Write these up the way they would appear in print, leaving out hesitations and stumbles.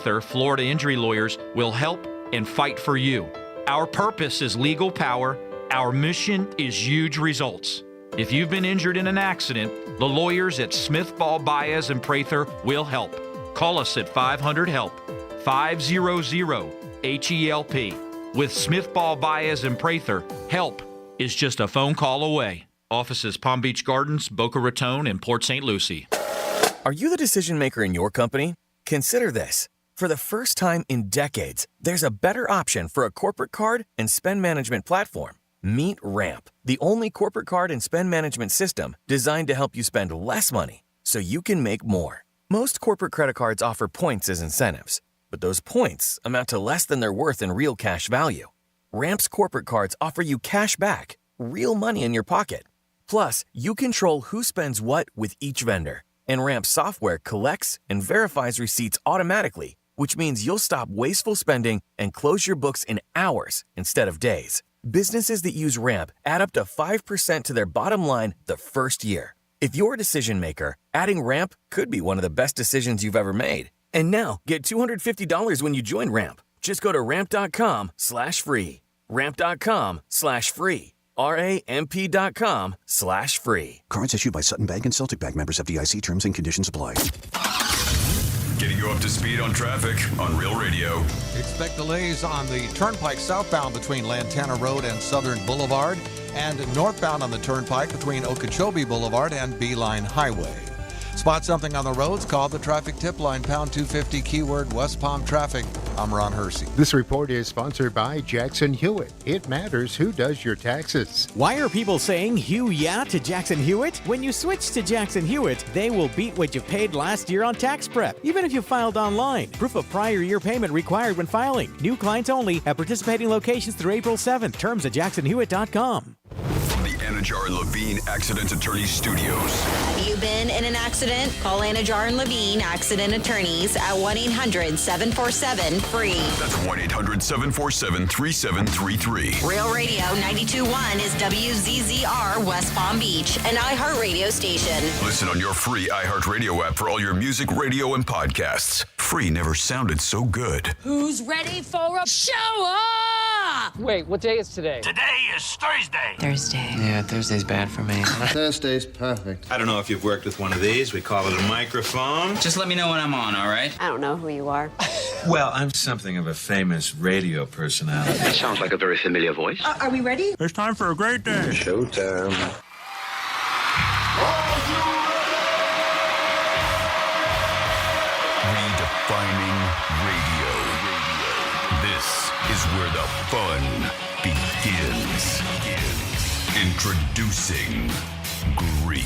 Prather, Florida Injury Lawyers, will help and fight for you. Our purpose is legal power. Our mission is huge results. If you've been injured in an accident, the lawyers at Smith, Ball, Baez, and Prather will help. Call us at 500-HELP, 500-HELP. With Smith, Ball, Baez, and Prather, help is just a phone call away. Offices Palm Beach Gardens, Boca Raton, and Port St. Lucie. Are you the decision maker in your company? Consider this. For the first time in decades, there's a better option for a corporate card and spend management platform. Meet Ramp, the only corporate card and spend management system designed to help you spend less money so you can make more. Most corporate credit cards offer points as incentives, but those points amount to less than their worth in real cash value. Ramp's corporate cards offer you cash back, real money in your pocket. Plus, you control who spends what with each vendor. And Ramp software collects and verifies receipts automatically, which means you'll stop wasteful spending and close your books in hours instead of days. Businesses that use Ramp add up to 5% to their bottom line the first year. If you're a decision maker, adding Ramp could be one of the best decisions you've ever made. And now, get $250 when you join Ramp. Just go to ramp.com/free. Ramp.com/free. ramp.com/free. Cards issued by Sutton Bank and Celtic Bank, members FDIC. Terms and conditions apply. Getting you up to speed on traffic on Real Radio. Expect delays on the Turnpike southbound between Lantana Road and Southern Boulevard, and northbound on the Turnpike between Okeechobee Boulevard and Beeline Highway. Spot something on the roads? Call the traffic tip line, pound 250, keyword West Palm Traffic. I'm Ron Hersey. This report is sponsored by Jackson Hewitt. It matters who does your taxes. Why are people saying "Hew yeah" to Jackson Hewitt? When you switch to Jackson Hewitt, they will beat what you paid last year on tax prep, even if you filed online. Proof of prior year payment required when filing. New clients only at participating locations through April 7th. Terms at jacksonhewitt.com. From the Anajar and Levine Accident Attorneys Studios. Have you been in an accident? Call Anajar and Levine Accident Attorneys at 1-800-747-FREE. That's 1-800-747-3733. Real Radio 92.1 is WZZR West Palm Beach, an iHeartRadio station. Listen on your free iHeartRadio app for all your music, radio, and podcasts. Free never sounded so good. Who's ready for a show up? Wait, what day is today? Today is Thursday. Yeah, Thursday's bad for me. Thursday's perfect. I don't know if you've worked with one of these. We call it a microphone. Just let me know when I'm on, all right? I don't know who you are. Well, I'm something of a famous radio personality. That sounds like a very familiar voice. Are we ready? It's time for a great day. Showtime. Redefining radio. This is where the fun begins. Introducing Greek.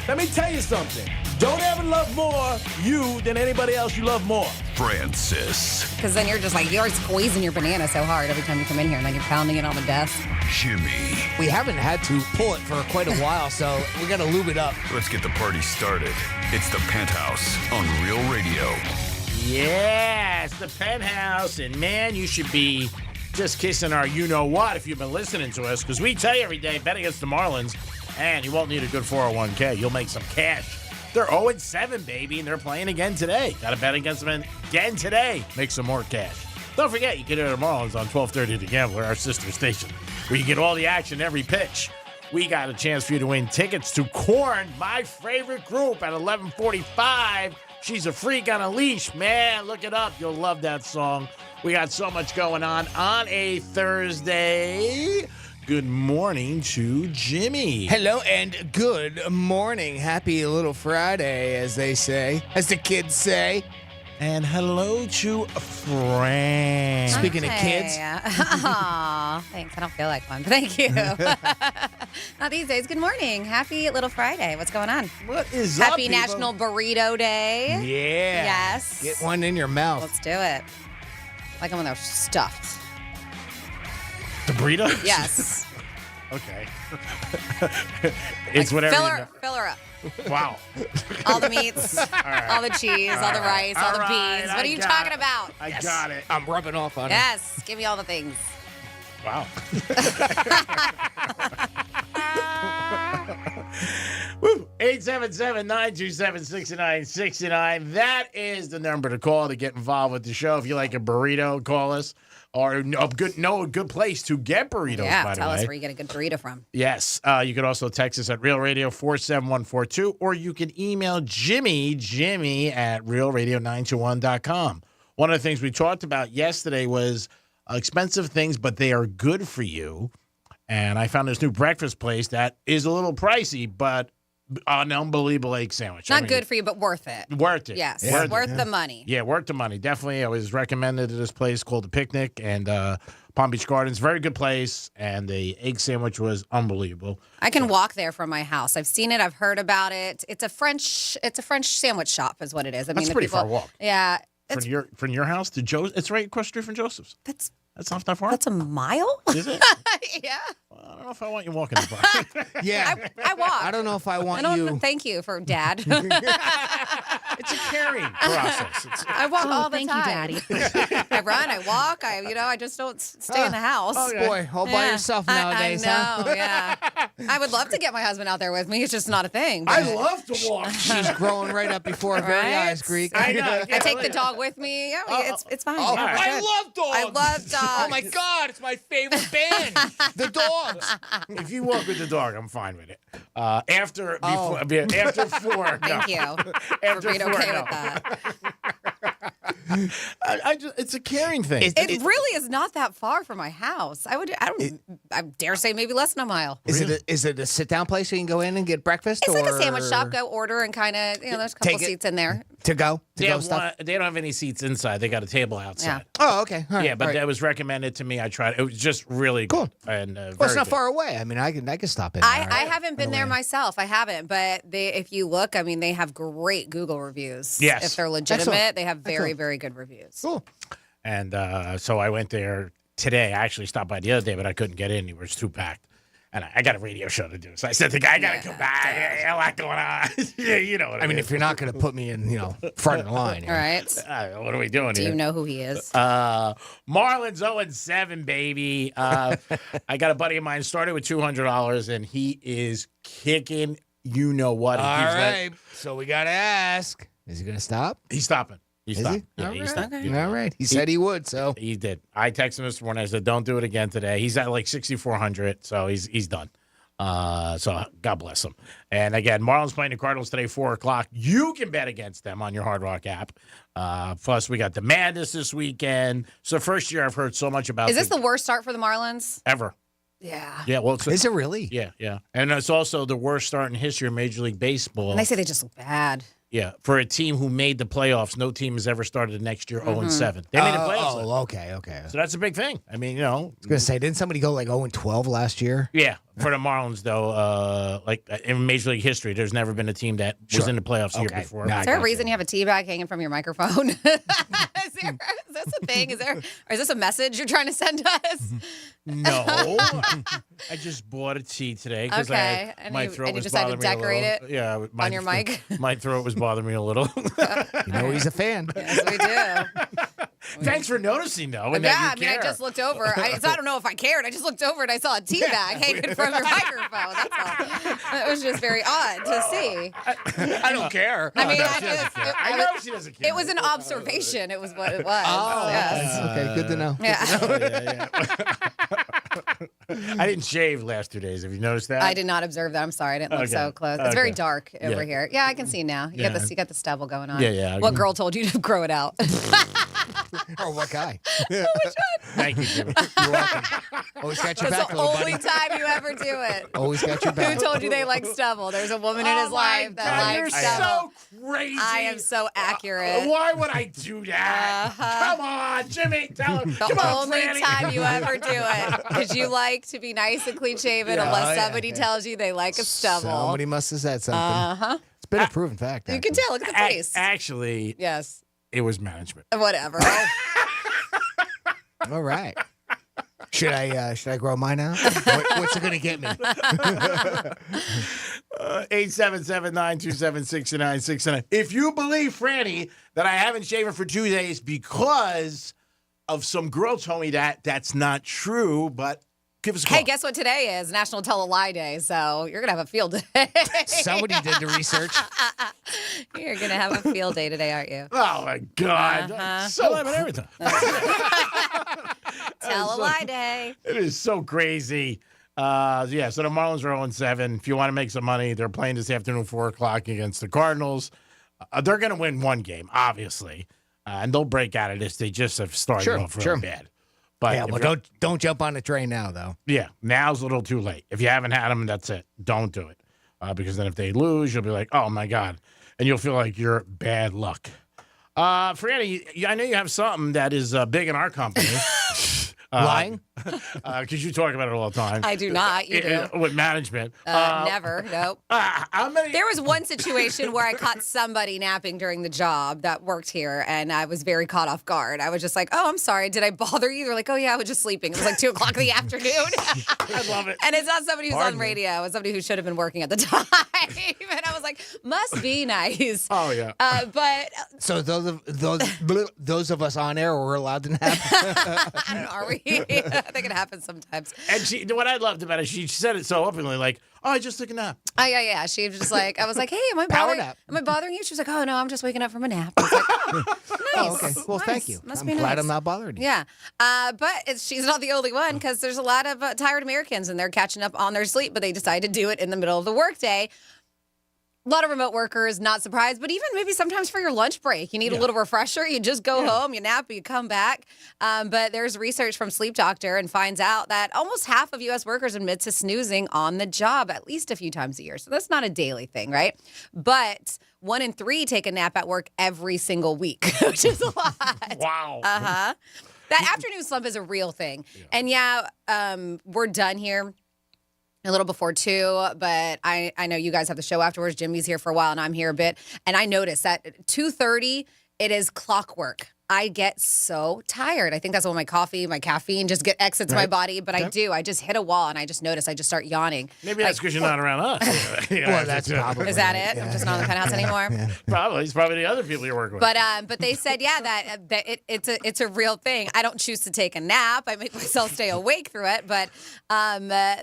Let me tell you something. Don't ever love more you than anybody else you love more. Francis. Because then you're just like, you're squeezing your banana so hard every time you come in here, and then you're pounding it on the desk. Jimmy. We haven't had to pull it for quite a while, so we got to lube it up. Let's get the party started. It's the Penthouse on Real Radio. Yeah, it's the Penthouse, and man, you should be just kissing our you-know-what if you've been listening to us, because we tell you every day, bet against the Marlins, and you won't need a good 401k. You'll make some cash. They're 0-7, baby, and they're playing again today. Got to bet against them again today. Make some more cash. Don't forget, you can hear the Marlins on 1230 The Gambler, our sister station, where you get all the action every pitch. We got a chance for you to win tickets to Korn, my favorite group, at 11:45. She's a freak on a leash. Man, look it up. You'll love that song. We got so much going on a Thursday. Good morning to Jimmy. Hello and good morning. Happy little Friday, as they say, as the kids say. And hello to Frank. Speaking of kids. Aw, thanks. I don't feel like one, but thank you. Not these days. Good morning. Happy little Friday. What's going on? What is up, Happy National Burrito Day. Yeah. Yes. Get one in your mouth. Let's do it. Like them when they're stuffed. The burrito? Yes. Okay. It's like whatever. Fill her up. Wow. All the meats, all the cheese, all the rice, all the beans. What are you talking about? I got it. I'm rubbing off on it. Yes. Give me all the things. Wow. Woo. 877-927-6969. That is the number to call to get involved with the show. If you like a burrito, call us. Or a good place to get burritos, by the way. Yeah, tell us where you get a good burrito from. Yes. You can also text us at Real Radio 47142, or you can email Jimmy at realradio921.com. One of the things we talked about yesterday was expensive things, but they are good for you. And I found this new breakfast place that is a little pricey, but an unbelievable egg sandwich. Not good for you, but worth it. Worth it. Yes, Yeah. worth the money. Yeah, worth the money. Definitely. I was recommended to this place called The Picnic and Palm Beach Gardens. Very good place, and the egg sandwich was unbelievable. I can walk there from my house. I've seen it. I've heard about it. It's a French sandwich shop, is what it is. I That's mean, a pretty far walk. Yeah, From your house to Joe's, it's right across the street from Joseph's. That's not that far. That's a mile. Is it? Yeah. Well, I don't know if I want you walking that far. Yeah. I walk. I don't know if I want don't you. Thank you for Dad. It's a caring process. I walk all the thank time. you, Daddy. I run. I walk. I just don't stay in the house. Boy, all by yourself nowadays, I huh? know, yeah. I would love to get my husband out there with me. It's just not a thing. I but- love to walk. She's growing right up before our very Right? eyes, Greek. I know. I take the dog with me. Yeah, it's fine. Oh, Yeah, we're I good. love dogs. I love dogs. Oh my God, it's my favorite band, the Dogs. If you walk with the dog, I'm fine with it. After 4. Thank you After for being 4, okay no. with that. It's a caring thing. It really is not that far from my house. I dare say maybe less than a mile. Is it a sit down place so you can go in and get breakfast? It's or like a sandwich shop. Go order and kind of, there's a couple Take it. seats in there. to go They don't have any seats inside. They got a table outside. Oh, okay. All right, Yeah, but right. that was recommended to me. I tried. It was just really Cool. good. And Well, it's very not good. far away. I mean, I can stop in. I haven't been there myself. I haven't, but if you look, I mean, they have great Google reviews. Yes. If they're legitimate, Excellent. they have very, Excellent. very good reviews. Cool. And so I went there today. I actually stopped by the other day, but I couldn't get in. It was too packed. And I got a radio show to do. So I said to the guy, I got to come back. A lot going on. Yeah, you know what I mean, if you're not going to put me in, front of the line. All right. what are we doing Do here? you know who he is? Marlins 0-7, baby. I got a buddy of mine started with $200, and he is kicking you know what. All right. So we got to ask, is he going to stop? He's stopping. He Is stopped. he? Yeah, All he right. stopped. Okay. Yeah. All right. He said he would, so. He did. I texted him this morning. I said, don't do it again today. He's at like 6,400, so he's done. So God bless him. And again, Marlins playing the Cardinals today, 4 o'clock. You can bet against them on your Hard Rock app. Plus, we got the Madness this weekend. So first year I've heard so much about Is this the worst start for the Marlins? ever. Yeah. Yeah, well, Is it really? Yeah, yeah. And it's also the worst start in history of Major League Baseball. And they say they just look bad. Yeah, for a team who made the playoffs, no team has ever started the next year 0-7. They made the playoffs. Oh, okay. So that's a big thing. I mean, I was going to say, didn't somebody go like 0-12 last year? Yeah, for the Marlins, though, like in Major League history, there's never been a team that was in the playoffs the year before. Is there a reason you have a tea bag hanging from your microphone? Is this a thing? Or is this a message you're trying to send us? No. I just bought a tea today because Okay, and my you- throat and you was decided to bothering me a decorate little. Yeah, on your mic? My throat was bothering me a little. He's a fan. Yes, we do. Thanks for noticing, though. And Yeah, that I you mean, I care. just looked over. I don't know if I cared. I just looked over and I saw a tea bag hanging from your microphone. That's all. It was just very odd to see. I don't care. I mean, No, I she doesn't just, care. I know she doesn't care. It was an observation. It was what it was. Oh, yes. okay. Good to know. Yeah. I didn't shave last 2 days. Have you noticed that? I did not observe that. I'm sorry. I didn't look Okay. so close. It's very Okay. dark over Yeah. here. Yeah, I can see now. You Yeah. got the stubble going on. Yeah, yeah. What girl told you to grow it out? Oh, what guy? Thank you, Jimmy. You're welcome. Always got your That's back, the little only buddy. time you ever do it. Always got your back. Who told you they like stubble? There's a woman in his life that You're likes stubble. so crazy. I am so accurate. Why would I do that? Come on, Jimmy. Tell him. The Come on, only Franny. time you ever do it. Because you like to be nice and clean shaven Yeah, unless yeah, somebody yeah. tells you they like a stubble. Somebody must have said something. Uh-huh. It's been a proven fact. You can tell. Look at the face. Actually, Yes. it was management. Whatever. All right. Should I grow mine out? What's it gonna get me? 877-927-6969. If you believe, Franny, that I haven't shaven for 2 days because of some girl told me that's not true, but give us a call. Hey, guess what today is? National Tell a Lie Day, so you're going to have a field day. Somebody did the research. You're going to have a field day today, aren't you? Oh, my God. So everything. Tell a lie day. It is so crazy. So the Marlins are 0-7. If you want to make some money, they're playing this afternoon, 4 o'clock against the Cardinals. They're going to win one game, obviously, and they'll break out of this. They just have started off really bad. But don't jump on the train now, though. Yeah, now's a little too late. If you haven't had them, that's it. Don't do it. Because then if they lose, you'll be like, oh, my God. And you'll feel like you're bad luck. Freddie, I know you have something that is big in our company. Lying? Because you talk about it all the time. I do not. You do. With management. Never. Nope. There was one situation where I caught somebody napping during the job that worked here, and I was very caught off guard. I was just like, oh, I'm sorry. Did I bother you? They're like, oh, yeah, I was just sleeping. It was like 2 o'clock in the afternoon. I love it. And it's not somebody who's on radio. It was somebody who should have been working at the time. And I was like, must be nice. Oh, yeah. But So those of us on air were allowed to nap? I don't know, are we? I think it happens sometimes. And what I loved about it, she said it so openly, like, oh, I just took a nap. Oh, yeah. She was just like, I was like, hey, am I bothering you? She was like, oh, no, I'm just waking up from a nap. I was like, oh, nice. Oh, okay. Well, nice. thank you. Must I'm be glad nice. I'm not bothering you. Yeah. But she's not the only one because there's a lot of tired Americans and they're catching up on their sleep, but they decide to do it in the middle of the workday. A lot of remote workers, not surprised, but even maybe sometimes for your lunch break, you need a little refresher. You just go home, you nap, you come back. But there's research from Sleep Doctor and finds out that almost half of U.S. workers admit to snoozing on the job at least a few times a year. So that's not a daily thing, right? But 1 in 3 take a nap at work every single week, which is a lot. Wow. Uh-huh. That afternoon slump is a real thing. Yeah. And we're done here a little before 2, but I know you guys have the show afterwards. Jimmy's here for a while, and I'm here a bit. And I noticed that at 2:30, it is clockwork. I get so tired. I think that's when my caffeine just exits my body. But I do. I just hit a wall, and I just notice I just start yawning. Maybe that's because you're not around us. Well, that's probably. Is that it? I'm just not in the Penthouse anymore. Yeah. Probably. It's probably the other people you're working with. But they said, that it's a real thing. I don't choose to take a nap. I make myself stay awake through it. But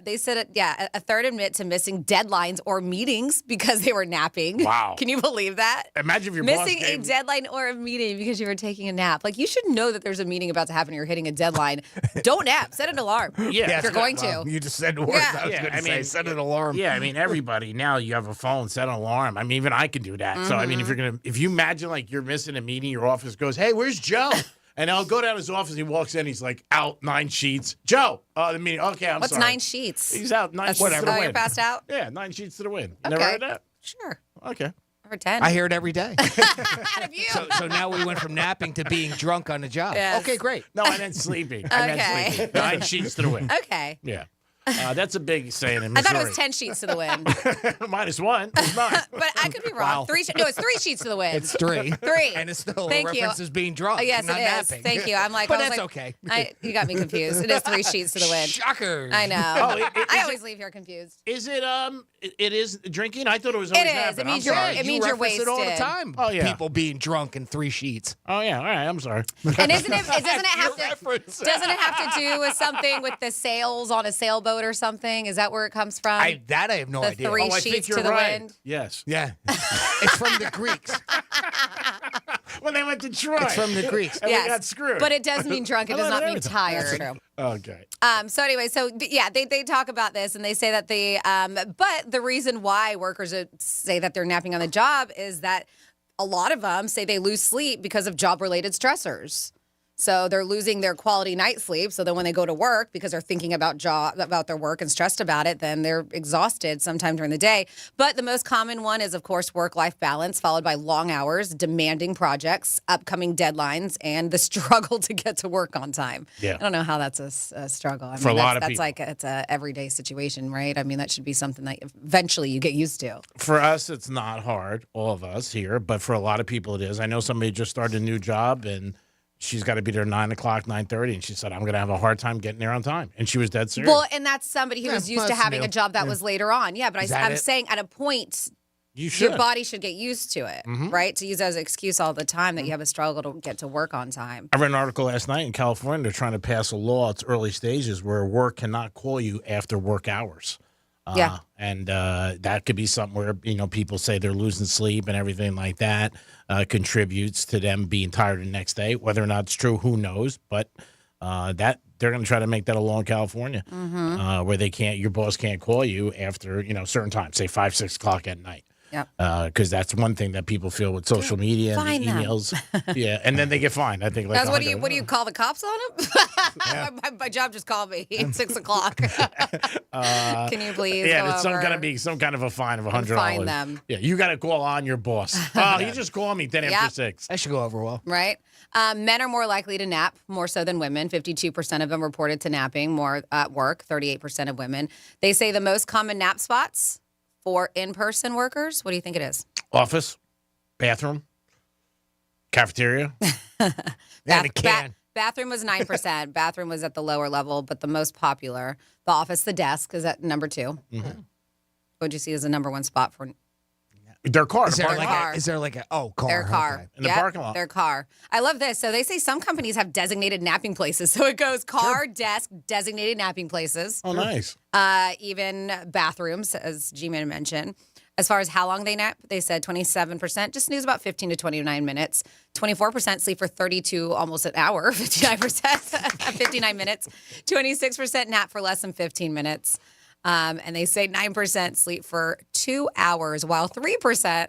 they said, a third admit to missing deadlines or meetings because they were napping. Wow. Can you believe that? Imagine if your missing boss a deadline or a meeting because you were taking a nap. Like, you should know that there's a meeting about to happen. You're hitting a deadline. Don't nap. Set an alarm. Yeah, if you're going to. You just said the words. Yeah. I was going to say, set an alarm. Yeah, I mean, everybody now you have a phone, set an alarm. I mean, even I can do that. So I mean, if you imagine like you're missing a meeting, your office goes, hey, where's Joe? And I'll go down to his office. He walks in. He's like, out 9 sheets. Joe, the meeting. Okay, I'm What's sorry. 9 sheets? He's out 9 sheets. Whatever. Oh, you're passed out? Yeah, 9 sheets to the win. Okay. Never heard that? Sure. Okay. Or 10. I hear it every day. Out of you. So now we went from napping to being drunk on the job. Yes. Okay, great. No, I meant sleeping. I meant sleeping. 9 sheets to the win. Okay. Yeah. That's a big saying in I Missouri. thought it was 10 sheets to the win. -1. It's 9. But I could be wrong. Wow. It's 3 sheets to the win. It's 3. 3. And it's still Thank a you. reference as being drunk. Yes, not it is. napping. Thank you. I'm like, but I was that's like, okay. You got me confused. It is 3 sheets to the win. Shockers. I know. Oh, I always leave here confused. Is it it is drinking? I thought it was always It is. napping. It means I'm you're- sorry. it means you're reference it all the wasted. time. Oh, yeah. People being drunk in 3 sheets. Oh yeah. All right. I'm sorry. And doesn't it have reference. doesn't it have to do with something with the sails on a sailboat or something? Is that where it comes from? I have no the idea. 3 I think sheets you're to the right. wind. Yes. Yeah. It's from the Greeks. When they went to Troy. It's from the Greeks. And we got screwed. But it does mean drunk. It I does learned not mean everything. tired. That's okay. So anyway, they talk about this and they say that but the reason why workers say that they're napping on the job is that a lot of them say they lose sleep because of job-related stressors. So they're losing their quality night sleep. So then when they go to work, because they're thinking about their work and stressed about it, then they're exhausted sometime during the day. But the most common one is, of course, work-life balance, followed by long hours, demanding projects, upcoming deadlines, and the struggle to get to work on time. Yeah. I don't know how that's a struggle. I For mean, a lot of that's people. like it's a everyday situation, right? I mean, that should be something that eventually you get used to. For us, it's not hard, all of us here, but for a lot of people, it is. I know somebody just started a new job and she's got to be there 9 o'clock, 9:30, and she said, I'm going to have a hard time getting there on time. And she was dead serious. Well, and that's somebody who was used to that's having new. a job that was later on. Yeah, but Is I'm that it? saying at a point, You should. Your body should get used to it, right? To use that as an excuse all the time that you have a struggle to get to work on time. I read an article last night in California. They're trying to pass a law. It's early stages where work cannot call you after work hours. And that could be something where, people say they're losing sleep and everything like that contributes to them being tired the next day. Whether or not it's true, who knows? But that they're going to try to make that a law in California where your boss can't call you after, certain times, say 5, 6 o'clock at night. Yep. Because that's one thing that people feel with social media and the emails. Yeah, and then they get fined. I think. What do you call the cops on them? my job just called me at 6 o'clock. Can you please? Yeah, it's going to be some kind of a fine of $100. Fine them. Yeah, you got to call on your boss. Oh, you just called me 10 after 6. That should go over well. Right. Men are more likely to nap, more so than women. 52% of them reported to napping more at work. 38% of women. They say the most common nap spots for in-person workers, what do you think it is? Office, bathroom, cafeteria. Bathroom was 9%. Bathroom was at the lower level, but the most popular. The office, the desk is at number 2. Mm-hmm. What would you see as the number 1 spot for? Their car. Is there like a car? Their car. Okay. In the parking lot. Their car. I love this. So they say some companies have designated napping places. So it goes car, desk, designated napping places. Oh, nice. Even bathrooms, as G-Man mentioned. As far as how long they nap, they said 27% just snooze about 15 to 29 minutes. 24% sleep for 32, almost an hour. 59%, 59 minutes. 26% nap for less than 15 minutes. And they say 9% sleep for 2 hours, while 3%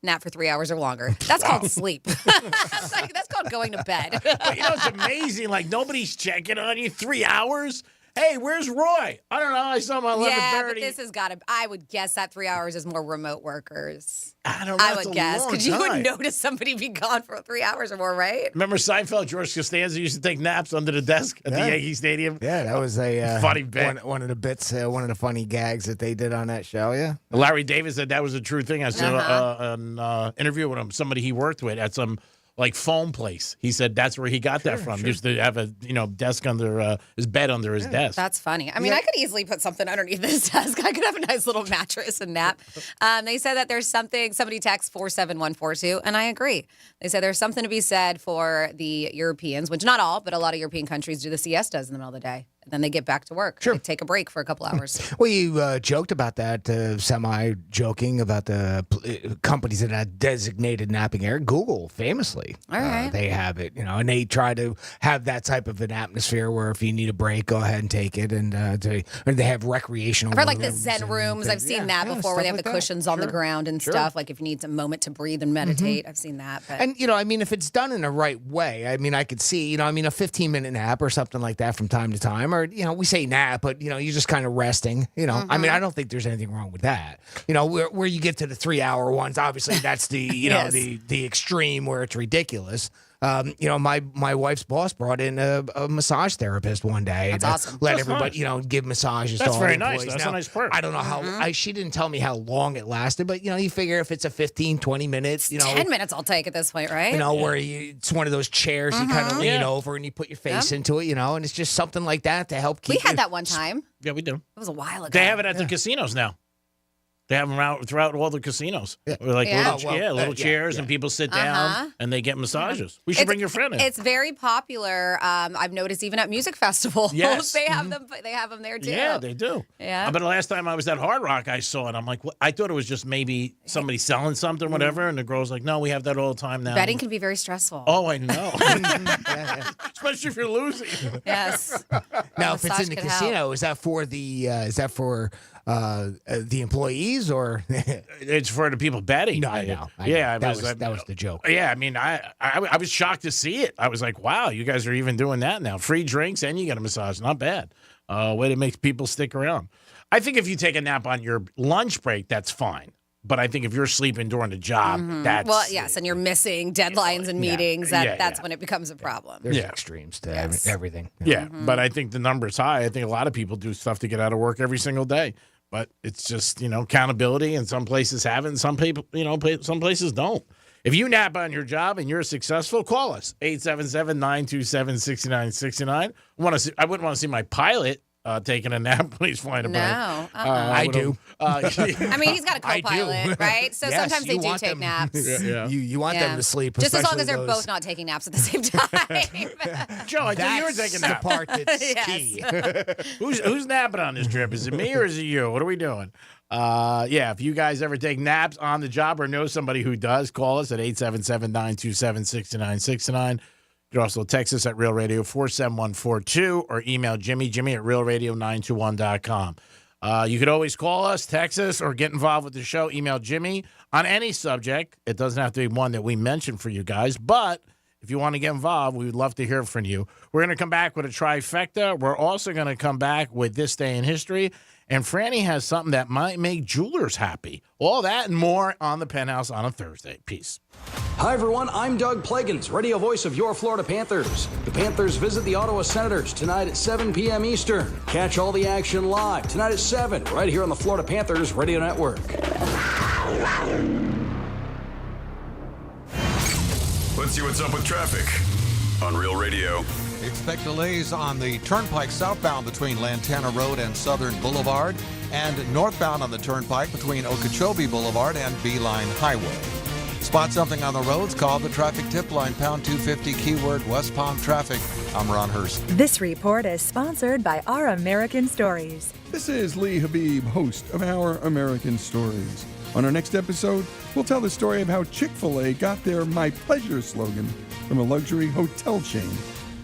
nap for 3 hours or longer. That's called sleep. That's called going to bed. But it's amazing. Like, nobody's checking on you. 3 hours? Hey, where's Roy? I don't know. I saw him at 11:30. Yeah, but this has got to, I would guess that 3 hours is more remote workers. I don't know. I would guess. Because you wouldn't notice somebody be gone for 3 hours or more, right? Remember Seinfeld? George Costanza used to take naps under the desk at the Yankee Stadium. Yeah, that was a funny bit. One of the bits, one of the funny gags that they did on that show. Yeah, Larry David said that was a true thing. I saw an interview with him. Somebody he worked with at some foam place. He said that's where he got that from. He used to have a desk under his bed under his desk. That's funny. I mean, I could easily put something underneath this desk. I could have a nice little mattress and nap. They said that there's something, somebody texts 47142, and I agree. They said there's something to be said for the Europeans, which not all, but a lot of European countries do the siestas in the middle of the day. And then they get back to work. Sure. They take a break for a couple hours. Well, you joked about that, semi-joking about the companies that have designated napping area. Google, famously, they have it, and they try to have that type of an atmosphere where if you need a break, go ahead and take it. And they have recreational I've heard the Zen rooms. I've seen that before where they have the cushions on the ground and stuff. Like if you need a moment to breathe and meditate, I've seen that. But. And, if it's done in the right way, I could see, a 15-minute nap or something like that from time to time. Or, we say nap, but, you're just kind of resting, I don't think there's anything wrong with that. Where you get to the 3-hour ones, obviously that's the, Yes. the extreme where it's ridiculous. My wife's boss brought in a massage therapist one day. That's awesome. Let That's everybody, nice. give massages That's to all very the nice. employees. That's Now, a nice perk. I don't know how, she didn't tell me how long it lasted, but, you figure if it's a 15, 20 minutes, 10 minutes I'll take at this point, right? Where it's one of those chairs you kind of lean over and you put your face into it, and it's just something like that to help keep We had that one time. Yeah, we do. It was a while ago. They have it at the casinos now. They have them out throughout all the casinos. Yeah. Little chairs, and people sit down and they get massages. We should bring your friend in. It's very popular. I've noticed even at music festivals, Yes. they have them. They have them there too. Yeah, they do. Yeah. But the last time I was at Hard Rock, I saw it. I'm like, what? I thought it was just maybe somebody selling something, whatever. And the girl's like, no, we have that all the time now. Betting can be very stressful. Oh, I know. Especially if you're losing. Yes. Now, if it's in the casino, is that for the employees or? It's for the people betting. No, I know. That was the joke. Yeah, I mean, I was shocked to see it. I was like, wow, you guys are even doing that now. Free drinks and you get a massage. Not bad. Way to make people stick around. I think if you take a nap on your lunch break, that's fine. But I think if you're sleeping during the job, that's... Well, yes, and you're missing deadlines and meetings. That's when it becomes a problem. There's extremes to everything. Yeah, but I think the number's high. I think a lot of people do stuff to get out of work every single day. But it's just, accountability, and some places have it, and some people, some places don't. If you nap on your job and you're successful, call us, 877-927-6969. I wouldn't want to see my pilot taking a nap when he's flying a plane. No. I do. I mean, he's got a I do. co-pilot, right? So Yes, sometimes they you do want take them- naps. You want them to sleep. Just as long as especially they're those- both not taking naps at the same time. Joe, I think you were That's taking a the nap. part that's Yes. key. Who's napping on this trip? Is it me or is it you? What are we doing? If you guys ever take naps on the job or know somebody who does, call us at 877-927-6969. You can also text us at Real Radio 47142 or email Jimmy at realradio921.com. You could always call us, text us, or get involved with the show. Email Jimmy on any subject. It doesn't have to be one that we mentioned for you guys, but if you want to get involved, we would love to hear from you. We're going to come back with a trifecta. We're also going to come back with This Day in History. And Franny has something that might make jewelers happy. All that and more on the Penthouse on a Thursday. Peace. Hi, everyone. I'm Doug Plagens, radio voice of your Florida Panthers. The Panthers visit the Ottawa Senators tonight at 7 p.m. Eastern. Catch all the action live tonight at 7, right here on the Florida Panthers Radio Network. Let's see what's up with traffic on Real Radio. Expect delays on the Turnpike southbound between Lantana Road and Southern Boulevard, and northbound on the Turnpike between Okeechobee Boulevard and Beeline Highway. Spot something on the roads? Call the traffic tip line, pound 250, keyword West Palm traffic. I'm Ron Hurst. This report is sponsored by Our American Stories. This is Lee Habib, host of Our American Stories. On our next episode, we'll tell the story of how Chick-fil-A got their My Pleasure slogan from a luxury hotel chain.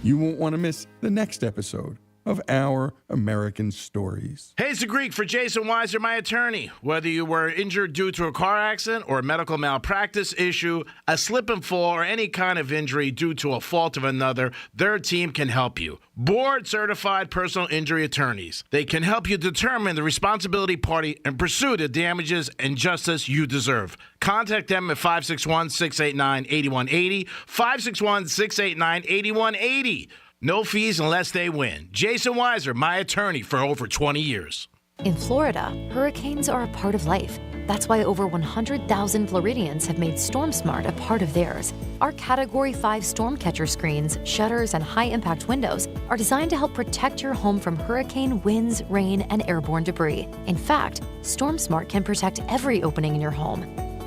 You won't want to miss the next episode of Our American Stories. Hey, it's the Greek for Jason Weiser, my attorney. Whether you were injured due to a car accident or a medical malpractice issue, a slip and fall, or any kind of injury due to a fault of another, their team can help you. Board-certified personal injury attorneys. They can help you determine the responsibility party and pursue the damages and justice you deserve. Contact them at 561-689-8180, 561-689-8180. No fees unless they win. Jason Weiser, my attorney for over 20 years. In Florida, hurricanes are a part of life. That's why over 100,000 Floridians have made Storm Smart a part of theirs. Our Category 5 storm catcher screens, shutters, and high-impact windows are designed to help protect your home from hurricane winds, rain, and airborne debris. In fact, Storm Smart can protect every opening in your home.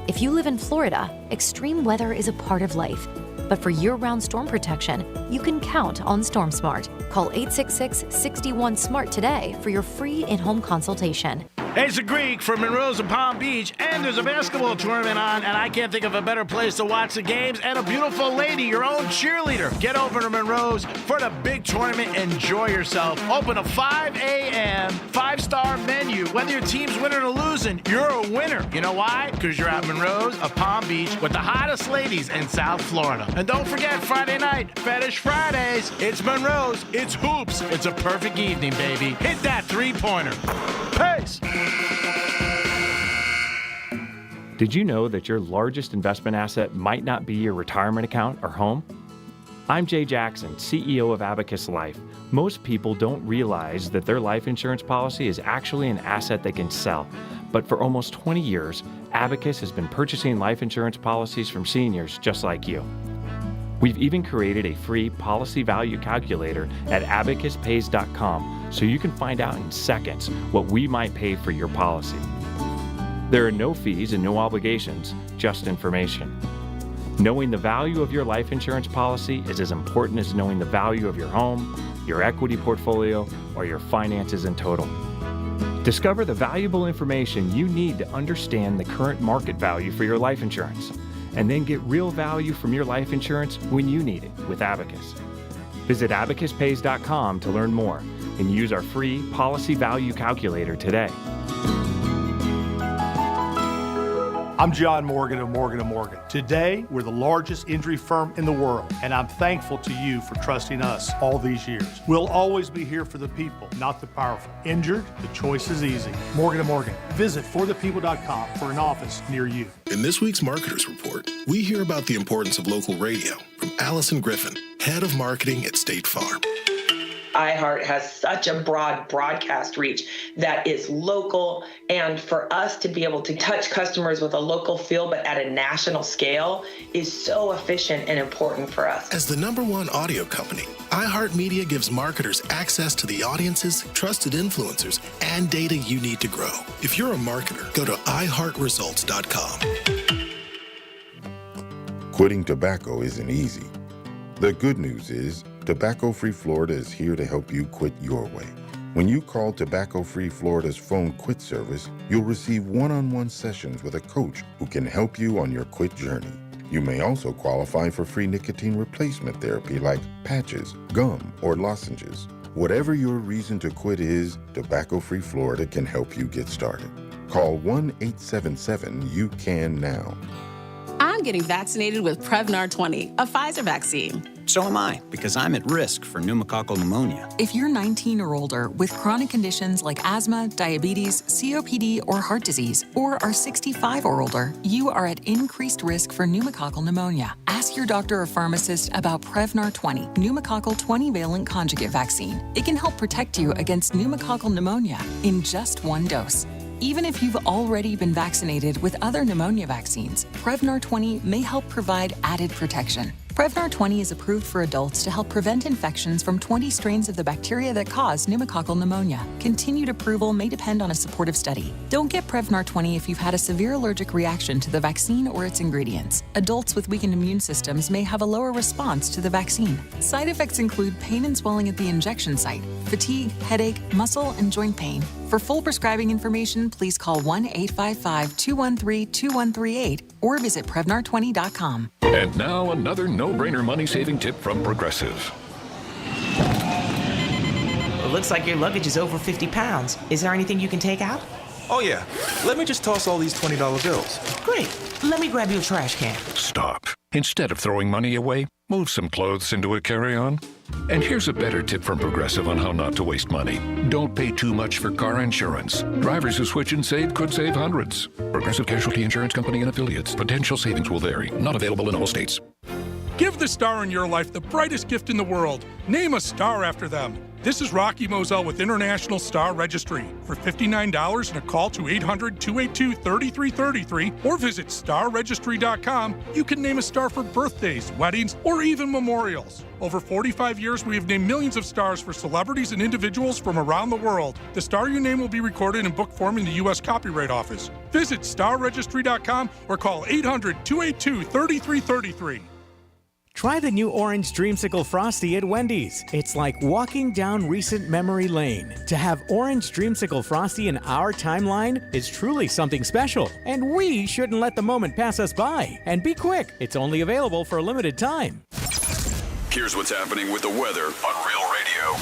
If you live in Florida, extreme weather is a part of life. But for year-round storm protection, you can count on Storm Smart. Call 866-61-SMART today for your free in-home consultation. Hey, it's a Greek from Monroe's and Palm Beach, and there's a basketball tournament on, and I can't think of a better place to watch the games, and a beautiful lady, your own cheerleader. Get over to Monroe's for the big tournament. Enjoy yourself. Open at 5 a.m., 5-star menu. Whether your team's winning or losing, you're a winner. You know why? Because you're at Monroe's of Palm Beach with the hottest ladies in South Florida. And don't forget, Friday night, Fetish Fridays. It's Monroe's. It's hoops. It's a perfect evening, baby. Hit that three-pointer. Peace. Did you know that your largest investment asset might not be your retirement account or home? I'm Jay Jackson, CEO of Abacus Life. Most people don't realize that their life insurance policy is actually an asset they can sell. But for almost 20 years, Abacus has been purchasing life insurance policies from seniors just like you. We've even created a free policy value calculator at abacuspays.com so you can find out in seconds what we might pay for your policy. There are no fees and no obligations, just information. Knowing the value of your life insurance policy is as important as knowing the value of your home, your equity portfolio, or your finances in total. Discover the valuable information you need to understand the current market value for your life insurance, and then get real value from your life insurance when you need it with Abacus. Visit abacuspays.com to learn more and use our free policy value calculator today. I'm John Morgan of Morgan & Morgan. Today, we're the largest injury firm in the world, and I'm thankful to you for trusting us all these years. We'll always be here for the people, not the powerful. Injured? The choice is easy. Morgan & Morgan. Visit forthepeople.com for an office near you. In this week's Marketers Report, we hear about the importance of local radio from Allison Griffin, Head of Marketing at State Farm. iHeart has such a broad broadcast reach that is local, and for us to be able to touch customers with a local feel but at a national scale is so efficient and important for us. As the #1 audio company, iHeartMedia gives marketers access to the audiences, trusted influencers, and data you need to grow. If you're a marketer, go to iHeartResults.com. Quitting tobacco isn't easy. The good news is, Tobacco-Free Florida is here to help you quit your way. When you call Tobacco-Free Florida's phone quit service, you'll receive one-on-one sessions with a coach who can help you on your quit journey. You may also qualify for free nicotine replacement therapy like patches, gum, or lozenges. Whatever your reason to quit is, Tobacco-Free Florida can help you get started. Call 1-877-YOU-CAN-NOW. I'm getting vaccinated with Prevnar 20, a Pfizer vaccine. So am I, because I'm at risk for pneumococcal pneumonia. If you're 19 or older with chronic conditions like asthma, diabetes, COPD, or heart disease, or are 65 or older, you are at increased risk for pneumococcal pneumonia. Ask your doctor or pharmacist about Prevnar 20, pneumococcal 20-valent conjugate vaccine. It can help protect you against pneumococcal pneumonia in just one dose. Even if you've already been vaccinated with other pneumonia vaccines, Prevnar 20 may help provide added protection. Prevnar 20 is approved for adults to help prevent infections from 20 strains of the bacteria that cause pneumococcal pneumonia. Continued approval may depend on a supportive study. Don't get Prevnar 20 if you've had a severe allergic reaction to the vaccine or its ingredients. Adults with weakened immune systems may have a lower response to the vaccine. Side effects include pain and swelling at the injection site, fatigue, headache, muscle, and joint pain. For full prescribing information, please call 1-855-213-2138 or visit Prevnar20.com. And now another no-brainer money-saving tip from Progressive. It looks like your luggage is over 50 pounds. Is there anything you can take out? Oh, yeah. Let me just toss all these $20 bills. Great. Let me grab you a trash can. Stop. Instead of throwing money away, move some clothes into a carry-on. And here's a better tip from Progressive on how not to waste money. Don't pay too much for car insurance. Drivers who switch and save could save hundreds. Progressive Casualty Insurance Company and Affiliates. Potential savings will vary. Not available in all states. Give the star in your life the brightest gift in the world. Name a star after them. This is Rocky Moselle with International Star Registry. For $59 and a call to 800-282-3333 or visit starregistry.com, you can name a star for birthdays, weddings, or even memorials. Over 45 years, we have named millions of stars for celebrities and individuals from around the world. The star you name will be recorded in book form in the U.S. Copyright Office. Visit starregistry.com or call 800-282-3333. Try the new Orange Dreamsicle Frosty at Wendy's. It's like walking down recent memory lane. To have Orange Dreamsicle Frosty in our timeline is truly something special, and we shouldn't let the moment pass us by. And be quick, it's only available for a limited time. Here's what's happening with the weather on Real Radio.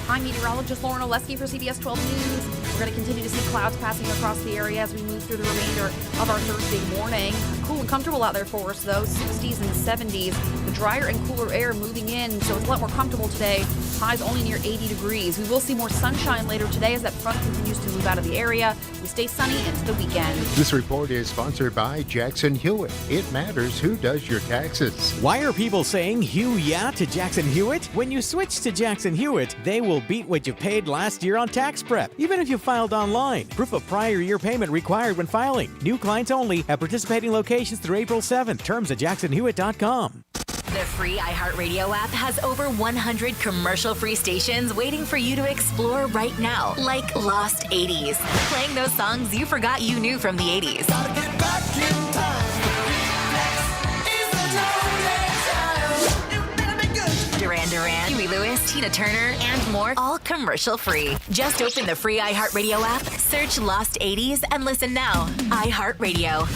I'm meteorologist Lauren Oleski for CBS 12 News. We're going to continue to see clouds passing across the area as we move through the remainder of our Thursday morning. Cool and comfortable out there for us, though. 60s and 70s. The drier and cooler air moving in, so it's a lot more comfortable today. Highs only near 80 degrees. We will see more sunshine later today as that front continues to move out of the area. We stay sunny into the weekend. This report is sponsored by Jackson Hewitt. It matters who does your taxes. Why are people saying "Hew yeah" to Jackson Hewitt? When you switch to Jackson Hewitt, they will beat what you paid last year on tax prep, even if you filed online. Proof of prior year payment required when filing. New clients only at participating locations through April 7th. Terms at jacksonhewitt.com. The free iHeartRadio app has over 100 commercial-free stations waiting for you to explore right now, like Lost 80s, playing those songs you forgot you knew from the 80s. Duran Duran, Huey Lewis, Tina Turner, and more, all commercial-free. Just open the free iHeartRadio app, search Lost 80s, and listen now. iHeartRadio.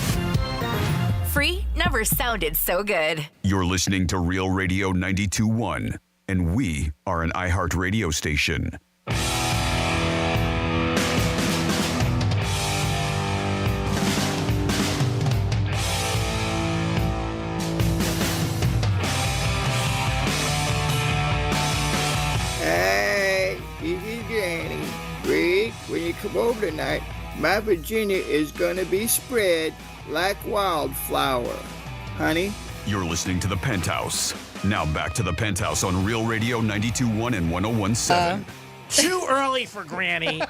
Free never sounded so good. You're listening to Real Radio 92.1, and we are an iHeart radio station. Hey, this is Granny. Rick, when you come over tonight, my Virginia is gonna be spread like wildflower. Honey? You're listening to the Penthouse, Now back to the Penthouse on Real Radio 92.1 and 101.7. Too early for Granny.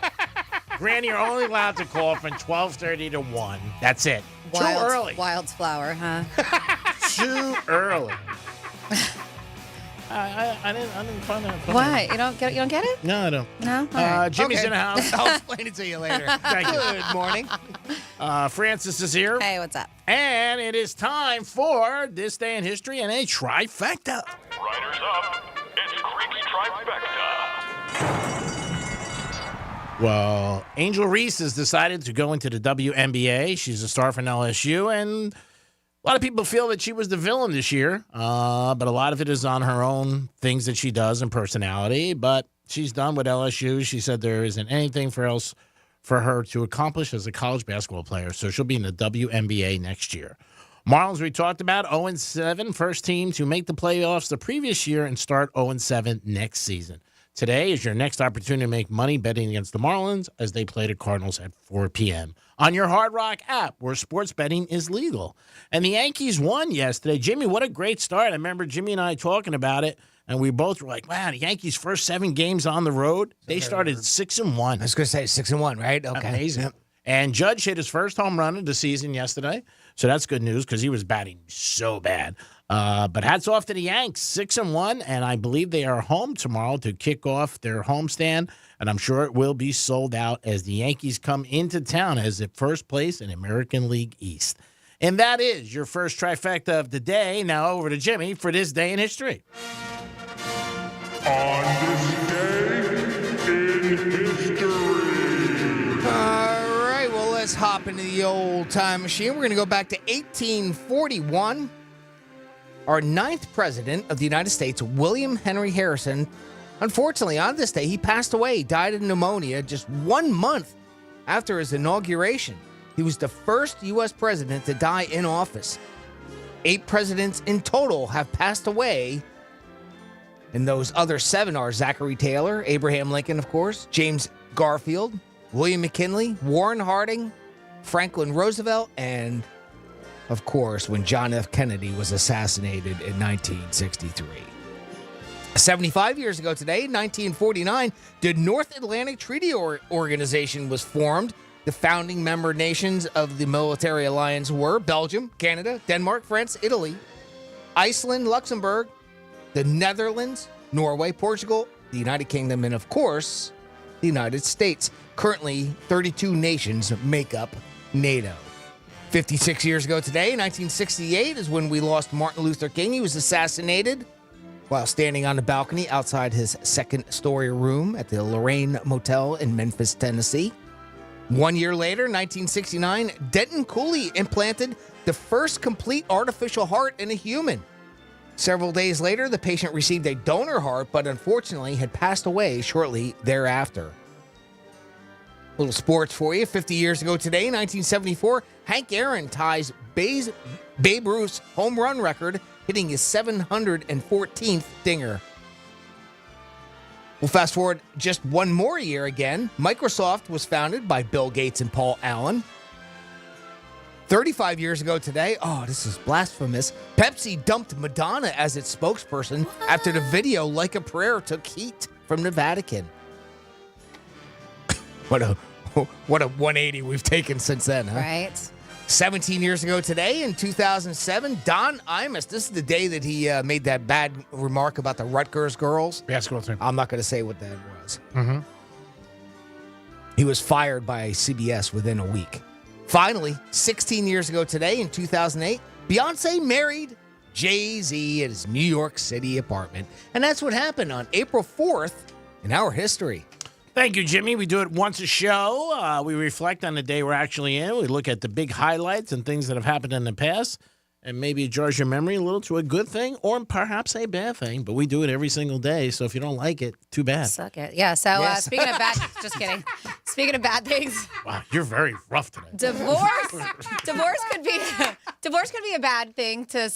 Granny, you're only allowed to call from 12:30 to 1. That's it. Too early. Wildflower, huh? Too early. I didn't find that funny. Why? You don't get it? No, I don't. No? All right. Jimmy's Okay. in the house. I'll explain it to you later. Thank you. Good morning. Francis is here. Hey, what's up? And it is time for This Day in History and a Trifecta. Riders up. It's Creek's Trifecta. Well, Angel Reese has decided to go into the WNBA. She's a star from LSU, and a lot of people feel that she was the villain this year, but a lot of it is on her own things that she does and personality. But she's done with LSU. She said there isn't anything else for her to accomplish as a college basketball player, so she'll be in the WNBA next year. Marlins, we talked about 0-7, first team to make the playoffs the previous year and start 0-7 next season. Today is your next opportunity to make money betting against the Marlins as they play the Cardinals at 4 p.m. on your Hard Rock app where sports betting is legal. And the Yankees won yesterday. Jimmy, what a great start. I remember Jimmy and I talking about it, and we both were like, wow, the Yankees' first 7 games on the road, they started 6-1. I was going to say 6-1, right? Okay. Amazing. Yep. And Judge hit his first home run of the season yesterday, so that's good news because he was batting so bad. But hats off to the Yanks, 6-1, and I believe they are home tomorrow to kick off their homestand, and I'm sure it will be sold out as the Yankees come into town as the first place in American League East. And that is your first trifecta of the day. Now over to Jimmy for This Day in History. On this day in history. All right, well, let's hop into the old time machine. We're going to go back to 1841. Our 9th president of the United States, William Henry Harrison, unfortunately, on this day, he passed away. He died of pneumonia just 1 month after his inauguration. He was the first U.S. president to die in office. 8 presidents in total have passed away. And those other 7 are Zachary Taylor, Abraham Lincoln, of course, James Garfield, William McKinley, Warren Harding, Franklin Roosevelt, and, of course, when John F. Kennedy was assassinated in 1963. 75 years ago today, 1949, the North Atlantic Treaty Organization was formed. The founding member nations of the military alliance were Belgium, Canada, Denmark, France, Italy, Iceland, Luxembourg, the Netherlands, Norway, Portugal, the United Kingdom, and, of course, the United States. Currently, 32 nations make up NATO. 56 years ago today, 1968, is when we lost Martin Luther King. He was assassinated while standing on the balcony outside his second-story room at the Lorraine Motel in Memphis, Tennessee. 1 year later, 1969, Denton Cooley implanted the first complete artificial heart in a human. Several days later, the patient received a donor heart, but unfortunately had passed away shortly thereafter. Little sports for you. 50 years ago today, 1974, Hank Aaron ties Babe Ruth's home run record, hitting his 714th dinger. We'll fast forward just one more year again. Microsoft was founded by Bill Gates and Paul Allen. 35 years ago today, this is blasphemous, Pepsi dumped Madonna as its spokesperson after the video Like a Prayer took heat from the Vatican. What a 180 we've taken since then, huh? Right. 17 years ago today, in 2007, Don Imus, this is the day that he made that bad remark about the Rutgers girls. Basketball team. I'm not going to say what that was. Mm-hmm. He was fired by CBS within a week. Finally, 16 years ago today, in 2008, Beyonce married Jay-Z at his New York City apartment. And that's what happened on April 4th in our history. Thank you, Jimmy. We do it once a show. We reflect on the day we're actually in. We look at the big highlights and things that have happened in the past. And maybe it jars your memory a little to a good thing or perhaps a bad thing. But we do it every single day. So if you don't like it, too bad. Suck it. Yeah, so Yes. speaking of bad, just kidding. Speaking of bad things, Wow, you're very rough today. divorce Divorce could be a bad thing to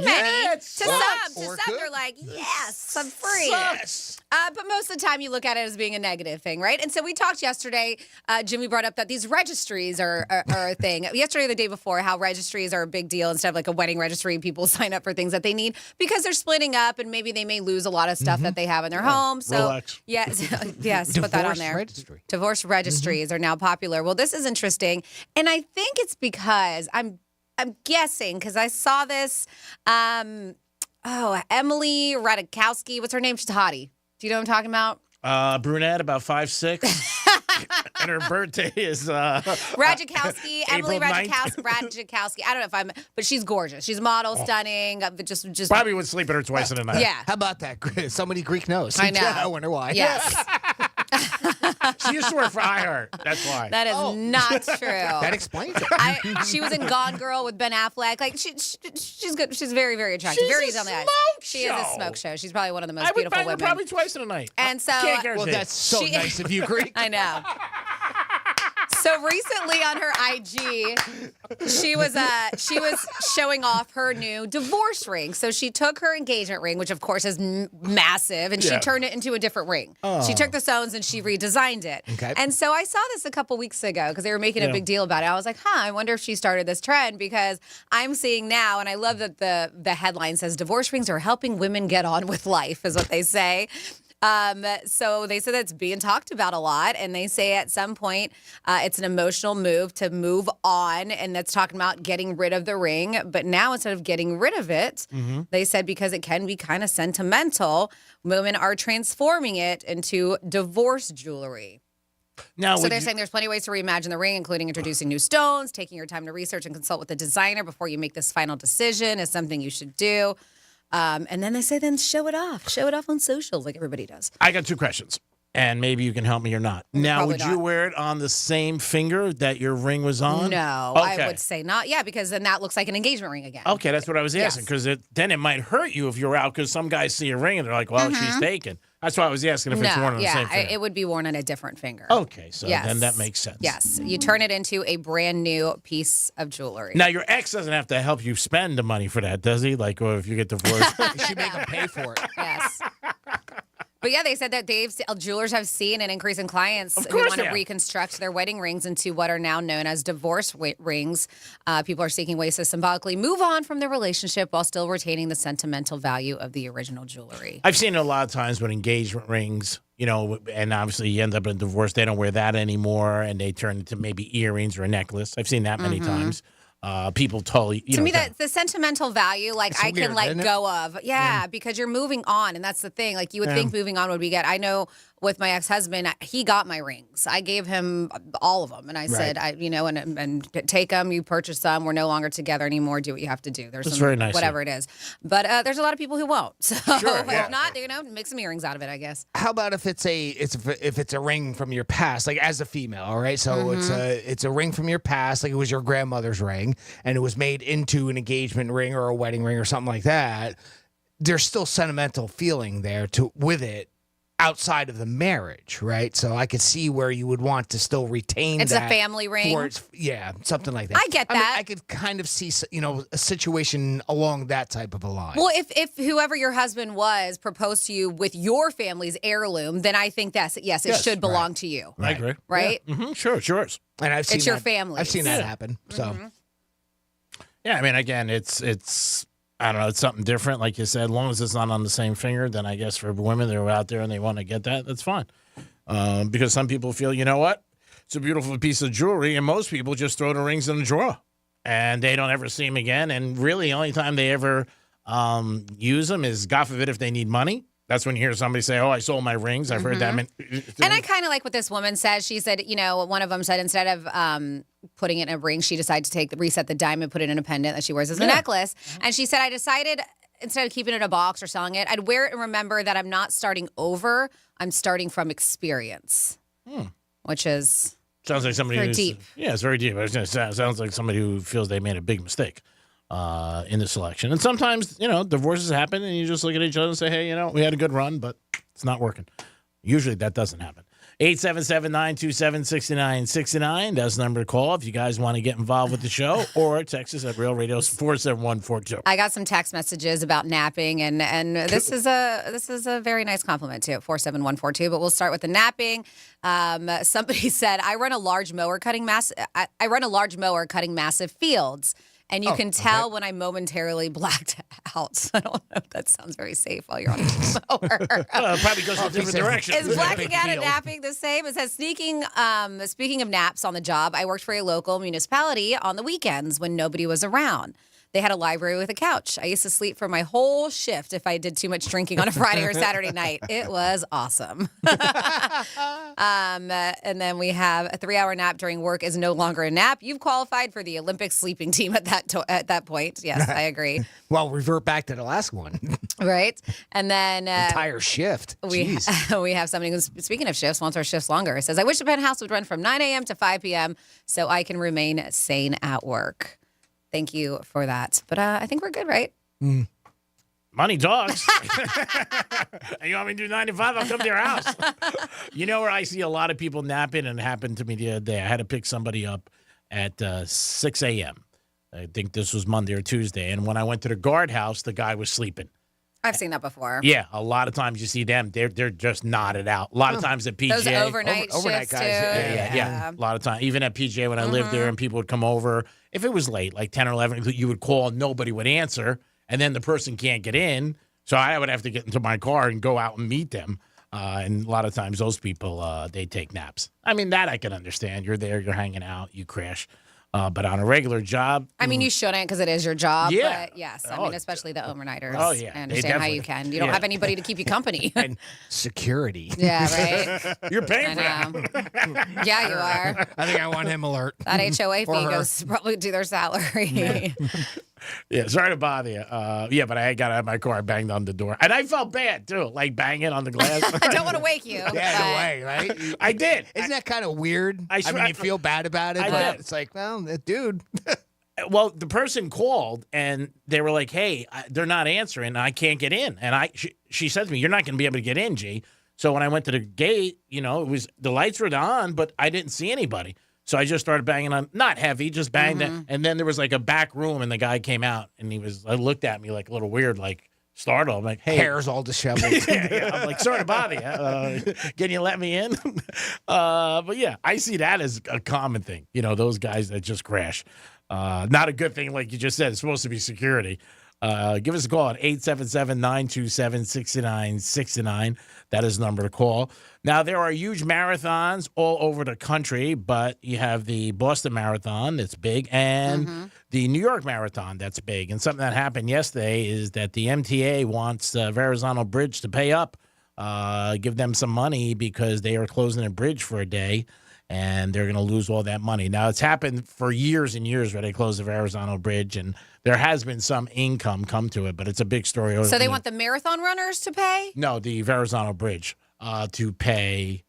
many. To some, they're like, yes, I'm free. Yes. But most of the time, you look at it as being a negative thing, right? And so we talked yesterday. Jimmy brought up that these registries are a thing. Yesterday, or the day before, how registries are a big deal. Instead of like a wedding registry, people sign up for things that they need because they're splitting up, and maybe they may lose a lot of stuff that they have in their home. So Rolex. yes, put that on there. Registry. Divorce registries are now popular. Well, this is interesting, and I think it's because I'm guessing because I saw this. Emily Radikowski. What's her name? She's a hottie. Do you know what I'm talking about? Brunette, about 5'6". And her birthday is Radzikowski, Emily April 9th. Radzikowski. I don't know if but she's gorgeous. She's a model, stunning. But just probably would sleep with her twice in a night. Yeah. How about that? So many Greek knows. I know. I wonder why. Yes. She used to work for iHeart. That's why. That is not true. That explains it. She was in Gone Girl with Ben Affleck. Like she's good. She's very, very attractive. She's very a easy on the eyes. smoke She is a show. smoke show. She's probably one of the most I would beautiful bang her women. probably twice in a night. And so, Can't guarantee. Well, that's so nice of you, Greek. I know. So recently on her IG, she was showing off her new divorce ring. So she took her engagement ring, which of course is massive, and she turned it into a different ring. Oh. She took the stones and she redesigned it. Okay. And so I saw this a couple weeks ago because they were making a big deal about it. I was like, I wonder if she started this trend because I'm seeing now, and I love that the headline says divorce rings are helping women get on with life, is what they say. So they said that's being talked about a lot, and they say at some point it's an emotional move to move on, and that's talking about getting rid of the ring. But now instead of getting rid of it, they said because it can be kind of sentimental, women are transforming it into divorce jewelry. Now, So they're saying there's plenty of ways to reimagine the ring, including introducing new stones, taking your time to research and consult with the designer before you make this final decision is something you should do. And then they say, then show it off. Show it off on socials like everybody does. I got two questions, and maybe you can help me or not. Now, Probably would you not. wear it on the same finger that your ring was on? No, Okay. I would say not. Yeah, because then that looks like an engagement ring again. Okay, that's what I was asking, Yes. because then it might hurt you if you're out, because some guys see a ring and they're like, well, she's taken. That's why I was asking if it's worn on the same finger. it would be worn on a different finger. Okay, so Yes. then that makes sense. Yes, you turn it into a brand new piece of jewelry. Now, your ex doesn't have to help you spend the money for that, does he? Like, or if you get divorced. You should make them pay for it. Yes. But yeah, they said that jewelers have seen an increase in clients who course want they to have. reconstruct their wedding rings into what are now known as divorce rings. People are seeking ways to symbolically move on from their relationship while still retaining the sentimental value of the original jewelry. I've seen it a lot of times with engagement rings, and obviously you end up in a divorce. They don't wear that anymore, and they turn into maybe earrings or a necklace. I've seen that many times. People totally. To me, that's the sentimental value. Like I can let go of, because you're moving on, and that's the thing. Like you would think moving on would be good. I know with my ex-husband, he got my rings. I gave him all of them, and I said, and take them. You purchase them. We're no longer together anymore. Do what you have to do. There's That's some, very nice. whatever it is, but there's a lot of people who won't. So Sure, if not, make some earrings out of it. I guess. How about if it's a ring from your past, like as a female, all right? So it's a ring from your past, like it was your grandmother's ring, and it was made into an engagement ring or a wedding ring or something like that. There's still sentimental feeling there with it outside of the marriage, right? So I could see where you would want to still retain It's that a family ring. Something like that. I get mean, that. I could kind of see, a situation along that type of a line. Well, if whoever your husband was proposed to you with your family's heirloom, then I think it should belong to you. I agree. Right? Yeah. Mm-hmm. Sure, it's yours. And I've seen It's your that- family's. I've seen that happen. So. Yeah, I mean, again, it's I don't know, it's something different. Like you said, as long as it's not on the same finger, then I guess for women that are out there and they want to get that, that's fine. Because some people feel, you know what? It's a beautiful piece of jewelry, and most people just throw the rings in a drawer, and they don't ever see them again. And really, the only time they ever use them is, God forbid, if they need money. That's when you hear somebody say, oh, I sold my rings. I've heard that. And I kind of like what this woman says. She said, one of them said instead of putting it in a ring, she decided to reset the diamond, put it in a pendant that she wears as a necklace. And she said, I decided instead of keeping it in a box or selling it, I'd wear it and remember that I'm not starting over. I'm starting from experience, which is sounds like somebody very who's deep. Yeah, it's very deep. It sounds like somebody who feels they made a big mistake in the selection. And sometimes, divorces happen, and you just look at each other and say, hey, we had a good run, but it's not working. Usually that doesn't happen. 877-927-6969. That's the number to call if you guys want to get involved with the show, or text us at Real Radio 47142. I got some text messages about napping, and this is a very nice compliment too, 47142. But we'll start with the napping. Somebody said, I run a large mower cutting massive fields. And you can tell when I'm momentarily blacked out. I don't know if that sounds very safe while you're on a mower. Well, it probably goes in a different direction. Is blacking out and napping the same? It says, speaking of naps on the job, I worked for a local municipality on the weekends when nobody was around. They had a library with a couch. I used to sleep for my whole shift if I did too much drinking on a Friday or Saturday night. It was awesome. And then we have a 3-hour nap during work is no longer a nap. You've qualified for the Olympic sleeping team at that point. Yes, I agree. Well, revert back to the last one. Right. And then entire shift. We have somebody who's, speaking of shifts, wants our shifts longer. It says, I wish the Penthouse would run from 9 a.m. to 5 p.m. so I can remain sane at work. Thank you for that. But I think we're good, right? Money talks. And you want me to do 9 to 5? I'll come to your house. You know where I see a lot of people napping, and it happened to me the other day. I had to pick somebody up at 6 a.m. I think this was Monday or Tuesday. And when I went to the guardhouse, the guy was sleeping. I've seen that before. Yeah, a lot of times you see them. They're just nodded out. A lot of times at PJ. Those overnight guys. too. Yeah. A lot of times. Even at PJ when I lived there and people would come over. If it was late, like 10 or 11, you would call and nobody would answer. And then the person can't get in. So I would have to get into my car and go out and meet them. And a lot of times those people, they take naps. I mean, that I can understand. You're there, you're hanging out, you crash. But on a regular job. I mean, you shouldn't because it is your job. Yeah. But yes, I mean, especially the overnighters. Oh, yeah. I understand how you can. You don't have anybody to keep you company. And security. Yeah, right? You're paying for that. Yeah, you are. I think I want him alert. That HOA fee goes probably to their salary. Yeah, sorry to bother you. Yeah, but I got out of my car, I banged on the door. And I felt bad, too, like banging on the glass. I don't want to wake you. Yeah, no way, right? I did. Isn't that kind of weird? I mean, you feel bad about it, but it's like, well, dude. Well, the person called, and they were like, hey, they're not answering, I can't get in. And she said to me, you're not going to be able to get in, G. So when I went to the gate, it was the lights were on, but I didn't see anybody. So I just started banging on, not heavy, just banged it. And then there was like a back room, and the guy came out, and I looked at me like a little weird, like startled. I'm like, hey. Hair's all disheveled. Yeah. I'm like, sorry to bother you. Can you let me in? But yeah, I see that as a common thing. Those guys that just crash. Not a good thing, like you just said. It's supposed to be security. Give us a call at 877-927-6969. That is the number to call. Now, there are huge marathons all over the country, but you have the Boston Marathon that's big and the New York Marathon that's big. And something that happened yesterday is that the MTA wants Verrazano Bridge to pay up, give them some money because they are closing a bridge for a day. And they're going to lose all that money. Now, it's happened for years and years where they closed the Verrazano Bridge, and there has been some income come to it, but it's a big story. So they want the marathon runners to pay? No, the Verrazano Bridge to pay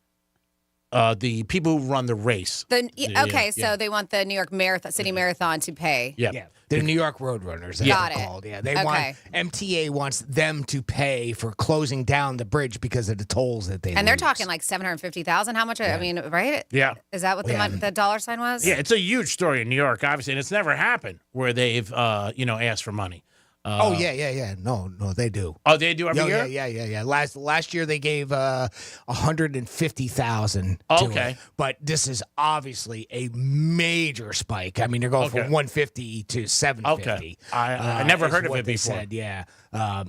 the people who run the race. So they want the New York City Marathon to pay. Yeah. The New York Roadrunners. Got it. Called. Yeah, MTA wants them to pay for closing down the bridge because of the tolls that they And they're talking like $750,000. How much? I mean, right? Yeah. Is that what the dollar sign was? Yeah, it's a huge story in New York, obviously, and it's never happened where they've asked for money. Yeah. No, they do. Oh, they do every year? Yeah. Last year they gave $150,000. Okay, but this is obviously a major spike. I mean, they're going from 150 to 750. Okay, I never heard of it before. Said, yeah. I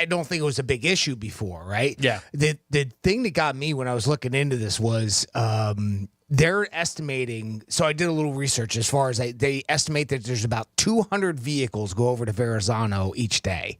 don't think it was a big issue before, right? Yeah. The thing that got me when I was looking into this was they're estimating, so I did a little research as far as they estimate that there's about 200 vehicles go over to Verrazano each day.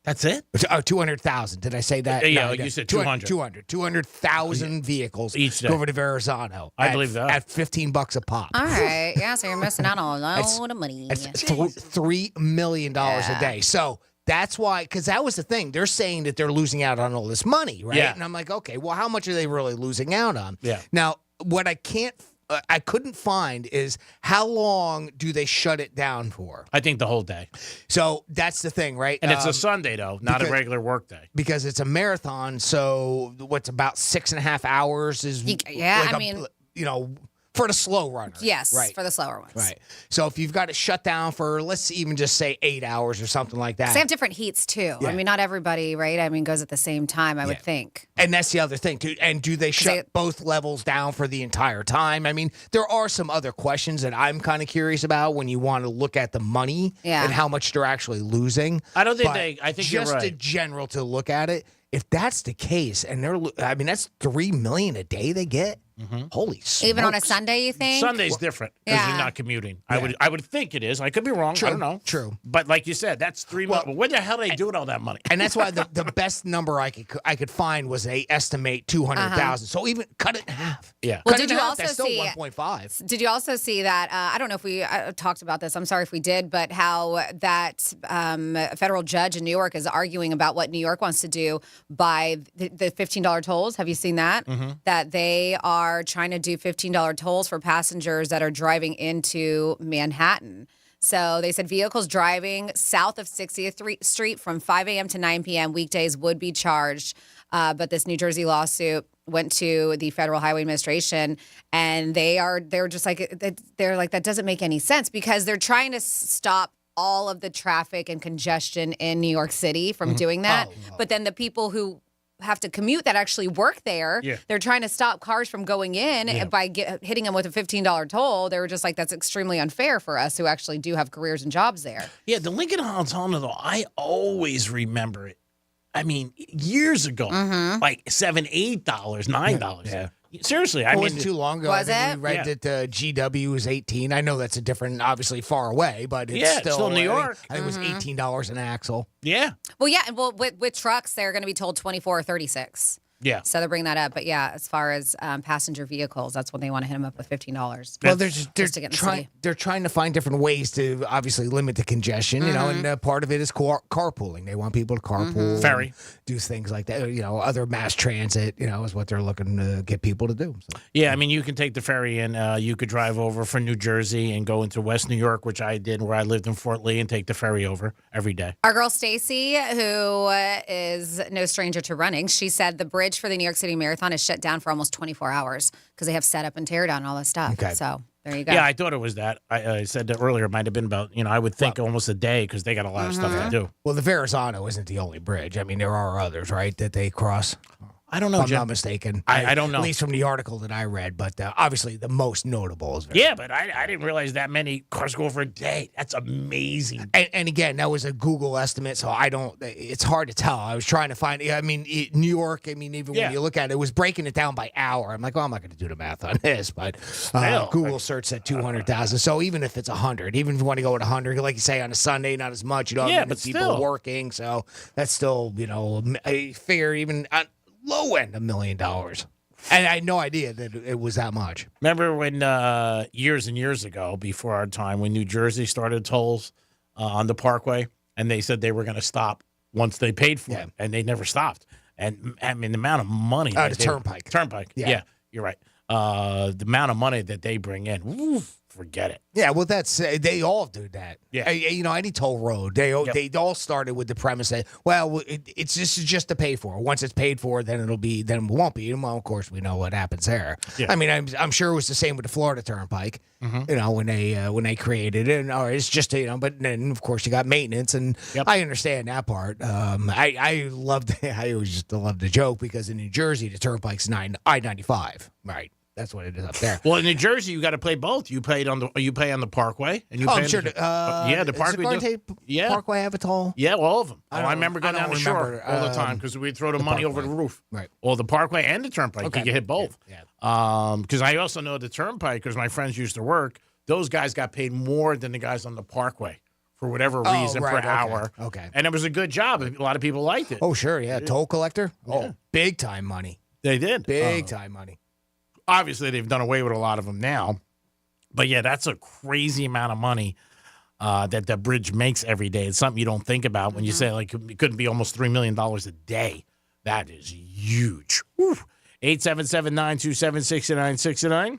That's it? 200,000. Did I say that? Yeah, you said 200. 200,000 vehicles each day go over to Verrazano. I believe that. At $15 a pop. All right. Yeah, so you're missing out on a load of money. It's $3 million a day. So that's why, because that was the thing. They're saying that they're losing out on all this money, right? Yeah. And I'm like, okay, well, how much are they really losing out on? Yeah. Now, what I can't I couldn't find is how long do they shut it down for? I think the whole day. So that's the thing, right? And it's a Sunday, though, not a regular work day. Because it's a marathon, so what's about 6.5 hours is for the slow runners. Yes, right. for the slower ones. Right. So if you've got it shut down for, let's even just say 8 hours or something like that. They have different heats, too. Yeah. I mean, not everybody, right? I mean, goes at the same time, I would think. And that's the other thing, too. And do they shut both levels down for the entire time? I mean, there are some other questions that I'm kind of curious about when you want to look at the money and how much they're actually losing. I don't think I think you're right. Just in general to look at it, if that's the case, and that's $3 million a day they get. Mm-hmm. Holy smokes. Even on a Sunday, you think? Sunday's different because you're not commuting. Yeah. I would think it is. I could be wrong. True. I don't know. True. But like you said, that's $3 million. Where the hell are they doing all that money? And that's why the best number I could find was they estimate 200,000. So even cut it in half. Yeah. Well, cut did it in you half, also that's still see 1.5? Did you also see that? I don't know if we talked about this. I'm sorry if we did, but how that federal judge in New York is arguing about what New York wants to do by the $15 tolls. Have you seen that? Mm-hmm. That they are trying to do $15 tolls for passengers that are driving into Manhattan. So they said vehicles driving south of 60th Street from 5 a.m. to 9 p.m. weekdays would be charged. But this New Jersey lawsuit went to the Federal Highway Administration, and they're just like, that doesn't make any sense because they're trying to stop all of the traffic and congestion in New York City from doing that. But then the people who have to commute that actually work there, they're trying to stop cars from going in by hitting them with a $15 toll. They were just like, that's extremely unfair for us who actually do have careers and jobs there. Yeah, the Lincoln Tunnel, though, I always remember it. I mean, years ago, like $7, $8, $9. Yeah. Seriously, I It mean, wasn't too long ago. Was I think it? we read that GW was 18. I know that's a different, obviously far away, but it's still New York. I think it was $18 an axle. Yeah. Well, yeah. Well, with trucks, they're going to be told 24 or 36. Yeah. So they're bringing that up. But yeah, as far as passenger vehicles, that's when they want to hit them up with $15. Well, they're trying to find different ways to obviously limit the congestion, you know, and part of it is carpooling. They want people to carpool, ferry, do things like that. You know, other mass transit, you know, is what they're looking to get people to do. So. Yeah, I mean, you can take the ferry and you could drive over from New Jersey and go into West New York, which I did, where I lived in Fort Lee, and take the ferry over every day. Our girl Stacy, who is no stranger to running, she said the bridge for the New York City Marathon is shut down for almost 24 hours because they have setup and tear down and all this stuff. Okay. So there you go. Yeah, I thought it was that. I said that earlier. It might have been about, I would think almost a day because they got a lot of stuff to do. Well, the Verrazano isn't the only bridge. I mean, there are others, right, that they cross. I don't know, if I'm Jim. not mistaken. I don't know. At least from the article that I read, but obviously the most notable is Yeah, but I didn't realize that many cars go over a day. That's amazing. And again, that was a Google estimate, so it's hard to tell. I was trying to find, I mean, New York, I mean, even when you look at it, it was breaking it down by hour. I'm like, well, I'm not going to do the math on this, but Google search said 200,000. So even if it's 100, even if you want to go at 100, like you say, on a Sunday, not as much, you don't have many people working, so that's still, I figure even low end $1 million. And I had no idea that it was that much. Remember when years and years ago, before our time, when New Jersey started tolls on the Parkway, and they said they were going to stop once they paid for it, and they never stopped. And I mean, the amount of money. The Turnpike. Turnpike. Yeah, you're right. The amount of money that they bring in, forget it. Yeah, well, that's they all do that. Yeah, any toll road, they all started with the premise that this is just to pay for. Once it's paid for, then it won't be. And well, of course, we know what happens there. Yeah. I mean, I'm sure it was the same with the Florida Turnpike. When they created it, or it's just but then of course you got maintenance, and I understand that part. I always just love the joke because in New Jersey the Turnpike's I-95, right? That's what it is up there. Well, in New Jersey, you got to play both. You pay on the Parkway, and you pay. I'm sure. The Parkway. Parkway have a toll. Yeah, all of them. I remember going down the shore all the time because we'd throw the money Parkway. over the roof. Right. Well, the Parkway and the Turnpike, Okay. you can hit both. Yeah. Because I also know the Turnpike, because my friends used to work. Those guys got paid more than the guys on the Parkway for whatever reason per hour. Okay. And it was a good job. A lot of people liked it. Oh, sure. Yeah. Toll collector. Oh, big time money. They did. Big time money. Obviously, they've done away with a lot of them now. But, yeah, that's a crazy amount of money that the bridge makes every day. It's something you don't think about when you say, like, it couldn't be almost $3 million a day. That is huge. 877-927-6969.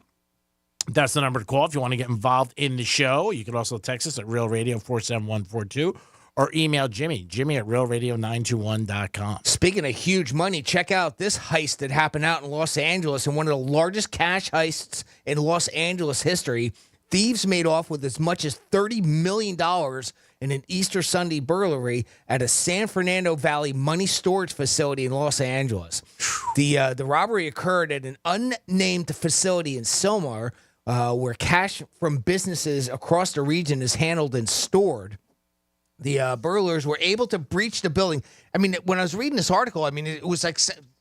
That's the number to call if you want to get involved in the show. You can also text us at Real Radio 47142 or email Jimmy at realradio921.com. Speaking of huge money, check out this heist that happened out in Los Angeles, in one of the largest cash heists in Los Angeles history. Thieves made off with as much as $30 million in an Easter Sunday burglary at a San Fernando Valley money storage facility in Los Angeles. The robbery occurred at an unnamed facility in Sylmar, where cash from businesses across the region is handled and stored. The burglars were able to breach the building. I mean, when I was reading this article, I mean, it was like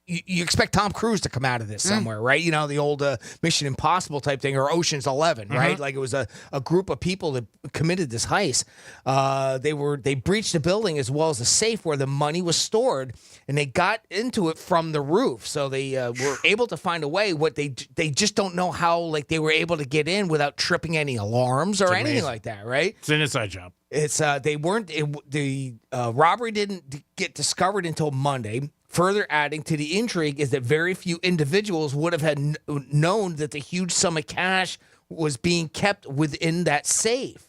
you expect Tom Cruise to come out of this somewhere, right? You know, the old Mission Impossible type thing, or Ocean's 11, right? Like it was a group of people that committed this heist. They breached the building as well as the safe where the money was stored, and they got into it from the roof. So they were able to find a way. What they just don't know how, like, they were able to get in without tripping any alarms or anything like that, right? It's an inside job. It's the robbery didn't get discovered until Monday. Further adding to the intrigue is that very few individuals would have had known that the huge sum of cash was being kept within that safe.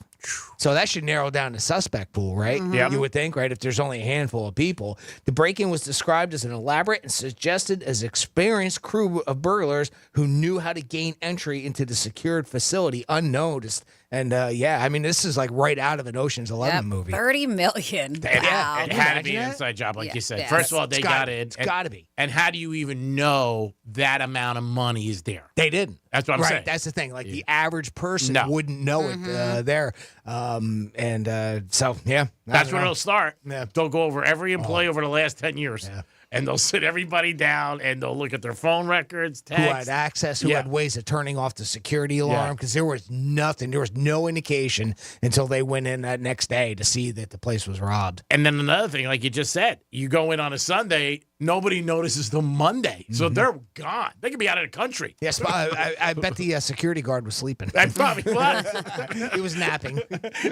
So that should narrow down the suspect pool, right? Yep. You would think, right, if there's only a handful of people. The break-in was described as an elaborate and suggested as experienced crew of burglars who knew how to gain entry into the secured facility unnoticed. And, I mean, this is like right out of an Ocean's 11 movie. $30 million. Yeah, It had to be an inside job, like you said. First of all, they got in. It's got to be. And how do you even know that amount of money is there? They didn't. That's what I'm saying. Right, that's the thing. Like, the average person wouldn't know it there. So, yeah. That's where it'll start. Yeah. They'll go over every employee over the last 10 years. Yeah. And they'll sit everybody down, and they'll look at their phone records, text. Who had access, who had ways of turning off the security alarm, because there was nothing. There was no indication until they went in that next day to see that the place was robbed. And then another thing, like you just said, you go in on a Sunday, nobody notices till Monday. So they're gone. They could be out of the country. Yes, I bet the security guard was sleeping. That probably was. He was napping.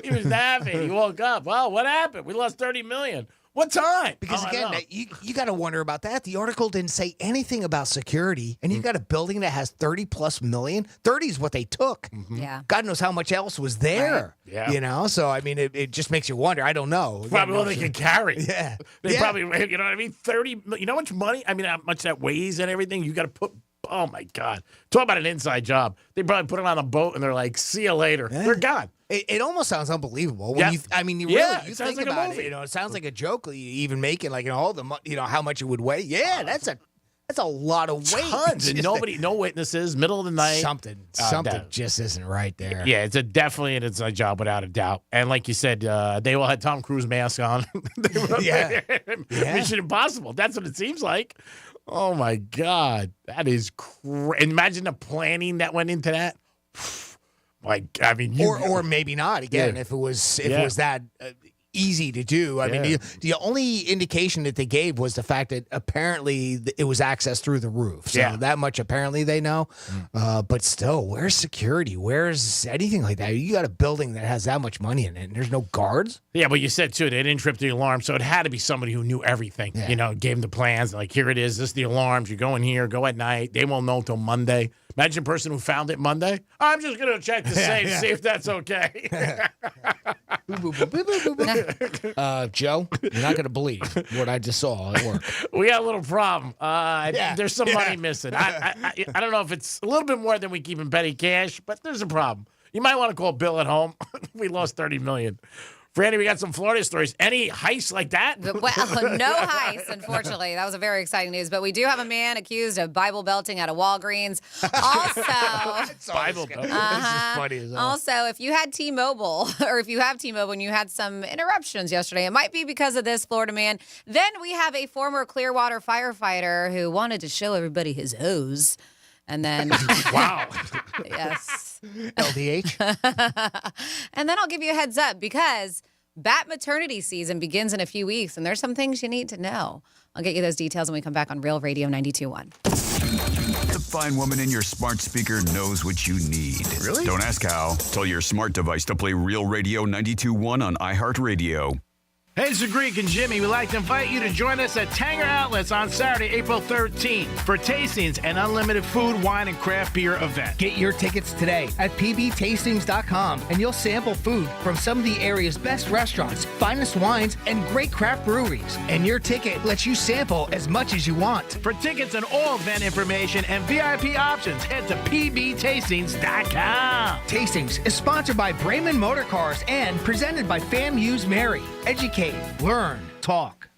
He was napping. He woke up. Well, what happened? We lost $30 million. What time? Because again, you got to wonder about that. The article didn't say anything about security, and you've got a building that has 30 plus million. 30 is what they took. Yeah. God knows how much else was there. Right. Yeah. You know, so I mean, it just makes you wonder. I don't know. Probably all they can carry. Yeah. They probably, you know what I mean? 30, you know how much money? I mean, how much that weighs and everything? You got to put. Oh my God! Talk about an inside job. They probably put it on a boat and they're like, "See you later." Yeah. They're gone. It almost sounds unbelievable when you think about it. You know, it sounds like a joke. You even making like all the how much it would weigh. Yeah, that's a lot of weight. Tons. And no witnesses. Middle of the night. Something just isn't right there. Yeah, it's definitely an inside job without a doubt. And like you said, they all had Tom Cruise masks on. Mission Impossible. That's what it seems like. Oh my God, that is crazy! Imagine the planning that went into that. Like, I mean, or maybe not. Again, if it was that easy to do. I mean, the only indication that they gave was the fact that apparently it was accessed through the roof. So that much apparently they know. But still, where's security? Where's anything like that? You got a building that has that much money in it, and there's no guards. Yeah, but you said too they didn't trip the alarm, so it had to be somebody who knew everything. Yeah. You know, gave them the plans. Like, here it is. This is the alarms. You go in here. Go at night. They won't know until Monday. Imagine a person who found it Monday. I'm just going to check the safe, see if that's okay. Joe, you're not going to believe what I just saw at work. We got a little problem. There's some money missing. I don't know if it's a little bit more than we keep in petty cash, but there's a problem. You might want to call Bill at home. We lost $30 million. Franny, we got some Florida stories. Any heists like that? Well, no heists, unfortunately. That was a very exciting news. But we do have a man accused of Bible belting at a Walgreens. Also, Bible belting. This is funny as hell. Also, if you had T-Mobile, or if you have T-Mobile and you had some interruptions yesterday, it might be because of this Florida man. Then we have a former Clearwater firefighter who wanted to show everybody his hose. And then, wow. Yes. LDH. And then I'll give you a heads up because bat maternity season begins in a few weeks, and there's some things you need to know. I'll get you those details when we come back on Real Radio 92.1. The fine woman in your smart speaker knows what you need. Really? Don't ask how. Tell your smart device to play Real Radio 92.1 on iHeartRadio. Hey, it's the Greek and Jimmy. We'd like to invite you to join us at Tanger Outlets on Saturday, April 13th for tastings and unlimited food, wine, and craft beer event. Get your tickets today at pbtastings.com and you'll sample food from some of the area's best restaurants, finest wines, and great craft breweries. And your ticket lets you sample as much as you want. For tickets and all event information and VIP options, head to pbtastings.com. Tastings is sponsored by Brayman Motor Cars and presented by FAMU's Mary. Educate, learn, talk.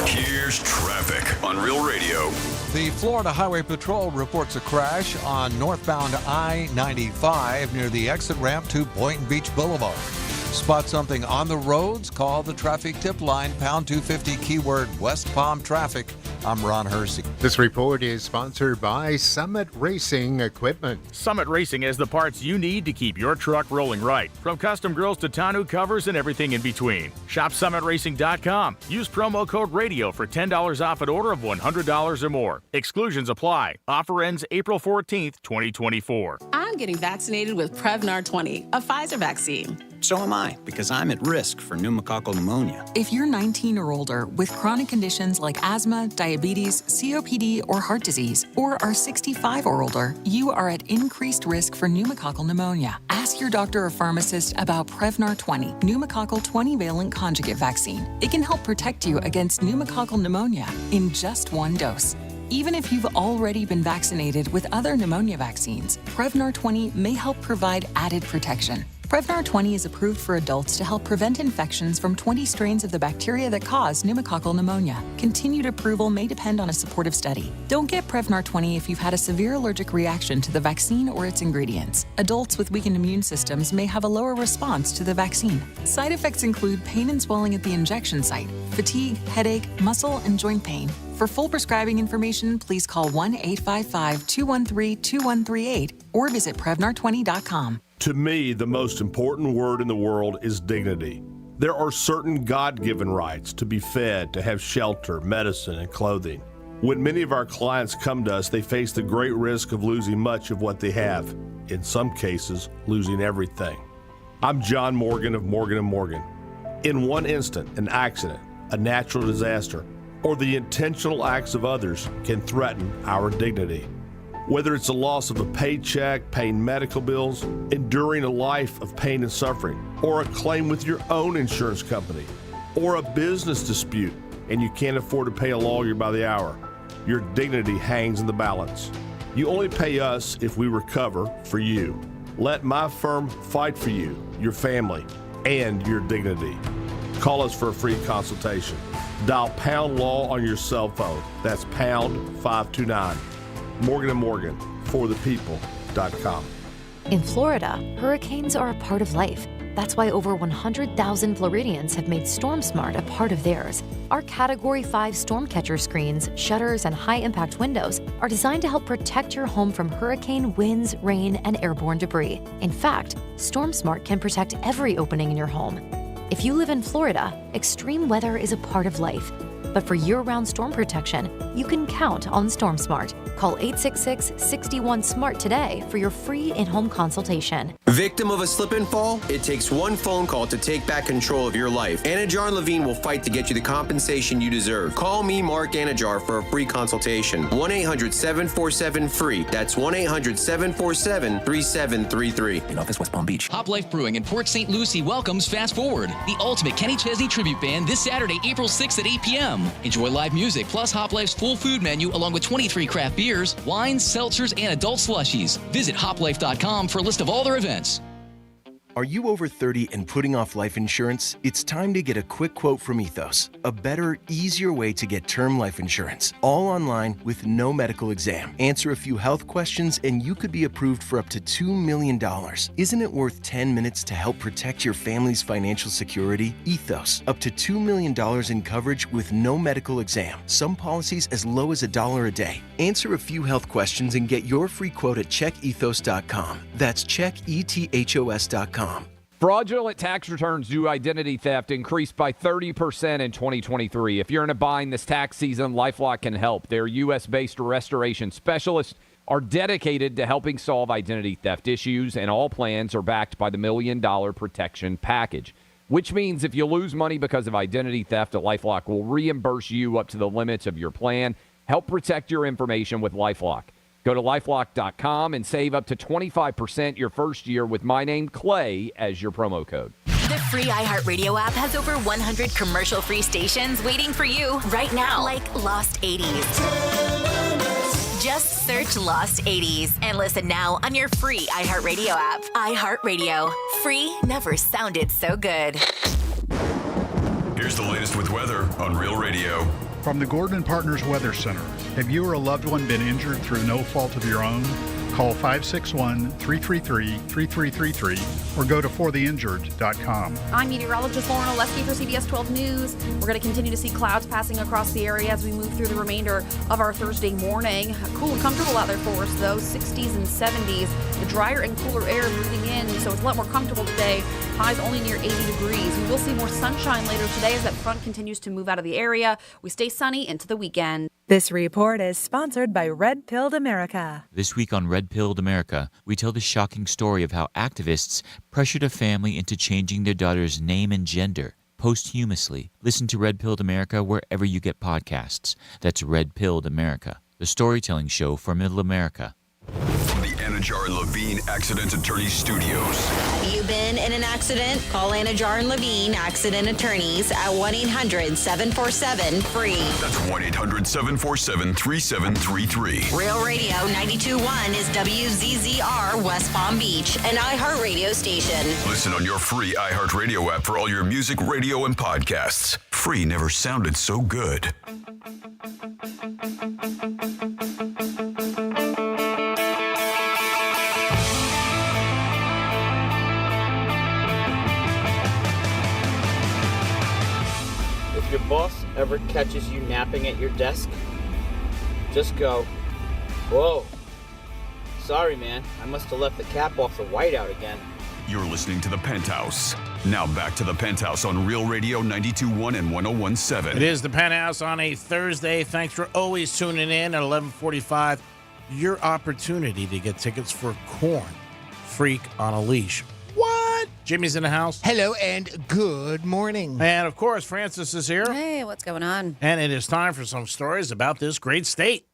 Here's traffic on Real Radio. The Florida Highway Patrol reports a crash on northbound I-95 near the exit ramp to Boynton Beach Boulevard. Spot something on the roads? Call the traffic tip line, pound 250, keyword West Palm Traffic. I'm Ron Hersey. This report is sponsored by Summit Racing Equipment. Summit Racing has the parts you need to keep your truck rolling right. From custom grills to tonneau covers and everything in between. Shop summitracing.com. Use promo code RADIO for $10 off an order of $100 or more. Exclusions apply. Offer ends April 14th, 2024. I'm getting vaccinated with Prevnar 20, a Pfizer vaccine. So am I, because I'm at risk for pneumococcal pneumonia. If you're 19 or older with chronic conditions like asthma, diabetes, COPD, or heart disease, or are 65 or older, you are at increased risk for pneumococcal pneumonia. Ask your doctor or pharmacist about Prevnar 20, pneumococcal 20-valent conjugate vaccine. It can help protect you against pneumococcal pneumonia in just one dose. Even if you've already been vaccinated with other pneumonia vaccines, Prevnar 20 may help provide added protection. Prevnar 20 is approved for adults to help prevent infections from 20 strains of the bacteria that cause pneumococcal pneumonia. Continued approval may depend on a supportive study. Don't get Prevnar 20 if you've had a severe allergic reaction to the vaccine or its ingredients. Adults with weakened immune systems may have a lower response to the vaccine. Side effects include pain and swelling at the injection site, fatigue, headache, muscle, and joint pain. For full prescribing information, please call 1-855-213-2138 or visit Prevnar20.com. To me, the most important word in the world is dignity. There are certain God-given rights to be fed, to have shelter, medicine, and clothing. When many of our clients come to us, they face the great risk of losing much of what they have. In some cases, losing everything. I'm John Morgan of Morgan & Morgan. In one instant, an accident, a natural disaster, or the intentional acts of others can threaten our dignity. Whether it's the loss of a paycheck, paying medical bills, enduring a life of pain and suffering, or a claim with your own insurance company, or a business dispute and you can't afford to pay a lawyer by the hour, your dignity hangs in the balance. You only pay us if we recover for you. Let my firm fight for you, your family, and your dignity. Call us for a free consultation. Dial pound law on your cell phone. That's pound 529. Morgan & Morgan, forthepeople.com. In Florida, hurricanes are a part of life. That's why over 100,000 Floridians have made Storm Smart a part of theirs. Our Category 5 storm catcher screens, shutters, and high-impact windows are designed to help protect your home from hurricane winds, rain, and airborne debris. In fact, Storm Smart can protect every opening in your home. If you live in Florida, extreme weather is a part of life. But for year-round storm protection, you can count on Storm Smart. Call 866-61-SMART today for your free in-home consultation. Victim of a slip and fall? It takes one phone call to take back control of your life. Anajar and Levine will fight to get you the compensation you deserve. Call me, Mark Anajar, for a free consultation. 1-800-747-FREE. That's 1-800-747-3733. In office, West Palm Beach. Hop Life Brewing in Port St. Lucie welcomes Fast Forward, the ultimate Kenny Chesney tribute band this Saturday, April 6th at 8 p.m. Enjoy live music, plus Hop Life's full food menu along with 23 craft beers, wines, seltzers, and adult slushies. Visit hoplife.com for a list of all their events. Are you over 30 and putting off life insurance? It's time to get a quick quote from Ethos. A better, easier way to get term life insurance. All online with no medical exam. Answer a few health questions and you could be approved for up to $2 million. Isn't it worth 10 minutes to help protect your family's financial security? Ethos. Up to $2 million in coverage with no medical exam. Some policies as low as $1 a day. Answer a few health questions and get your free quote at checkethos.com. That's checkethos.com. Fraudulent tax returns due to identity theft increased by 30% in 2023. If you're in a bind this tax season, LifeLock can help. Their U.S.-based restoration specialists are dedicated to helping solve identity theft issues, and all plans are backed by the $1 Million Protection Package. which means if you lose money because of identity theft, a LifeLock will reimburse you up to the limits of your plan. Help protect your information with LifeLock. Go to LifeLock.com and save up to 25% your first year with my name, Clay, as your promo code. The free iHeartRadio app has over 100 commercial-free stations waiting for you right now, like Lost 80s. Just search Lost 80s and listen now on your free iHeartRadio app. iHeartRadio. Free never sounded so good. Here's the latest with weather on Real Radio. From the Gordon & Partners Weather Center, have you or a loved one been injured through no fault of your own? Call 561-333-3333 or go to fortheinjured.com. I'm meteorologist Lauren Oleski for CBS 12 News. We're going to continue to see clouds passing across the area as we move through the remainder of our Thursday morning. Cool and comfortable out there for us, though. 60s and 70s. The drier and cooler air moving in, so it's a lot more comfortable today. Highs only near 80 degrees. We will see more sunshine later today as that front continues to move out of the area. We stay sunny into the weekend. This report is sponsored by Red Pilled America. This week on Red Pilled America, we tell the shocking story of how activists pressured a family into changing their daughter's name and gender posthumously. Listen to Red Pilled America wherever you get podcasts. That's Red Pilled America, the storytelling show for Middle America. From the Anajar and Levine Accident Attorney Studios. Have you been in an accident? Call Anajar and Levine Accident Attorneys at 1-800-747-FREE. That's 1-800-747-3733. Real Radio 92.1 is WZZR West Palm Beach, an iHeartRadio station. Listen on your free iHeartRadio app for all your music, radio, and podcasts. Free never sounded so good. If your boss ever catches you napping at your desk, just go, "Whoa, sorry man, I must have left the cap off the whiteout again." You're listening to The Penthouse. Now back to The Penthouse on Real Radio 92.1 and 101.7. It is The Penthouse on a Thursday. Thanks for always tuning in at 11:45. Your opportunity to get tickets for Korn, Freak on a Leash. What? Jimmy's in the house. Hello and good morning. And, of course, Francis is here. Hey, what's going on? And it is time for some stories about this great state.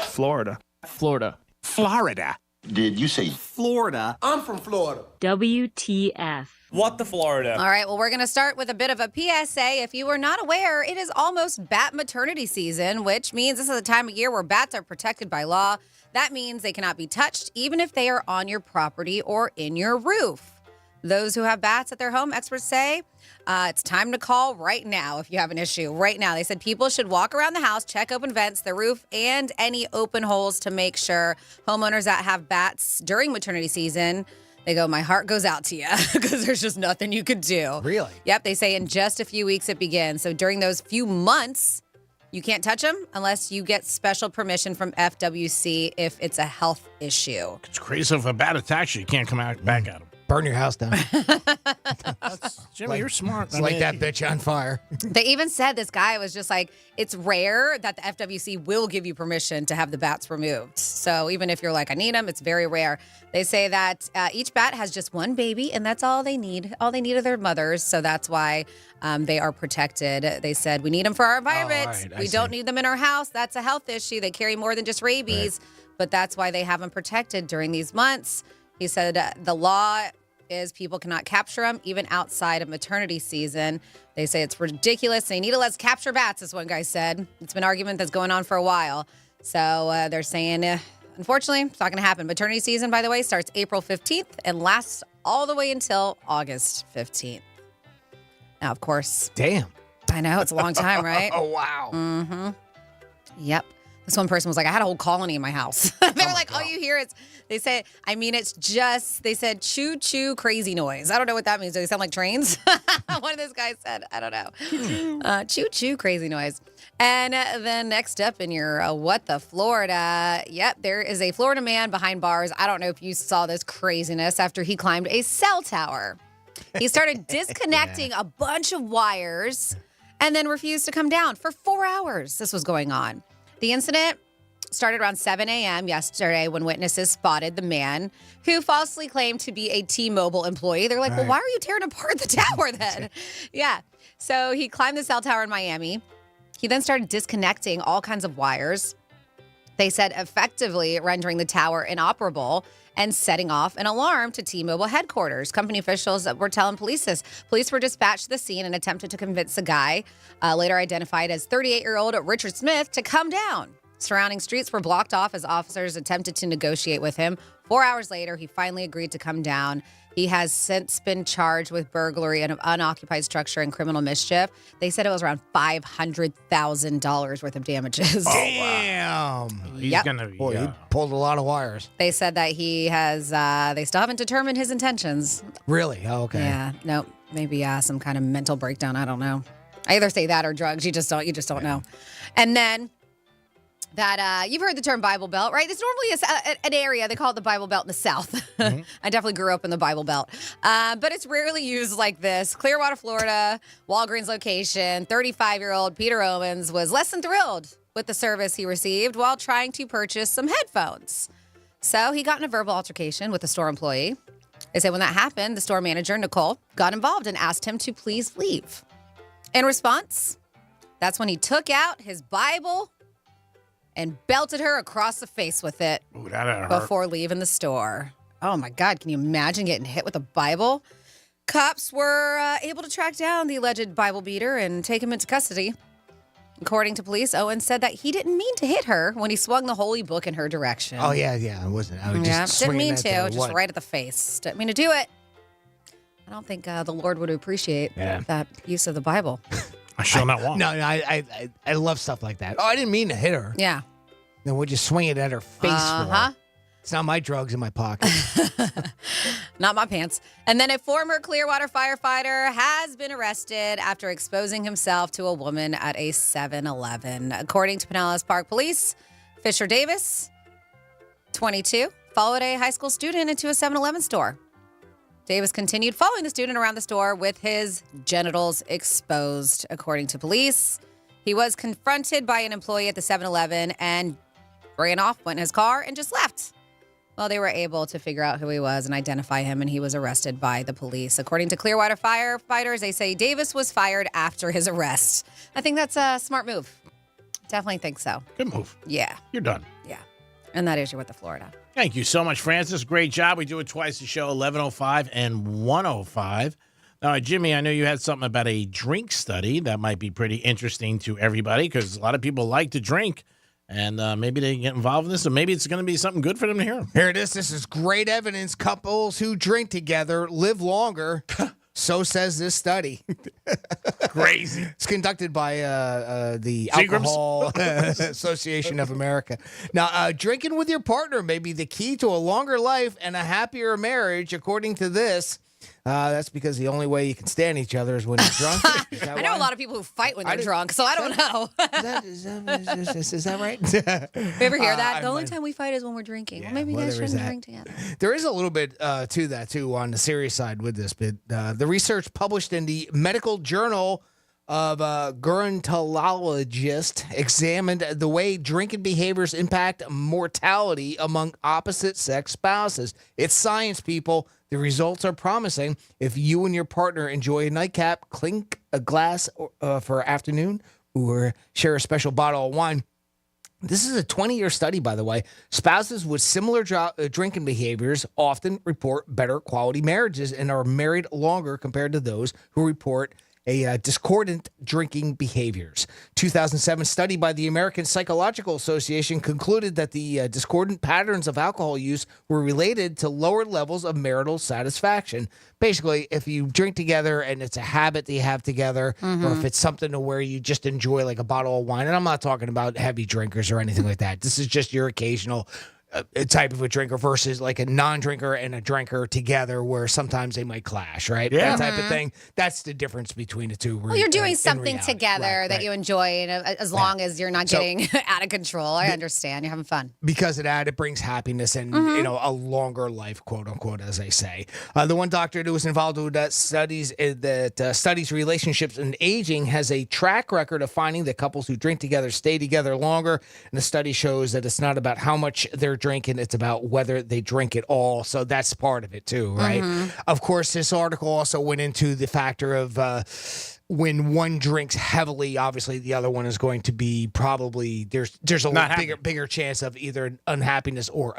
Florida. Florida. Did you say Florida? I'm from Florida. WTF. What the Florida? All right, well, we're going to start with a bit of a PSA. If you were not aware, it is almost bat maternity season, which means this is a time of year where bats are protected by law. That means they cannot be touched, even if they are on your property or in your roof. Those who have bats at their home, experts say, it's time to call right now if you have an issue. Right now. They said people should walk around the house, check open vents, the roof, and any open holes to make sure homeowners that have bats during maternity season, they go, my heart goes out to you because there's just nothing you could do. Really? Yep. They say in just a few weeks it begins. So during those few months, you can't touch them unless you get special permission from FWC if it's a health issue. It's crazy. So if a bat attacks you, you can't come out back at them. Burn your house down. Jimmy, you're smart. It's like that bitch on fire. They even said this guy was just like, it's rare that the FWC will give you permission to have the bats removed. So even if you're like, I need them, it's very rare. They say that each bat has just one baby, and that's all they need. All they need are their mothers. So that's why they are protected. They said, we need them for our environment. Right, we don't need them in our house. That's a health issue. They carry more than just rabies, but that's why they have them protected during these months. He said the law is people cannot capture them even outside of maternity season. They say it's ridiculous. They need to let's capture bats, as one guy said. It's been an argument that's going on for a while. So they're saying, unfortunately, it's not going to happen. Maternity season, by the way, starts April 15th and lasts all the way until August 15th. Now, of course. Damn. I know. It's a long time, right? Oh, wow. Mm-hmm. Yep. This one person was like, I had a whole colony in my house. They're like, all you hear is, they said, I mean, it's just, they said, choo choo crazy noise. I don't know what that means. Do they sound like trains? One of those guys said, I don't know. Choo choo crazy noise. And then next up in your What the Florida. Yep, there is a Florida man behind bars. I don't know if you saw this craziness after he climbed a cell tower. He started disconnecting a bunch of wires and then refused to come down for 4 hours. This was going on. The incident Started around 7 a.m. yesterday when witnesses spotted the man who falsely claimed to be a T-Mobile employee. They're like, well, why are you tearing apart the tower then? Yeah. So he climbed the cell tower in Miami. He then started disconnecting all kinds of wires. They said effectively rendering the tower inoperable and setting off an alarm to T-Mobile headquarters. Company officials were telling police this. Police were dispatched to the scene and attempted to convince the guy, later identified as 38-year-old Richard Smith, to come down. Surrounding streets were blocked off as officers attempted to negotiate with him. 4 hours later, he finally agreed to come down. He has since been charged with burglary of an unoccupied structure and criminal mischief. They said it was around $500,000 worth of damages. Oh, damn. Yep. Boy, he pulled a lot of wires. They said that he has, they still haven't determined his intentions. Really? Oh, okay. Yeah. Nope. Maybe some kind of mental breakdown. I don't know. I either say that or drugs. You just don't know. And then that you've heard the term Bible Belt, right? It's normally an area. They call it the Bible Belt in the South. Mm-hmm. I definitely grew up in the Bible Belt. But it's rarely used like this. Clearwater, Florida, Walgreens location, 35-year-old Peter Owens was less than thrilled with the service he received while trying to purchase some headphones. So he got in a verbal altercation with a store employee. They say when that happened, the store manager, Nicole, got involved and asked him to please leave. In response, that's when he took out his Bible and belted her across the face with it. Ooh, that hurt. Before leaving the store. Oh, my God. Can you imagine getting hit with a Bible? Cops were able to track down the alleged Bible beater and take him into custody. According to police, Owen said that he didn't mean to hit her when he swung the holy book in her direction. Oh, yeah. I wasn't. I was just didn't mean that to. thing. Just right at the face. Didn't mean to do it. I don't think the Lord would appreciate that use of the Bible. I shall not walk. No, I love stuff like that. Oh, I didn't mean to hit her. Yeah. Then would you swing it at her face for her? It's not my drugs in my pocket. Not my pants. And then a former Clearwater firefighter has been arrested after exposing himself to a woman at a 7-Eleven. According to Pinellas Park Police, Fisher Davis, 22, followed a high school student into a 7-Eleven store. Davis continued following the student around the store with his genitals exposed, according to police. He was confronted by an employee at the 7-Eleven and ran off, went in his car, and just left. Well, they were able to figure out who he was and identify him, and he was arrested by the police. According to Clearwater firefighters, they say Davis was fired after his arrest. I think that's a smart move. Definitely think so. Good move. Yeah. You're done. Yeah. And that is your With the Florida. Thank you so much, Francis. Great job. We do it twice a show, 11:05 and 1:05. Now, Jimmy, I know you had something about a drink study that might be pretty interesting to everybody because a lot of people like to drink. And maybe they get involved in this, or maybe it's going to be something good for them to hear. Here it is. This is great evidence. Couples who drink together live longer. So says this study. Crazy. It's conducted by the Seagram's? Alcohol Association of America. Now, drinking with your partner may be the key to a longer life and a happier marriage, according to this. That's because the only way you can stand each other is when you're drunk. I know a lot of people who fight when they're drunk, so I don't know. Is that right? You ever hear that? The only time we fight is when we're drinking. Well, maybe you guys shouldn't drink together. There is a little bit to that, too, on the serious side with this. But the research published in the Medical Journal of Gerontologist examined the way drinking behaviors impact mortality among opposite-sex spouses. It's science, people. The results are promising. If you and your partner enjoy a nightcap, clink a glass for afternoon, or share a special bottle of wine. This is a 20-year study, by the way. Spouses with similar drinking behaviors often report better quality marriages and are married longer compared to those who report discordant drinking behaviors. 2007 study by the American Psychological Association concluded that the discordant patterns of alcohol use were related to lower levels of marital satisfaction. Basically, if you drink together and it's a habit that you have together, or if it's something to where you just enjoy like a bottle of wine, and I'm not talking about heavy drinkers or anything like that. This is just your occasional a type of a drinker versus like a non-drinker and a drinker together where sometimes they might clash, right? Yeah. That type of thing. That's the difference between the two. Well, you're doing something reality. together that you enjoy, and as long as you're not getting out of control. I understand. You're having fun. Because of that, it brings happiness and a longer life, quote unquote, as they say. The one doctor who was involved with that studies relationships and aging has a track record of finding that couples who drink together stay together longer. And the study shows that it's not about how much they're drinking, it's about whether they drink it all. So that's part of it too, right? Of course, this article also went into the factor of when one drinks heavily, obviously the other one is going to be probably there's a bigger chance of either unhappiness or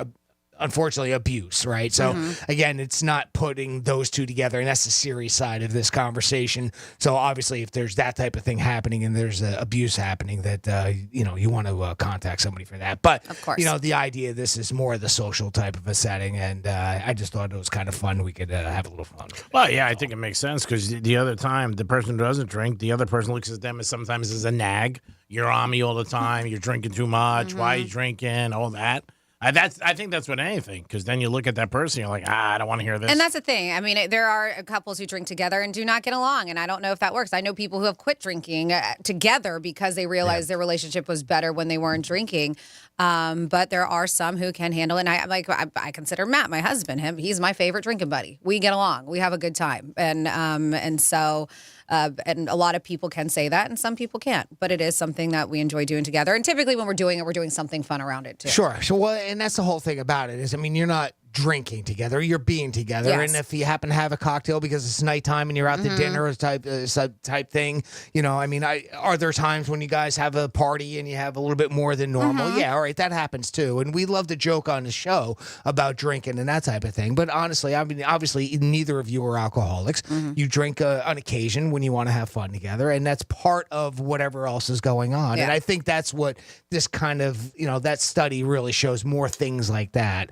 unfortunately abuse, right? So again, it's not putting those two together, and that's the serious side of this conversation. So obviously, if there's that type of thing happening and there's abuse happening, that you want to contact somebody for that. But of course, the idea of this is more the social type of a setting, and I just thought it was kind of fun. We could have a little fun. Well, yeah, I think it makes sense because the other time, the person who doesn't drink, the other person looks at them as sometimes as a nag. You're on me all the time. You're drinking too much. Why are you drinking? All that. I think that's with anything, because then you look at that person, you're like, I don't want to hear this. And that's the thing. I mean, there are couples who drink together and do not get along, and I don't know if that works. I know people who have quit drinking together because they realized their relationship was better when they weren't drinking. But there are some who can handle it. And I consider Matt, my husband, he's my favorite drinking buddy. We get along. We have a good time. And so a lot of people can say that, and some people can't. But it is something that we enjoy doing together. And typically when we're doing it, we're doing something fun around it too. Sure. So, and that's the whole thing about it is, you're not drinking together, you're being together. Yes. And if you happen to have a cocktail because it's nighttime and you're out to dinner type thing, are there times when you guys have a party and you have a little bit more than normal? Yeah, all right, that happens too. And we love to joke on the show about drinking and that type of thing. But honestly, obviously neither of you are alcoholics. You drink on occasion when you want to have fun together, and that's part of whatever else is going on. Yeah. And I think that's what this kind of, that study really shows, more things like that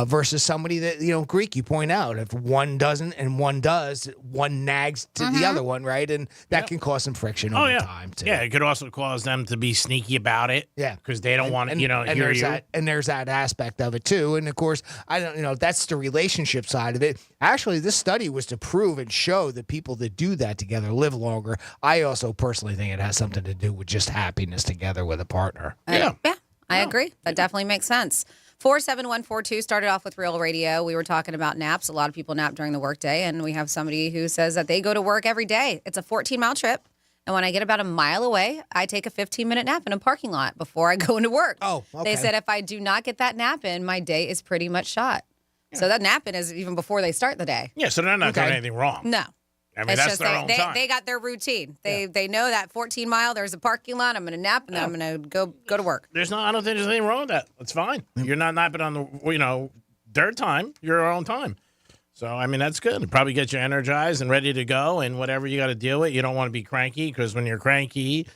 versus somebody that, Greek, you point out, if one doesn't and one does, one nags to the other one, right? And that can cause some friction over time, too. Yeah, it could also cause them to be sneaky about it. Yeah. Because they don't want to, hear you. And there's that aspect of it, too. And, of course, that's the relationship side of it. Actually, this study was to prove and show that people that do that together live longer. I also personally think it has something to do with just happiness together with a partner. Yeah, I agree. That definitely makes sense. 47142 started off with Real Radio. We were talking about naps. A lot of people nap during the workday, and we have somebody who says that they go to work every day. It's a 14-mile trip, and when I get about a mile away, I take a 15-minute nap in a parking lot before I go into work. Oh, okay. They said if I do not get that nap in, my day is pretty much shot. Yeah. So that nap in is even before they start the day. Yeah, so they're not doing anything wrong. No. I mean, that's their own time. They got their routine. They know that 14-mile, there's a parking lot. I'm going to nap, and then I'm going to go to work. I don't think there's anything wrong with that. That's fine. You're not napping on the, their time, your own time. So, that's good. It probably gets you energized and ready to go, and whatever you got to deal with. You don't want to be cranky, because when you're cranky,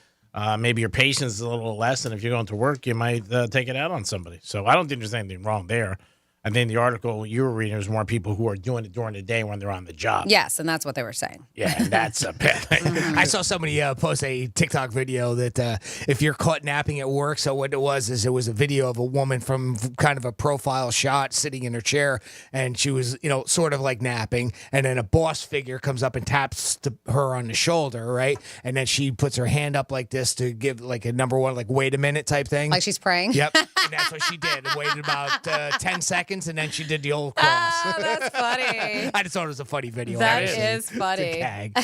maybe your patience is a little less, and if you're going to work, you might take it out on somebody. So I don't think there's anything wrong there. I think the article you were reading was more people who are doing it during the day when they're on the job. Yes, and that's what they were saying. Yeah, and that's a bad thing. I saw somebody post a TikTok video that if you're caught napping at work, so what it was is it was a video of a woman from kind of a profile shot sitting in her chair, and she was, sort of like napping, and then a boss figure comes up and taps her on the shoulder, right? And then she puts her hand up like this to give like a number one, like wait a minute type thing. Like she's praying? Yep, and that's what she did. It waited about 10 seconds. And then she did the old cross. Oh, that's funny. I just thought it was a funny video. That is funny. It's a tag.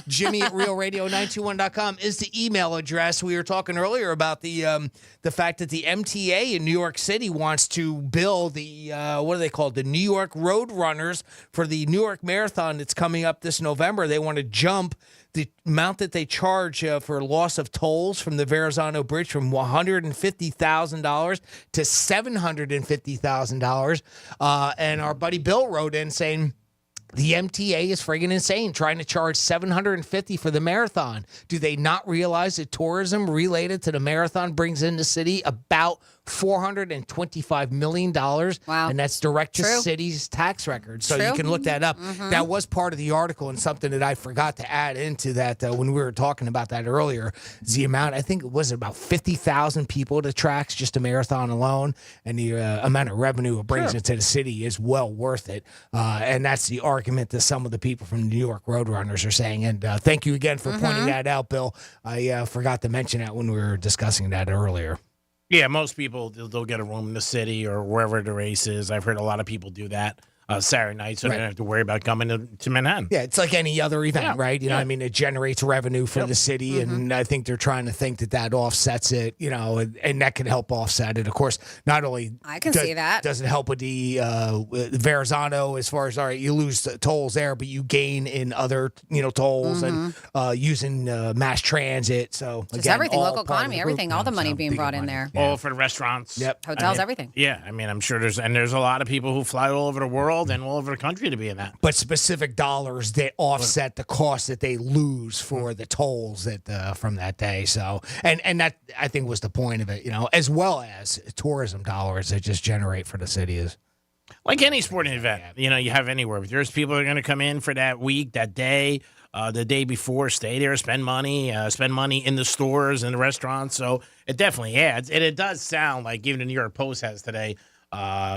Jimmy at realradio921.com is the email address. We were talking earlier about the fact that the MTA in New York City wants to build the, what are they called? The New York Road Runners for the New York Marathon that's coming up this November. They want to jump the amount that they charge for loss of tolls from the Verrazano Bridge from $150,000 to $750,000. And our buddy Bill wrote in saying The MTA is friggin' insane, trying to charge $750 for the marathon. Do they not realize that tourism related to the marathon brings in the city about $425 million? Wow. And that's direct to True. city's tax record. So True. you can look that up. Mhm. That was part of the article and something that I forgot to add into that when we were talking about that earlier. Is the amount, I think it was about 50,000 people it attracts, just a marathon alone. And the amount of revenue it brings into the city is well worth it. And that's the argument that some of the people from the New York Roadrunners are saying. And thank you again for pointing that out, Bill. I forgot to mention that when we were discussing that earlier. Yeah, most people, they'll get a room in the city or wherever the race is. I've heard a lot of people do that Saturday night, so they don't have to worry about coming to Manhattan. Yeah, it's like any other event, right? You know, I mean, it generates revenue for the city, and I think they're trying to think that offsets it, you know, and that can help offset it. Of course, not only I can see that. Does it help with the Verrazano as far as, all right, you lose tolls there, but you gain in other, you know, tolls and using mass transit. So, Just again, everything, all local part of economy, the everything, group all the now, money so being big brought in money. there. All for the restaurants. Yep. Hotels, everything. Yeah, I mean, I'm sure there's a lot of people who fly all over the world and all over the country to be in that. But specific dollars that offset the cost that they lose for the tolls that from that day. So, and that I think was the point of it, you know, as well as tourism dollars that just generate for the city is. Like any sporting event, you know, you have anywhere. But there's people that are going to come in for that week, that day, the day before, stay there, spend money in the stores and the restaurants. So it definitely adds. And it does sound like even the New York Post has today,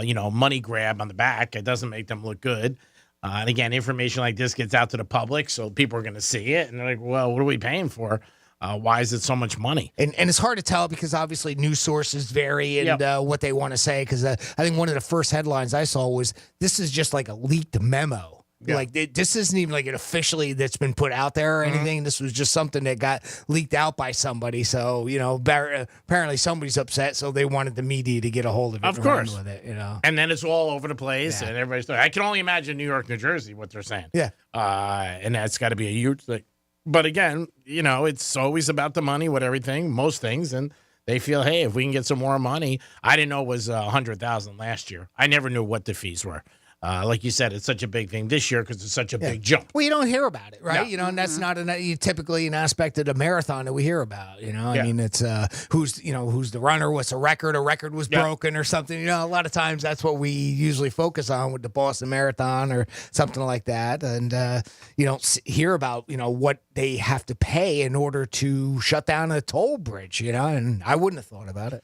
you know, money grab on the back. It doesn't make them look good. And again, information like this gets out to the public, so people are going to see it. And they're like, well, what are we paying for? Why is it so much money? And it's hard to tell because obviously news sources vary and what they want to say. Because I think one of the first headlines I saw was, this is just like a leaked memo. Yeah. Like this isn't even like it officially that's been put out there or anything. This was just something that got leaked out by somebody. So, you know, apparently somebody's upset. So they wanted the media to get a hold of it. Of course. With it, you know. And then it's all over the place and everybody's I can only imagine New York, New Jersey, what they're saying. Yeah. And that's got to be a huge thing. But again, you know, it's always about the money with everything, most things. And they feel, hey, if we can get some more money. I didn't know it was $100,000 last year. I never knew what the fees were. Like you said, it's such a big thing this year because it's such a big jump. Well, you don't hear about it, right? No. You know, and that's not typically an aspect of the marathon that we hear about. You know, I mean, it's who's the runner, what's a record was broken or something. You know, a lot of times that's what we usually focus on with the Boston Marathon or something like that, and you don't hear about what they have to pay in order to shut down a toll bridge. You know, and I wouldn't have thought about it.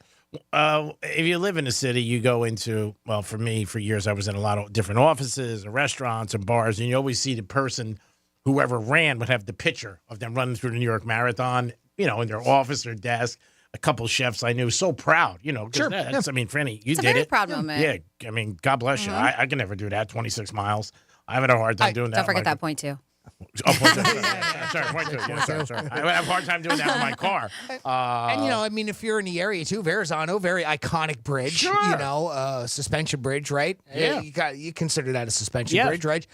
If you live in a city, you go into, well, for me, for years, I was in a lot of different offices and restaurants and bars, and you always see the person, whoever ran, would have the picture of them running through the New York Marathon, you know, in their office or desk. A couple chefs I knew, so proud, you know. Sure. That's, I mean, Franny, you It's a did very it. proud moment. Yeah, I mean, God bless you. I can never do that, 26 miles. I have a hard time doing that. Don't forget that point, too. Oh, point two. Sorry, point two. Yeah, sorry. I have a hard time doing that in my car. And, I mean, if you're in the area, too, Verrazano, very iconic bridge, Sure. suspension bridge, right? Yeah. You consider that a suspension bridge, right?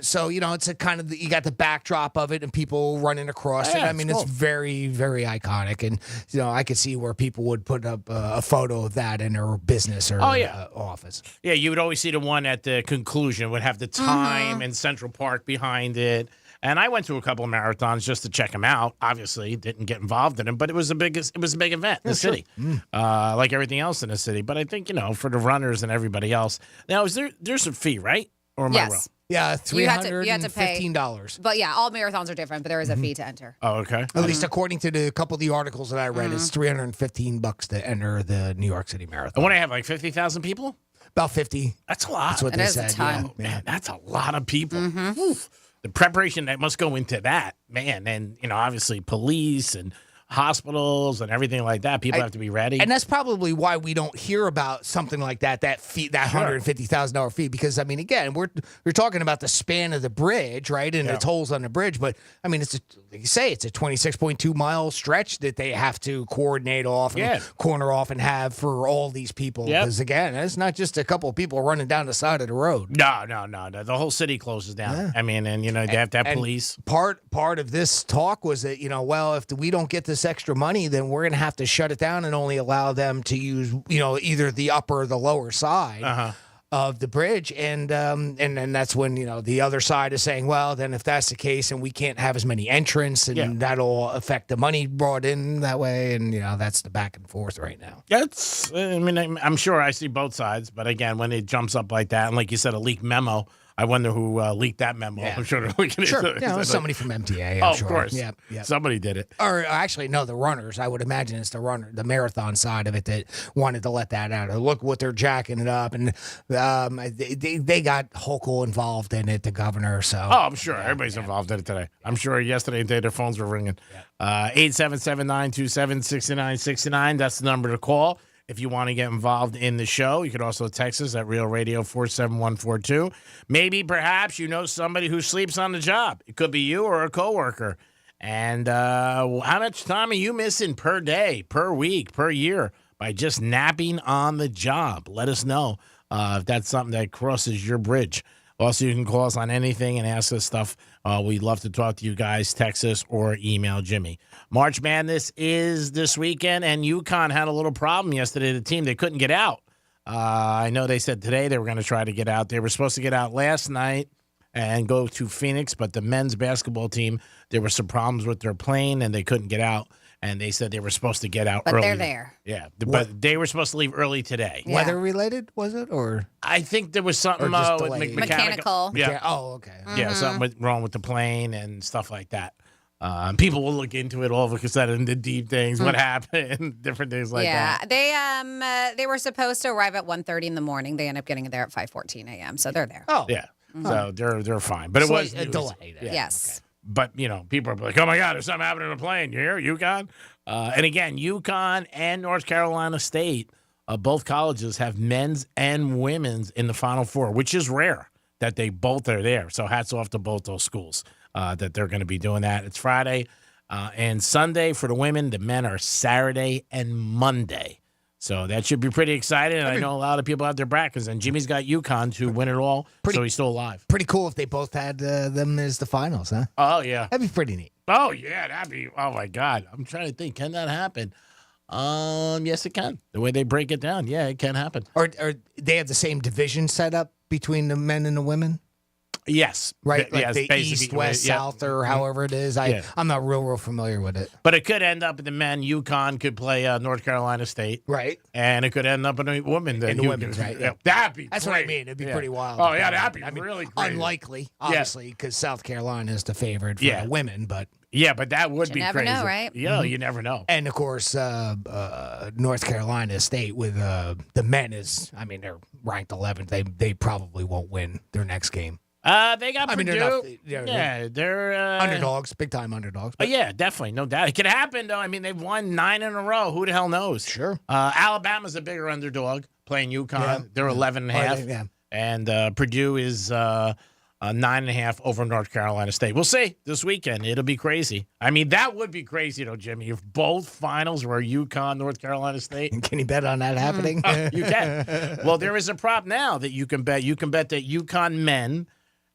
So, it's a kind of, you got the backdrop of it and people running across it. I mean, it's very, very iconic. And, I could see where people would put up a photo of that in their business or office. Yeah, you would always see the one at the conclusion would have the time and Central Park behind it. And I went to a couple of marathons just to check them out. Obviously, didn't get involved in them, but it was a big event in the city, like everything else in the city. But I think for the runners and everybody else. Now, there's a fee, right? Or am I wrong? Yeah, $315. You had to pay. But yeah, all marathons are different, but there is a fee to enter. Oh, okay. At least according to the couple of the articles that I read, it's $315 to enter the New York City Marathon. And when I have like 50,000 people? About 50. That's a lot. That's what they said. A ton. Oh, man, that's a lot of people. The preparation that must go into that, man. And, obviously police and hospitals and everything like that. People have to be ready. And that's probably why we don't hear about something like that fee, that $150,000 fee. Because, I mean, again, we're talking about the span of the bridge, right? And the tolls on the bridge. But, I mean, like you say, it's a 26.2 mile stretch that they have to coordinate off and corner off and have for all these people. Because, again, it's not just a couple of people running down the side of the road. No. The whole city closes down. Yeah. I mean, and, they have to have police. Part of this talk was that, well, if we don't get this extra money, then we're going to have to shut it down and only allow them to use, either the upper or the lower side. of the bridge, and then that's when the other side is saying, well, then if that's the case, and we can't have as many entrants, and that'll affect the money brought in that way, and that's the back and forth right now. I'm sure I see both sides, but again, when it jumps up like that, and like you said, a leaked memo. I wonder who leaked that memo. Yeah. I'm sure they're looking at it. Somebody from MTA, I'm sure. Of course. Yep. Somebody did it. Or actually, no, the runners. I would imagine it's the marathon side of it that wanted to let that out. Or look what they're jacking it up. And they got Hochul involved in it, the governor. So I'm sure. Everybody's involved in it today. I'm sure yesterday and today their phones were ringing. 877-927-6969. That's the number to call. If you want to get involved in the show, you could also text us at Real Radio 47142. Maybe, perhaps, you know somebody who sleeps on the job. It could be you or a coworker. And how much time are you missing per day, per week, per year by just napping on the job? Let us know if that's something that crosses your bridge. Also, you can call us on anything and ask us stuff. We'd love to talk to you guys. Text us or email Jimmy. March Madness is this weekend, and UConn had a little problem yesterday. The team, they couldn't get out. I know they said today they were going to try to get out. They were supposed to get out last night and go to Phoenix, but the men's basketball team, there were some problems with their plane, and they couldn't get out. And they said they were supposed to get out early. But they're there. Yeah, but they were supposed to leave early today. Yeah. Weather related, was it? Or I think there was something with mechanical. Yeah. Oh, okay. Yeah, something wrong with the plane and stuff like that. People will look into it all of a sudden, the deep things, what happened, different things like that. Yeah, they were supposed to arrive at 1:30 in the morning. They end up getting there at 5:14 a.m. So they're there. Oh, yeah. So they're fine, but it was a delay. Yes. Okay. But people are like, "Oh my God, there's something happening on a plane." You hear, UConn? And again, UConn and North Carolina State, both colleges have men's and women's in the Final Four, which is rare that they both are there. So hats off to both those schools that they're going to be doing that. It's Friday and Sunday for the women. The men are Saturday and Monday. So that should be pretty exciting. And I know a lot of people have their brackets, and Jimmy's got UConn to win it all, so he's still alive. Pretty cool if they both had them as the finals, huh? Oh, yeah. That'd be pretty neat. Oh, yeah, that'd be, oh, my God. I'm trying to think, can that happen? Yes, it can. The way they break it down, yeah, it can happen. Or they have the same division set up between the men and the women? Yes. Right? Like yes, the east, west, south, or however it is. I'm not real familiar with it. But it could end up in the men. UConn could play North Carolina State. Right. And it could end up in the women. In the women's, right. Yeah. That'd be That's great. what I mean. It'd be pretty wild. Oh, yeah, that'd be really great. Unlikely, obviously, because South Carolina is the favorite for the women, but... Yeah, but that would be never crazy. know, right? Yeah, you never know. And, of course, North Carolina State with the men is, they're ranked 11th. They probably won't win their next game. They got Purdue. They're underdogs, big-time underdogs. But yeah, definitely, no doubt. It could happen, though. They've won 9 in a row. Who the hell knows? Sure. Alabama's a bigger underdog playing UConn. Yeah. They're 11.5. And Purdue is 9.5 over North Carolina State. We'll see this weekend. It'll be crazy. That would be crazy, though, Jimmy, if both finals were UConn, North Carolina State. Can you bet on that happening? You can. Well, there is a prop now that you can bet. You can bet that UConn men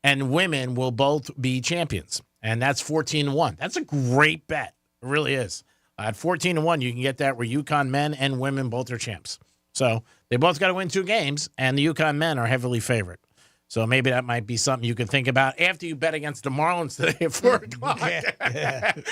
and women will both be champions. And that's 14-1. That's a great bet. It really is. At 14-1, you can get that where UConn men and women both are champs. So they both got to win 2 games, and the UConn men are heavily favored. So maybe that might be something you can think about after you bet against the Marlins today at 4 o'clock.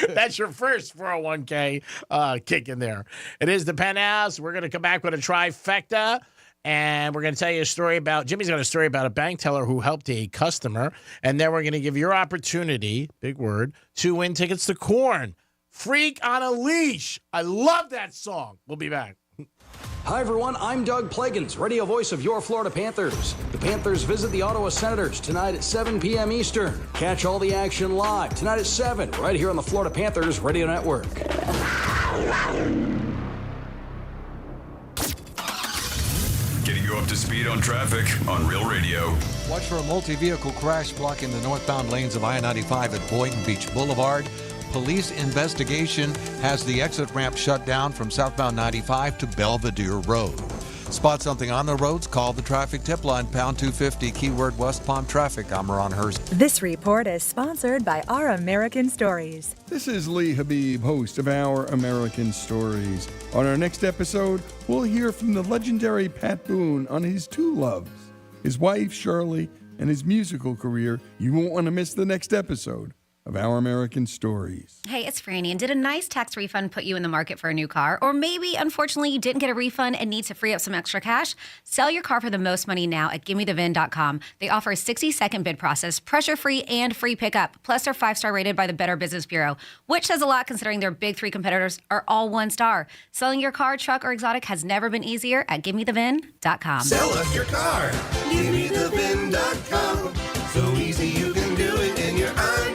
That's your first 401k kick in there. It is the Penthouse. We're going to come back with a trifecta. And we're going to tell you a story about, Jimmy's got a story about a bank teller who helped a customer. And then we're going to give your opportunity, big word, to win tickets to Korn. Freak on a Leash. I love that song. We'll be back. Hi, everyone. I'm Doug Plagens, radio voice of your Florida Panthers. The Panthers visit the Ottawa Senators tonight at 7 p.m. Eastern. Catch all the action live tonight at 7, right here on the Florida Panthers Radio Network. Getting you up to speed on traffic on Real Radio. Watch for a multi-vehicle crash blocking the northbound lanes of I-95 at Boynton Beach Boulevard. Police investigation has the exit ramp shut down from southbound 95 to Belvedere Road. Spot something on the roads, call the traffic tip line, pound 250, keyword West Palm Traffic. I'm Ron Hurst. This report is sponsored by Our American Stories. This is Lee Habib, host of Our American Stories. On our next episode, we'll hear from the legendary Pat Boone on his 2 loves, his wife, Shirley, and his musical career, you won't want to miss the next episode of Our American Stories. Hey, it's Franny, and did a nice tax refund put you in the market for a new car? Or maybe, unfortunately, you didn't get a refund and need to free up some extra cash? Sell your car for the most money now at GimmeTheVin.com. They offer a 60-second bid process, pressure-free, and free pickup. Plus, they're 5-star rated by the Better Business Bureau, which says a lot considering their big 3 competitors are all 1-star. Selling your car, truck, or exotic has never been easier at GimmeTheVin.com. Sell us your car. GimmeTheVin.com. So easy you can do it in your underwear.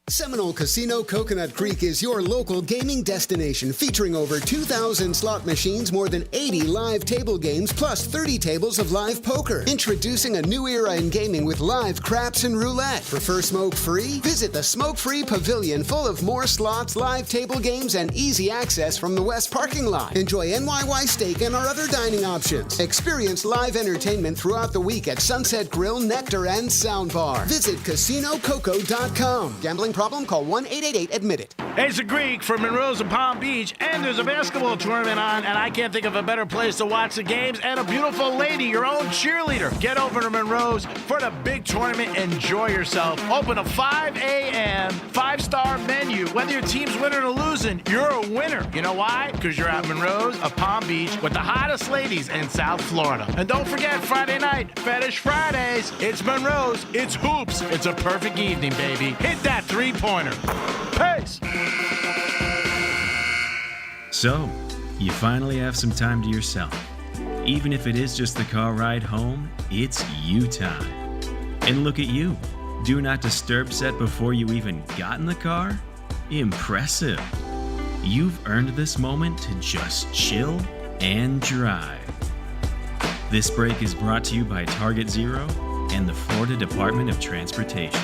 Seminole Casino Coconut Creek is your local gaming destination, featuring over 2,000 slot machines, more than 80 live table games, plus 30 tables of live poker. Introducing a new era in gaming with live craps and roulette. Prefer smoke-free? Visit the Smoke-Free Pavilion, full of more slots, live table games, and easy access from the west parking lot. Enjoy NYY steak and our other dining options. Experience live entertainment throughout the week at Sunset Grill, Nectar, and Soundbar. Visit CasinoCoco.com. Gambling problem? Call 1-888-ADMIT-IT. Hey, it's a Greek from Monroe's in Palm Beach, and there's a basketball tournament on, and I can't think of a better place to watch the games and a beautiful lady, your own cheerleader. Get over to Monroe's for the big tournament. Enjoy yourself. Open at 5 a.m., 5-star menu. Whether your team's winning or losing, you're a winner. You know why? Because you're at Monroe's of Palm Beach with the hottest ladies in South Florida. And don't forget, Friday night, Fetish Fridays. It's Monroe's. It's hoops. It's a perfect evening, baby. Hit that three-pointer. Peace. So, you finally have some time to yourself. Even if it is just the car ride home, it's you time. And look at you. Do not disturb set before you even got in the car? Impressive. You've earned this moment to just chill and drive. This break is brought to you by Target Zero and the Florida Department of Transportation.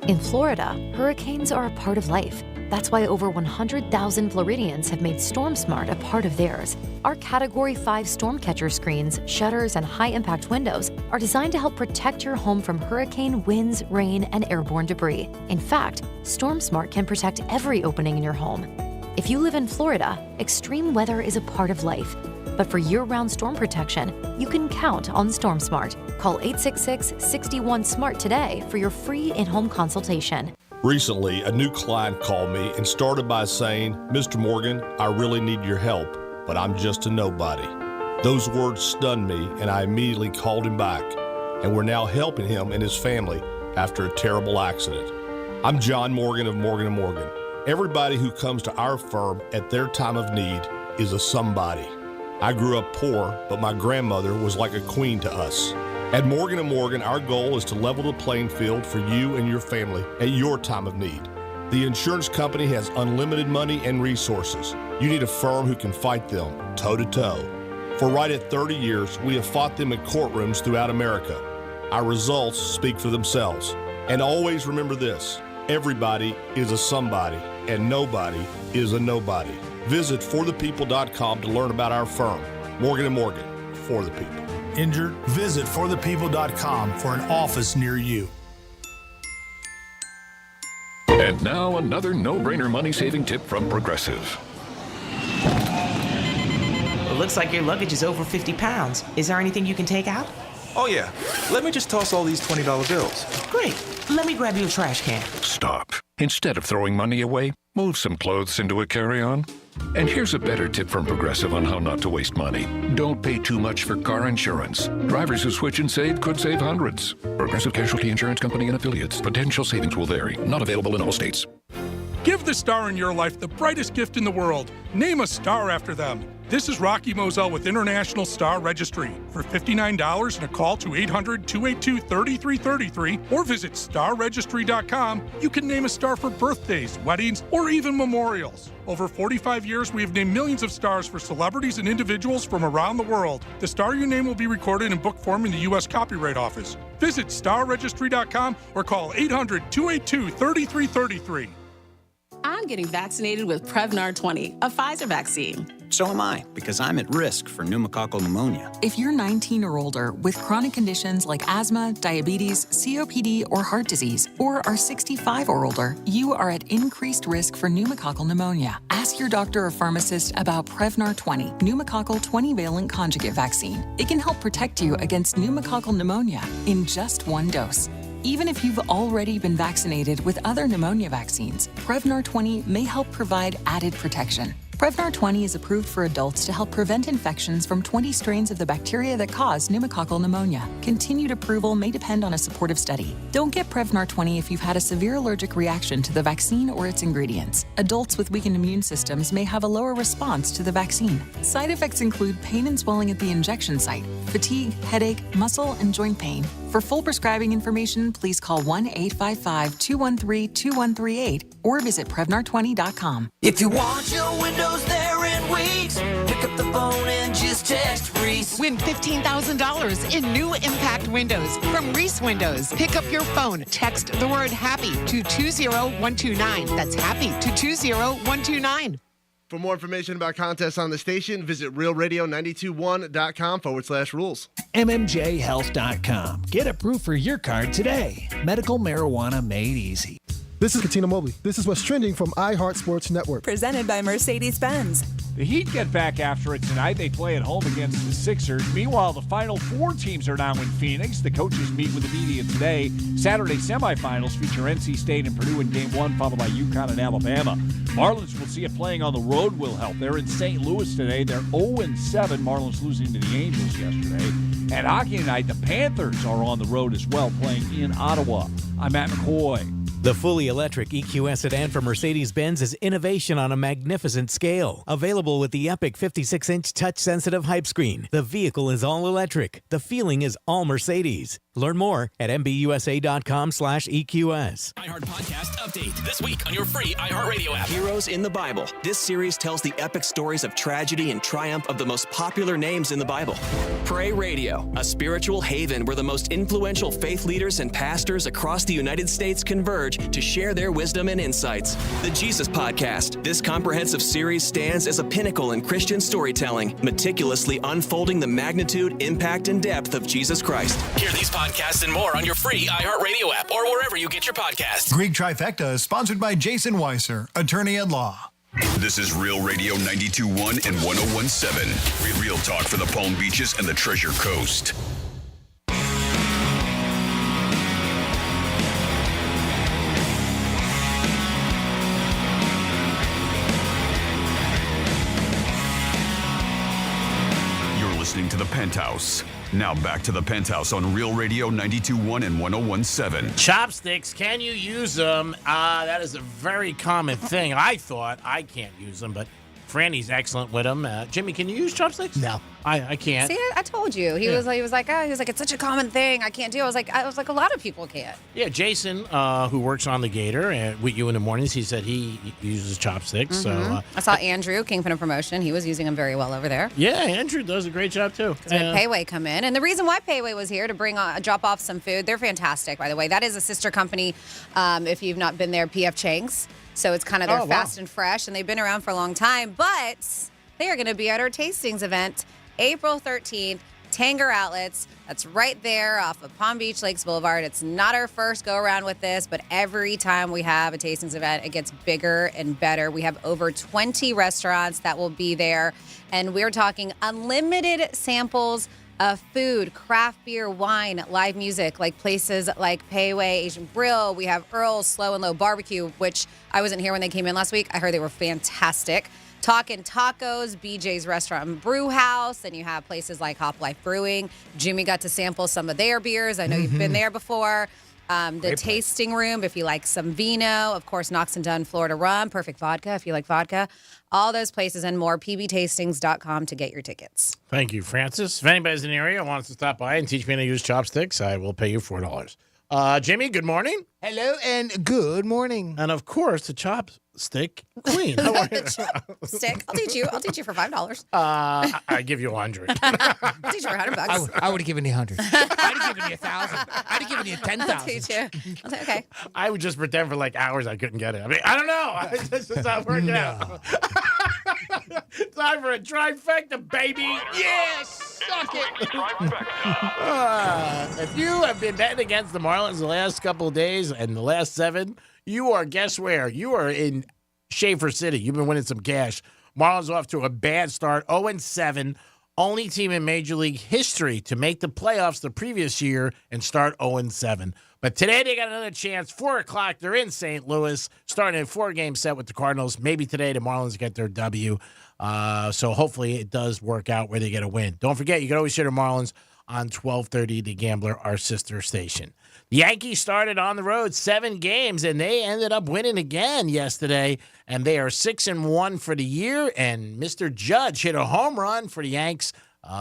In Florida, hurricanes are a part of life. That's why over 100,000 Floridians have made Storm Smart a part of theirs. Our Category 5 storm catcher screens, shutters, and high-impact windows are designed to help protect your home from hurricane winds, rain, and airborne debris. In fact, Storm Smart can protect every opening in your home. If you live in Florida, extreme weather is a part of life. But for year-round storm protection, you can count on Storm Smart. Call 866-61-SMART today for your free in-home consultation. Recently, a new client called me and started by saying, "Mr. Morgan, I really need your help, but I'm just a nobody." Those words stunned me, and I immediately called him back, and we're now helping him and his family after a terrible accident. I'm John Morgan of Morgan & Morgan. Everybody who comes to our firm at their time of need is a somebody. I grew up poor, but my grandmother was like a queen to us. At Morgan & Morgan, our goal is to level the playing field for you and your family at your time of need. The insurance company has unlimited money and resources. You need a firm who can fight them toe-to-toe. For right at 30 years, we have fought them in courtrooms throughout America. Our results speak for themselves. And always remember this, everybody is a somebody, and nobody is a nobody. Visit forthepeople.com to learn about our firm, Morgan & Morgan, for the people. Injured? Visit forthepeople.com for an office near you. And now another no-brainer money-saving tip from Progressive. It looks like your luggage is over 50 pounds. Is there anything you can take out? Oh, yeah. Let me just toss all these $20 bills. Great. Let me grab you a trash can. Stop. Instead of throwing money away, move some clothes into a carry-on. And here's a better tip from Progressive on how not to waste money. Don't pay too much for car insurance. Drivers who switch and save could save hundreds. Progressive Casualty Insurance Company and Affiliates. Potential savings will vary. Not available in all states. Give the star in your life the brightest gift in the world. Name a star after them. This is Rocky Moselle with International Star Registry. For $59 and a call to 800-282-3333 or visit starregistry.com, you can name a star for birthdays, weddings, or even memorials. Over 45 years, we have named millions of stars for celebrities and individuals from around the world. The star you name will be recorded in book form in the U.S. Copyright Office. Visit starregistry.com or call 800-282-3333. I'm getting vaccinated with Prevnar 20, a Pfizer vaccine. So am I, because I'm at risk for pneumococcal pneumonia. If you're 19 or older with chronic conditions like asthma, diabetes, COPD, or heart disease, or are 65 or older, you are at increased risk for pneumococcal pneumonia. Ask your doctor or pharmacist about Prevnar 20, pneumococcal 20-valent conjugate vaccine. It can help protect you against pneumococcal pneumonia in just one dose. Even if you've already been vaccinated with other pneumonia vaccines, Prevnar 20 may help provide added protection. Prevnar 20 is approved for adults to help prevent infections from 20 strains of the bacteria that cause pneumococcal pneumonia. Continued approval may depend on a supportive study. Don't get Prevnar 20 if you've had a severe allergic reaction to the vaccine or its ingredients. Adults with weakened immune systems may have a lower response to the vaccine. Side effects include pain and swelling at the injection site, fatigue, headache, muscle, and joint pain. For full prescribing information, please call 1-855-213-2138 or visit Prevnar20.com. If you want your windows there in weeks, pick up the phone and just text Reese. Win $15,000 in new impact windows from Reese Windows. Pick up your phone, text the word HAPPY to 20129. That's HAPPY to 20129. For more information about contests on the station, visit realradio921.com/rules. MMJhealth.com. Get approved for your card today. Medical marijuana made easy. This is Katina Mobley. This is what's trending from iHeart Sports Network. Presented by Mercedes-Benz. The Heat get back after it tonight. They play at home against the Sixers. Meanwhile, the Final Four teams are now in Phoenix. The coaches meet with the media today. Saturday semifinals feature NC State and Purdue in Game 1, followed by UConn and Alabama. Marlins will see if playing on the road will help. They're in St. Louis today. They're 0-7. Marlins losing to the Angels yesterday. And hockey tonight, the Panthers are on the road as well, playing in Ottawa. I'm Matt McCoy. The fully electric EQS sedan from Mercedes-Benz is innovation on a magnificent scale. Available with the epic 56-inch touch-sensitive hype screen. The vehicle is all electric. The feeling is all Mercedes. Learn more at mbusa.com/EQS. iHeart Podcast Update. This week on your free iHeartRadio app. Heroes in the Bible. This series tells the epic stories of tragedy and triumph of the most popular names in the Bible. Pray Radio, a spiritual haven where the most influential faith leaders and pastors across the United States converge to share their wisdom and insights. The Jesus Podcast. This comprehensive series stands as a pinnacle in Christian storytelling, meticulously unfolding the magnitude, impact, and depth of Jesus Christ. Hear these podcasts and more on your free iHeartRadio app or wherever you get your podcasts. Greek Trifecta is sponsored by Jason Weiser, attorney at law. This is Real Radio 92.1 and 101.7. Real talk for the Palm Beaches and the Treasure Coast. Listening to the Penthouse. Now back to the Penthouse on Real Radio 92.1 and 101.7. Chopsticks, can you use them? That is a very common thing. I thought I can't use them, but Franny's excellent with them. Jimmy, can you use chopsticks? No, I can't. See, I told you. He was like, it's such a common thing. I can't do it. I was like, a lot of people can't. Yeah, Jason, who works on the Gator and with you in the mornings, he said he uses chopsticks. Mm-hmm. So I saw Andrew, Kingpin of Promotion. He was using them very well over there. Yeah, Andrew does a great job too. Because we had Payway come in, and the reason why Payway was here to drop off some food. They're fantastic, by the way. That is a sister company. If you've not been there, PF Chang's. So it's kind of their fast and fresh, and they've been around for a long time. But they are going to be at our tastings event April 13th, Tanger Outlets. That's right there off of Palm Beach Lakes Boulevard. It's not our first go around with this, but every time we have a tastings event, it gets bigger and better. We have over 20 restaurants that will be there, and we're talking unlimited samples of food, craft beer, wine, live music, like places like Payway, Asian Grill. We have Earl's Slow and Low Barbecue, which I wasn't here when they came in last week. I heard they were fantastic. Talkin' Tacos, BJ's Restaurant and Brew House, and you have places like Hop Life Brewing. Jimmy got to sample some of their beers. I know you've been there before. The tasting room, if you like some vino. Of course, Knox and Dunn Florida Rum, Perfect Vodka, if you like vodka. All those places and more, pbtastings.com to get your tickets. Thank you, Francis. If anybody's in the area and wants to stop by and teach me how to use chopsticks, I will pay you $4. Jimmy, good morning. Hello and good morning. And of course, the chopstick queen. How are you? Stick. I'll teach you for $5. I give you 100. I'll teach you for $100. I would have given you 100. I'd have given you 1,000. I'd have given you 10,000. I'll teach you. Okay. I would just pretend for like hours I couldn't get it. I mean, I don't know. This is not working out. time for a trifecta, baby. Yes, suck it. If you have been betting against the Marlins the last couple of days and the last 7, you are, guess where? You are in Schaefer City. You've been winning some cash. Marlins off to a bad start, 0-7. Only team in Major League history to make the playoffs the previous year and start 0-7. But today they got another chance. 4 o'clock, they're in St. Louis, starting a 4-game set with the Cardinals. Maybe today the Marlins get their W. So hopefully it does work out where they get a win. Don't forget, you can always hear the Marlins on 1230 The Gambler, our sister station. The Yankees started on the road 7 games, and they ended up winning again yesterday. And they are 6-1 for the year. And Mr. Judge hit a home run for the Yanks.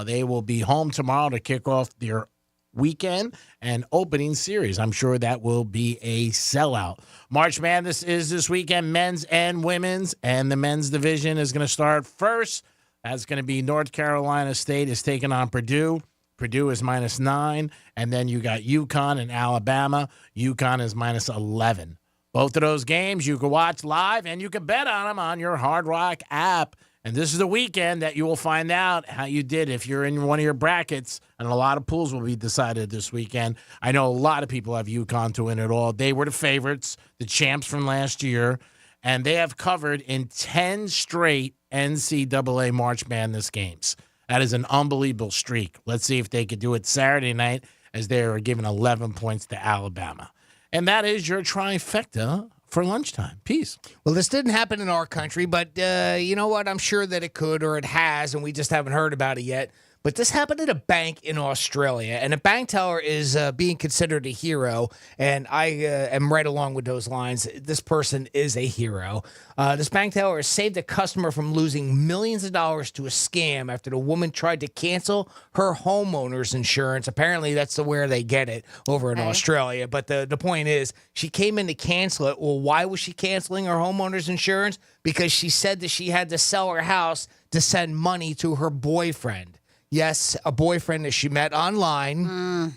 They will be home tomorrow to kick off their weekend and opening series. I'm sure that will be a sellout. March Madness is this weekend, men's and women's, and the men's division is going to start first. That's going to be North Carolina State is taking on Purdue. Purdue is -9, and then you got UConn and Alabama. UConn is -11. Both of those games you can watch live, and you can bet on them on your Hard Rock app. And this is the weekend that you will find out how you did if you're in one of your brackets, and a lot of pools will be decided this weekend. I know a lot of people have UConn to win it all. They were the favorites, the champs from last year, and they have covered in 10 straight NCAA March Madness games. That is an unbelievable streak. Let's see if they could do it Saturday night as they are giving 11 points to Alabama. And that is your trifecta for lunchtime. Peace. Well, this didn't happen in our country, but you know what? I'm sure that it could, or it has, and we just haven't heard about it yet. But this happened at a bank in Australia, and a bank teller is being considered a hero, and I am right along with those lines. This person is a hero. This bank teller has saved a customer from losing millions of dollars to a scam after the woman tried to cancel her homeowner's insurance. Apparently, that's where they get it over in Australia. But the point is, she came in to cancel it. Well, why was she canceling her homeowner's insurance? Because she said that she had to sell her house to send money to her boyfriend. Yes, a boyfriend that she met online,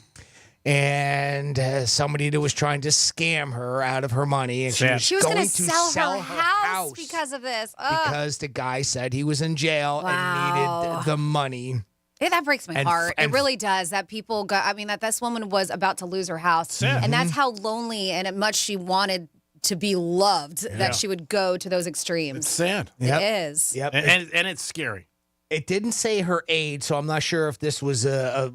and somebody that was trying to scam her out of her money. And she was going to sell her house because of this. Ugh. Because the guy said he was in jail and needed the money. Yeah, that breaks my heart. It really does. That people got, I mean, that this woman was about to lose her house. And that's how lonely and much she wanted to be loved that she would go to those extremes. It's sad. It is. Yep. And it's scary. It didn't say her age, so I'm not sure if this was a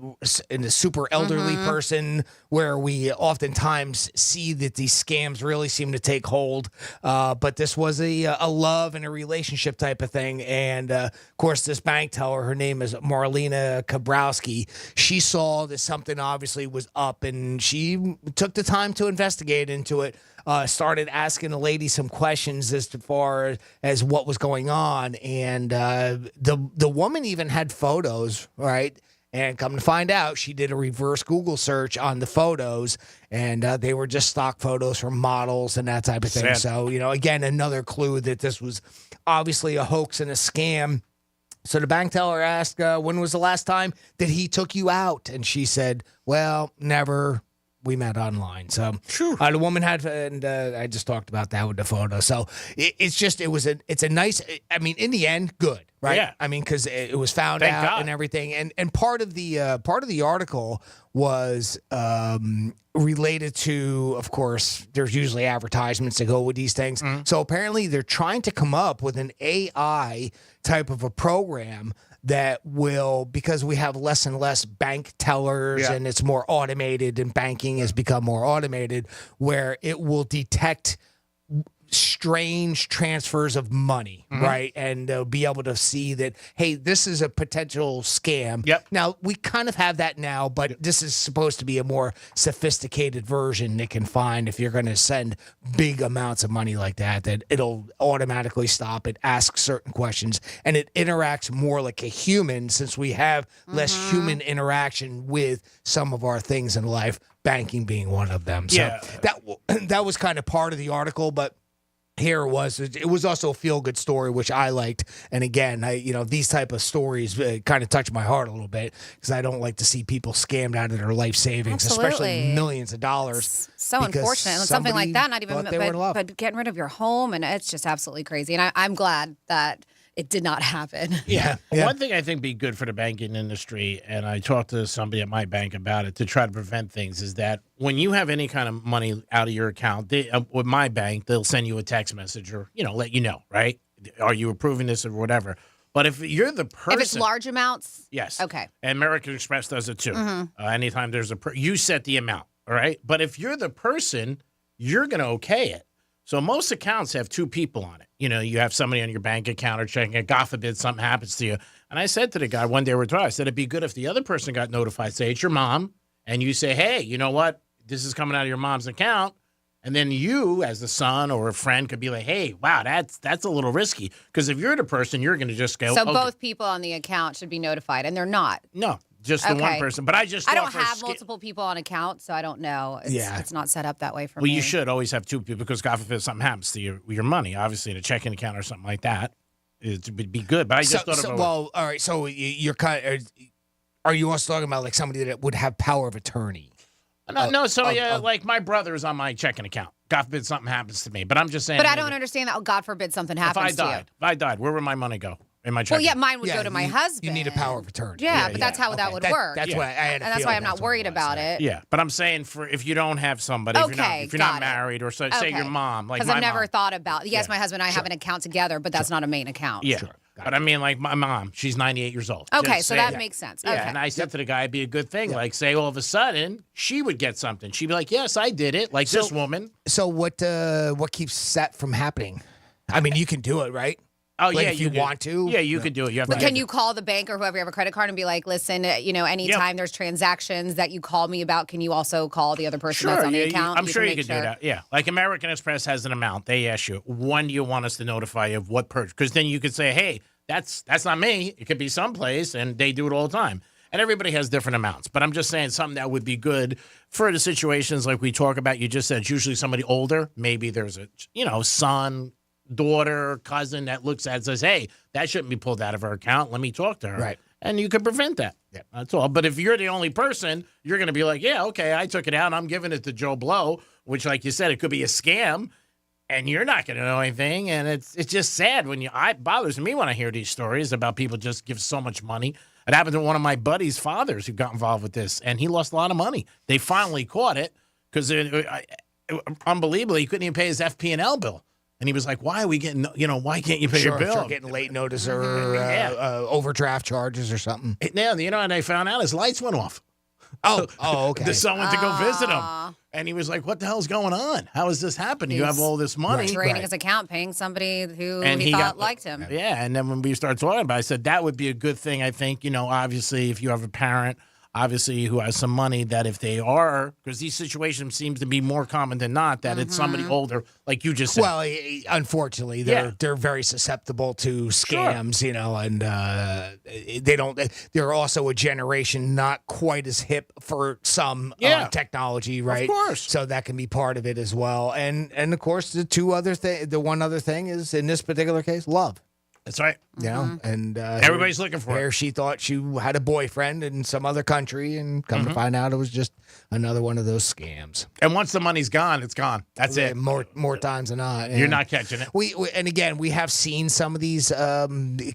super elderly person where we oftentimes see that these scams really seem to take hold. But this was a love and a relationship type of thing. And, of course, this bank teller, her name is Marlena Kabrowski. She saw that something obviously was up, and she took the time to investigate into it. Started asking the lady some questions as far as what was going on. And the woman even had photos, right? And come to find out, she did a reverse Google search on the photos, and they were just stock photos from models and that type of thing. Sad. So, again, another clue that this was obviously a hoax and a scam. So the bank teller asked, when was the last time that he took you out? And she said, well, never. We met online. So the woman had, and I just talked about that with the photo. So it's a nice, I mean, in the end, good, right? Yeah. I mean, because it was found Thank out God. and everything. And part of the article was related to, of course, there's usually advertisements that go with these things. So apparently they're trying to come up with an AI type of a program that will, because we have less and less bank tellers and it's more automated and banking has become more automated, where it will detect strange transfers of money, right? And be able to see that, hey, this is a potential scam. Yep. Now, we kind of have that now, but this is supposed to be a more sophisticated version that can find if you're going to send big amounts of money like that it'll automatically stop it, ask certain questions, and it interacts more like a human since we have less human interaction with some of our things in life, banking being one of them. So that was kind of part of the article, but here it was also a feel-good story, which I liked. And again, these type of stories kind of touch my heart a little bit because I don't like to see people scammed out of their life savings, especially millions of dollars. So unfortunate. And something like that, not even, but getting rid of your home. And it's just absolutely crazy. And I'm glad that it did not happen. Yeah. One thing I think be good for the banking industry, and I talked to somebody at my bank about it to try to prevent things, is that when you have any kind of money out of your account, with my bank, they'll send you a text message or, let you know, right? Are you approving this or whatever? But if you're the person... If it's large amounts? Yes. Okay. And American Express does it too. Mm-hmm. Anytime there's you set the amount, all right? But if you're the person, you're going to okay it. So most accounts have two people on it. You have somebody on your bank account or checking it. God forbid something happens to you. And I said to the guy one day we're talking, I said, it'd be good if the other person got notified. Say, it's your mom. And you say, hey, you know what? This is coming out of your mom's account. And then you, as the son or a friend, could be like, hey, wow, that's a little risky. Because if you're the person, you're going to just go. So both people on the account should be notified, and they're not. No, just the one person. But I don't have multiple people on account, so I don't know. It's not set up that way for me. Well, you should always have two people because God forbid something happens to your money. Obviously, in a checking account or something like that, it would be good. But I just thought about. Well, all right. So you're are you also talking about like somebody that would have power of attorney? No, like my brother is on my checking account. God forbid something happens to me. But I'm just saying. But I don't understand that. Oh, God forbid something happens to you. If I died, where would my money go? In my checking? Well, yeah, mine would go to my husband. You need a power of attorney. Yeah, but that's how that would work. That's why I had a and that's why I'm not worried about it. Yeah, but I'm saying if you don't have somebody, if you're not married, or say your mom, like because I've never thought about. Yes, my husband and I have an account together, but that's not a main account. Yeah. Sure. But I mean, like my mom, she's 98 years old. Okay, so that makes sense. Yeah, okay. And I said to the guy, it'd be a good thing. Like, say all of a sudden, she would get something. She'd be like, yes, I did it. Like this woman. So what keeps that from happening? I mean, you can do it, right? Oh, like yeah, if you want to. Yeah, you could do it. Can you call the bank or whoever you have a credit card and be like, listen, anytime there's transactions that you call me about, can you also call the other person that's on the account? I'm sure you could do that. Yeah. Like American Express has an amount. They ask you, when do you want us to notify you of what purchase? Because then you could say, hey, that's not me. It could be someplace, and they do it all the time. And everybody has different amounts. But I'm just saying something that would be good for the situations like we talk about. You just said it's usually somebody older. Maybe there's a, son, daughter, cousin that looks at it and says, hey, that shouldn't be pulled out of her account. Let me talk to her. Right. And you can prevent that. Yeah. That's all. But if you're the only person, you're going to be like, yeah, okay, I took it out. I'm giving it to Joe Blow, which, like you said, it could be a scam. And you're not going to know anything. And it's just sad it bothers me when I hear these stories about people just give so much money. It happened to one of my buddy's fathers who got involved with this, and he lost a lot of money. They finally caught it because, unbelievably, he couldn't even pay his FP&L bill. And he was like, why are we getting, why can't you pay your bill? Sure, getting late notice or overdraft charges or something. And they found out his lights went off. Oh, okay. The son went to go visit him. And he was like, what the hell's going on? How is this happening? You have all this money. Draining his account, paying somebody who he thought liked him. Yeah, and then when we started talking about it, I said that would be a good thing, I think, obviously if you have a parent, obviously who has some money, that if they are, because these situations seem to be more common than not, that it's somebody older, like you just said. Well, unfortunately, they're very susceptible to scams, and they don't. They're also a generation not quite as hip for some technology, right? Of course. So that can be part of it as well. And of course, the one other thing is, in this particular case, love. That's right. And everybody's looking for it. She thought she had a boyfriend in some other country, and come to find out it was just another one of those scams. And once the money's gone, it's gone. That's it. More times than not. Yeah. You're not catching it. And again, we have seen some of these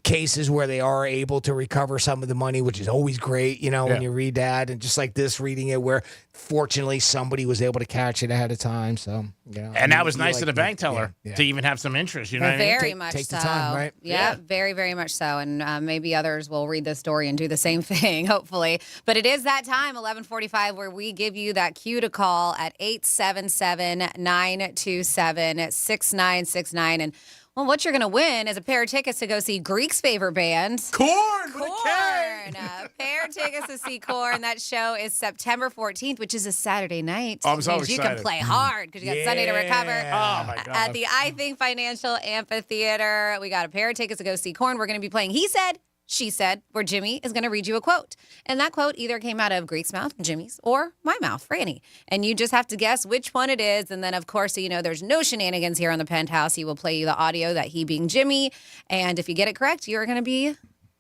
cases where they are able to recover some of the money, which is always great, when you read that. And just like this, reading it, where fortunately somebody was able to catch it ahead of time. So, and that was nice of the bank teller to even have some interest. You know what I mean? Very much take so. the time, right? Yeah, very, very much so. And maybe others will read this story and do the same thing, hopefully. But it is that time, 11:45, where we give you that cue to call at 877-927-6969. And well, what you're going to win is a pair of tickets to go see Greek's favorite band, Korn. A pair of tickets to see Korn. That show is September 14th, which is a Saturday night. Oh, I'm so excited. You can play hard because you got Sunday to recover. Oh, my God. At the I Think Financial Amphitheater. We got a pair of tickets to go see Korn. We're going to be playing He Said, She Said, where Jimmy is going to read you a quote. And that quote either came out of Greek's mouth, Jimmy's, or my mouth, Franny. And you just have to guess which one it is. And then, of course, so there's no shenanigans here on the Penthouse. He will play you the audio, that he being Jimmy. And if you get it correct, you're going to be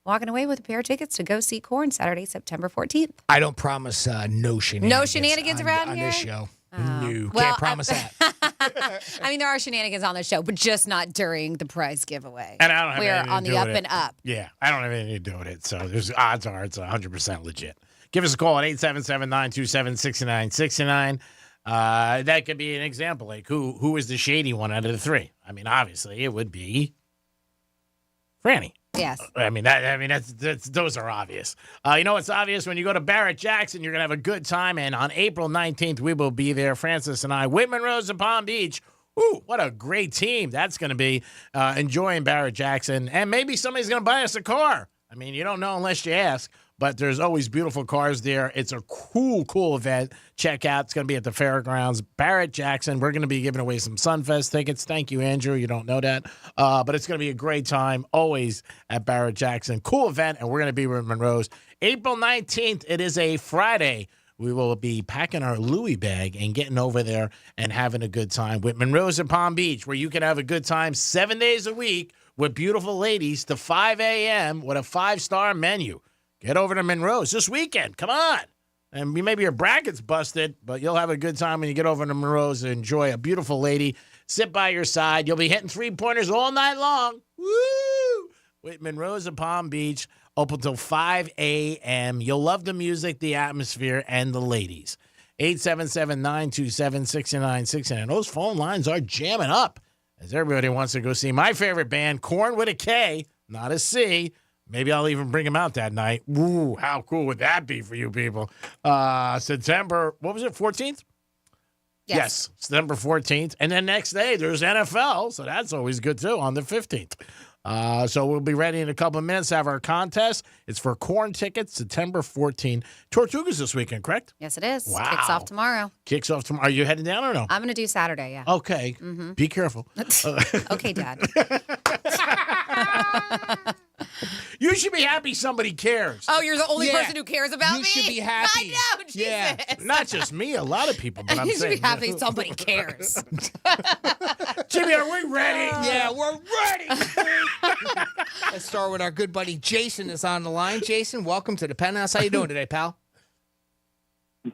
walking away with a pair of tickets to go see Korn Saturday, September 14th. I don't promise no shenanigans. No shenanigans around on here? this show. No. Can't promise that. I mean, there are shenanigans on the show, but just not during the prize giveaway. And I don't have We're anything on to the do up with and it. up. Yeah, I don't have anything to do with it. So there's odds are it's 100% legit. Give us a call at 877-927-6969. That could be an example. Like who is the shady one out of the three? I mean, obviously it would be Franny. Yes. That's those are obvious. You know what's obvious? When you go to Barrett Jackson, you're gonna have a good time. And on April 19th, we will be there. Francis and I, Whitman Rose and Palm Beach. Ooh, what a great team that's going to be, enjoying Barrett Jackson. And maybe somebody's going to buy us a car. I mean, you don't know unless you ask, but there's always beautiful cars there. It's a cool event. Check out. It's going to be at the fairgrounds. Barrett Jackson. We're going to be giving away some Sunfest tickets. Thank you, Andrew. You don't know that. But it's going to be a great time, always at Barrett Jackson. Cool event, and we're going to be with Monroe's. April 19th, it is a Friday. We will be packing our Louis bag and getting over there and having a good time with Monroe's in Palm Beach, where you can have a good time 7 days a week with beautiful ladies to 5 a.m. with a 5-star menu. Get over to Monroe's this weekend. Come on. And maybe your bracket's busted, but you'll have a good time when you get over to Monroe's and enjoy a beautiful lady. Sit by your side. You'll be hitting 3-pointers all night long. Woo! With Monroe's in Palm Beach. Open till 5 a.m. You'll love the music, the atmosphere, and the ladies. 877-927-6969. Those phone lines are jamming up as everybody wants to go see my favorite band, Korn with a K, not a C. Maybe I'll even bring them out that night. Ooh, how cool would that be for you people? September, what was it, 14th? Yes, September 14th. And then next day, there's NFL, so that's always good, too, on the 15th. So we'll be ready in a couple of minutes to have our contest. It's for Korn tickets, September 14th. Tortugas this weekend, correct? Yes, it is. Wow. Kicks off tomorrow. Kicks off tomorrow. Are you heading down or no? I'm going to do Saturday, yeah. Okay. Be careful. Okay, Dad. You should be happy somebody cares. Oh, you're the only person who cares about me? You should be happy. I know, Jesus. Yeah. Not just me, a lot of people, but I'm You saying. should be happy somebody cares. Jimmy, are we ready? Yeah, we're ready. Let's start with our good buddy Jason is on the line. Jason, welcome to the Penthouse. How you doing today, pal?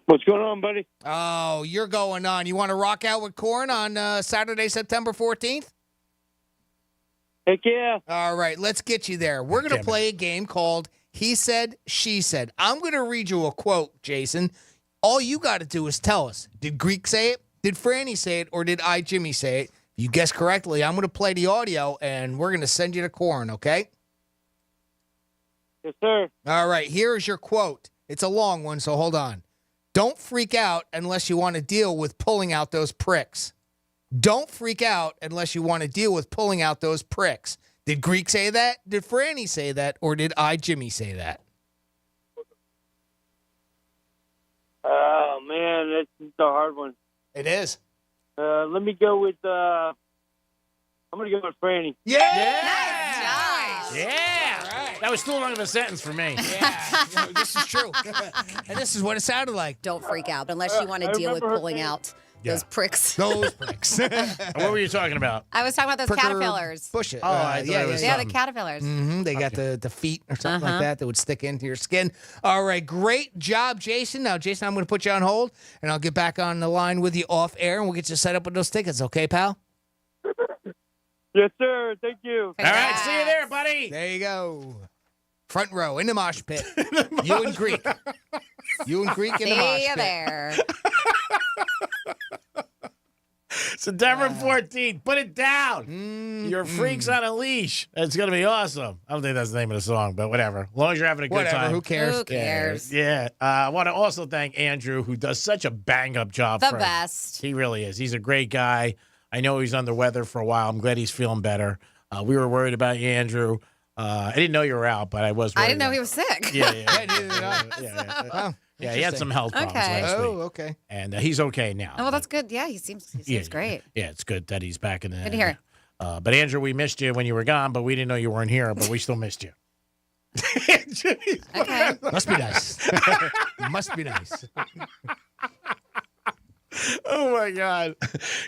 What's going on, buddy? Oh, you're going on. You want to rock out with Korn on Saturday, September 14th? Heck yeah. All right, let's get you there. We're going to play a game called He Said, She Said. I'm going to read you a quote, Jason. All you got to do is tell us, did Greek say it, did Franny say it, or did I, Jimmy, say it? If you guess correctly, I'm going to play the audio, and we're going to send you to Korn, okay? Yes, sir. All right, here is your quote. It's a long one, so hold on. Don't freak out unless you want to deal with pulling out those pricks. Don't freak out unless you want to deal with pulling out those pricks. Did Greek say that? Did Franny say that? Or did I, Jimmy, say that? Oh, man, that's a hard one. It is. Let me go with, I'm going to go with Franny. Yeah! Nice. Yeah. Right. That was too long of a sentence for me. Yeah, this is true. And this is what it sounded like. Don't freak out unless you want to deal with pulling out those pricks. Those pricks. What were you talking about? I was talking about those Pricker caterpillars. Bushes. Oh, I thought it was Yeah, the something. caterpillars. They got the feet or something like that would stick into your skin. All right, great job, Jason. Now, Jason, I'm going to put you on hold, and I'll get back on the line with you off air, and we'll get you set up with those tickets. Okay, pal? Yes, sir. Thank you. All right, see you there, buddy. There you go. Front row in the mosh pit. You and Greek. You and Greek in the mosh See you pit. there. September 14th. Put it down. Your freaks on a leash. It's going to be awesome. I don't think that's the name of the song, but whatever. As long as you're having a good Whatever, time. who cares? Who cares? Yeah. I want to also thank Andrew, who does such a bang-up job. The for us. best. He really is. He's a great guy. I know he's under weather for a while. I'm glad he's feeling better. We were worried about you, Andrew. I didn't know you were out, but I was worried. I didn't know he was sick. Yeah. Neither did I. Yeah, he had interesting. some health problems Okay. last week. Oh, okay. And he's okay now. Oh, well, that's good. Yeah, he seems great. Yeah, it's good that he's back in the. Good to hear. But Andrew, we missed you when you were gone, but we didn't know you weren't here, but we still missed you. Okay. Must be nice. Must be nice. Oh, my God.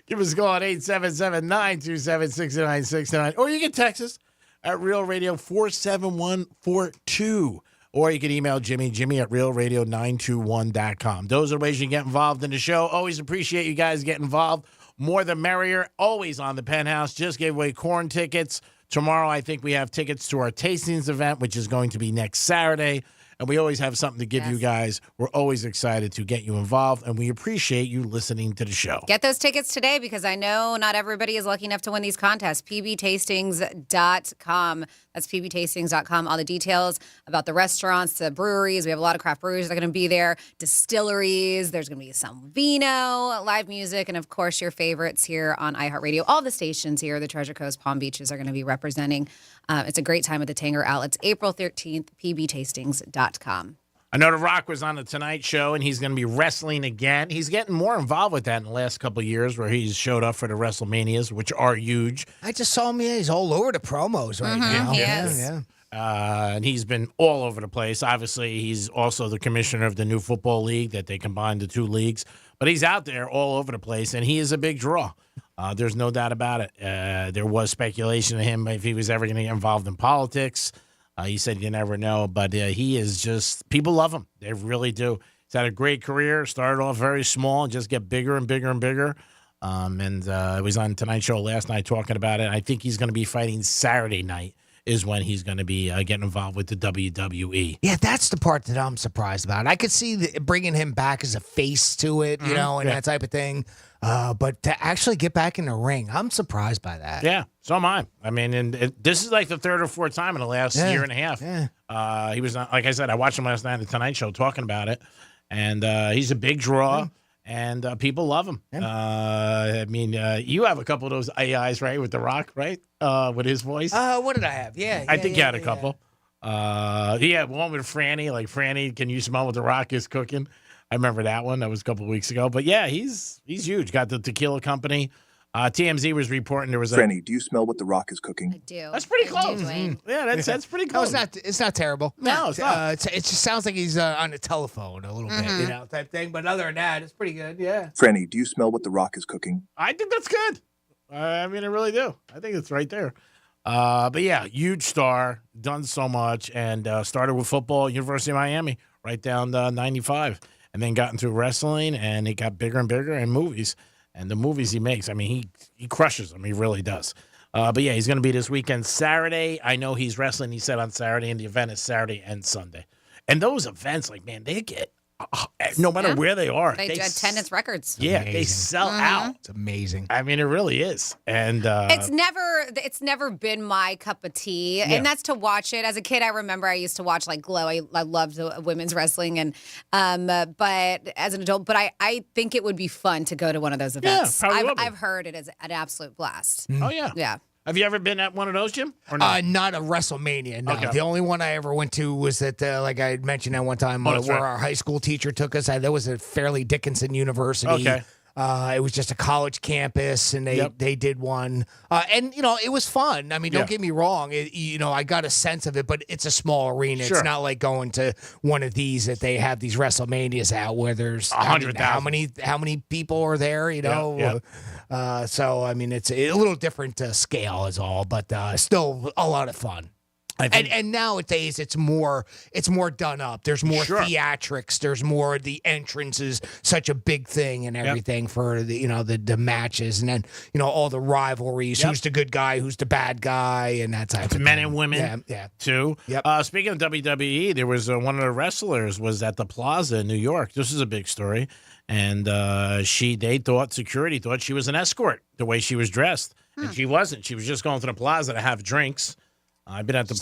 Give us a call at 877-927-6969. Or you can text us at Real Radio 47142. Or you can email Jimmy at realradio921.com. Those are the ways you can get involved in the show. Always appreciate you guys getting involved. More the merrier. Always on the Penthouse. Just gave away corn tickets. Tomorrow, I think we have tickets to our Tastings event, which is going to be next Saturday. And we always have something to give you guys. We're always excited to get you involved, and we appreciate you listening to the show. Get those tickets today because I know not everybody is lucky enough to win these contests. pbtastings.com. That's pbtastings.com. All the details about the restaurants, the breweries. We have a lot of craft breweries that are going to be there, distilleries. There's going to be some vino, live music, and, of course, your favorites here on iHeartRadio. All the stations here, the Treasure Coast, Palm Beaches, are going to be representing. It's a great time at the Tanger Outlets, April 13th, pbtastings.com. I know The Rock was on the Tonight Show, and he's going to be wrestling again. He's getting more involved with that in the last couple of years where he's showed up for the WrestleManias, which are huge. I just saw him. Yeah, he's all over the promos right now. He is. Yeah. And he's been all over the place. Obviously, he's also the commissioner of the new football league that they combined the two leagues. But he's out there all over the place, and he is a big draw. There's no doubt about it. There was speculation of him if he was ever going to get involved in politics. He said you never know, but he is just – people love him. They really do. He's had a great career, started off very small and just get bigger and bigger and bigger. And he was on Tonight Show last night talking about it. I think he's going to be fighting Saturday night is when he's going to be getting involved with the WWE. Yeah, that's the part that I'm surprised about. I could see bringing him back as a face to it, you know, and that type of thing. But to actually get back in the ring, I'm surprised by that. Yeah, so am I. I mean, and this is like the third or fourth time in the last year and a half. Yeah. He was not, like I said, I watched him last night on the Tonight Show talking about it, and he's a big draw, and people love him. I mean, you have a couple of those AIs, right, with The Rock, right, with his voice? What did I have? Yeah, I think you had a couple. He had one with Franny, like, Franny, can you smell what The Rock is cooking? I remember that one. That was a couple of weeks ago. But, yeah, he's huge. Got the tequila company. TMZ was reporting there was Franny, do you smell what The Rock is cooking? I do. That's pretty close. Yeah, that's pretty close. No, it's not terrible. No, it's not. It just sounds like he's on the telephone a little bit, you know, type thing. But other than that, it's pretty good, yeah. Franny, do you smell what The Rock is cooking? I think that's good. I mean, I really do. I think it's right there. But, yeah, huge star, done so much, and started with football, University of Miami, right down 95. And then got into wrestling, and it got bigger and bigger, and movies. And the movies he makes, I mean, he crushes them. He really does. But, yeah, he's going to be this weekend. Saturday, I know he's wrestling, he said, on Saturday, and the event is Saturday and Sunday. And those events, like, man, they get, no matter where they are. They do attendance records. Yeah, they sell out. It's amazing. I mean, it really is. And it's never been my cup of tea, and that's to watch it. As a kid, I remember I used to watch like Glow. I loved women's wrestling, and but as an adult, but I think it would be fun to go to one of those events. Yeah, I've heard it is an absolute blast. Oh yeah, yeah. Have you ever been at one of those, Jim? Or not a WrestleMania, no. Okay. The only one I ever went to was at, like I had mentioned at one time, where our high school teacher took us. That was at Fairleigh Dickinson University. Okay. It was just a college campus, and they did one. And, you know, it was fun. I mean, don't get me wrong. You know, I got a sense of it, but it's a small arena. Sure. It's not like going to one of these that they have these WrestleManias out where there's 100,000. How many people are there, you know? Yeah. So, I mean, it's a little different scale is all, but still a lot of fun. And nowadays it's more done up. There's more theatrics. There's more. The entrance is such a big thing and everything for the matches, and then all the rivalries. Who's the good guy? Who's the bad guy? And that type of men thing. and women. Yeah. Too. Yep. Speaking of WWE, there was one of the wrestlers was at the Plaza in New York. This is a big story, and security thought she was an escort the way she was dressed, and she wasn't. She was just going to the Plaza to have drinks. I've been at the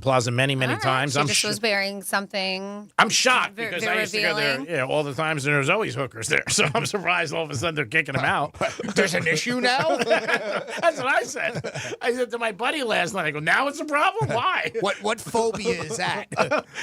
Plaza many times. She just was wearing something. I'm shocked because I used revealing. to go there all the times, and there's always hookers there. So I'm surprised all of a sudden they're kicking them out. There's an issue now? That's what I said. I said to my buddy last night, I go, now it's a problem? Why? What phobia is that?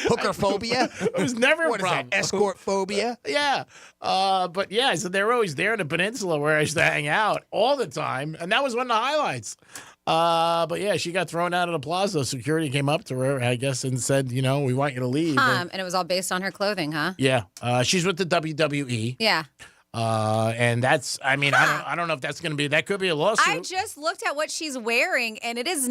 Hooker phobia? It was never a problem. What is that, escort phobia? Yeah. But yeah, I said they were always there in the peninsula where I used to hang out all the time, and that was one of the highlights. But yeah, she got thrown out of the Plaza. Security came up to her, I guess, and said, we want you to leave. And it was all based on her clothing, huh? Yeah. She's with the WWE. Yeah. And that's, I don't know if that's going to be, that could be a lawsuit. I just looked at what she's wearing, and it is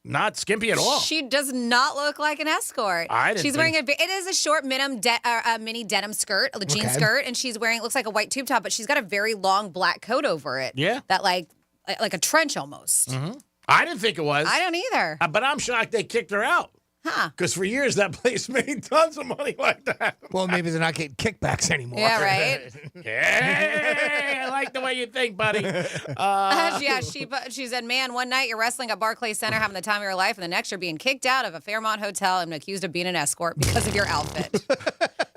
not skimpy at all. She does not look like an escort. She's wearing it is a short mini denim skirt, a jean skirt, and she's wearing, it looks like a white tube top, but she's got a very long black coat over it. Yeah. That like a trench almost. Mm-hmm. I didn't think it was. I don't either. But I'm shocked they kicked her out. Huh. Because for years, that place made tons of money like that. Well, maybe they're not getting kickbacks anymore. Yeah, right? Hey, I like the way you think, buddy. Yeah, she said, man, one night you're wrestling at Barclays Center having the time of your life, and the next you're being kicked out of a Fairmont hotel and accused of being an escort because of your outfit.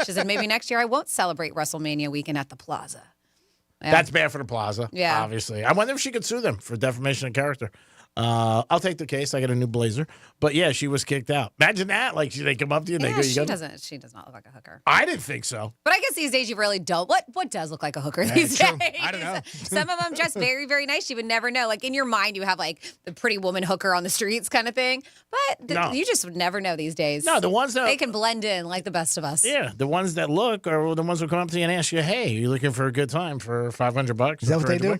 She said, maybe next year I won't celebrate WrestleMania weekend at the Plaza. Yeah. That's bad for the Plaza, yeah. Obviously. I wonder if she could sue them for defamation of character. I'll take the case. I get a new blazer. But yeah, she was kicked out. Imagine that. Like, they come up to you and they go, she does not look like a hooker. I didn't think so. But I guess these days you really don't. What does look like a hooker these days? I don't know. Some of them dress very, very nice. You would never know. Like, in your mind, you have like the pretty woman hooker on the streets kind of thing. But you just would never know these days. No, the ones that... They can blend in like the best of us. Yeah, the ones that look are the ones who come up to you and ask you, hey, are you looking for a good time for $500? Is that what they do?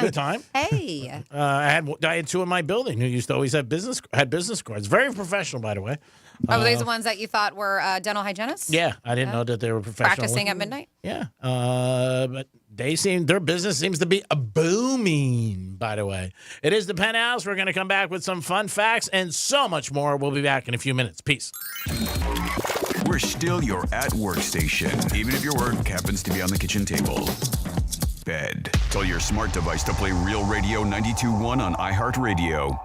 Good time. Hey. I had two in my building who used to always have business cards. Very professional, by the way. Were these the ones that you thought were dental hygienists? Yeah, I didn't know that they were professional. Practicing at midnight? Yeah. But their business seems to be booming, by the way. It is the Penthouse. We're going to come back with some fun facts and so much more. We'll be back in a few minutes. Peace. We're still your at-work station, even if your work happens to be on the kitchen table. Bed. Tell your smart device to play Real Radio 92.1 on iHeartRadio.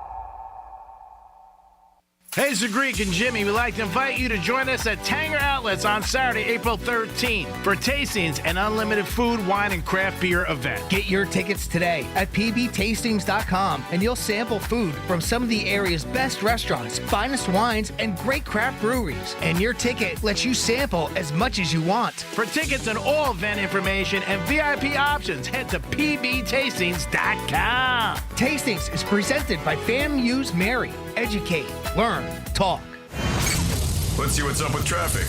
Hey, it's the Greek and Jimmy. We'd like to invite you to join us at Tanger Outlets on Saturday, April 13th for tastings and unlimited food, wine, and craft beer event. Get your tickets today at pbtastings.com and you'll sample food from some of the area's best restaurants, finest wines, and great craft breweries. And your ticket lets you sample as much as you want. For tickets and all event information and VIP options, head to pbtastings.com. Tastings is presented by FAMU's Mary. Educate, learn, talk. Let's see what's up with traffic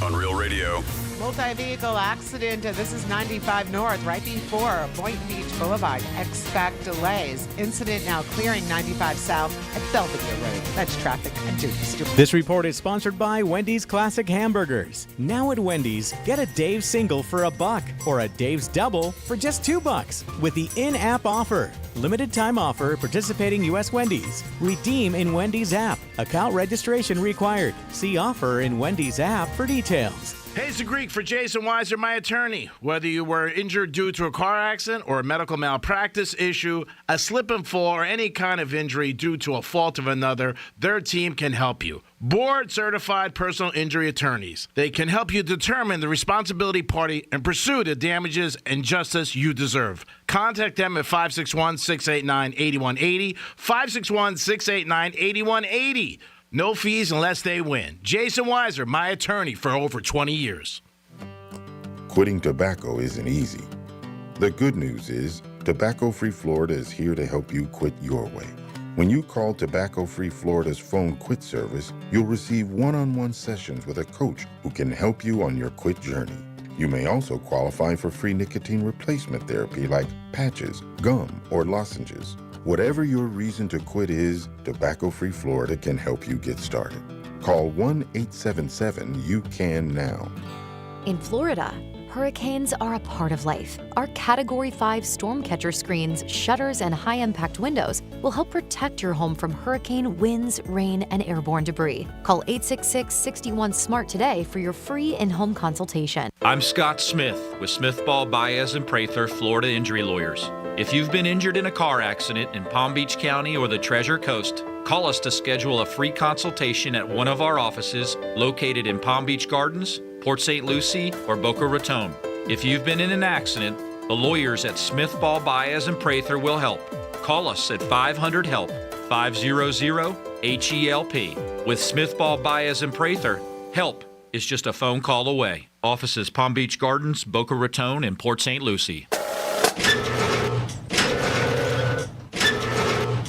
on Real Radio. Multi-vehicle accident. This is 95 North, right before Boynton Beach Boulevard. Expect delays. Incident now clearing 95 South at Belvedere Road. That's traffic. I'm Judy Stewart. This report is sponsored by Wendy's Classic Hamburgers. Now at Wendy's, get a Dave's Single for $1 or a Dave's Double for just $2 with the in-app offer. Limited time offer at participating U.S. Wendy's. Redeem in Wendy's app. Account registration required. See offer in Wendy's app for details. Hey, it's the Greek for Jason Weiser, my attorney. Whether you were injured due to a car accident or a medical malpractice issue, a slip and fall, or any kind of injury due to a fault of another, their team can help you. Board-certified personal injury attorneys. They can help you determine the responsibility party and pursue the damages and justice you deserve. Contact them at 561-689-8180, 561-689-8180. No fees unless they win. Jason Weiser, my attorney for over 20 years. Quitting tobacco isn't easy. The good news is Tobacco Free Florida is here to help you quit your way. When you call Tobacco Free Florida's phone quit service, you'll receive one-on-one sessions with a coach who can help you on your quit journey. You may also qualify for free nicotine replacement therapy like patches, gum, or lozenges. Whatever your reason to quit is, Tobacco Free Florida can help you get started. Call 1-877-YOU-CAN-NOW. In Florida, hurricanes are a part of life. Our Category 5 storm catcher screens, shutters, and high-impact windows will help protect your home from hurricane winds, rain, and airborne debris. Call 866-61-SMART today for your free in-home consultation. I'm Scott Smith with Smith, Ball, Baez, and Prather, Florida Injury Lawyers. If you've been injured in a car accident in Palm Beach County or the Treasure Coast, call us to schedule a free consultation at one of our offices located in Palm Beach Gardens, Port St. Lucie, or Boca Raton. If you've been in an accident, the lawyers at Smith, Ball, Baez, and Prather will help. Call us at 500-HELP, 500-HELP. With Smith, Ball, Baez, and Prather, help is just a phone call away. Offices Palm Beach Gardens, Boca Raton, and Port St. Lucie.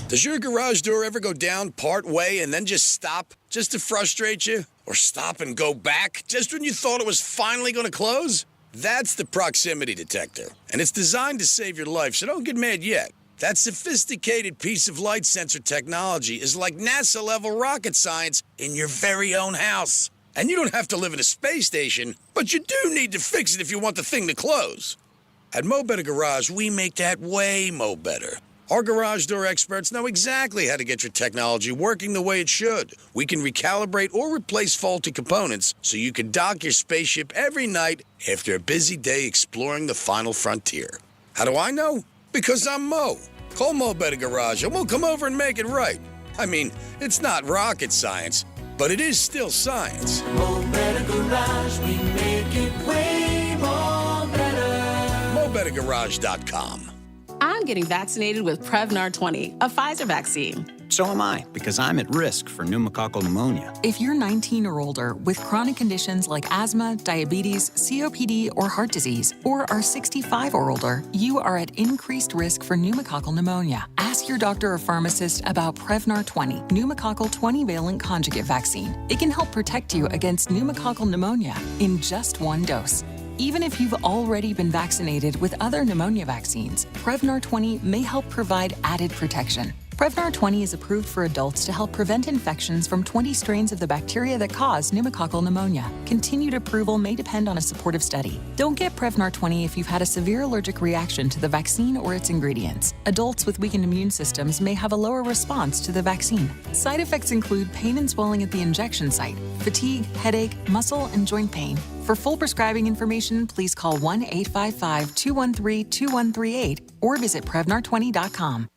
Does your garage door ever go down part way and then just stop just to frustrate you? Or stop and go back just when you thought it was finally going to close? That's the proximity detector, and it's designed to save your life, so don't get mad yet. That sophisticated piece of light sensor technology is like NASA-level rocket science in your very own house. And you don't have to live in a space station, but you do need to fix it if you want the thing to close. At Mo Better Garage, we make that way mo better. Our garage door experts know exactly how to get your technology working the way it should. We can recalibrate or replace faulty components so you can dock your spaceship every night after a busy day exploring the final frontier. How do I know? Because I'm Mo. Call Mo Better Garage and we'll come over and make it right. I mean, it's not rocket science, but it is still science. Mo Better Garage, we make it way more better. MoBetterGarage.com. I'm getting vaccinated with Prevnar 20, a Pfizer vaccine. So am I, because I'm at risk for pneumococcal pneumonia. If you're 19 or older with chronic conditions like asthma, diabetes, COPD, or heart disease, or are 65 or older, you are at increased risk for pneumococcal pneumonia. Ask your doctor or pharmacist about Prevnar 20, pneumococcal 20-valent conjugate vaccine. It can help protect you against pneumococcal pneumonia in just one dose. Even if you've already been vaccinated with other pneumonia vaccines, Prevnar 20 may help provide added protection. Prevnar 20 is approved for adults to help prevent infections from 20 strains of the bacteria that cause pneumococcal pneumonia. Continued approval may depend on a supportive study. Don't get Prevnar 20 if you've had a severe allergic reaction to the vaccine or its ingredients. Adults with weakened immune systems may have a lower response to the vaccine. Side effects include pain and swelling at the injection site, fatigue, headache, muscle, and joint pain. For full prescribing information, please call 1-855-213-2138 or visit Prevnar20.com.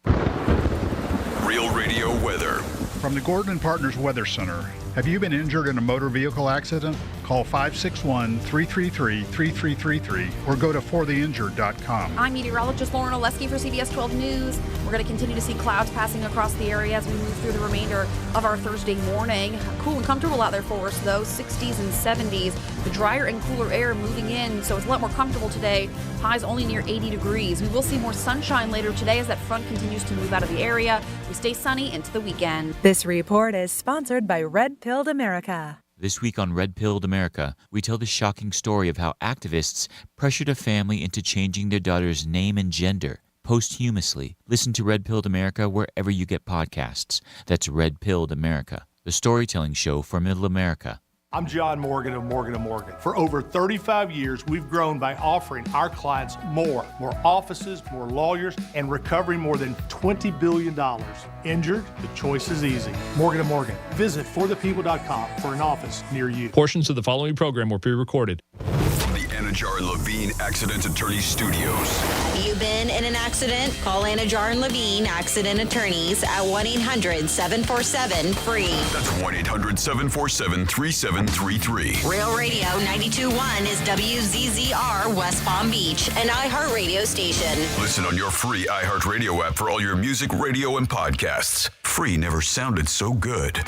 Real Radio weather. From the Gordon and Partners Weather Center. Have you been injured in a motor vehicle accident? Call 561-333-3333 or go to fortheinjured.com. I'm meteorologist Lauren Oleski for CBS 12 News. We're going to continue to see clouds passing across the area as we move through the remainder of our Thursday morning. Cool and comfortable out there for us, though. 60s and 70s. The drier and cooler air moving in, so it's a lot more comfortable today. Highs only near 80 degrees. We will see more sunshine later today as that front continues to move out of the area. We stay sunny into the weekend. This report is sponsored by Red Pilled America. This week on Red Pilled America, we tell the shocking story of how activists pressured a family into changing their daughter's name and gender posthumously. Listen to Red Pilled America wherever you get podcasts. That's Red Pilled America, the storytelling show for Middle America. I'm John Morgan of Morgan & Morgan. For over 35 years, we've grown by offering our clients more offices, more lawyers, and recovering more than $20 billion. Injured? The choice is easy. Morgan & Morgan. Visit forthepeople.com for an office near you. Portions of the following program were pre-recorded. From the Anajar and Levine Accident Attorney Studios. You've been in an accident? Call Anajar and Levine Accident Attorneys at 1-800-747-FREE. That's 1-800-747-3733. Real Radio 92.1 is WZZR West Palm Beach, an iHeart radio station. Listen on your free iHeartRadio app for all your music, radio, and podcasts. Free never sounded so good.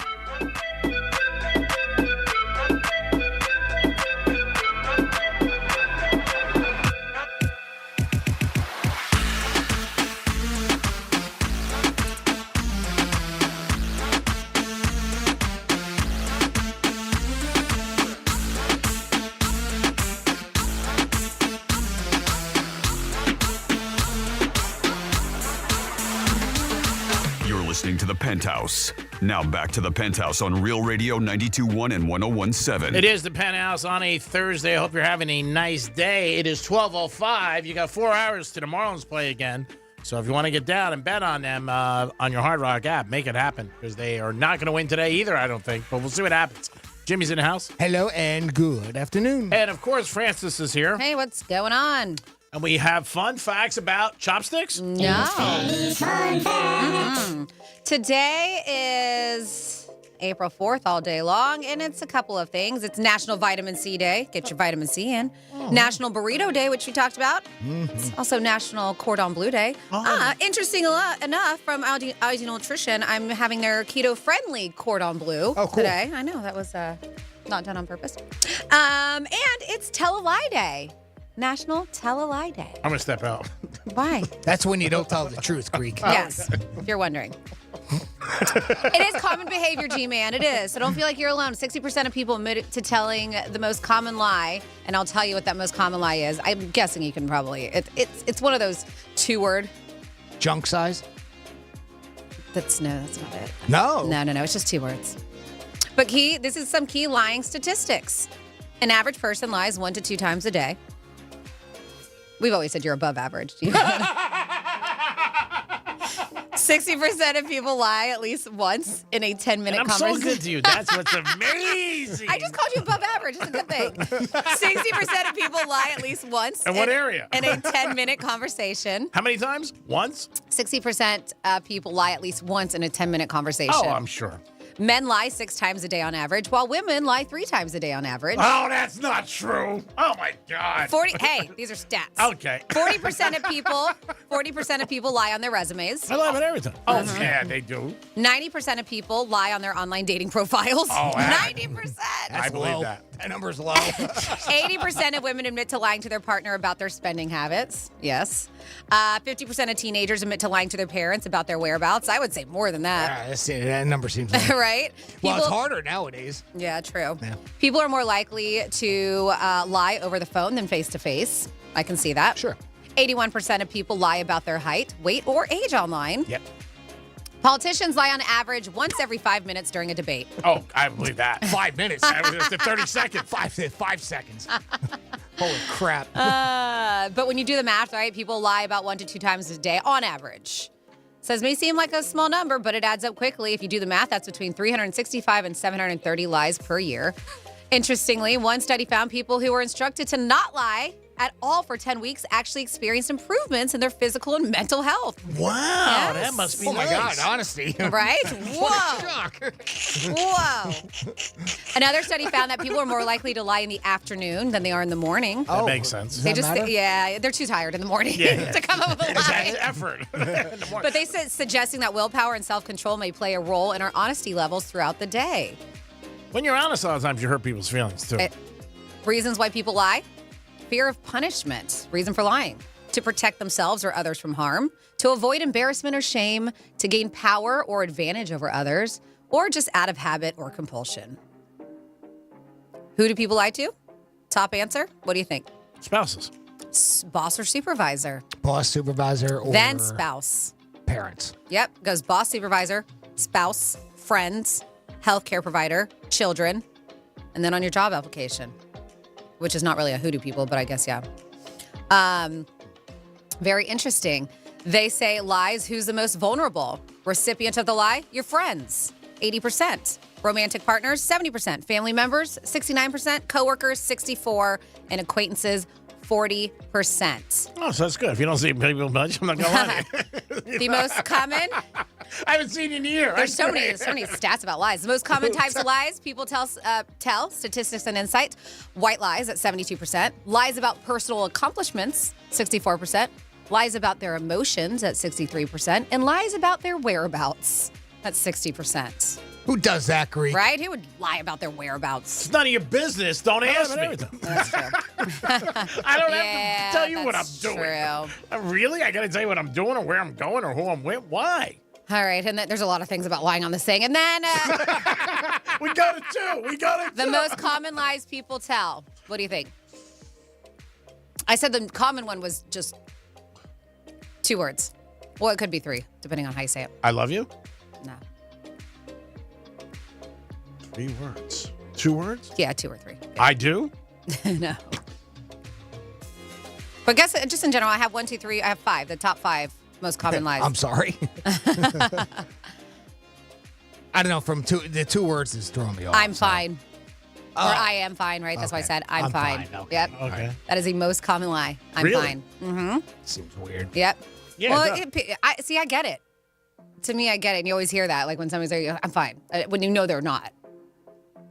Listening to the Penthouse. Now back to the Penthouse on Real Radio 92.1 and 101.7. It is the Penthouse on a Thursday. I hope you're having a nice day. It is 12:05. You got 4 hours to the Marlins play again. So if you want to get down and bet on them on your Hard Rock app, make it happen because they are not going to win today either, I don't think. But we'll see what happens. Jimmy's in the house. Hello and good afternoon. And, of course, Francis is here. Hey, what's going on? And we have fun facts about chopsticks? No. Mm-hmm. Today is April 4th all day long, and it's a couple of things. It's National Vitamin C Day. Get your vitamin C in. National Burrito Day, which we talked about. It's also National Cordon Bleu Day. Interesting enough, from ID Nutrition, I'm having their keto-friendly Cordon Bleu today. I know, that was not done on purpose. And it's Tell a Lie Day. National Tell a Lie Day. I'm going to step out. Why? That's when you don't tell the truth, Greek. Yes, if you're wondering. It is common behavior, G-Man. It is. So don't feel like you're alone. 60% of people admit to telling the most common lie, and I'll tell you what that most common lie is. I'm guessing you can probably. It's one of those two-word Junk size? That's not it. No. No. It's just 2 words. But this is some key lying statistics. An average person lies 1 to 2 times a day. We've always said you're above average. 60% of people lie at least once in a 10-minute conversation. I'm so good to you. That's what's amazing. I just called you above average. It's a good thing. 60% of people lie at least once. In what area? In a 10-minute conversation. How many times? Once? 60% of people lie at least once in a 10-minute conversation. Oh, I'm sure. Men lie 6 times a day on average, while women lie 3 times a day on average. Oh, that's not true. Oh my God. Hey, these are stats. Okay. 40% of people lie on their resumes. I lie about everything. Oh, yeah, they do. 90% of people lie on their online dating profiles. Oh, 90%. I believe low. that. That number's low. 80% of women admit to lying to their partner about their spending habits. Yes. 50% of teenagers admit to lying to their parents about their whereabouts. I would say more than that. That number seems low. Right? Well, it's harder nowadays. Yeah, true. Yeah. People are more likely to lie over the phone than face-to-face. I can see that. Sure. 81% of people lie about their height, weight, or age online. Yep. Politicians lie on average once every 5 minutes during a debate. Oh, I believe that. 5 minutes. After 30 seconds. 5 seconds. Holy crap. But when you do the math, right, people lie about 1 to 2 times a day on average. Says may seem like a small number, but it adds up quickly. If you do the math, that's between 365 and 730 lies per year. Interestingly, one study found people who were instructed to not lie at all for 10 weeks actually experienced improvements in their physical and mental health. Wow, Yes. that must be Oh my nice. God, honesty. Right? What a Whoa. shock. Whoa. Another study found that people are more likely to lie in the afternoon than they are in the morning. That makes sense. They they're too tired in the morning Yeah. to come up with a lie. That's effort. In the morning. But they said suggesting that willpower and self-control may play a role in our honesty levels throughout the day. When you're honest, a lot of times you hurt people's feelings too. Reasons why people lie: fear of punishment. Reason for lying: to protect themselves or others from harm, to avoid embarrassment or shame, to gain power or advantage over others, or just out of habit or compulsion. Who do people lie to? Top answer. What do you think? Spouses. Boss or supervisor. Boss, supervisor, or Then spouse. parents. Yep. Goes boss, supervisor, spouse, friends, healthcare provider, children, and then on your job application, which is not really a hoodoo people, but I guess, yeah. Very interesting. They say lies, who's the most vulnerable? Recipient of the lie, your friends, 80%. Romantic partners, 70%. Family members, 69%. Coworkers, 64%. And acquaintances, 40%. Oh, so that's good. If you don't see people much, I'm not going to lie to you. The most common... I haven't seen you in a year. There's so many stats about lies. The most common types of lies people tell, statistics and insight. White lies at 72%. Lies about personal accomplishments, 64%. Lies about their emotions at 63%. And lies about their whereabouts at 60%. Who does that, Greek? Right? Who would lie about their whereabouts? It's none of your business. Don't ask me. That's true. I don't have to tell you what I'm doing. True. Really? I got to tell you what I'm doing or where I'm going or who I'm with? Why? All right, and then there's a lot of things about lying on this thing. And then we got it too. We got it the most common lies people tell. What do you think? I said the common one was just 2 words. Well, it could be 3, depending on how you say it. I love you? No. 3 words. 2 words? Yeah, 2 or 3. I do? No. But guess just in general, I have 1, 2, 3. I have 5. The top 5 most common lies. I'm sorry. I don't know. The 2 words is throwing me off. I'm fine. Or I am fine, right? That's why I said I'm fine. Okay. Yep. Okay. That is the most common lie. I'm Really? fine. Mm-hmm. Seems weird. Yep. Yeah, Well, it does. I get it. To me, I get it. And you always hear that. Like when somebody's like, I'm fine. When you know they're not.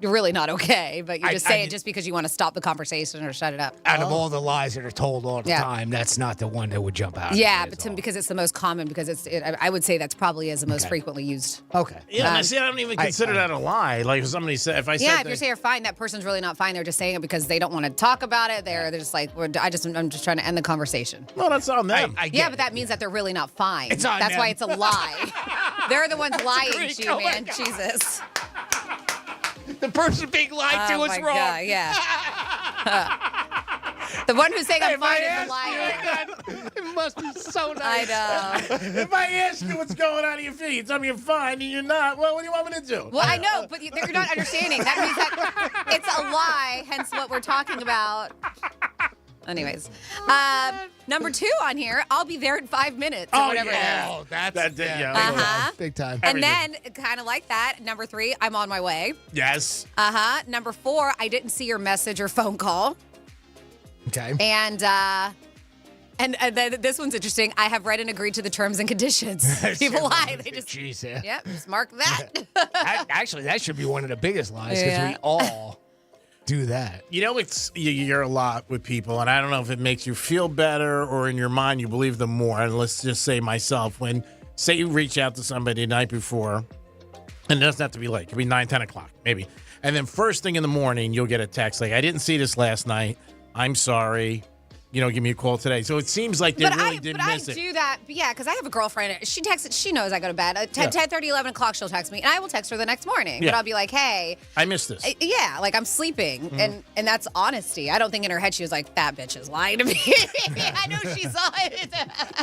You're really not okay, but you just say it just because you want to stop the conversation or shut it up. Out of all the lies that are told all the Yeah. time, that's not the one that would jump out. Yeah, but because it's the most common, because I would say that's probably is the most frequently used. Okay. Yeah, and I see. I don't even consider that a lie. Like if somebody said, if I said, Yeah, if you say you're fine, that person's really not fine. They're just saying it because they don't want to talk about it. They're just like, I'm just trying to end the conversation. no, that's on them. Yeah, but that means that they're really not fine. It's on That's why them. it's a lie. They're the ones lying great to you, man. Jesus. The person being lied to Oh is my wrong. God, yeah. The one who's saying I'm fine is a liar. must be so nice. I know. If I ask you what's going on in your feet, you tell me you're fine and you're not. Well, what do you want me to do? Well, I know, but you're not understanding. That means that it's a lie, hence what we're talking about. Anyways, number 2 on here, I'll be there in 5 minutes or whatever it is. Oh, that's big time. And then, kind of like that, number 3, I'm on my way. Yes. Number 4, I didn't see your message or phone call. Okay. And then this one's interesting. I have read and agreed to the terms and conditions. People lie. They just, Jeez, yep, just mark that. Actually, that should be one of the biggest lies because we all do that. You know, you hear a lot with people, and I don't know if it makes you feel better or in your mind you believe them more. And let's just say myself, say you reach out to somebody the night before, and it doesn't have to be late. It could be 9, 10 o'clock, maybe. And then first thing in the morning, you'll get a text like, I didn't see this last night. I'm sorry. Give me a call today. So it seems like they really didn't miss it. I do that, because I have a girlfriend. She texts. She knows I go to bed. 10:30, 11 o'clock, she'll text me, and I will text her the next morning. Yeah. But I'll be like, hey. I missed this. I'm sleeping, and that's honesty. I don't think in her head she was like, that bitch is lying to me. I know she saw it.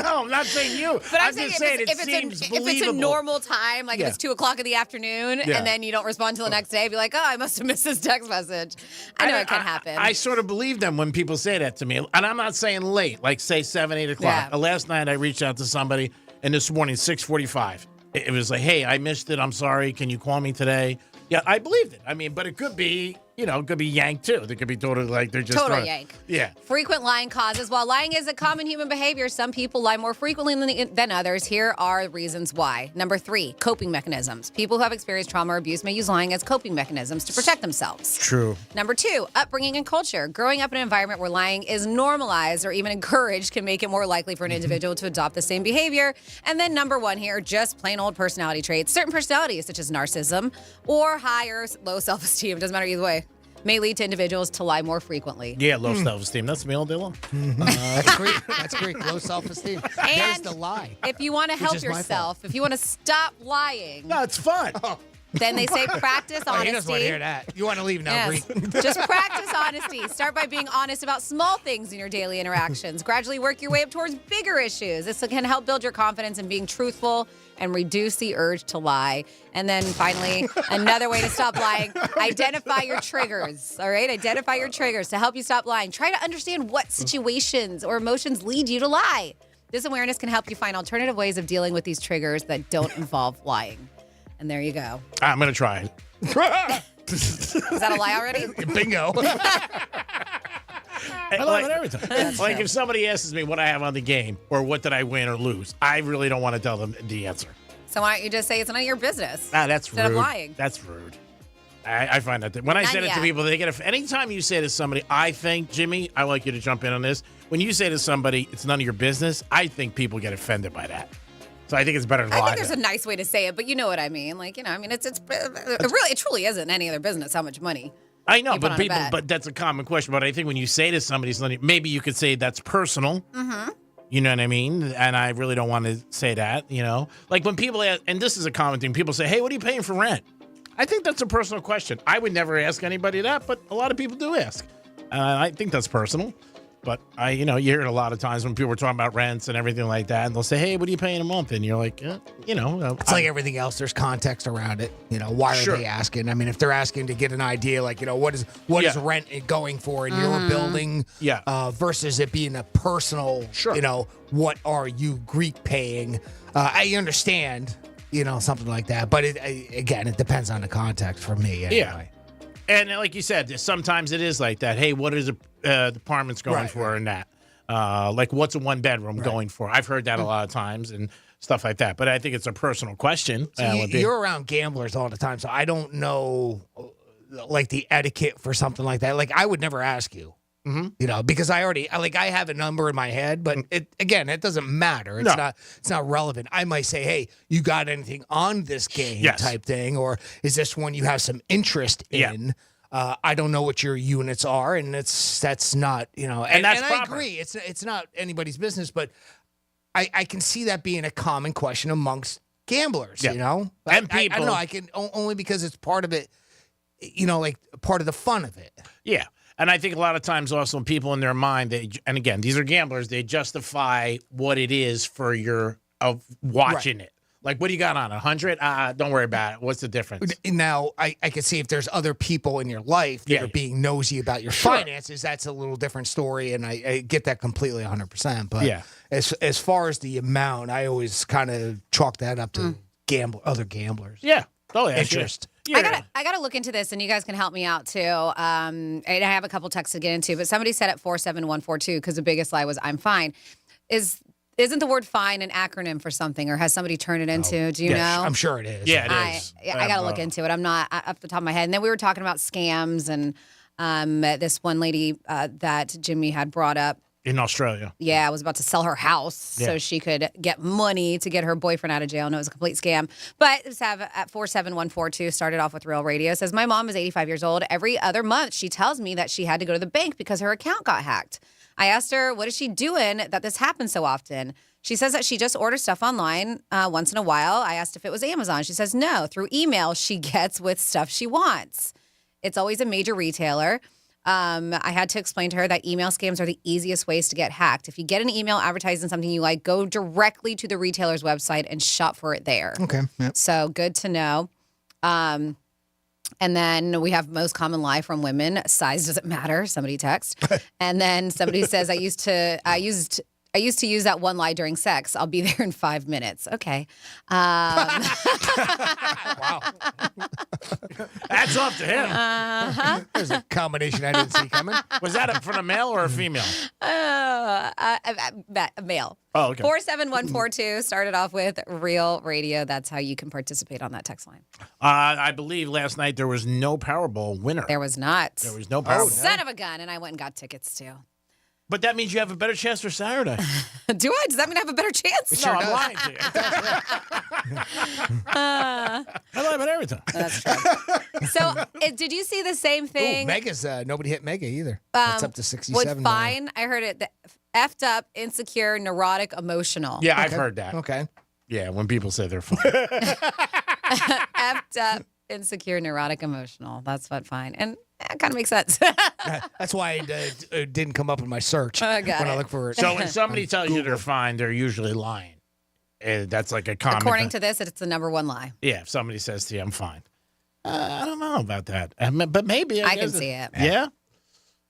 No, I'm not saying you. But I'm just saying it seems if believable. it's a normal time, like if it's 2 o'clock in the afternoon, and then you don't respond until the next day, be like, oh, I must have missed this text message. I know it can happen. I sort of believe them when people say that to me, and I'm not saying late. Like, say, 7, 8 o'clock. Yeah. Last night, I reached out to somebody, and this morning, 6:45. It was like, hey, I missed it. I'm sorry. Can you call me today? Yeah, I believed it. I mean, but it could be, it could be yank, too. They could be totally like they're just Total yank. Yeah. Frequent lying causes. While lying is a common human behavior, some people lie more frequently than others. Here are reasons why. Number 3, coping mechanisms. People who have experienced trauma or abuse may use lying as coping mechanisms to protect themselves. True. Number 2, upbringing and culture. Growing up in an environment where lying is normalized or even encouraged can make it more likely for an individual to adopt the same behavior. And then number 1 here, just plain old personality traits. Certain personalities, such as narcissism or high or low self-esteem, doesn't matter either way, may lead to individuals to lie more frequently. Yeah, low self-esteem. That's me all day long. That's great. That's great. Low self-esteem. There's the lie. If you want to help yourself, if you want to stop lying. No, it's fun. Then they say practice honesty. He doesn't want to hear that. You want to leave now, Yes. Bree. Just practice honesty. Start by being honest about small things in your daily interactions. Gradually work your way up towards bigger issues. This can help build your confidence in being truthful and reduce the urge to lie. And then finally, another way to stop lying, identify your triggers. All right? Identify your triggers to help you stop lying. Try to understand what situations or emotions lead you to lie. This awareness can help you find alternative ways of dealing with these triggers that don't involve lying. And there you go. I'm going to try it. Is that a lie already? Bingo. I love it every time. Like if somebody asks me what I have on the game or what did I win or lose, I really don't want to tell them the answer. So why don't you just say it's none of your business? That's instead rude. of lying. That's rude. I find that when I Not said it to yet. people, they get anytime you say to somebody, I think, Jimmy, I like you to jump in on this. When you say to somebody, it's none of your business, I think people get offended by that. So I think it's better to lie. I think there's a nice way to say it, but you know what I mean. Like, it truly isn't any other business how much money. I know, you put but on a people, bet. but that's a common question. But I think when you say to somebody, maybe you could say that's personal. Mm-hmm. You know what I mean? And I really don't want to say that, Like when people ask, and this is a common thing, people say, hey, what are you paying for rent? I think that's a personal question. I would never ask anybody that, but a lot of people do ask. I think that's personal. But you hear it a lot of times when people are talking about rents and everything like that, and they'll say, hey, what are you paying a month? And you're like, It's like everything else. There's context around it. Why are they asking? I mean, if they're asking to get an idea, like, what is rent going for in your building versus it being a personal, what are you Greek paying? I understand, something like that. But again, it depends on the context for me. Anyway. Yeah. And like you said, sometimes it is like that. Hey, what is the apartment's going for and that? Like, what's a one bedroom going for? I've heard that a lot of times and stuff like that. But I think it's a personal question. So you're around gamblers all the time, so I don't know, like, the etiquette for something like that. Like, I would never ask you. Mm-hmm. Because I have a number in my head, but it doesn't matter. It's not relevant. I might say, hey, you got anything on this game type thing, or is this one you have some interest in? I don't know what your units are, and that's not, and I agree. It's not anybody's business, but I can see that being a common question amongst gamblers, And people. I don't know, I can only because it's part of it, like part of the fun of it. Yeah. And I think a lot of times also people in their mind, and again, these are gamblers, they justify what it is for your of watching it. Like, what do you got on 100? Don't worry about it. What's the difference? Now, I can see if there's other people in your life that are being nosy about your finances, that's a little different story, and I get that completely 100%. But as far as the amount, I always kind of chalk that up to other gamblers. Yeah. Oh, yeah. Interest. Yeah. I gotta look into this, and you guys can help me out too. And I have a couple texts to get into, but somebody said at 47142 because the biggest lie was "I'm fine." Isn't the word "fine" an acronym for something, or has somebody turned it into? Do you know? I'm sure it is. Yeah, it is. I got to look into it. I'm not off the top of my head. And then we were talking about scams, and this one lady that Jimmy had brought up. In Australia. Yeah, was about to sell her house so she could get money to get her boyfriend out of jail. And it was a complete scam. But let's have at 47142 started off with Real Radio. Says, my mom is 85 years old. Every other month, she tells me that she had to go to the bank because her account got hacked. I asked her, what is she doing that this happens so often? She says that she just orders stuff online once in a while. I asked if it was Amazon. She says no, through email she gets with stuff she wants. It's always a major retailer. I had to explain to her that email scams are the easiest ways to get hacked. If you get an email advertising something you like, go directly to the retailer's website and shop for it there. Okay. Yep. So good to know. And then we have most common lie from women. Size doesn't matter. Somebody text. And then somebody says, I used to use that one lie during sex. I'll be there in 5 minutes. Okay. Wow. That's off to him. There's a combination I didn't see coming. Was that from a male or a female? A male. Oh, okay. 47142 started off with Real Radio. That's how you can participate on that text line. I believe last night there was no Powerball winner. There was not. There was no Powerball. Son of a gun. And I went and got tickets too. But that means you have a better chance for Saturday. Do I? Does that mean I have a better chance? No, I'm lying to you. I lie about everything. That's true. So, did you see the same thing? Ooh, Mega's, nobody hit Mega either. That's up to 67. With fine, I heard it. Effed up, insecure, neurotic, emotional. Yeah, I've heard that. Okay. Yeah, when people say they're fine. Effed up, insecure, neurotic, emotional. That's what fine. And it kind of makes sense. That's why it didn't come up in my search when I look for it. So when somebody tells you they're fine, they're usually lying. That's like a common. According to this, it's the number one lie. Yeah, if somebody says to you, I'm fine. I don't know about that. But maybe. I can see it. Yeah?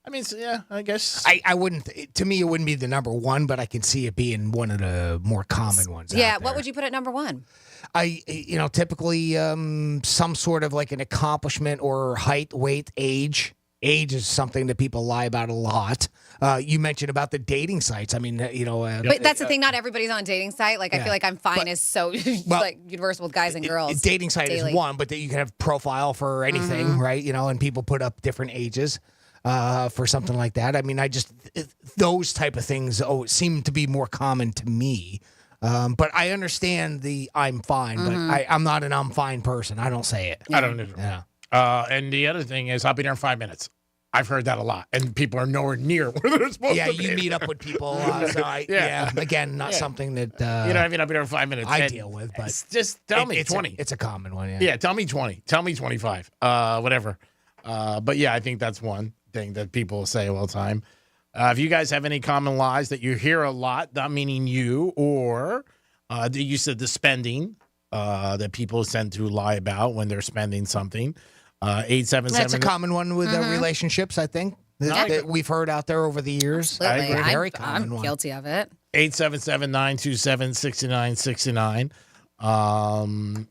I mean, yeah, I guess. I wouldn't, to me, it wouldn't be the number one, but I can see it being one of the more common ones. Yeah, what would you put at number one? Typically some sort of like an accomplishment or height, weight, age. Age is something that people lie about a lot. You mentioned about the dating sites. I mean, but that's the thing. Not everybody's on a dating site. Like, I feel like I'm fine is so like universal with guys and girls. Dating site daily. is one, but you can have profile for anything, right? And people put up different ages for something like that. I mean, those type of things seem to be more common to me. But I understand the I'm fine, but I'm not an I'm fine person. I don't say it. I don't either. Yeah. And the other thing is, I'll be there in 5 minutes. I've heard that a lot, and people are nowhere near where they're supposed to be. Yeah, you meet up with people. Again, not something that you know. I mean, I'll be there in 5 minutes. I deal with, but just tell me 20. It's a common one. Yeah. Yeah, tell me 20. Tell me 25. Whatever. But yeah, I think that's one thing that people say all the time. If you guys have any common lies that you hear a lot, not meaning you, or you said the spending that people tend to lie about when they're spending something. 877. That's a common one with relationships, I think, that we've heard out there over the years. Absolutely. Very common I'm guilty of it. 877-927-6969.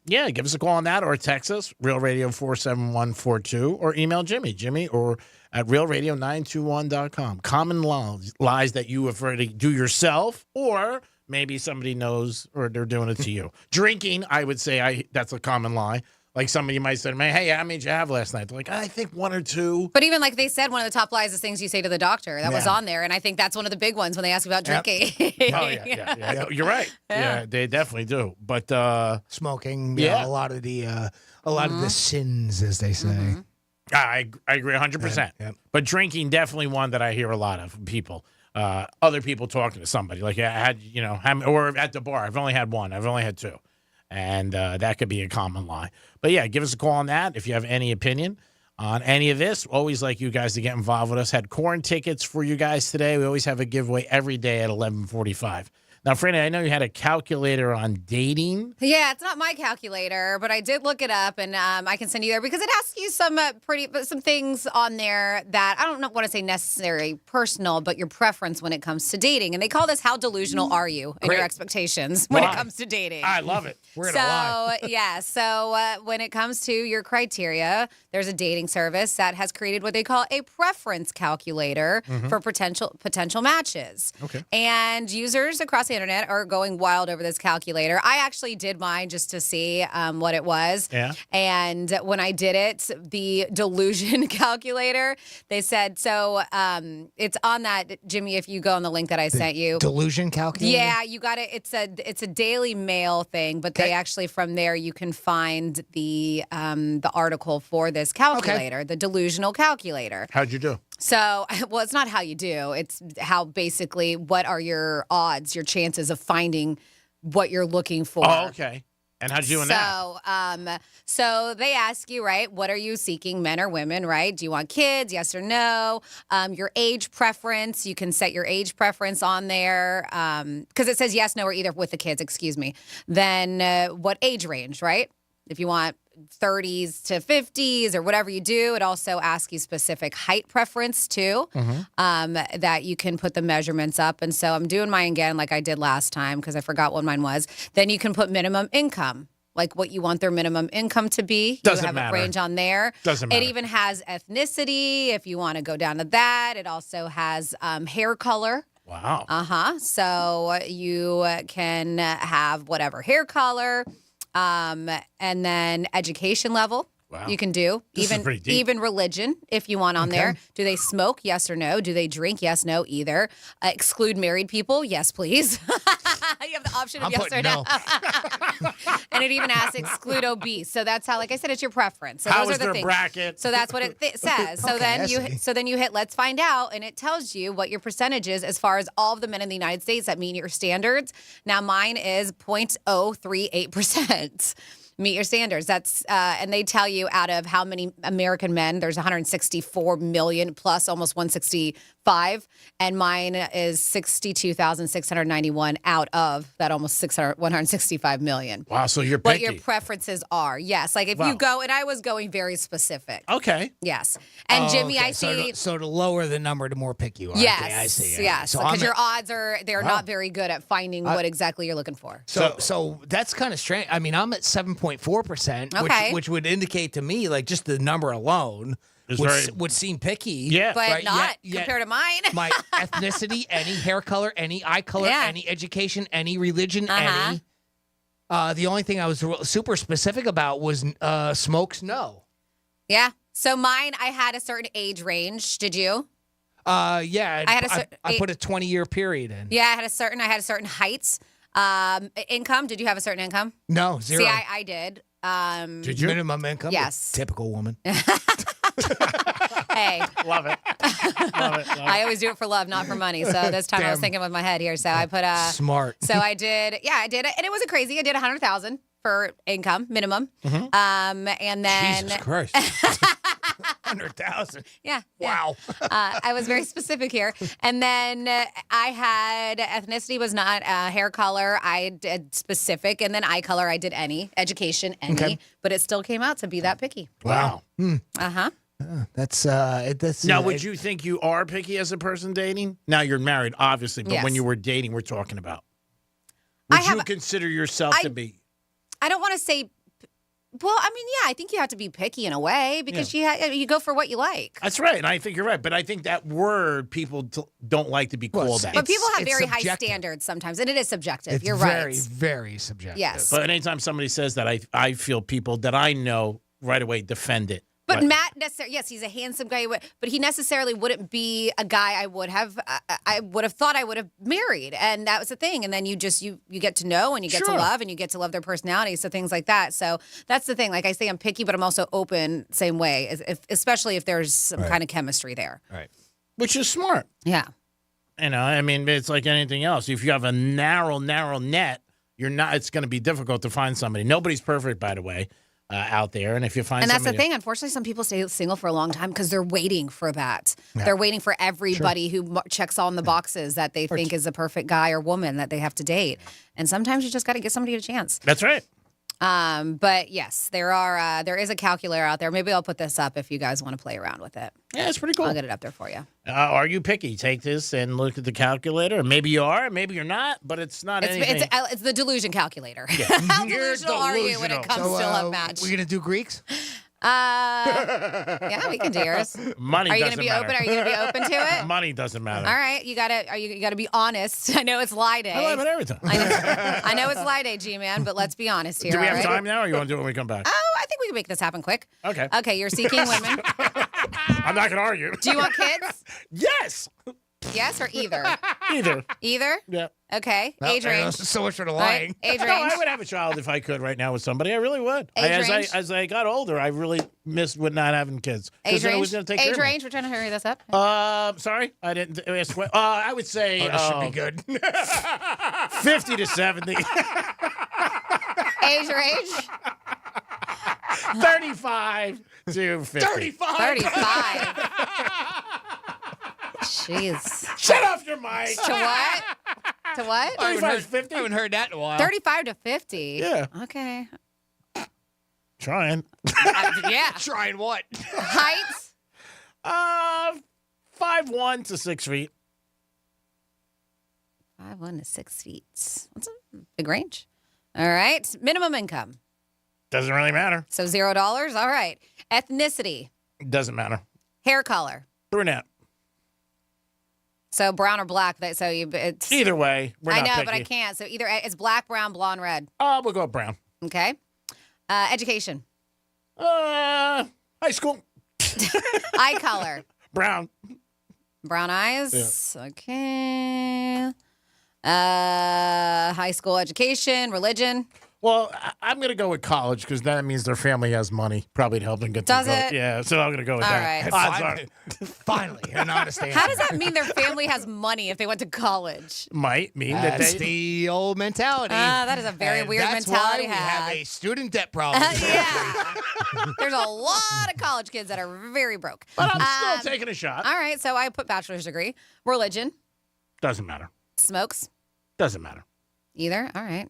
Yeah, give us a call on that or text us, Real Radio 47142, or email Jimmy or at realradio921.com. Common lies that you have already do yourself, or maybe somebody knows or they're doing it to you. Drinking, I would say that's a common lie. Like somebody might say to me, hey, how many did you have last night? They're like, I think one or two. But even like they said, one of the top lies is things you say to the doctor. That was on there. And I think that's one of the big ones when they ask about drinking. Oh, yeah. You're right. Yeah, they definitely do. But smoking, a lot of the sins, as they say. I agree 100%. Yeah. But drinking, definitely one that I hear a lot of from people. Other people talking to somebody. Like I had, or at the bar. I've only had one. I've only had two. And that could be a common lie. But yeah, give us a call on that if you have any opinion. on any of this. Always like you guys to get involved with us. Had corn tickets for you guys today. We always have a giveaway every day at 11:45. Now, Franny, I know you had a calculator on dating. Yeah, it's not my calculator, but I did look it up, and I can send you there because it asks you some some things on there that I don't want to say necessary, personal, but your preference when it comes to dating. And they call this "How delusional are you in your expectations when it comes to dating?" I love it. We're gonna lie. Yeah, so when it comes to your criteria, there's a dating service that has created what they call a preference calculator for potential matches. Okay. And users across the internet are going wild over this calculator. I actually did mine just to see what it was. Yeah. And when I did it, the delusion calculator, they said, so it's on that, Jimmy, if you go on the link that I sent you. Delusion calculator? Yeah, you got it. It's a Daily Mail thing, but they actually, from there, you can find the article for this calculator, the delusional calculator. How'd you do? So, well, it's not how you do. It's how basically what are your odds, your chances of finding what you're looking for. Oh, okay. And how'd you do in that? So they ask you, right, what are you seeking, men or women, right? Do you want kids, yes or no? Your age preference, you can set your age preference on there because it says yes, no, or either with the kids, excuse me. Then what age range, right? If you want 30s to 50s or whatever you do, it also asks you specific height preference too, that you can put the measurements up. And so I'm doing mine again like I did last time because I forgot what mine was. Then you can put minimum income, like what you want their minimum income to be. Doesn't you have matter. a range on there. Doesn't matter. It even has ethnicity if you want to go down to that. It also has hair color. Wow. So you can have whatever hair color. And then education level. Wow. You can do This is pretty deep. even religion if you want on there. Do they smoke? Yes or no. Do they drink? Yes, no, either. Exclude married people? Yes, please. You have the option of yes or no. And it even asks exclude obese. So that's how, like I said, it's your preference. So How those is are the their things. bracket? So that's what it says. So then you hit let's find out, and it tells you what your percentage is as far as all of the men in the United States that meet your standards. Now mine is 0.038%. Meet your standards. That's and they tell you out of how many American men, there's 164 million plus almost 165, and mine is 62,691 out of that almost 165 million. Wow, so you're What picky. your preferences are. Yes, like if you go, and I was going very specific. Okay. Yes. And Jimmy, I see. So to lower the number, the more picky you are. Yes, Okay, I see. yes, So because I'm your odds they're not very good at finding what exactly you're looking for. So that's kind of strange. I mean, I'm at 7.4%, Okay. which would indicate to me like just the number alone would seem picky. Yeah, but right? not Yet compared to mine. my ethnicity, any hair color, any eye color, Yeah. any education, any religion, any. The only thing I was super specific about was smokes. No. Yeah. So mine, I had a certain age range. Did you? Yeah. I put a 20-year period in. Yeah, I had a certain height. Income. Did you have a certain income? No, zero. See, I did. Did you? Minimum income? Yes. Typical woman. Hey. Love it. I always do it for love, not for money. So this time I was thinking with my head here. So I put smart. So I did it, and it wasn't crazy. I did 100,000 for income minimum. And then Jesus Christ. 100,000. Yeah. Wow. I was very specific here. And then I had ethnicity was not hair color. I did specific. And then eye color, I did any. Education, any. Okay. But it still came out to be that picky. Wow. Uh-huh. That's Now, would you think you are picky as a person dating? Now you're married, obviously, but when Yes. you were dating, we're talking about. Would you consider yourself to be? I don't want to say. Well, I mean, yeah, I think you have to be picky in a way because you go for what you like. That's right, and I think you're right. But I think that word people don't like to be called that. But people have very high standards sometimes, and it is subjective. It's You're very, right. very subjective. Yes. But anytime somebody says that, I feel people that I know right away defend it. But Matt, yes, he's a handsome guy, but he necessarily wouldn't be a guy I would have thought I would have married, and that was the thing. And then you get to know, and you get to love, and you get to love their personality, so things like that. So that's the thing. Like I say, I'm picky, but I'm also open, same way, especially if there's some kind of chemistry there. Right. Which is smart. Yeah. You know, I mean, it's like anything else. If you have a narrow net, it's going to be difficult to find somebody. Nobody's perfect, by the way. out there. And if you find And that's the somebody thing. Unfortunately, some people stay single for a long time because they're waiting for that. Yeah. They're waiting for everybody who checks on the boxes that they think is a perfect guy or woman that they have to date. And sometimes you just got to give somebody a chance. That's right. But yes, there is a calculator out there. Maybe I'll put this up if you guys want to play around with it. Yeah, it's pretty cool. I'll get it up there for you. Are you picky? Take this and look at the calculator. Maybe you are, maybe you're not, but it's not anything. It's the delusion calculator. Yeah. How You're delusional are you when it comes to love match? We're gonna do Greeks. Yeah, we can do yours. Money Are you doesn't gonna be matter. open? Are you gonna be open to it? Money doesn't matter. All right, you gotta be honest. I know it's lie day. I lie about everything. I know it's lie day, G-Man, but let's be honest here. Do we have all right? time now, or you want to do it when we come back? Oh, I think we can make this happen quick. Okay. Okay, you're seeking women. I'm not going to argue. Do you want kids? Yes. Yes or either? Either. Either? Yeah. Okay. Well, Age range. So much for the All right, lying. age No, range. I would have a child if I could right now with somebody. I really would. Age range? As I got older, I really missed with not having kids. 'Cause Age then it range. was gonna take care Age of me. range. We're trying to hurry this up. Sorry, I didn't ask. I would say This should be good. 50 to 70. Age range. 35 to 50. 35. 35. Jeez. Shut off your mic. To what? To what? 35 to 50. I haven't heard that in a while. 35 to 50. Yeah. Okay. Trying. Yeah. Trying what? Height. 5'1" to 6 feet. 5'1" to 6 feet. That's a big range. All right. Minimum income. Doesn't really matter. So $0. All right. Ethnicity. Doesn't matter. Hair color. Brunette. So brown or black. So it's Either way, we're I not know, picky. but I can't. So either it's black, brown, blonde, red. We'll go with brown. Okay. Education. High school. Eye color. Brown. Brown eyes. Okay. High school education, religion. Well, I'm going to go with college because that means their family has money, probably to help them get Does through it? college. Yeah, so I'm going to go with All that. right. Odds are. Finally, an honest answer. How does that mean their family has money if they went to college? Might mean that That's they. the old mentality. That is a very And weird that's mentality why we to have a student debt problem. Yeah. There's a lot of college kids that are very broke. But I'm still taking a shot. All right, so I put bachelor's degree. Religion. Doesn't matter. Smokes. Doesn't matter. Either. All right.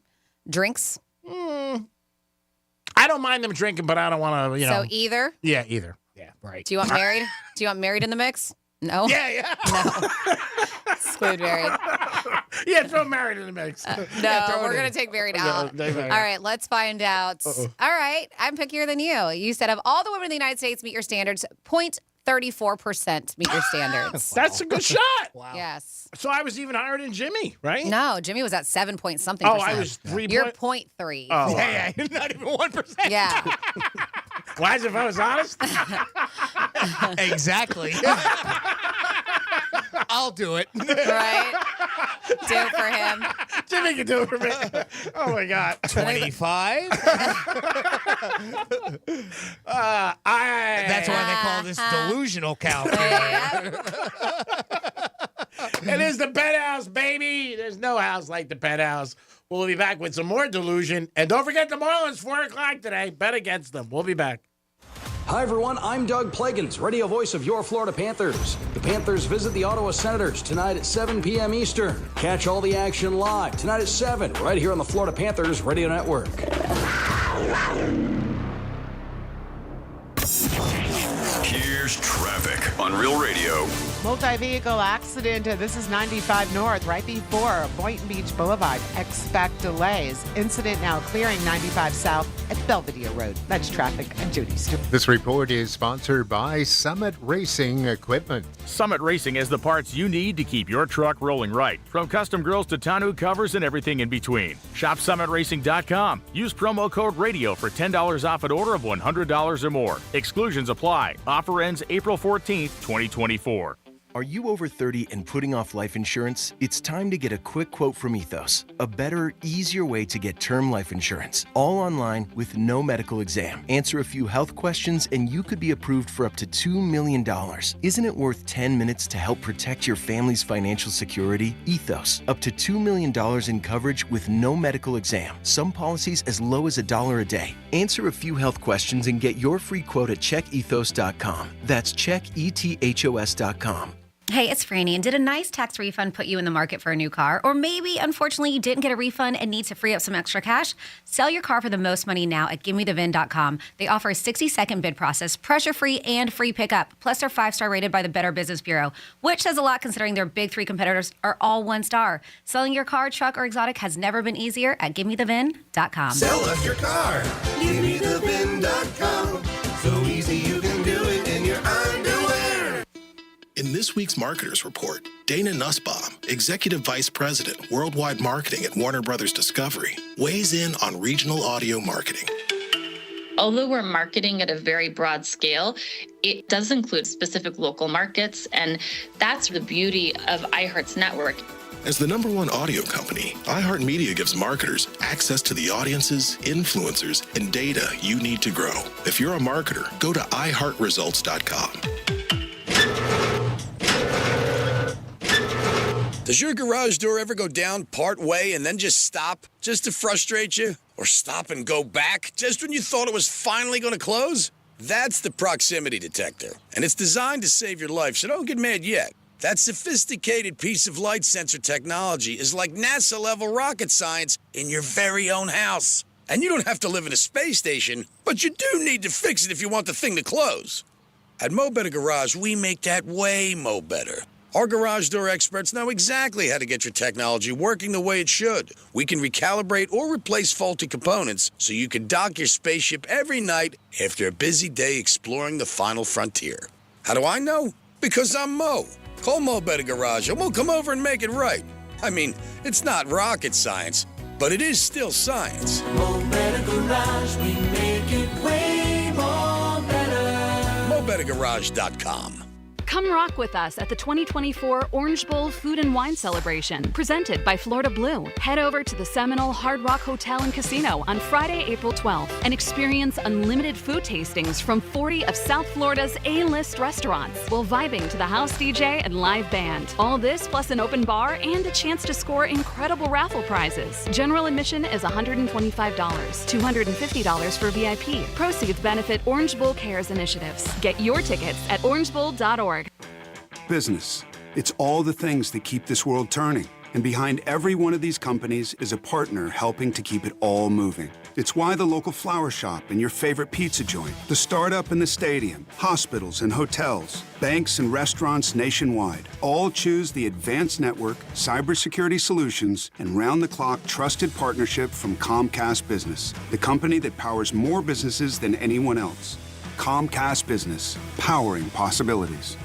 Drinks. I don't mind them drinking, but I don't want to, So either. Yeah, either. Yeah, right. Do you want married? Do you want married in the mix? No. Yeah. No. Exclude married. Yeah, throw married in the mix. No, we're going to take married out. All All right, let's find out. All right, I'm pickier than you. You said of all the women in the United States meet your standards, 0.34% meet your standards. That's a good shot. Wow. Yes. So I was even higher than Jimmy, right? No, Jimmy was at 7 point something Oh, percent. I was 3 You're point. 0.3. Oh, wow. Yeah, not even 1%. Yeah. Why is it if I was honest? Exactly. I'll do it. Right? Do it for him. Jimmy can do it for me. Oh, my God. 25. That's why they call this delusional calculator. It is the Penthouse, baby. There's no house like the Penthouse. We'll be back with some more delusion. And don't forget the Marlins, 4 o'clock today. Bet against them. We'll be back. Hi, everyone. I'm Doug Plagans, radio voice of your Florida Panthers. The Panthers visit the Ottawa Senators tonight at 7 p.m. Eastern. Catch all the action live tonight at 7 right here on the Florida Panthers Radio Network. Here's traffic on Real Radio. Multi-vehicle accident. This is 95 North, right before Boynton Beach Boulevard. Expect delays. Incident now clearing 95 South at Belvedere Road. That's traffic. I'm Judy Stewart. This report is sponsored by Summit Racing Equipment. Summit Racing has the parts you need to keep your truck rolling right. From custom grills to tonneau covers and everything in between. Shop summitracing.com. Use promo code RADIO for $10 off an order of $100 or more. Exclusions apply. Offer ends April 14th, 2024. Are you over 30 and putting off life insurance? It's time to get a quick quote from Ethos, a better, easier way to get term life insurance, all online with no medical exam. Answer a few health questions and you could be approved for up to $2 million. Isn't it worth 10 minutes to help protect your family's financial security? Ethos, up to $2 million in coverage with no medical exam. Some policies as low as $1 a day. Answer a few health questions and get your free quote at checkethos.com. That's checkethos.com. Hey, it's Franny, and did a nice tax refund put you in the market for a new car? Or maybe, unfortunately, you didn't get a refund and need to free up some extra cash? Sell your car for the most money now at GiveMeTheVin.com. They offer a 60-second bid process, pressure-free and free pickup. Plus, they're 5-star rated by the Better Business Bureau, which says a lot considering their big 3 competitors are all 1-star. Selling your car, truck, or exotic has never been easier at GiveMeTheVin.com. Sell us your car. GiveMeTheVin.com. So easy you can do it in your underwear. In this week's Marketers Report, Dana Nussbaum, Executive Vice President, Worldwide Marketing at Warner Brothers Discovery, weighs in on regional audio marketing. Although we're marketing at a very broad scale, it does include specific local markets, and that's the beauty of iHeart's network. As the #1 audio company, iHeartMedia gives marketers access to the audiences, influencers, and data you need to grow. If you're a marketer, go to iHeartResults.com. Does your garage door ever go down part way and then just stop, just to frustrate you? Or stop and go back, just when you thought it was finally going to close? That's the proximity detector, and it's designed to save your life, so don't get mad yet. That sophisticated piece of light sensor technology is like NASA-level rocket science in your very own house. And you don't have to live in a space station, but you do need to fix it if you want the thing to close. At Mo Better Garage, we make that way mo better. Our garage door experts know exactly how to get your technology working the way it should. We can recalibrate or replace faulty components so you can dock your spaceship every night after a busy day exploring the final frontier. How do I know? Because I'm Mo. Call Mo Better Garage and we'll come over and make it right. I mean, it's not rocket science, but it is still science. Mo Better Garage, we make it way more better. MoBetterGarage.com. Come rock with us at the 2024 Orange Bowl Food and Wine Celebration, presented by Florida Blue. Head over to the Seminole Hard Rock Hotel and Casino on Friday, April 12th, and experience unlimited food tastings from 40 of South Florida's A-list restaurants, while vibing to the house DJ and live band. All this plus an open bar and a chance to score incredible raffle prizes. General admission is $125, $250 for VIP. Proceeds benefit Orange Bowl Cares initiatives. Get your tickets at orangebowl.org. Business. It's all the things that keep this world turning. And behind every one of these companies is a partner helping to keep it all moving. It's why the local flower shop and your favorite pizza joint, the startup and the stadium, hospitals and hotels, banks and restaurants nationwide all choose the advanced network, cybersecurity solutions, and round-the-clock trusted partnership from Comcast Business, the company that powers more businesses than anyone else. Comcast Business, powering possibilities.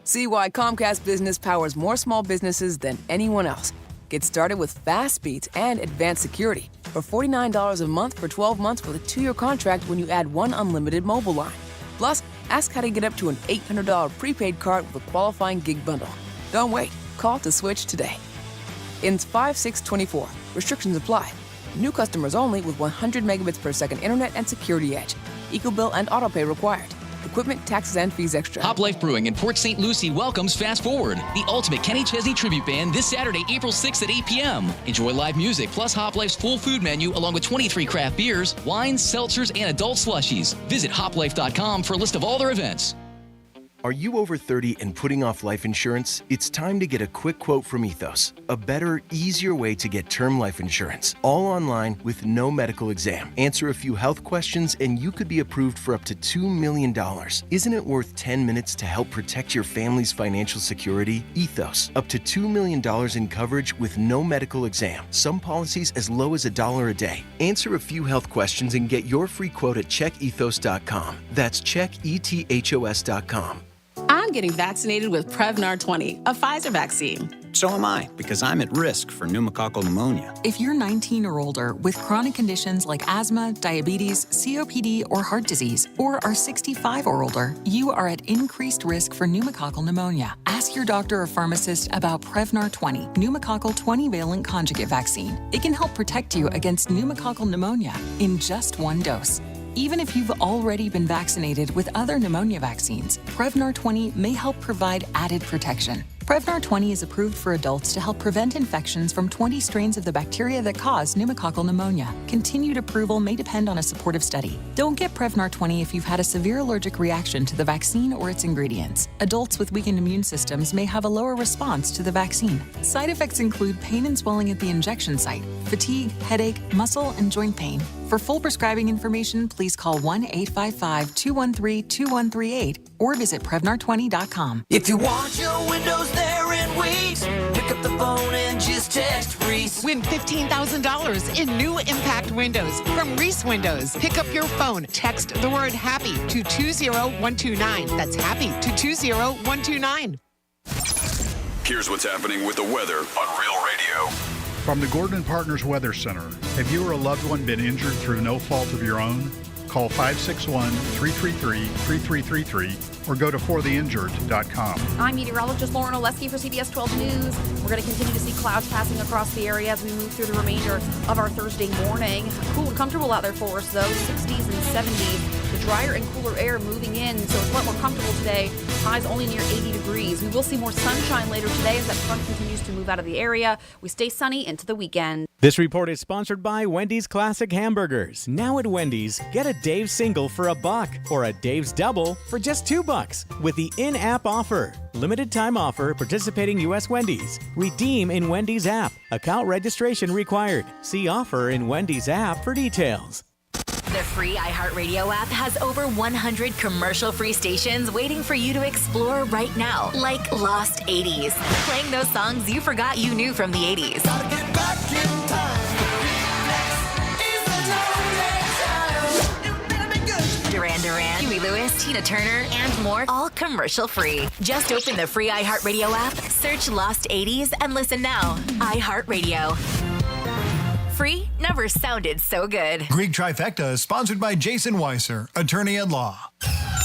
See why Comcast Business powers more small businesses than anyone else. Get started with fast speeds and advanced security for $49 a month for 12 months with a 2-year contract when you add 1 unlimited mobile line. Plus, ask how to get up to an $800 prepaid card with a qualifying gig bundle. Don't wait. Call to switch today. Ends 5/6/24. Restrictions apply. New customers only with 100 megabits per second internet and security edge. EcoBill and autopay required. Equipment, taxes, and fees extra. Hop Life Brewing in Port St. Lucie welcomes Fast Forward, the ultimate Kenny Chesney tribute band this Saturday, April 6th at 8 p.m. Enjoy live music, plus Hop Life's full food menu along with 23 craft beers, wines, seltzers, and adult slushies. Visit hoplife.com for a list of all their events. Are you over 30 and putting off life insurance? It's time to get a quick quote from Ethos, a better, easier way to get term life insurance, all online with no medical exam. Answer a few health questions and you could be approved for up to $2 million. Isn't it worth 10 minutes to help protect your family's financial security? Ethos, up to $2 million in coverage with no medical exam. Some policies as low as $1 a day. Answer a few health questions and get your free quote at checkethos.com. That's checkethos.com. I'm getting vaccinated with Prevnar 20, a Pfizer vaccine. So am I, because I'm at risk for pneumococcal pneumonia. If you're 19 or older with chronic conditions like asthma, diabetes, COPD, or heart disease, or are 65 or older, you are at increased risk for pneumococcal pneumonia. Ask your doctor or pharmacist about Prevnar 20, pneumococcal 20-valent conjugate vaccine. It can help protect you against pneumococcal pneumonia in just one dose. Even if you've already been vaccinated with other pneumonia vaccines, Prevnar 20 may help provide added protection. Prevnar 20 is approved for adults to help prevent infections from 20 strains of the bacteria that cause pneumococcal pneumonia. Continued approval may depend on a supportive study. Don't get Prevnar 20 if you've had a severe allergic reaction to the vaccine or its ingredients. Adults with weakened immune systems may have a lower response to the vaccine. Side effects include pain and swelling at the injection site, fatigue, headache, muscle, and joint pain. For full prescribing information, please call 1-855-213-2138 or visit Prevnar20.com. If you want your windows there in weeks, pick up the phone and just text Reese. Win $15,000 in new impact windows from Reese Windows. Pick up your phone, text the word HAPPY to 20129. That's HAPPY to 20129. Here's what's happening with the weather on Real Radio. From the Gordon Partners Weather Center, have you or a loved one been injured through no fault of your own? Call 561-333-3333 or go to fortheinjured.com. I'm meteorologist Lauren Oleski for CBS 12 News. We're going to continue to see clouds passing across the area as we move through the remainder of our Thursday morning. Cool and comfortable out there for us, though. 60s and 70s. The drier and cooler air moving in, so it's a lot more comfortable today. Highs only near 80 degrees. We will see more sunshine later today as that front continues to move out of the area. We stay sunny into the weekend. This report is sponsored by Wendy's Classic Hamburgers. Now at Wendy's, get a Dave's Single for $1 or a Dave's Double for just $2 with the in-app offer. Limited time offer, participating U.S. Wendy's. Redeem in Wendy's app. Account registration required. See offer in Wendy's app for details. The free iHeartRadio app has over 100 commercial-free stations waiting for you to explore right now, like Lost 80s, playing those songs you forgot you knew from the 80s. Duran Duran, Huey Lewis, Tina Turner, and more, all commercial-free. Just open the free iHeartRadio app, search Lost 80s, and listen now. iHeartRadio. Free never sounded so good. Greek Trifecta is sponsored by Jason Weiser, attorney at law.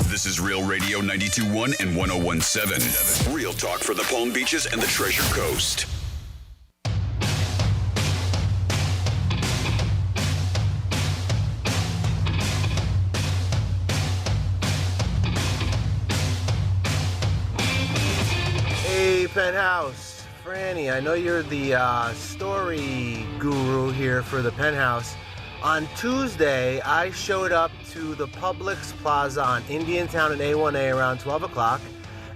This is Real Radio 92.1 and 101.7. Real talk for the Palm Beaches and the Treasure Coast. Hey, Penthouse. Franny, I know you're the story guru here for the Penthouse. On Tuesday, I showed up to the Publix Plaza on Indiantown and A1A around 12 o'clock,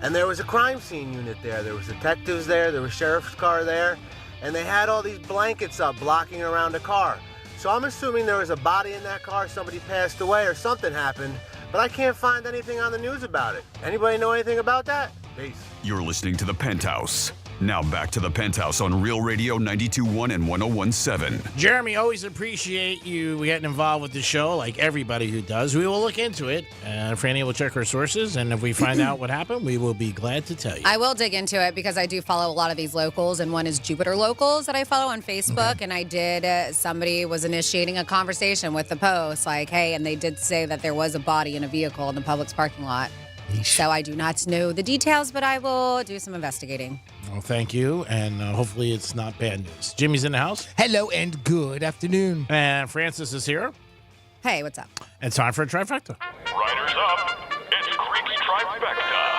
and there was a crime scene unit there. There was detectives there, there was sheriff's car there, and they had all these blankets up blocking around a car. So I'm assuming there was a body in that car, somebody passed away, or something happened, but I can't find anything on the news about it. Anybody know anything about that? Peace. You're listening to the Penthouse. Now back to the Penthouse on Real Radio 92.1 and 101.7. Jeremy, always appreciate you getting involved with the show, like everybody who does. We will look into it, and Franny will check her sources, and if we find out what happened, we will be glad to tell you. I will dig into it because I do follow a lot of these locals, and one is Jupiter Locals that I follow on Facebook, and I did, somebody was initiating a conversation with the post, like, hey, and they did say that there was a body in a vehicle in the Publix parking lot. So I do not know the details, but I will do some investigating. Well, thank you, and hopefully it's not bad news. Jimmy's in the house. Hello and good afternoon. And Francis is here. Hey, what's up? It's time for a trifecta. Riders up. It's Creaky Trifecta.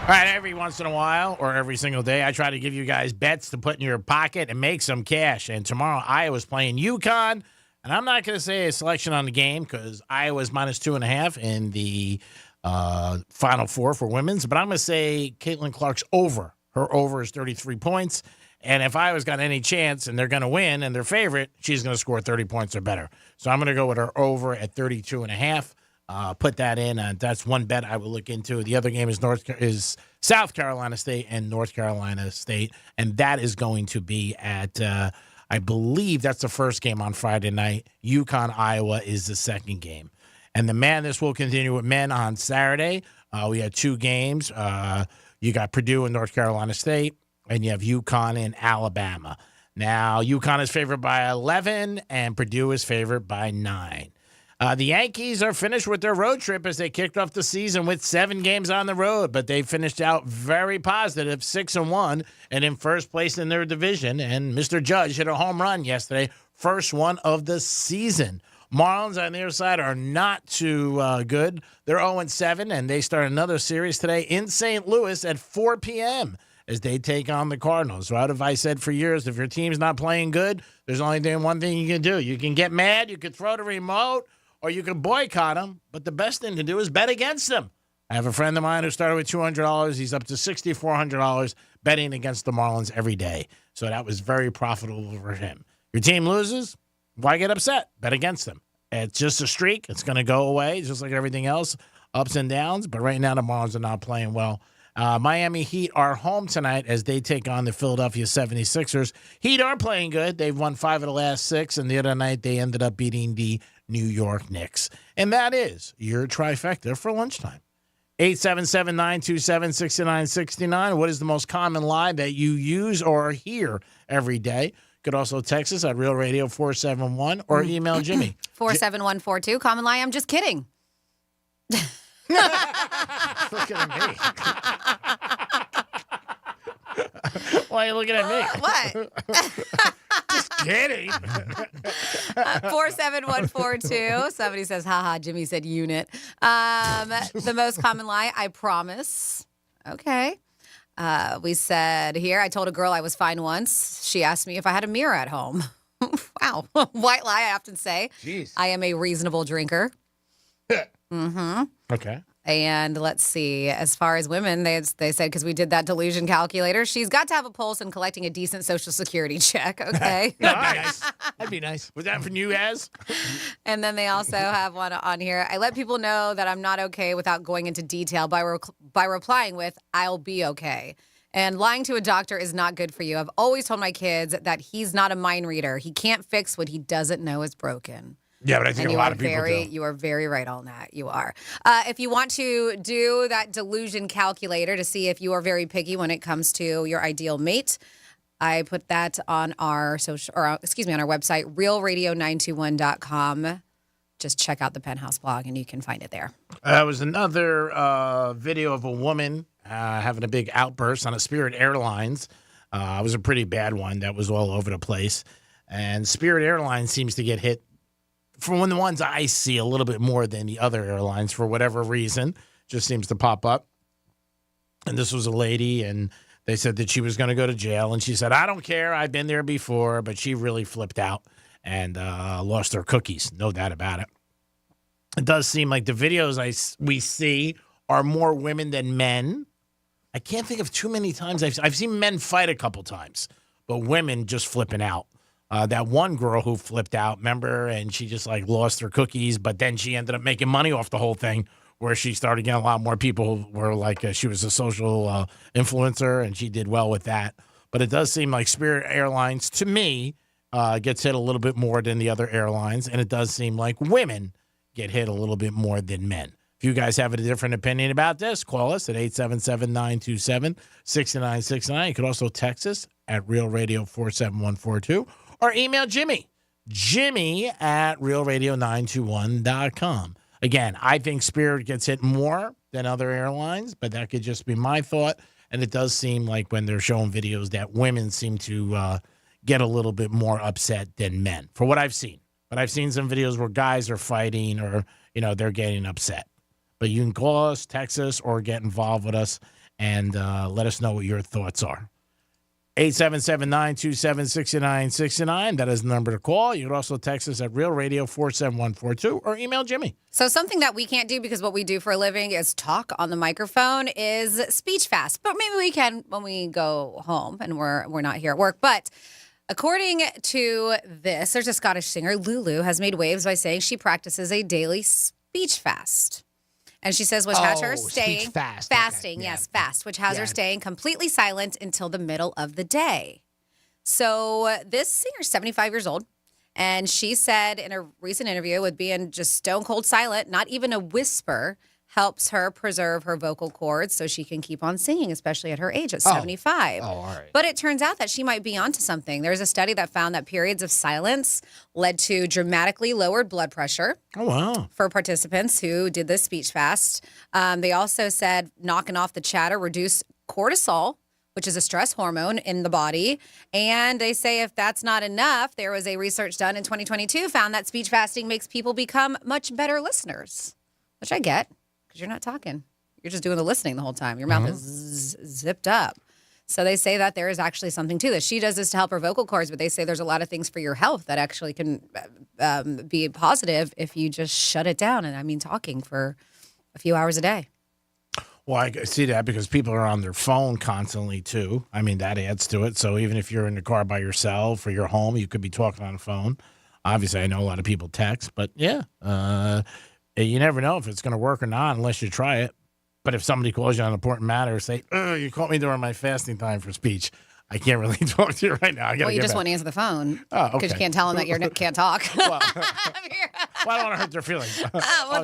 All right, every once in a while, or every single day, I try to give you guys bets to put in your pocket and make some cash. And tomorrow, Iowa's playing UConn. And I'm not going to say a selection on the game because Iowa's minus 2.5 in the Final Four for women's. But I'm going to say Caitlin Clark's over. Her over is 33 points. And if Iowa's got any chance and they're going to win and they're favorite, she's going to score 30 points or better. So I'm going to go with her over at 32.5. Put that in. That's one bet I will look into. The other game is South Carolina State and North Carolina State. And that is going to be at I believe that's the first game on Friday night. UConn, Iowa is the second game. And the madness will continue with men on Saturday. We had two games. You got Purdue and North Carolina State, and you have UConn and Alabama. Now, UConn is favored by 11, and Purdue is favored by 9. The Yankees are finished with their road trip as they kicked off the season with 7 games on the road, but they finished out very positive, 6-1, and in first place in their division. And Mr. Judge hit a home run yesterday, first one of the season. Marlins on their side are not too good. They're 0-7, and they start another series today in St. Louis at 4 p.m. as they take on the Cardinals. What have I said for years? If your team's not playing good, there's only one thing you can do. You can get mad, you can throw the remote, or you can boycott them, but the best thing to do is bet against them. I have a friend of mine who started with $200. He's up to $6,400 betting against the Marlins every day. So that was very profitable for him. Your team loses, why get upset? Bet against them. It's just a streak. It's going to go away, just like everything else, ups and downs. But right now, the Marlins are not playing well. Miami Heat are home tonight as they take on the Philadelphia 76ers. Heat are playing good. They've won 5 of the last 6, and the other night they ended up beating the New York Knicks. And that is your trifecta for lunchtime. 877-927-6969. What is the most common lie that you use or hear every day? You could also text us at Real Radio 471 or email Jimmy. 47142. Common lie, I'm just kidding. Look at me. Why are you looking at me? What? Just kidding. 47142. Somebody says, haha, Jimmy said unit. The most common lie, I promise. Okay. We said here, I told a girl I was fine once. She asked me if I had a mirror at home. Wow. White lie, I often say. Jeez. I am a reasonable drinker. Mm-hmm. Okay. And let's see, as far as women, they said, because we did that delusion calculator, she's got to have a pulse and collecting a decent Social Security check. Okay. Nice. That'd be nice. Was that from you guys? And then they also have one on here. I let people know that I'm not okay without going into detail by replying with, I'll be okay. And lying to a doctor is not good for you. I've always told my kids that he's not a mind reader. He can't fix what he doesn't know is broken. Yeah, but I think a lot of people do. You are very right on that. You are. If you want to do that delusion calculator to see if you are very picky when it comes to your ideal mate, I put that on our on our website, realradio921.com. Just check out the Penthouse blog and you can find it there. There was another video of a woman having a big outburst on a Spirit Airlines. It was a pretty bad one that was all over the place. And Spirit Airlines seems to get hit, from the ones I see, a little bit more than the other airlines for whatever reason. Just seems to pop up. And this was a lady, and they said that she was going to go to jail. And she said, I don't care. I've been there before. But she really flipped out and lost her cookies. No doubt about it. It does seem like the videos we see are more women than men. I can't think of too many times. I've seen men fight a couple times, but women just flipping out. That one girl who flipped out, remember, and she just lost her cookies, but then she ended up making money off the whole thing, where she started getting a lot more people who were she was a social influencer, and she did well with that. But it does seem like Spirit Airlines, to me, gets hit a little bit more than the other airlines, and it does seem like women get hit a little bit more than men. If you guys have a different opinion about this, call us at 877-927-6969. You could also text us at Real Radio 47142. Or email Jimmy at realradio921.com. Again, I think Spirit gets hit more than other airlines, but that could just be my thought. And it does seem like when they're showing videos that women seem to get a little bit more upset than men, for what I've seen. But I've seen some videos where guys are fighting or, they're getting upset. But you can call us, text us, or get involved with us and let us know what your thoughts are. 877-927-6969. That is the number to call. You can also text us at Real Radio 47142 or email Jimmy. So something that we can't do because what we do for a living is talk on the microphone is speech fast. But maybe we can when we go home and we're not here at work. But according to this, there's a Scottish singer, Lulu, has made waves by saying she practices a daily speech fast. And she says, which has her staying fasting, okay. Yes, fast, which has her staying completely silent until the middle of the day. So this singer's 75 years old, and she said in a recent interview with being just stone cold silent, not even a whisper, helps her preserve her vocal cords so she can keep on singing, especially at her age at 75. Oh, all right. But it turns out that she might be onto something. There's a study that found that periods of silence led to dramatically lowered blood pressure. Oh, wow. For participants who did this speech fast. They also said knocking off the chatter reduced cortisol, which is a stress hormone in the body. And they say if that's not enough, there was a research done in 2022 found that speech fasting makes people become much better listeners, which I get because you're not talking. You're just doing the listening the whole time. Your mouth is zipped up. So they say that there is actually something to this. She does this to help her vocal cords, but they say there's a lot of things for your health that actually can be positive if you just shut it down. And I mean, talking for a few hours a day. Well, I see that because people are on their phone constantly, too. I mean, that adds to it. So even if you're in the car by yourself or you're home, you could be talking on the phone. Obviously, I know a lot of people text, but yeah, you never know if it's going to work or not unless you try it. But if somebody calls you on an important matter, say, you caught me during my fasting time for speech. I can't really talk to you right now. Well, you just want to answer the phone. Oh, okay. Because you can't tell them that you can't talk. Well, I don't want to hurt their feelings. Well,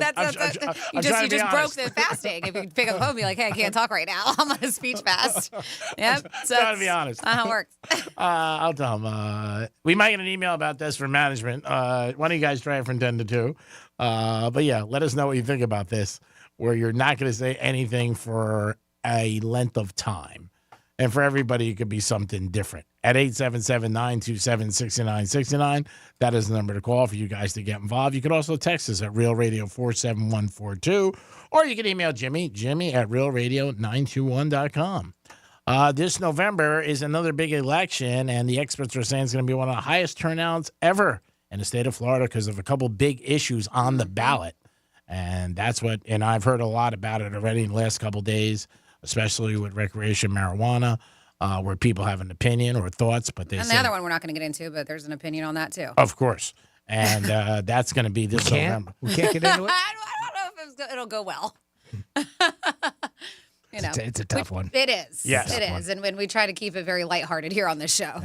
you just broke the fasting. If you pick up the phone and be like, hey, I can't talk right now. I'm on a speech fast. Yep. So gotta be honest. How it works. I'll tell them. We might get an email about this from management. Why don't you guys try it from 10 to 2? But yeah, let us know what you think about this, where you're not going to say anything for a length of time. And for everybody, it could be something different. At 877-927-6969, that is the number to call for you guys to get involved. You could also text us at Real Radio 47142, or you can email Jimmy at realradio921.com. This November is another big election, and the experts are saying it's going to be one of the highest turnouts ever in the state of Florida because of a couple big issues on the ballot. And I've heard a lot about it already in the last couple days, especially with recreation marijuana, where people have an opinion or thoughts. But the other one we're not going to get into, but there's an opinion on that too. Of course. And that's going to be this November. We can't get into it? I don't know if it'll go well. It's a tough one. It is. Yes. It is. And when we try to keep it very lighthearted here on this show.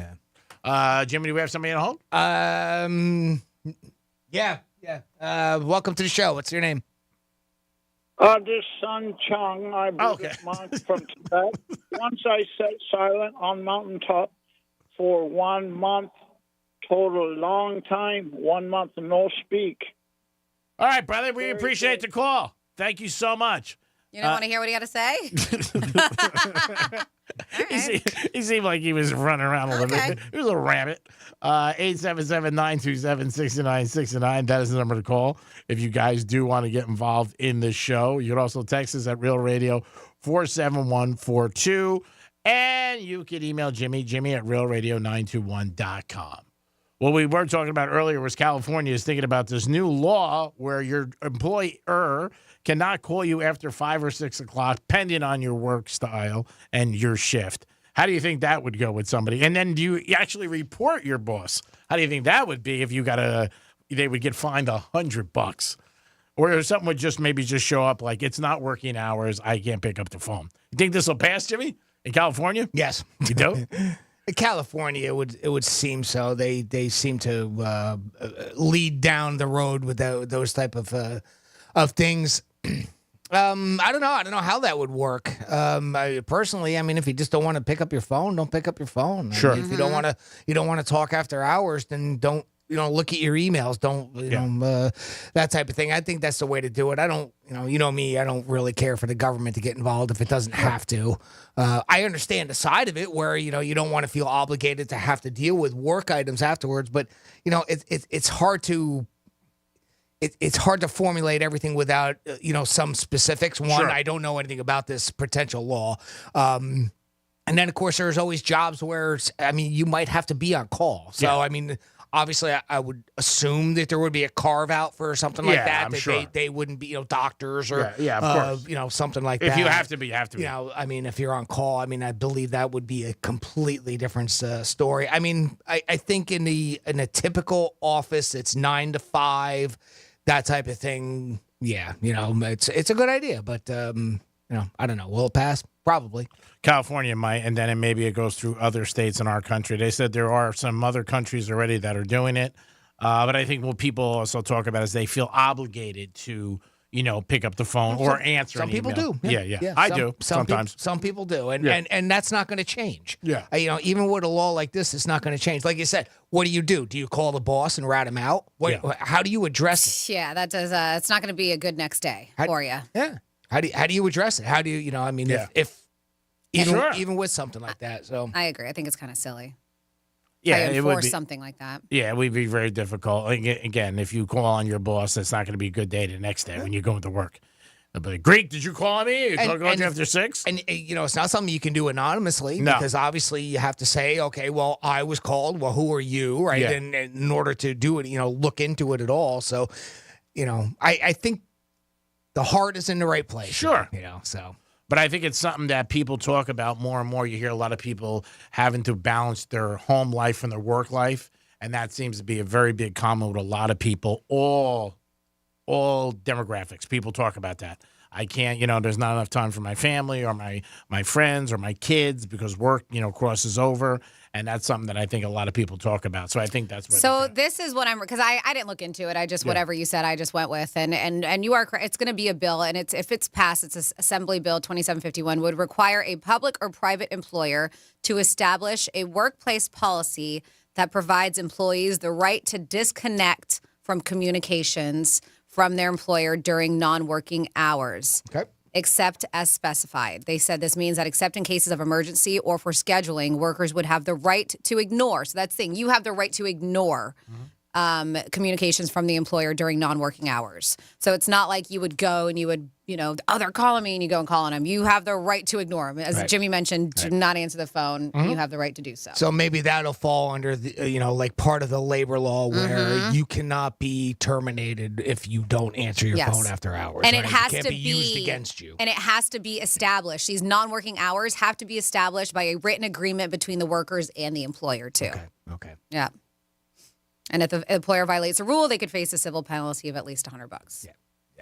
Yeah. Jimmy, do we have somebody at home? Yeah. Welcome to the show. What's your name? This Sun Chung, I Buddhist monk from Tibet. Once I sat silent on mountaintop for 1 month, total long time, 1 month no speak. All right, brother, we appreciate the call. Thank you so much. You don't want to hear what he had to say? He seemed like he was running around a little bit. He was a rabbit. 877-927-6969. That is the number to call if you guys do want to get involved in the show. You can also text us at Real Radio 47142. And you can email Jimmy at realradio921.com. What we were talking about earlier was California is thinking about this new law where your employer cannot call you after 5 or 6 o'clock, pending on your work style and your shift. How do you think that would go with somebody? And then do you actually report your boss? How do you think that would be if you they would get fined $100? Or something would just show up like it's not working hours, I can't pick up the phone. You think this will pass, Jimmy? In California? Yes. You do? In California, it would seem so. They seem to lead down the road with those type of things. I don't know. I don't know how that would work. Personally, if you just don't want to pick up your phone, don't pick up your phone. Sure. If you don't want to talk after hours, then don't look at your emails. Don't that type of thing. I think that's the way to do it. I don't me. I don't really care for the government to get involved if it doesn't have to. I understand the side of it where you don't want to feel obligated to have to deal with work items afterwards, but it's hard to. It's hard to formulate everything without, some specifics. One, sure. I don't know anything about this potential law. And then, of course, there's always jobs where, you might have to be on call. So, yeah. Obviously, I would assume that there would be a carve-out for something like that. I'm that sure. They wouldn't be, doctors or, of course. Something like that. If you have to be, you have to be. If you're on call, I believe that would be a completely different story. I think in a typical office, it's 9 to 5. That type of thing, yeah, it's a good idea, but I don't know. Will it pass? Probably. California might, and then maybe it goes through other states in our country. They said there are some other countries already that are doing it, but I think what people also talk about is they feel obligated to pick up the phone or answer. Some an people email. do. Yeah. I do sometimes. Some people do, and Yeah. and that's not going to change. Yeah. Even with a law like this, it's not going to change. Like you said, what do? Do you call the boss and rat him out? How do you address it? Yeah, that does. It's not going to be a good next day for you. Yeah. How do you address it? How do you? If even with something like that. So I agree. I think it's kind of silly. Yeah, I it would enforce be something like that. Yeah, it would be very difficult. Again, if you call on your boss, that's not going to be a good day the next day when you're going to work. They'll be like, Greek, did you call me? You called you after 6? And, it's not something you can do anonymously because obviously you have to say, okay, well, I was called. Well, who are you? Right. Yeah. And in order to do it, look into it at all. So, I think the heart is in the right place. Sure. So. But I think it's something that people talk about more and more. You hear a lot of people having to balance their home life and their work life. And that seems to be a very big comment with a lot of people, all demographics. People talk about that. I can't, there's not enough time for my family or my friends or my kids because work, crosses over. And that's something that I think a lot of people talk about. So I think that's what. So this is what because I didn't look into it. I just whatever you said, I just went with. And you are correct. It's going to be a bill, and if it's passed, it's Assembly Bill 2751 would require a public or private employer to establish a workplace policy that provides employees the right to disconnect from communications from their employer during non-working hours. Okay. Except as specified. They said this means that except in cases of emergency or for scheduling, workers would have the right to ignore. So that's the thing. You have the right to ignore communications from the employer during non-working hours. So it's not like you would go and you would, they're calling me and you go and call on them. You have the right to ignore them. As Jimmy mentioned, do not answer the phone. You have the right to do so. So maybe that'll fall under the, like part of the labor law where you cannot be terminated if you don't answer your phone after hours. And right? it has can't to be used against you. And it has to be established. These non-working hours have to be established by a written agreement between the workers and the employer too. Okay. Yeah. And if the employer violates a rule, they could face a civil penalty of at least $100. Yeah.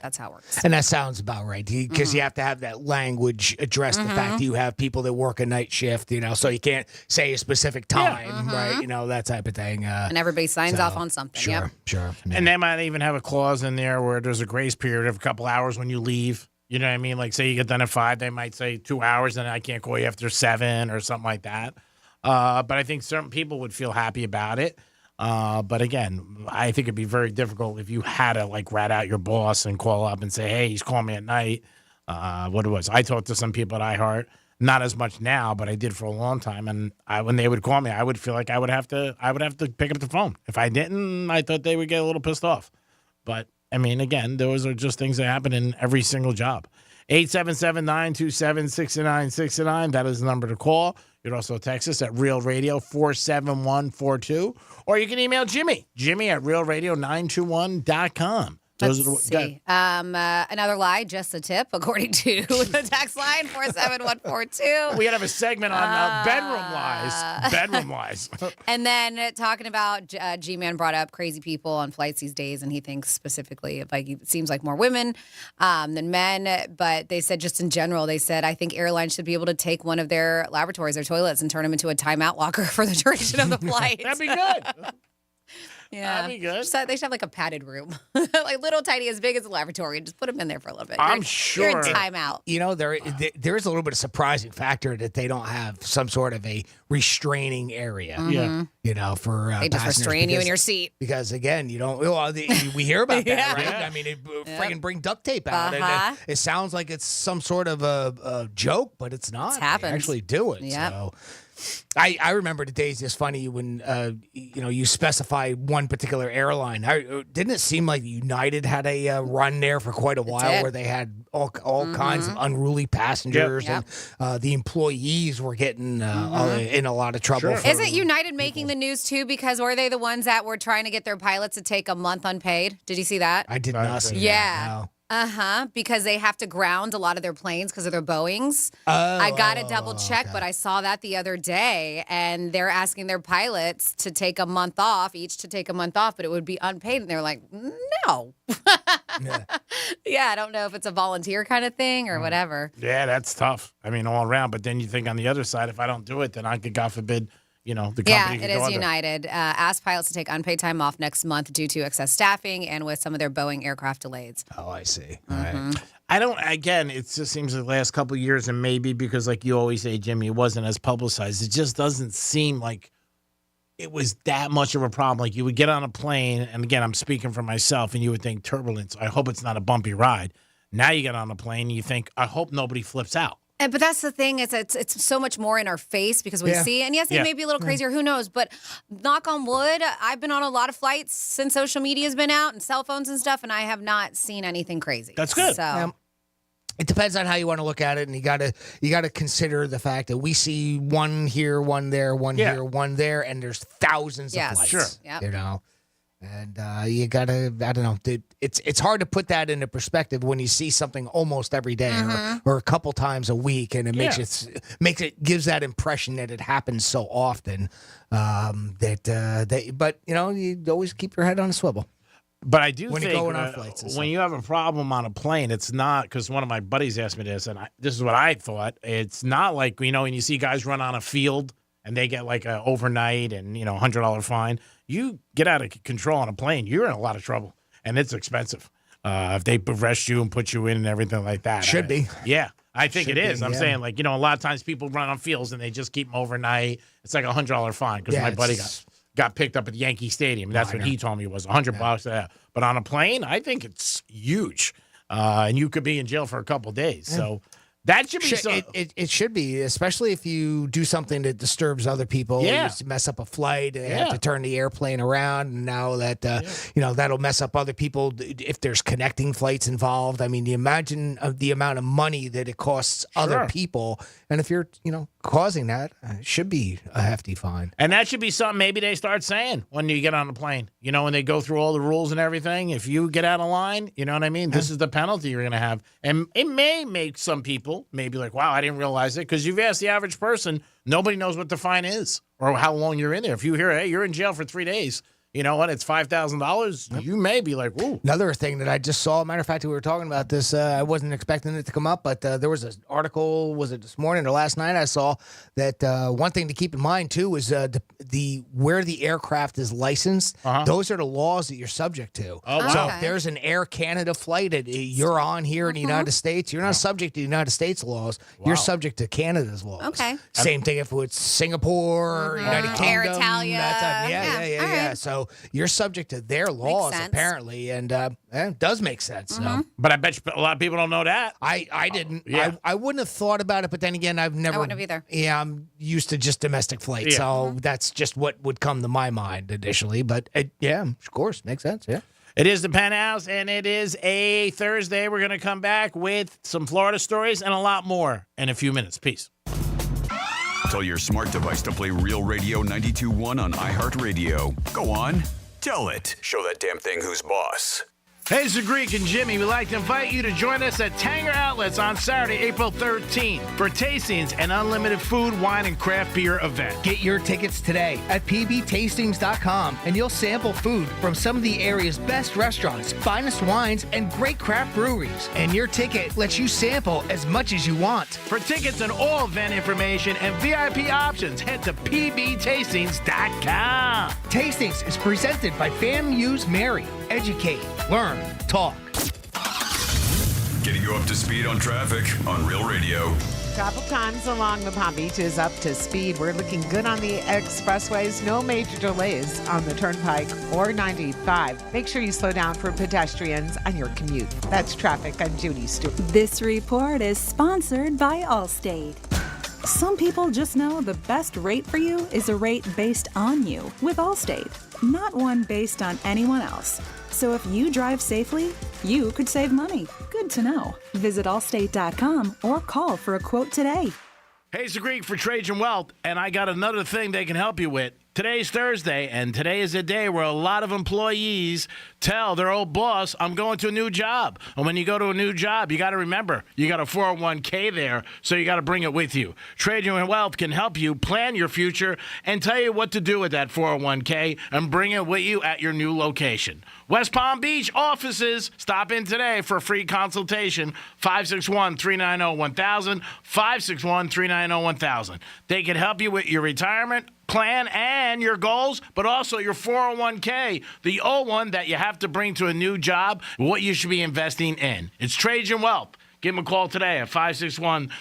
That's how it works. And that sounds about right because you have to have that language address the fact that you have people that work a night shift, so you can't say a specific time, right? That type of thing. And everybody signs off on something. Sure. Yeah. And they might even have a clause in there where there's a grace period of a couple hours when you leave. You know what I mean? Like, say you get done at 5, they might say 2 hours, and I can't call you after 7 or something like that. But I think certain people would feel happy about it. But again, I think it'd be very difficult if you had to rat out your boss and call up and say, "Hey, he's calling me at night." What it was, I talked to some people at iHeart, not as much now, but I did for a long time. And when they would call me, I would feel like I would have to pick up the phone. If I didn't, I thought they would get a little pissed off. But I mean, again, those are just things that happen in every single job. 877-927-6969. That is the number to call. You can also text us at Real Radio 47142. Or you can email Jimmy at realradio921.com. Let's see. Another lie, just a tip, according to the text line 47142. We gotta have a segment on bedroom lies. Bedroom lies. And then talking about G-Man brought up crazy people on flights these days, and he thinks specifically it seems like more women than men. But they said just in general, they said I think airlines should be able to take one of their lavatories, their toilets, and turn them into a timeout locker for the duration of the flight. That'd be good. Yeah, that'd be good. So they should have a padded room, little tiny, as big as a lavatory. Just put them in there for a little bit. I'm sure you're in timeout. There's a little bit of surprising factor that they don't have some sort of a restraining area. Yeah, for they just restrain you in your seat because again, you don't. we hear about that, right? I mean, friggin' bring duct tape out, and it sounds like it's some sort of a joke, but it's not. It's happened. They actually do it. Yep. So. I remember the days it's funny when you specify one particular airline. Didn't it seem like United had a run there for quite a while where they had all kinds of unruly passengers and the employees were getting in a lot of trouble. Sure. Isn't United making the news too? Because were they the ones that were trying to get their pilots to take a month unpaid? Did you see that? I did not see that. No. Because they have to ground a lot of their planes because of their Boeings. I got to double check, but I saw that the other day, and they're asking their pilots to take a month off, but it would be unpaid, and they're like, no. Yeah, I don't know if it's a volunteer kind of thing or whatever. Yeah, that's tough. I mean, all around. But then you think on the other side, if I don't do it, then I could, God forbid, the company Yeah, could it go is under. United. Asked pilots to take unpaid time off next month due to excess staffing and with some of their Boeing aircraft delays. Oh, I see. I don't. Again, it just seems the last couple of years, and maybe because, like you always say, Jimmy, it wasn't as publicized. It just doesn't seem like it was that much of a problem. Like you would get on a plane, and again, I'm speaking for myself, and you would think turbulence. I hope it's not a bumpy ride. Now you get on a plane, and you think, I hope nobody flips out. But that's the thing, is it's so much more in our face because we see it. And yes, it may be a little crazier, who knows? But knock on wood, I've been on a lot of flights since social media's been out and cell phones and stuff, and I have not seen anything crazy. That's good. So. It depends on how you want to look at it, and you gotta consider the fact that we see one here, one there, one here, one there, and there's thousands of flights. Sure. Yep. You know, and you gotta, I don't know, it's hard to put that into perspective when you see something almost every day or a couple times a week, and it makes it gives that impression that it happens so often. But you always keep your head on a swivel. But I do when think you go on our flights and when you have a problem on a plane, it's not, because one of my buddies asked me this, and this is what I thought. It's not like, when you see guys run on a field and they get like a overnight and, $100 fine. You get out of control on a plane, you're in a lot of trouble, and it's expensive. If they arrest you and put you in and everything like that. Should be. Yeah, I think Should it is. be, I'm yeah. saying, like, a lot of times people run on fields and they just keep them overnight. It's like a $100 fine because my buddy got picked up at Yankee Stadium. That's what he told me it was $100. But on a plane, I think it's huge, and you could be in jail for a couple of days. So that should be it should be, especially if you do something that disturbs other people. Yeah. You mess up a flight, and have to turn the airplane around, and now that that'll mess up other people if there's connecting flights involved. I mean, you imagine the amount of money that it costs other people, and if you're causing that, it should be a hefty fine. And that should be something maybe they start saying when you get on the plane. When they go through all the rules and everything, if you get out of line, you know what I mean? This is the penalty you're going to have. And it may make some people maybe like, wow, I didn't realize it. Because you've asked the average person, nobody knows what the fine is or how long you're in there. If you hear, hey, you're in jail for 3 days, you know what? It's $5,000. You may be like, ooh. Another thing that I just saw, matter of fact, we were talking about this. I wasn't expecting it to come up, but there was an article, was it this morning or last night? I saw that one thing to keep in mind, too, is the where the aircraft is licensed. Those are the laws that you're subject to. Oh, wow. So if there's an Air Canada flight that you're on here in the United States, you're not subject to the United States laws. You're subject to Canada's laws. Okay. Same thing if it's Singapore, United Kingdom. Air Italia. Yeah. So you're subject to their laws, sense. apparently, and it does make sense. So. But I bet a lot of people don't know that. I didn't. I wouldn't have thought about it, but then again, I've never. I wouldn't have either. Yeah, I'm used to just domestic flights, so that's just what would come to my mind initially. But of course, makes sense. Yeah. It is the Penthouse, and it is a Thursday. We're going to come back with some Florida stories and a lot more in a few minutes. Peace. Tell your smart device to play Real Radio 92.1 on iHeartRadio. Go on, tell it. Show that damn thing who's boss. Hey, it's the Greek and Jimmy. We'd like to invite you to join us at Tanger Outlets on Saturday, April 13th for tastings and unlimited food, wine, and craft beer event. Get your tickets today at pbtastings.com, and you'll sample food from some of the area's best restaurants, finest wines, and great craft breweries. And your ticket lets you sample as much as you want. For tickets and all event information and VIP options, head to pbtastings.com. Tastings is presented by FAMU's Mary. Educate, learn, talk. Getting you up to speed on traffic on Real Radio. Travel times along the Palm Beach is up to speed. We're looking good on the expressways. No major delays on the Turnpike or 95. Make sure you slow down for pedestrians on your commute. That's traffic. I'm Judy Stewart. This report is sponsored by Allstate. Some people just know the best rate for you is a rate based on you with Allstate, not one based on anyone else. So if you drive safely, you could save money. Good to know. Visit allstate.com or call for a quote today. Hey, it's the Greek for Trajan Wealth, and I got another thing they can help you with. Today's Thursday, and today is a day where a lot of employees tell their old boss, I'm going to a new job. And when you go to a new job, you got to remember, you got a 401k there, so you got to bring it with you. Trajan Wealth can help you plan your future and tell you what to do with that 401k and bring it with you at your new location. West Palm Beach offices. Stop in today for a free consultation. 561-390-1000, 561-390-1000. They can help you with your retirement, plan and your goals, but also your 401k, the old one that you have to bring to a new job, what you should be investing in. It's Trajan Wealth. Give them a call today at 561-390-1000,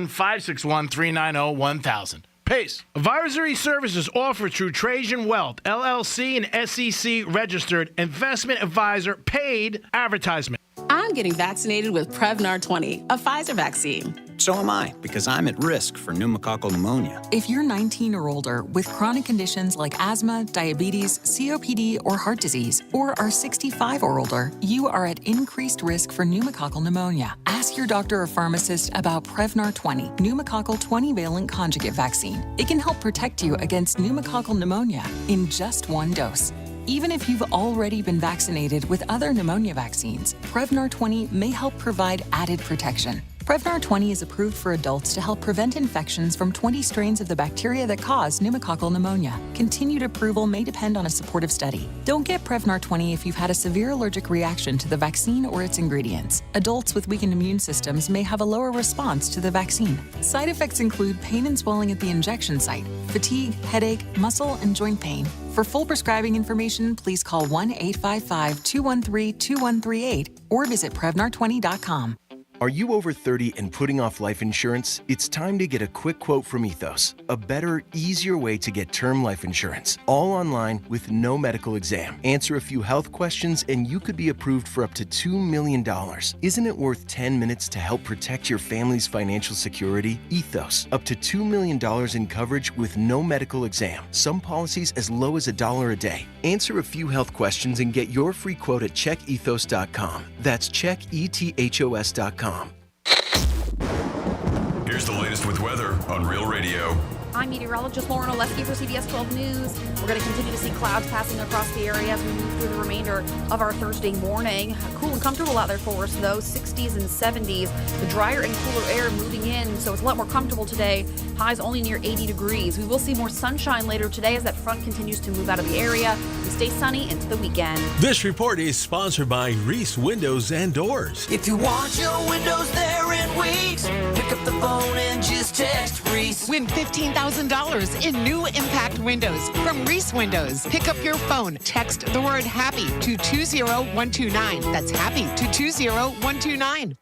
561-390-1000. Pace. Advisory services offered through Trajan Wealth, LLC, and SEC registered investment advisor, paid advertisement. I'm getting vaccinated with Prevnar 20, a Pfizer vaccine. So am I, because I'm at risk for pneumococcal pneumonia. If you're 19 or older with chronic conditions like asthma, diabetes, COPD, or heart disease, or are 65 or older, you are at increased risk for pneumococcal pneumonia. Ask your doctor or pharmacist about Prevnar 20, pneumococcal 20-valent conjugate vaccine. It can help protect you against pneumococcal pneumonia in just one dose. Even if you've already been vaccinated with other pneumonia vaccines, Prevnar 20 may help provide added protection. Prevnar 20 is approved for adults to help prevent infections from 20 strains of the bacteria that cause pneumococcal pneumonia. Continued approval may depend on a supportive study. Don't get Prevnar 20 if you've had a severe allergic reaction to the vaccine or its ingredients. Adults with weakened immune systems may have a lower response to the vaccine. Side effects include pain and swelling at the injection site, fatigue, headache, muscle, and joint pain. For full prescribing information, please call 1-855-213-2138 or visit Prevnar20.com. Are you over 30 and putting off life insurance? It's time to get a quick quote from Ethos, a better, easier way to get term life insurance, all online with no medical exam. Answer a few health questions and you could be approved for up to $2 million. Isn't it worth 10 minutes to help protect your family's financial security? Ethos, up to $2 million in coverage with no medical exam. Some policies as low as $1 a day. Answer a few health questions and get your free quote at checkethos.com. That's checkethos.com. Here's the latest with weather on Real Radio. I'm meteorologist Lauren Oleski for CBS 12 News. We're going to continue to see clouds passing across the area as we move through the remainder of our Thursday morning. Cool and comfortable out there for us, though. 60s and 70s. The drier and cooler air moving in, so it's a lot more comfortable today. Highs only near 80 degrees. We will see more sunshine later today as that front continues to move out of the area. We stay sunny into the weekend. This report is sponsored by Reese Windows and Doors. If you want your windows there in weeks, pick up the phone and just text Reese. Win $15,000 in new impact windows from Reese Windows. Pick up your phone. Text the word HAPPY to 20129. That's HAPPY to 20129.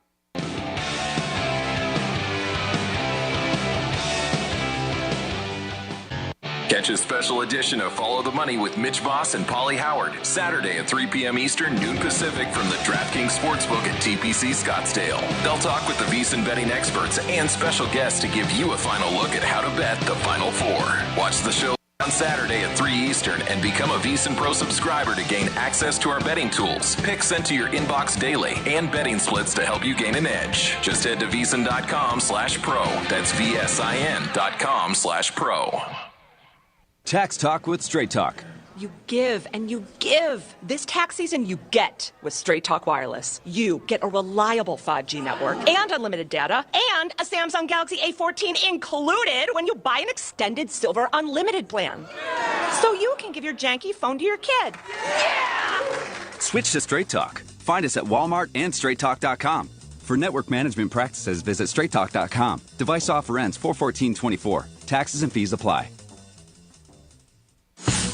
Catch a special edition of Follow the Money with Mitch Voss and Pauly Howard, Saturday at 3 p.m. Eastern, noon Pacific from the DraftKings Sportsbook at TPC Scottsdale. They'll talk with the VEASAN betting experts and special guests to give you a final look at how to bet the Final Four. Watch the show on Saturday at 3 Eastern and become a VEASAN Pro subscriber to gain access to our betting tools, picks sent to your inbox daily, and betting splits to help you gain an edge. Just head to VEASAN.com/pro. That's VSIN.com/pro. Tax Talk with Straight Talk. You give and you give. This tax season, you get with Straight Talk Wireless. You get a reliable 5G network and unlimited data and a Samsung Galaxy A14 included when you buy an extended Silver Unlimited plan. So you can give your janky phone to your kid. Yeah! Switch to Straight Talk. Find us at Walmart and StraightTalk.com. For network management practices, visit StraightTalk.com. Device offer ends 4/14/24. Taxes and fees apply.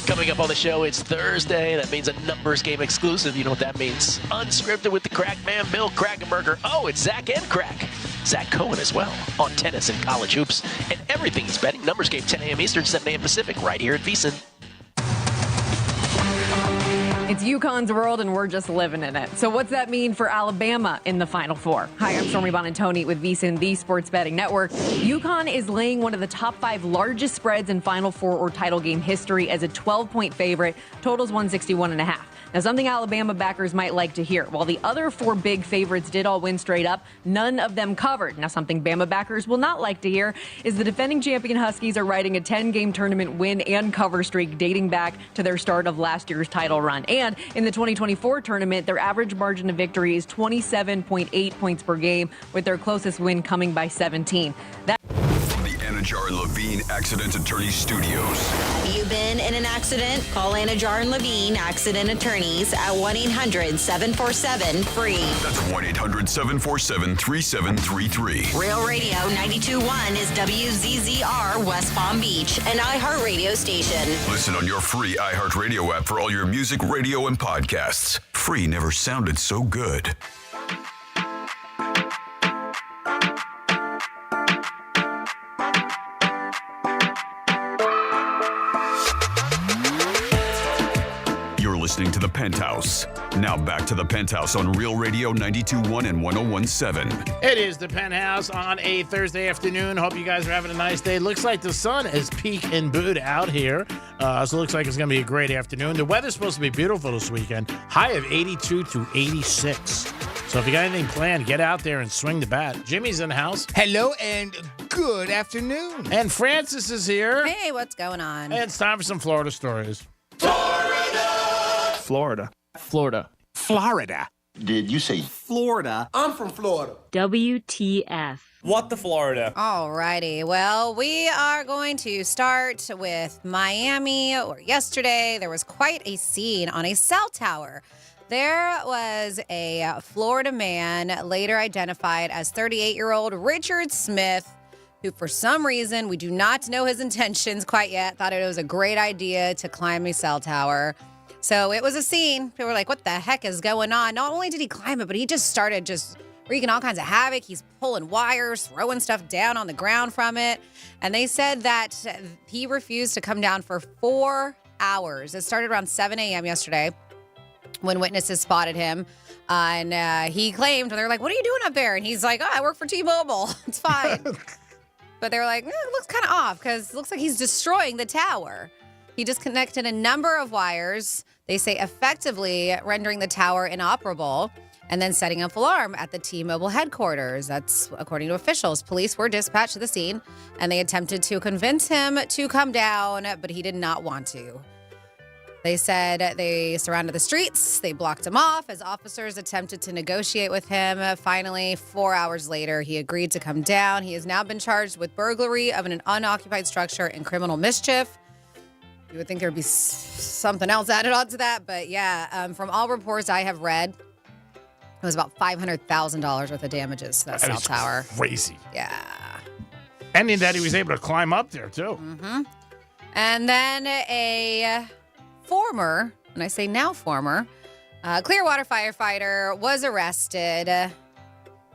Coming up on the show, it's Thursday. That means a numbers game exclusive. You know what that means. Unscripted with the crack man, Bill Krakenberger. Oh, it's Zach and Crack. Zach Cohen as well on tennis and college hoops and everything he's betting. Numbers game, 10 a.m. Eastern, 7 a.m. Pacific, right here at VEASAN. It's UConn's world, and we're just living in it. So what's that mean for Alabama in the Final Four? Hi, I'm Stormy Bonantoni with VEASAN, the Sports Betting Network. UConn is laying one of the top 5 largest spreads in Final Four or title game history as a 12-point favorite. Totals 161.5. Now, something Alabama backers might like to hear. While the other 4 big favorites did all win straight up, none of them covered. Now, something Bama backers will not like to hear is the defending champion Huskies are riding a 10-game tournament win and cover streak dating back to their start of last year's title run. And in the 2024 tournament, their average margin of victory is 27.8 points per game, with their closest win coming by 17. Anajar and Levine Accident Attorney Studios. Have you been in an accident? Call Anajar and Levine Accident Attorneys at 1-800-747-FREE. That's 1-800-747-3733. Real Radio 92.1 is WZZR West Palm Beach, an iHeartRadio station. Listen on your free iHeartRadio app for all your music, radio, and podcasts. Free never sounded so good. You're listening to The Penthouse. Now back to The Penthouse on Real Radio 92.1 and 101.7. It is The Penthouse on a Thursday afternoon. Hope you guys are having a nice day. Looks like the sun is peak and boot out here. So it looks like it's going to be a great afternoon. The weather's supposed to be beautiful this weekend. High of 82 to 86. So if you got anything planned, get out there and swing the bat. Jimmy's in the house. Hello and good afternoon. And Francis is here. Hey, what's going on? And it's time for some Florida stories. Florida. Florida. Did you say Florida? I'm from Florida. WTF. What the Florida? Alrighty. Well, we are going to start with Miami, where yesterday there was quite a scene on a cell tower. There was a Florida man, later identified as 38-year-old Richard Smith, who for some reason, we do not know his intentions quite yet, thought it was a great idea to climb a cell tower. So it was a scene. People were like, what the heck is going on? Not only did he climb it, but he just started wreaking all kinds of havoc. He's pulling wires, throwing stuff down on the ground from it. And they said that he refused to come down for 4 hours. It started around 7 a.m. yesterday when witnesses spotted him. And he claimed, and they're like, what are you doing up there? And he's like, I work for T-Mobile. It's fine. But they were like, it looks kind of off because it looks like he's destroying the tower. He disconnected a number of wires, they say effectively rendering the tower inoperable, and then setting up alarm at the T-Mobile headquarters. That's according to officials. Police were dispatched to the scene, and they attempted to convince him to come down, but he did not want to. They said they surrounded the streets. They blocked him off as officers attempted to negotiate with him. Finally, 4 hours later, he agreed to come down. He has now been charged with burglary of an unoccupied structure and criminal mischief. You would think there'd be something else added onto that. But yeah, from all reports I have read, it was about $500,000 worth of damages to that cell tower. Crazy. Yeah. And in that he was able to climb up there, too. Mm-hmm. And then a former, and I say now former, Clearwater firefighter was arrested.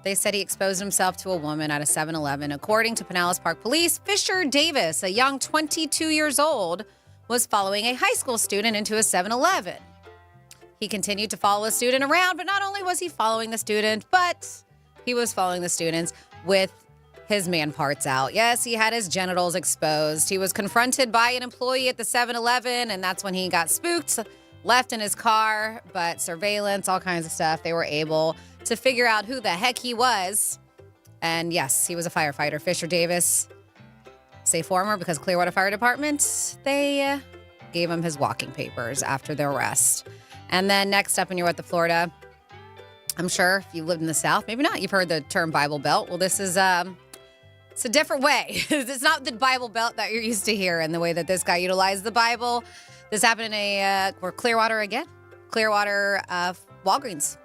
They said he exposed himself to a woman at a 7-Eleven. According to Pinellas Park Police, Fisher Davis, a young 22 years old, was following a high school student into a 7-Eleven. He continued to follow the student around, but not only was he following the student, but he was following the students with his man parts out. Yes, he had his genitals exposed. He was confronted by an employee at the 7-Eleven, and that's when he got spooked, left in his car, but surveillance, all kinds of stuff. They were able to figure out who the heck he was. And yes, he was a firefighter. Fisher Davis, say former because Clearwater Fire Department, they gave him his walking papers after the arrest. And then next up, when you're at the Florida, I'm sure if you lived in the South, maybe not, you've heard the term Bible Belt. Well, this is it's a different way. It's not the Bible Belt that you're used to hearing, the way that this guy utilized the Bible. This happened in Clearwater again. Clearwater Walgreens.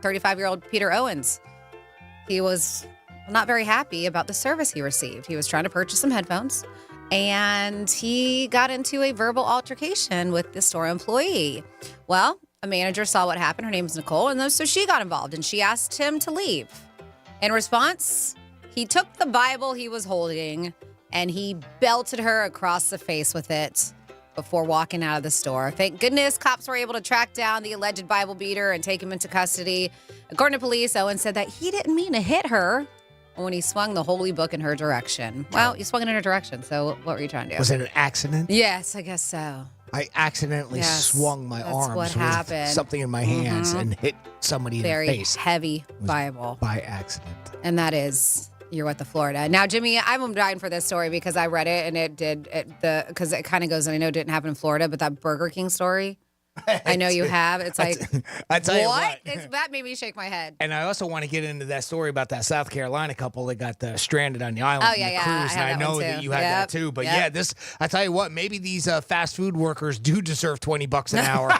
35-year-old Peter Owens. He was not very happy about the service he received. He was trying to purchase some headphones, and he got into a verbal altercation with the store employee. Well, a manager saw what happened. Her name is Nicole, and so she got involved, and she asked him to leave. In response, he took the Bible he was holding, and he belted her across the face with it before walking out of the store. Thank goodness cops were able to track down the alleged Bible beater and take him into custody. According to police, Owen said that he didn't mean to hit her when he swung the holy book in her direction. Well, you swung it in her direction, so what were you trying to do? Was it an accident? Yes, I guess so. I accidentally swung my arms what with happened. something in my hands and hit somebody in the face. Very heavy Bible. By accident. And that is... You're at the Florida. Now, Jimmy, I'm dying for this story because I read it and because it kind of goes, and I know it didn't happen in Florida, but that Burger King story I know you have. It's like, I tell you what? That made me shake my head. And I also want to get into that story about that South Carolina couple that got stranded on the island from the cruise. And I know that you had that too. But yeah, I tell you what, maybe these fast food workers do deserve $20 an hour.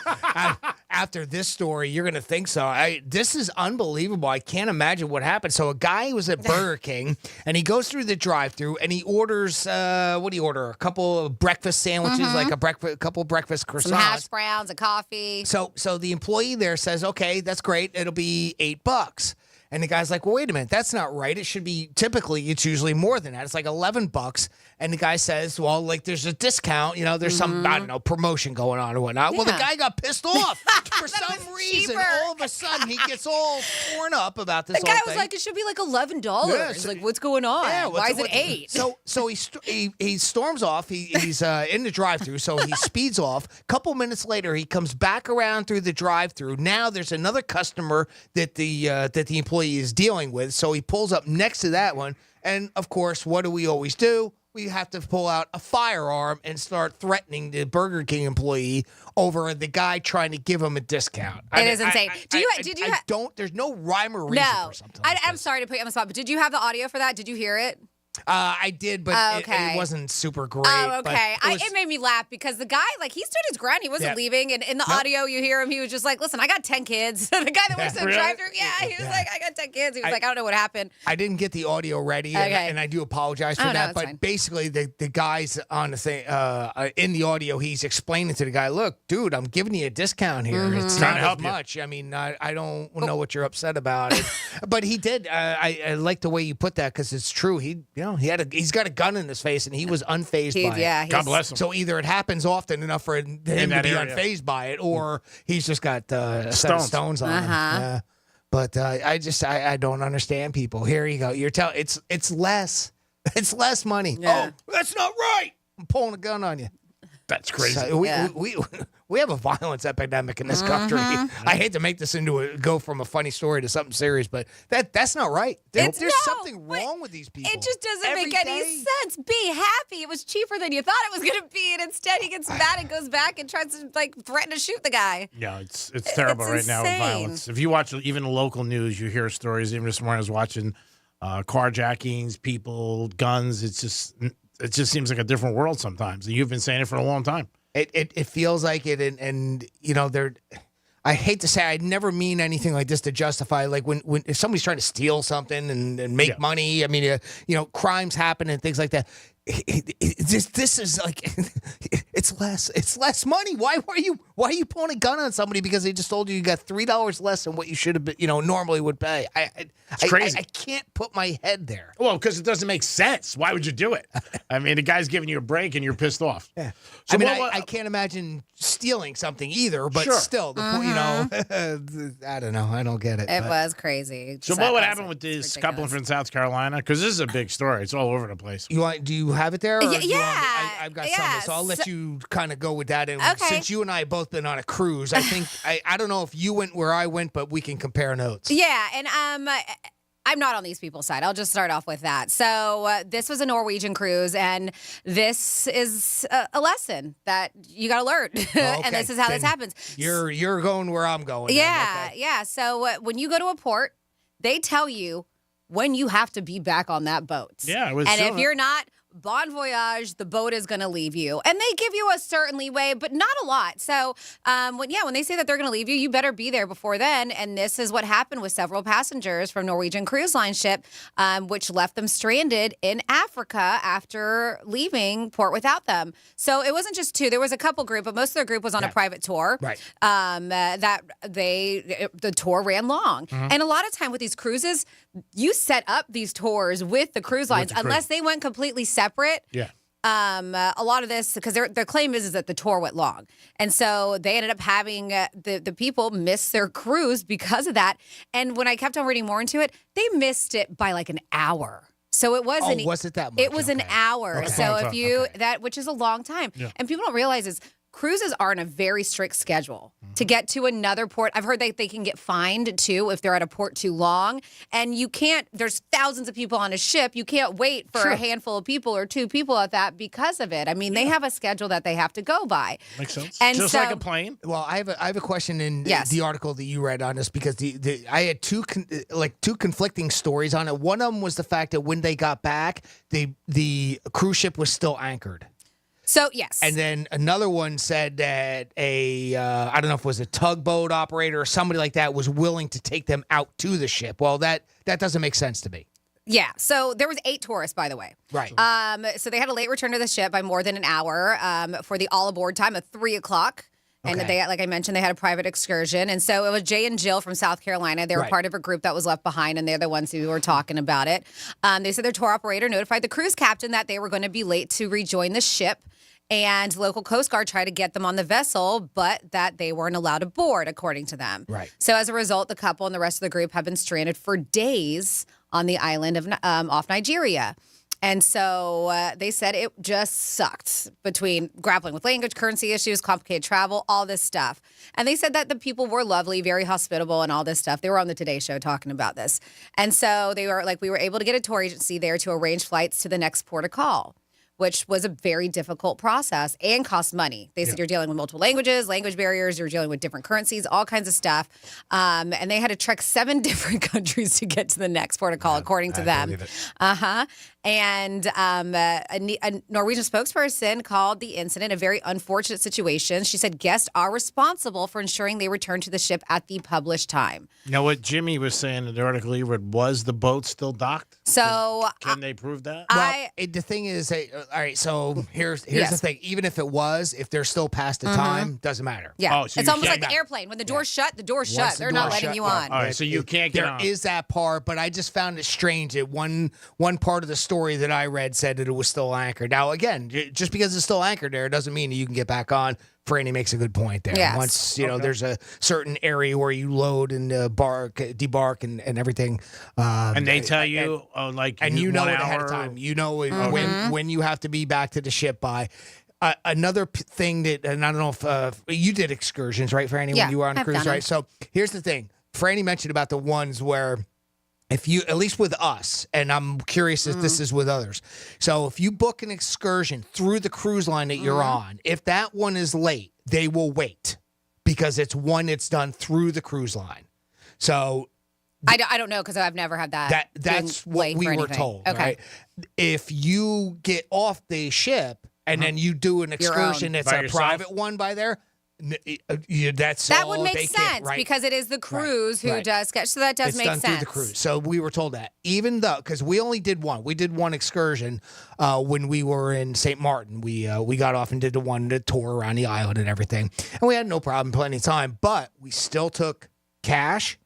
After this story, you're going to think so. This is unbelievable. I can't imagine what happened. So a guy was at Burger King, and he goes through the drive-thru, and he orders, what do you order? A couple of breakfast sandwiches, like a couple of breakfast croissants. Some hash browns, a coffee. So the employee there says, okay, that's great. It'll be $8. And the guy's like, well, wait a minute. That's not right. It should be, typically, it's usually more than that. It's like $11. And the guy says, well, like, there's a discount. You know, there's some, I don't know, promotion going on or whatnot. Yeah. Well, the guy got pissed off. For some reason, all of a sudden, he gets all torn up about this. The guy was like, it should be like $11. Yeah, so, like, what's going on? Yeah, why is it $8? So he storms off. He's in the drive-thru, so he speeds off. A couple minutes later, he comes back around through the drive-thru. Now there's another customer that the employee is dealing with, so he pulls up next to that one. And, of course, what do we always do? We have to pull out a firearm and start threatening the Burger King employee over the guy trying to give him a discount. It is insane. There's no rhyme or reason for something like I'm sorry to put you on the spot, but did you have the audio for that? Did you hear it? I did, but it wasn't super great. Oh, okay. It made me laugh because the guy, like, he stood his ground. He wasn't leaving. And in the audio, you hear him. He was just like, listen, I got 10 kids. The guy that works in the drive-thru, he was like, I got 10 kids. He was like, I don't know what happened. I didn't get the audio ready, and I do apologize for that. But basically, the guy's on the thing, in the audio, he's explaining to the guy, look, dude, I'm giving you a discount here. It's not as much. I mean, I don't know what you're upset about. But he did. I like the way you put that because it's true. He's got a gun in his face, and he was unfazed by it. God bless him. So either it happens often enough for him to be unfazed by it, or he's just got a set of stones on him. But I don't understand people. Here you go. You're telling it's less money. Yeah. Oh, that's not right. I'm pulling a gun on you. That's crazy. So we have a violence epidemic in this country. I hate to make this go from a funny story to something serious, but that's not right. There's something wrong with these people. It just doesn't make any sense. Be happy. It was cheaper than you thought it was going to be, and instead he gets mad and goes back and tries to threaten to shoot the guy. Yeah, it's terrible right now with violence. If you watch even the local news, you hear stories. Even this morning I was watching carjackings, people, guns. It just seems like a different world sometimes. And you've been saying it for a long time. It feels like it, and you know, I hate to say I never mean anything like this to justify, like when if somebody's trying to steal something and make money. I mean, crimes happen and things like that. This is like it's less money. Why are you pulling a gun on somebody because they just told you got $3 less than what you should have been, normally would pay? It's crazy. I can't put my head there. Well, because it doesn't make sense. Why would you do it? I mean, the guy's giving you a break and you're pissed off. Yeah. So, I can't imagine stealing something either, but still, the point, I don't know. I don't get it. It was crazy. So what would happen with this couple from South Carolina? Because this is a big story. It's all over the place. Do you have it there? Or I've got something, so I'll so let you kind of go with that. And since you and I have both been on a cruise, I think I don't know if you went where I went, but we can compare notes. Yeah, and I'm not on these people's side. I'll just start off with that. So this was a Norwegian cruise, and this is a lesson that you got to learn. And this is how this happens. You're going where I'm going. Yeah, okay. yeah. So when you go to a port, they tell you when you have to be back on that boat. Yeah, and if you're not, bon voyage, the boat is going to leave you. And they give you a certain leeway, but not a lot. So, when they say that they're going to leave you, you better be there before then. And this is what happened with several passengers from Norwegian Cruise Line ship, which left them stranded in Africa after leaving port without them. So it wasn't just two. There was a couple group, but most of their group was on a private tour. Right. The tour ran long. And a lot of time with these cruises, you set up these tours with the cruise lines, unless they went completely separate. Yeah. A lot of this, because their claim is that the tour went long. And so they ended up having the people miss their cruise because of that. And when I kept on reading more into it, they missed it by like an hour. So it wasn't. Was it that much? It was an hour. Okay. So if you, which is a long time. Yeah. And people don't realize is cruises are on a very strict schedule to get to another port. I've heard they can get fined too if they're at a port too long. And you can't, there's thousands of people on a ship. You can't wait for a handful of people or 2 people at that because of it. I mean, they have a schedule that they have to go by. Makes sense. And Just like a plane. Well, I have a question in the article that you read on this because I had two conflicting stories on it. One of them was the fact that when they got back, the cruise ship was still anchored. So, yes. And then another one said that I don't know if it was a tugboat operator or somebody like that was willing to take them out to the ship. Well, that doesn't make sense to me. Yeah. So there was 8 tourists, by the way. Right. So they had a late return to the ship by more than an hour for the all aboard time of 3 o'clock. And they, like I mentioned, they had a private excursion. And so it was Jay and Jill from South Carolina. They were part of a group that was left behind, and they're the ones who were talking about it. They said their tour operator notified the cruise captain that they were going to be late to rejoin the ship. And local Coast Guard tried to get them on the vessel, but that they weren't allowed aboard, according to them. Right. So as a result, the couple and the rest of the group have been stranded for days on the island of off Nigeria. And so they said it just sucked between grappling with language, currency issues, complicated travel, all this stuff. And they said that the people were lovely, very hospitable and all this stuff. They were on the Today Show talking about this. And so they were like, we were able to get a tour agency there to arrange flights to the next port of call, which was a very difficult process and cost money. They said you're dealing with multiple languages, language barriers, you're dealing with different currencies, all kinds of stuff. And they had to trek 7 different countries to get to the next port of call, according to them. And a Norwegian spokesperson called the incident a very unfortunate situation. She said guests are responsible for ensuring they return to the ship at the published time. You know what Jimmy was saying in the article you read, was the boat still docked? So Can they prove that? Well, the thing is, all right, so here's the thing. Even if it was, if they're still past the time, doesn't matter. Yeah. Oh, so it's almost like the airplane. When the door's shut, the door's shut. Once the They're not door's letting shut, you yeah. on. All right, so you can't get on. There is that part, but I just found it strange that one part of the story that I read said that it was still anchored. Now, again, just because it's still anchored there doesn't mean that you can get back on. Franny makes a good point there. Yes. Once, you know, there's a certain area where you load and debark and everything. And they tell you, and you know 1 it ahead of hour. time. You know when you have to be back to the ship by. Another thing that, and I don't know if you did excursions, right, Franny, when you were on a cruise, right? So here's the thing. Franny mentioned about the ones where if you, at least with us, and I'm curious if this is with others. So if you book an excursion through the cruise line that you're on, if that one is late, they will wait because it's one that's done through the cruise line. So I don't know because I've never had that. That's what we were told. Okay. Right? If you get off the ship and then you do an excursion that's By a yourself? private one by there, that's That all would make they sense can, right? because it is the cruise who does sketch. So that does It's make done sense. through the cruise. So we were told that. Even though, because we only did one. We did one excursion when we were in St. Martin. We got off and did the tour around the island and everything. And we had no problem, plenty of time. But we still took cash,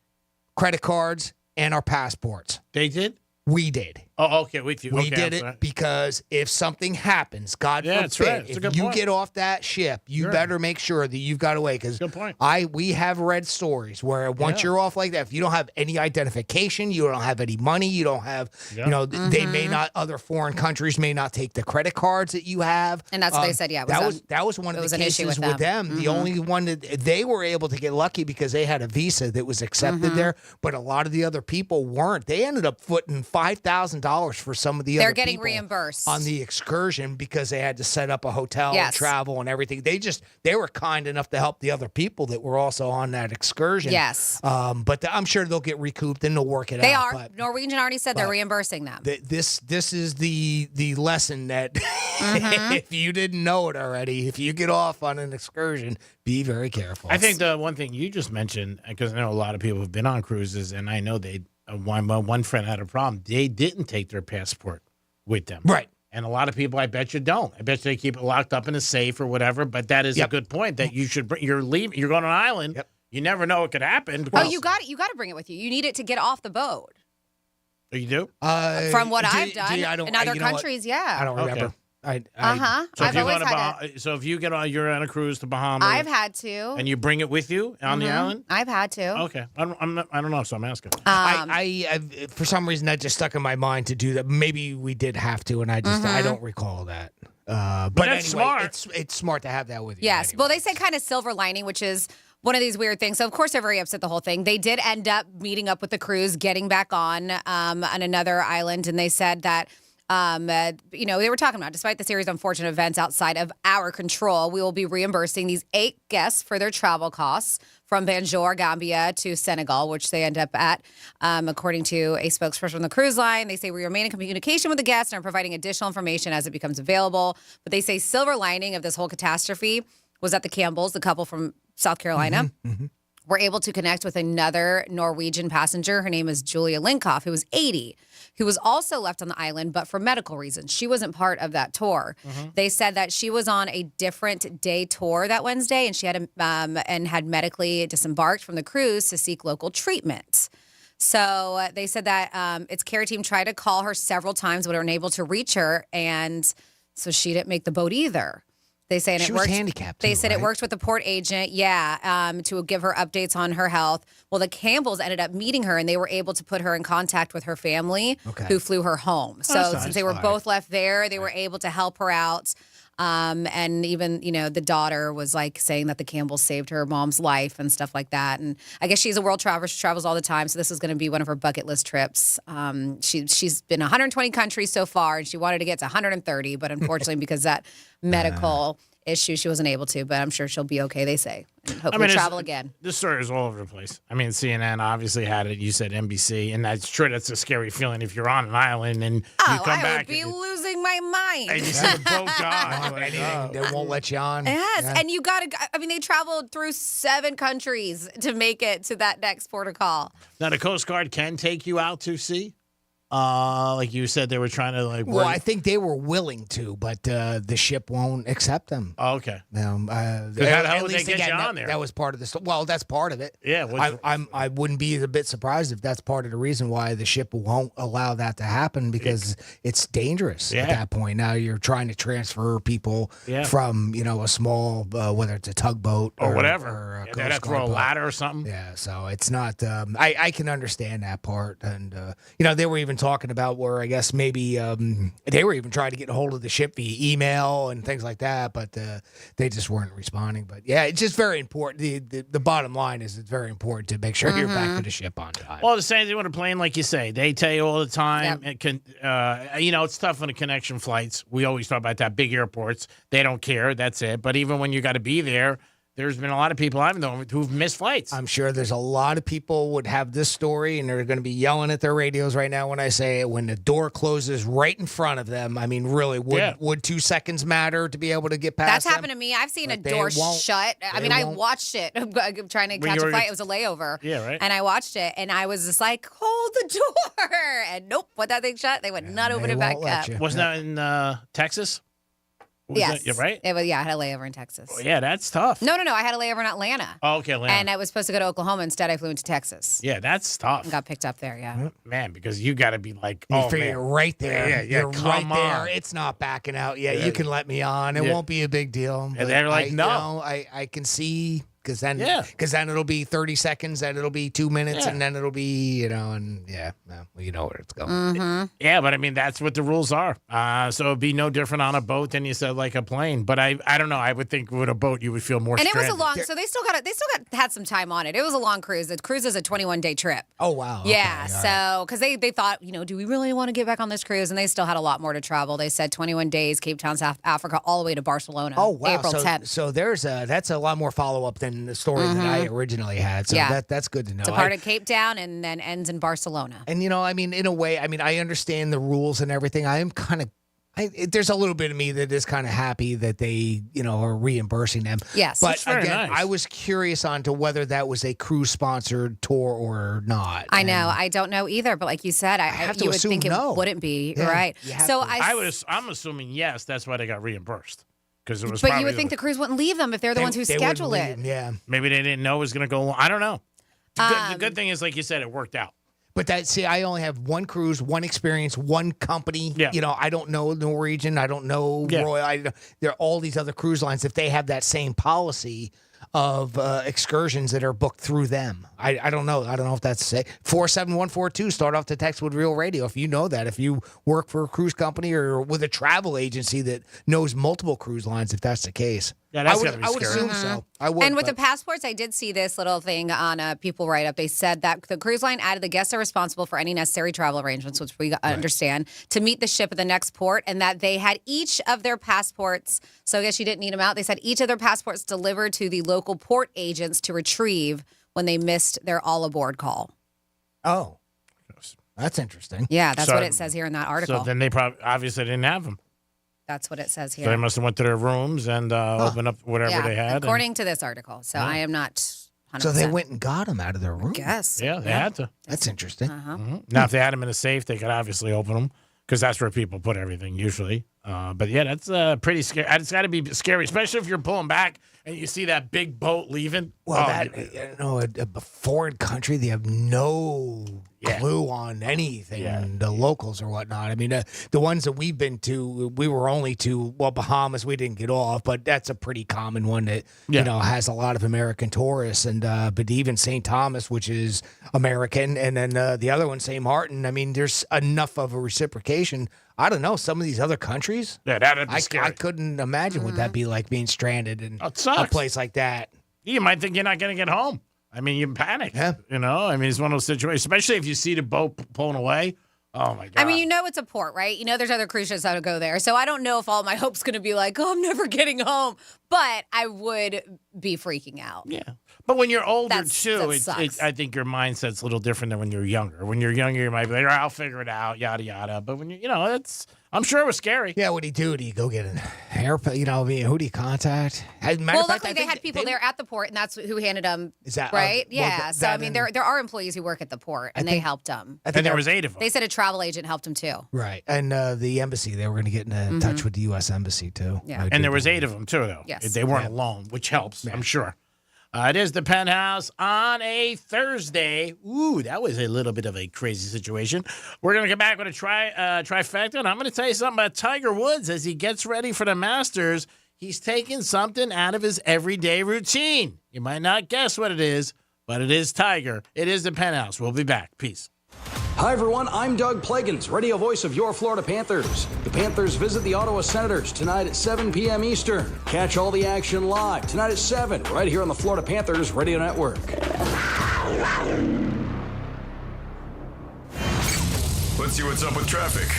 credit cards, and our passports. They did? We did. Oh, okay, with you. We Okay, did I'm sorry. it because if something happens, God that's forbid, right. That's a if good you point. get off that ship, you Sure. better make sure that you've got away. Because Good point. we have read stories where once you're off like that, if you don't have any identification, you don't have any money, you don't have, they may not, other foreign countries may not take the credit cards that you have. And that's what they said, yeah. That was one it of was the an issue cases with with them. The only one that they were able to get lucky because they had a visa that was accepted there, but a lot of the other people weren't. They ended up footing $5,000 for some of the They're other getting people reimbursed on the excursion because they had to set up a hotel and Yes. travel and everything. They were kind enough to help the other people that were also on that excursion. Yes. But I'm sure they'll get recouped and they'll work it They out. are. But Norwegian already said they're reimbursing them. this is the lesson that if you didn't know it already, if you get off on an excursion, be very careful. I think the one thing you just mentioned, because I know a lot of people have been on cruises, and I know one friend had a problem. They didn't take their passport with them. Right. And a lot of people, I bet you don't. I bet you they keep it locked up in a safe or whatever. But that is a good point that you should bring. You're leaving. You're going on an island. Yep. You never know what could happen. Oh, you got it. You got to bring it with you. You need it to get off the boat. Oh, you do? From what I've done I don't- in other you know what? countries, yeah. I don't remember. Okay. I So I've if you always go to had it. so if you get on, you're on a cruise to Bahamas. I've had to. And you bring it with you on the island. I've had to. Okay, I don't know, so I'm asking. I for some reason that just stuck in my mind to do that. Maybe we did have to, and I don't recall that. But that's anyway, smart. It's smart to have that with you. Yes. anyway. Well, they say kind of silver lining, which is one of these weird things. So, of course, they're very upset the whole thing. They did end up meeting up with the crews, getting back on another island, and they said that, they were talking about, despite the series of unfortunate events outside of our control, we will be reimbursing these 8 guests for their travel costs from Banjul, Gambia to Senegal, which they end up at. According to a spokesperson from the cruise line, they say we remain in communication with the guests and are providing additional information as it becomes available. But they say silver lining of this whole catastrophe was that the Campbells, the couple from South Carolina, were able to connect with another Norwegian passenger. Her name is Julia Linkoff, who was 80, who was also left on the island, but for medical reasons. She wasn't part of that tour. They said that she was on a different day tour that Wednesday, and she had medically disembarked from the cruise to seek local treatment. So they said that its care team tried to call her several times, but were unable to reach her, and so she didn't make the boat either. They say and she it was worked. handicapped. They too, said right? it worked with the port agent, to give her updates on her health. Well, the Campbells ended up meeting her, and they were able to put her in contact with her family, who flew her home. So since they were both left there, they were able to help her out. And even, the daughter was like saying that the Campbells saved her mom's life and stuff like that. And I guess she's a world traveler. She travels all the time. So this is going to be one of her bucket list trips. She's been 120 countries so far, and she wanted to get to 130, but unfortunately because that medical issue, she wasn't able to, but I'm sure she'll be okay, they say. And hopefully travel again. This story is all over the place. I mean, CNN obviously had it. You said NBC, and that's true. That's a scary feeling if you're on an island and you come I back. would be losing my mind. And you see the boat gone. Anything, they won't let you on. Yes, Yeah. and you got to, they traveled through 7 countries to make it to that next port of call. Now, the Coast Guard can take you out to sea. Like you said, they were trying to Well, I think they were willing to, but the ship won't accept them. Oh, okay. How would they get you on there? That was part of the. Well, that's part of it. Yeah, I wouldn't be a bit surprised if that's part of the reason why the ship won't allow that to happen, because it's dangerous at that point. Now you're trying to transfer people from a small, whether it's a tugboat or whatever, or they'd have to throw a ladder or something. Yeah, so it's not. I can understand that part, and they were even talking about where I guess maybe they were even trying to get a hold of the ship via email and things like that, but they just weren't responding. But yeah, it's just very important. The bottom line is it's very important to make sure you're back to the ship on time. Well, the same thing with a plane, like you say. They tell you all the time. It can, it's tough on the connection flights. We always talk about that. Big airports, they don't care. That's it. But even when you got to be there, there's been a lot of people I've known who've missed flights. I'm sure there's a lot of people would have this story, and they're going to be yelling at their radios right now when I say it. When the door closes right in front of them, I mean, really, would 2 seconds matter to be able to get past That's them? happened to me. I've seen But a they door won't- shut. I they mean, I won't. watched it. I'm trying to When catch you a were- flight. It was a layover. Yeah, right. And I watched it, and I was just like, hold the door. And nope, when that thing shut, they would not open they it back won't let up. you. Wasn't that in Texas? Was Yes. that- yeah, right? It was, I had a layover in Texas. Oh, yeah, that's tough. No, I had a layover in Atlanta. Oh, okay, Atlanta. And I was supposed to go to Oklahoma. Instead, I flew into Texas. Yeah, that's tough. And got picked up there, yeah. Man, because you got to be like, You oh, figure man. you're right there. Yeah, You're come right there. on. It's not backing out yet. Yeah. You can let me on. It Yeah. won't be a big deal. But they're like, no. I can see, because then it'll be 30 seconds, then it'll be 2 minutes, Yeah. and then it'll be, and you know where it's going. Yeah, but I mean, that's what the rules are. So it'd be no different on a boat than you said, like a plane. But I don't know. I would think with a boat, you would feel more And it was a stranded. long, so they still had some time on it. It was a long cruise. The cruise is a 21-day trip. Oh, wow. Yeah, Okay, so because they thought, do we really want to get back on this cruise? And they still had a lot more to travel. They said 21 days, Cape Town, South Africa, all the way to Barcelona. Oh, wow. April 10th. So that's a lot more follow-up than the story that I originally had. So Yeah. that's good to know. It's a part of Cape Town and then ends in Barcelona. And, in a way, I understand the rules and everything. I am kind of, there's a little bit of me that is kind of happy that they, are reimbursing them. Yes. But That's very again, nice. I was curious on to whether that was a crew-sponsored tour or not. I know. I don't know either. But like you said, have to you would assume think no. it wouldn't be, Yeah, right? you have So to. I'm assuming yes. That's why they got reimbursed. Because it was. But you probably would think the cruise wouldn't leave them if they're the ones who They wouldn't schedule it. leave, Yeah. maybe they didn't know it was going to go long. I don't know. The good thing is, like you said, it worked out. But I only have one cruise, one experience, one company. Yeah. I don't know Norwegian. I don't know Yeah. Royal. There are all these other cruise lines. If they have that same policy, of excursions that are booked through them. I don't know. I don't know if that's safe. 47142, start off the text with Real Radio if you know that. If you work for a cruise company or with a travel agency that knows multiple cruise lines, if that's the case. Yeah, that's I would assume so. I would. And with the passports, I did see this little thing on People Write Up. They said that the cruise line added the guests are responsible for any necessary travel arrangements, which we understand, to meet the ship at the next port, and that they had each of their passports. So I guess you didn't need them out. They said each of their passports delivered to the local port agents to retrieve when they missed their all aboard call. Oh, that's interesting. Yeah, that's what it says here in that article. So then they probably obviously didn't have them. That's what it says here. So they must have went to their rooms and opened up whatever they had. According to this article. So I am not 100%. So they went and got them out of their room? Guess. Yeah, they had to. That's interesting. Now, if they had them in a safe, they could obviously open them because that's where people put everything usually. But yeah, that's pretty scary. It's got to be scary, especially if you're pulling back and you see that big boat leaving. Well, a foreign country, they have no clue on anything, the locals or whatnot. I mean, the ones that we've been to, we were only to, Bahamas, we didn't get off, but that's a pretty common one that, has a lot of American tourists. And but even St. Thomas, which is American, and then the other one, St. Martin, I mean, there's enough of a reciprocation. I don't know, some of these other countries. Yeah, that'd be scary. I couldn't imagine what that'd be like being stranded in a place like that. You might think you're not going to get home. I mean, you panic. Yeah. I mean, it's one of those situations, especially if you see the boat pulling away. Oh, my God. I mean, it's a port, right? There's other cruise ships that'll go there. So I don't know if all my hope's going to be like, I'm never getting home. But I would be freaking out. Yeah. But when you're older, too, that I think your mindset's a little different than when you're younger. When you're younger, you might be like, I'll figure it out, yada, yada. But when I'm sure it was scary. Yeah, what do you do? Do you go get an airplane? Who do you contact? Luckily they had people there at the port, and that's who handed them. Is that right? So I mean, there are employees who work at the port, and they helped them. And there was 8 of them. They said a travel agent helped them too. Right, and the embassy, they were going to get in touch with the U.S. Embassy too. Yeah, and there was 8 of them too, though. Yes, they weren't alone, which helps, I'm sure. It is the Penthouse on a Thursday. Ooh, that was a little bit of a crazy situation. We're going to come back with a trifecta, and I'm going to tell you something about Tiger Woods as he gets ready for the Masters. He's taking something out of his everyday routine. You might not guess what it is, but it is Tiger. It is the Penthouse. We'll be back. Peace. Hi, everyone. I'm Doug Plagens, radio voice of your Florida Panthers. The Panthers visit the Ottawa Senators tonight at 7 p.m. Eastern. Catch all the action live tonight at 7, right here on the Florida Panthers Radio Network. Let's see what's up with traffic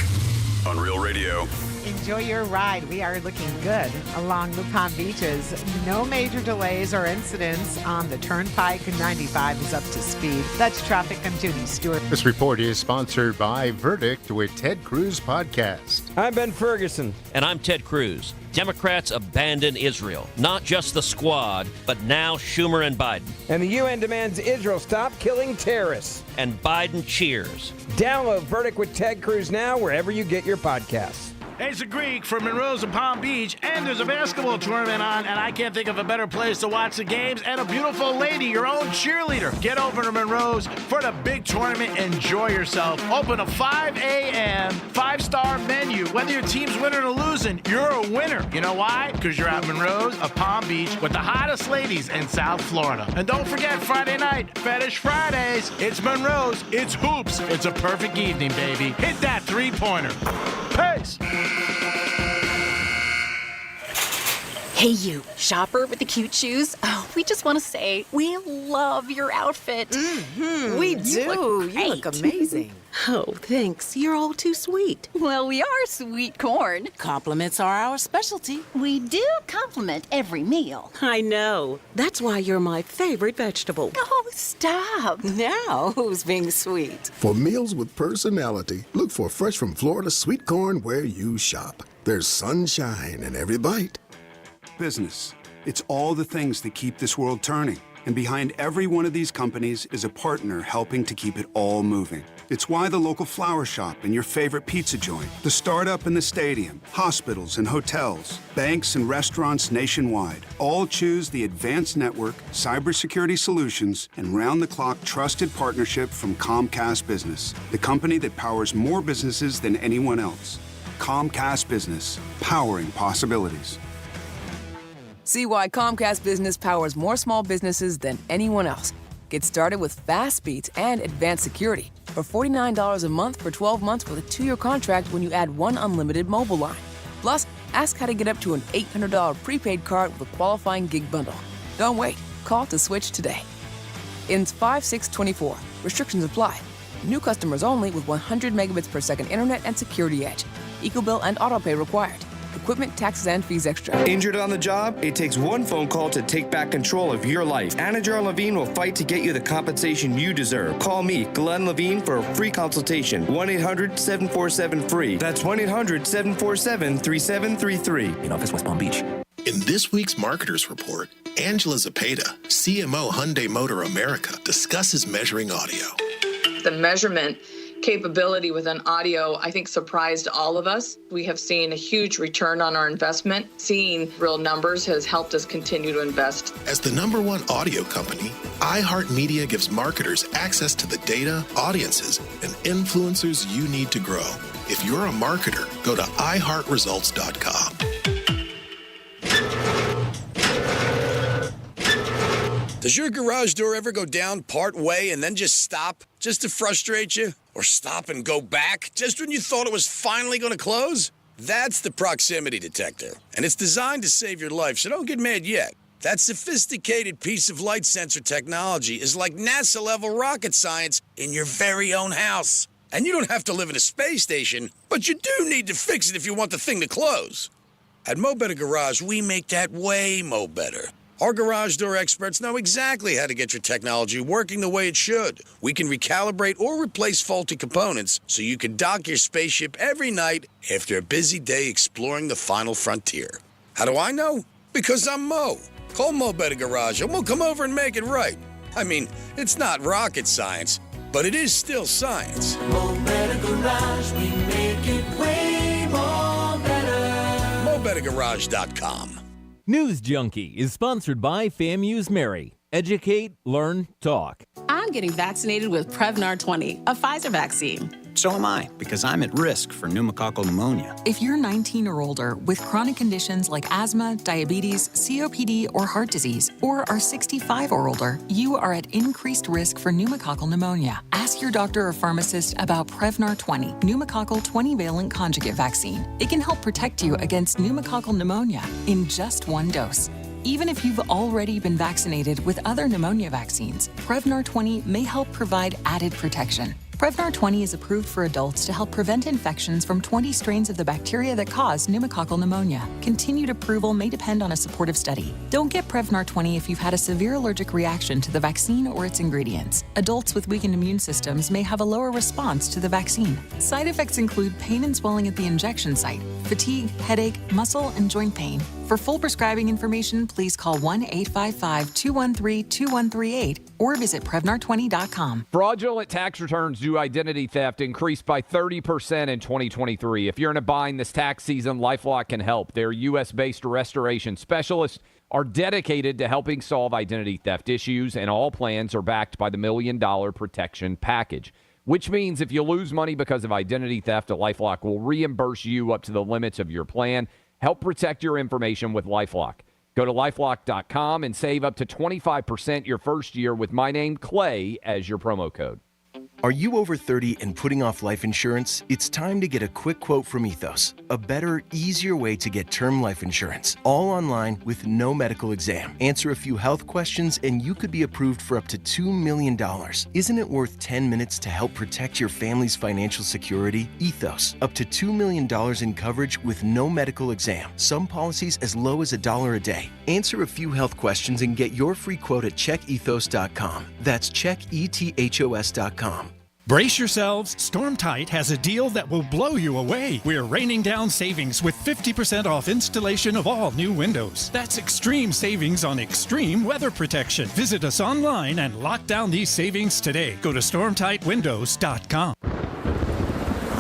on Real Radio. Enjoy your ride. We are looking good along the Palm Beaches. No major delays or incidents on the Turnpike. 95 is up to speed. That's traffic. I'm Judy Stewart. This report is sponsored by Verdict with Ted Cruz Podcast. I'm Ben Ferguson. And I'm Ted Cruz. Democrats abandon Israel. Not just the squad, but now Schumer and Biden. And the UN demands Israel stop killing terrorists. And Biden cheers. Download Verdict with Ted Cruz now wherever you get your podcasts. Hey, it's a Greek from Monroe's and Palm Beach, and there's a basketball tournament on, and I can't think of a better place to watch the games, and a beautiful lady, your own cheerleader. Get over to Monroe's for the big tournament. Enjoy yourself. Open at 5 a.m., 5-star menu. Whether your team's winning or losing, you're a winner. You know why? Because you're at Monroe's of Palm Beach with the hottest ladies in South Florida. And don't forget Friday night, Fetish Fridays. It's Monroe's. It's hoops. It's a perfect evening, baby. Hit that three-pointer. Peace. Hey, you, shopper with the cute shoes. Oh, we just want to say we love your outfit. Mm-hmm. We do. You look amazing. Oh, thanks. You're all too sweet. Well, we are sweet corn. Compliments are our specialty. We do compliment every meal. I know. That's why you're my favorite vegetable. Oh, stop. Now, who's being sweet? For meals with personality, look for fresh from Florida sweet corn where you shop. There's sunshine in every bite. Business. It's all the things that keep this world turning. And behind every one of these companies is a partner helping to keep it all moving. It's why the local flower shop and your favorite pizza joint, the startup and the stadium, hospitals and hotels, banks and restaurants nationwide all choose the advanced network, cybersecurity solutions, and round-the-clock trusted partnership from Comcast Business, the company that powers more businesses than anyone else. Comcast Business, powering possibilities. See why Comcast Business powers more small businesses than anyone else. Get started with fast speeds and advanced security for $49 a month for 12 months with a 2-year contract when you add one unlimited mobile line. Plus, ask how to get up to an $800 prepaid card with a qualifying gig bundle. Don't wait. Call to switch today. Ends 5/6/24. Restrictions apply. New customers only with 100 megabits per second internet and security edge. EcoBill and autopay required. Equipment, taxes, and fees extra. Injured on the job? It takes one phone call to take back control of your life. Anna Jar Levine will fight to get you the compensation you deserve. Call me, Glenn Levine, for a free consultation. 1-800-747-FREE. That's 1-800-747-3733. In office, West Palm Beach. In this week's Marketers Report, Angela Zapata, CMO Hyundai Motor America, discusses measuring audio. The measurement capability within audio, I think, surprised all of us. We have seen a huge return on our investment. Seeing real numbers has helped us continue to invest. As the #1 audio company, iHeartMedia gives marketers access to the data, audiences, and influencers you need to grow. If you're a marketer, go to iHeartResults.com. Does your garage door ever go down part way and then just stop, just to frustrate you? Or stop and go back, just when you thought it was finally going to close? That's the proximity detector, and it's designed to save your life, so don't get mad yet. That sophisticated piece of light sensor technology is like NASA-level rocket science in your very own house. And you don't have to live in a space station, but you do need to fix it if you want the thing to close. At Mo Better Garage, we make that way mo better. Our garage door experts know exactly how to get your technology working the way it should. We can recalibrate or replace faulty components so you can dock your spaceship every night after a busy day exploring the final frontier. How do I know? Because I'm Mo. Call Mo Better Garage and we'll come over and make it right. I mean, it's not rocket science, but it is still science. Mo Better Garage, we make it way more better. MoBetterGarage.com. News Junkie is sponsored by FAMU's Mary. Educate, learn, talk. I'm getting vaccinated with Prevnar 20, a Pfizer vaccine. So am I, because I'm at risk for pneumococcal pneumonia. If you're 19 or older with chronic conditions like asthma, diabetes, COPD, or heart disease, or are 65 or older, you are at increased risk for pneumococcal pneumonia. Ask your doctor or pharmacist about Prevnar 20, pneumococcal 20-valent conjugate vaccine. It can help protect you against pneumococcal pneumonia in just one dose. Even if you've already been vaccinated with other pneumonia vaccines, Prevnar 20 may help provide added protection. Prevnar 20 is approved for adults to help prevent infections from 20 strains of the bacteria that cause pneumococcal pneumonia. Continued approval may depend on a supportive study. Don't get Prevnar 20 if you've had a severe allergic reaction to the vaccine or its ingredients. Adults with weakened immune systems may have a lower response to the vaccine. Side effects include pain and swelling at the injection site, fatigue, headache, muscle, and joint pain. For full prescribing information, please call 1-855-213-2138 or visit Prevnar20.com. Fraudulent tax returns due identity theft increased by 30% in 2023. If you're in a bind this tax season, LifeLock can help. Their U.S.-based restoration specialists are dedicated to helping solve identity theft issues, and all plans are backed by the $1 Million Protection Package, which means if you lose money because of identity theft, LifeLock will reimburse you up to the limits of your plan. Help protect your information with LifeLock. Go to LifeLock.com and save up to 25% your first year with my name, Clay, as your promo code. Are you over 30 and putting off life insurance? It's time to get a quick quote from Ethos. A better, easier way to get term life insurance. All online with no medical exam. Answer a few health questions and you could be approved for up to $2 million. Isn't it worth 10 minutes to help protect your family's financial security? Ethos. Up to $2 million in coverage with no medical exam. Some policies as low as $1 a day. Answer a few health questions and get your free quote at checkethos.com. That's checkethos.com. Brace yourselves, Stormtide has a deal that will blow you away. We're raining down savings with 50% off installation of all new windows. That's extreme savings on extreme weather protection. Visit us online and lock down these savings today. Go to stormtightwindows.com.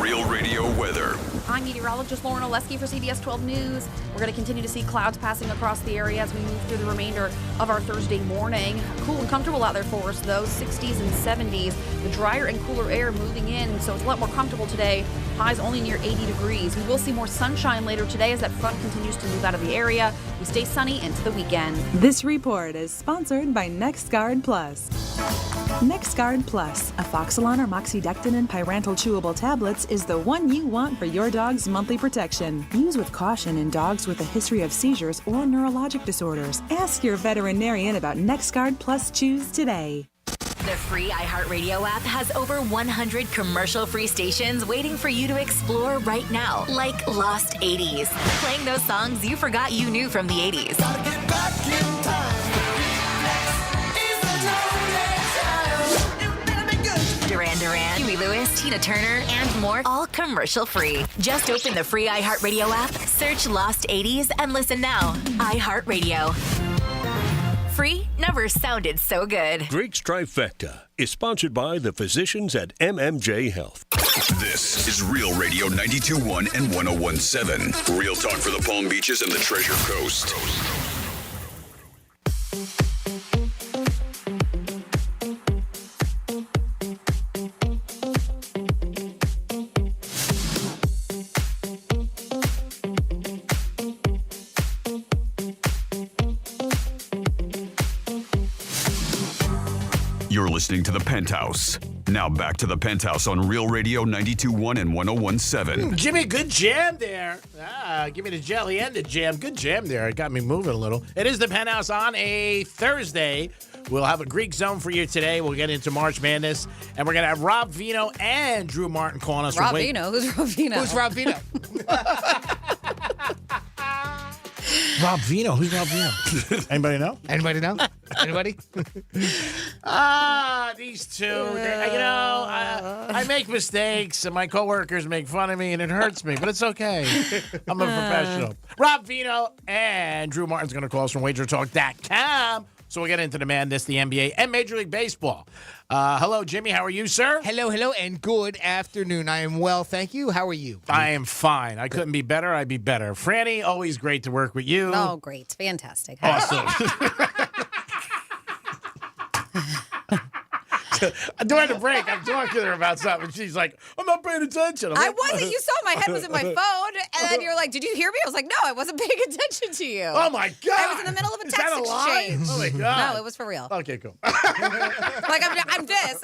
Real Radio weather. I'm meteorologist Lauren Oleski for CBS 12 News. We're going to continue to see clouds passing across the area as we move through the remainder of our Thursday morning. Cool and comfortable out there for us, though. 60s and 70s. The drier and cooler air moving in, so it's a lot more comfortable today. Highs only near 80 degrees. We will see more sunshine later today as that front continues to move out of the area. We stay sunny into the weekend. This report is sponsored by NexGuard Plus. NexGuard Plus, a Foxalon or Moxidectin and Pyrantel chewable tablets, is the one you want for your dog's monthly protection. Use with caution in dogs with a history of seizures or neurologic disorders. Ask your veterinarian about NexGuard Plus Chews today. The free iHeartRadio app has over 100 commercial-free stations waiting for you to explore right now, like Lost 80s, playing those songs you forgot you knew from the 80s. Duran Duran, Huey Lewis, Tina Turner, and more, all commercial-free. Just open the free iHeartRadio app, search Lost 80s, and listen now. iHeartRadio. Free never sounded so good. Greek's Trifecta is sponsored by the physicians at MMJ Health. This is Real Radio 92.1 and 101.7. Real talk for the Palm Beaches and the Treasure Coast. You're listening to The Penthouse. Now back to The Penthouse on Real Radio 92.1 and 101.7. Jimmy, good jam there. Give me the jelly and the jam. Good jam there. It got me moving a little. It is The Penthouse on a Thursday. We'll have a Greek zone for you today. We'll get into March Madness. And we're going to have Rob Vino and Drew Martin calling us. Rob Vino? Who's Rob Vino? Who's Rob Vino? Rob Vino. Who's Rob Vino? Anybody know? Anybody know? Anybody? These two. I make mistakes, and my coworkers make fun of me, and it hurts me, but it's okay. I'm a professional. Rob Vino and Drew Martin's going to call us from WagerTalk.com. So we'll get into the madness, the NBA, and Major League Baseball. Hello, Jimmy. How are you, sir? Hello, and good afternoon. I am well, thank you. How are you? I am fine. I couldn't be better. I'd be better. Franny, always great to work with you. Oh, great. Fantastic. Awesome. During the break, I'm talking to her about something. She's like, I'm not paying attention. I wasn't. You saw my head was in my phone, and then you're like, did you hear me? I was like, no, I wasn't paying attention to you. Oh, my God. I was in the middle of a text exchange. Oh, my God. No, it was for real. Okay, cool. Like,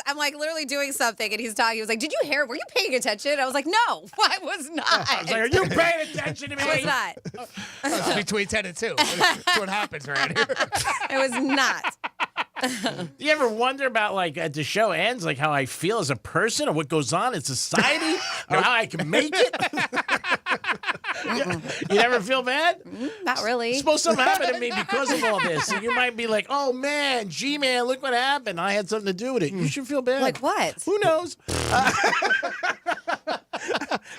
I'm like literally doing something, and he's talking. He was like, did you hear? Were you paying attention? I was like, no, I was not. I was like, are you paying attention to me? I was not. It's between 10 and 2. That's what happens around here. I was not. Do you ever wonder about, like, at the show ends, like, how I feel as a person or what goes on in society or how I can make it? You never feel bad? Not really. Suppose something happened to me because of all this. And you might be like, oh, man, G-Man, look what happened. I had something to do with it. You should feel bad. Like what? Who knows?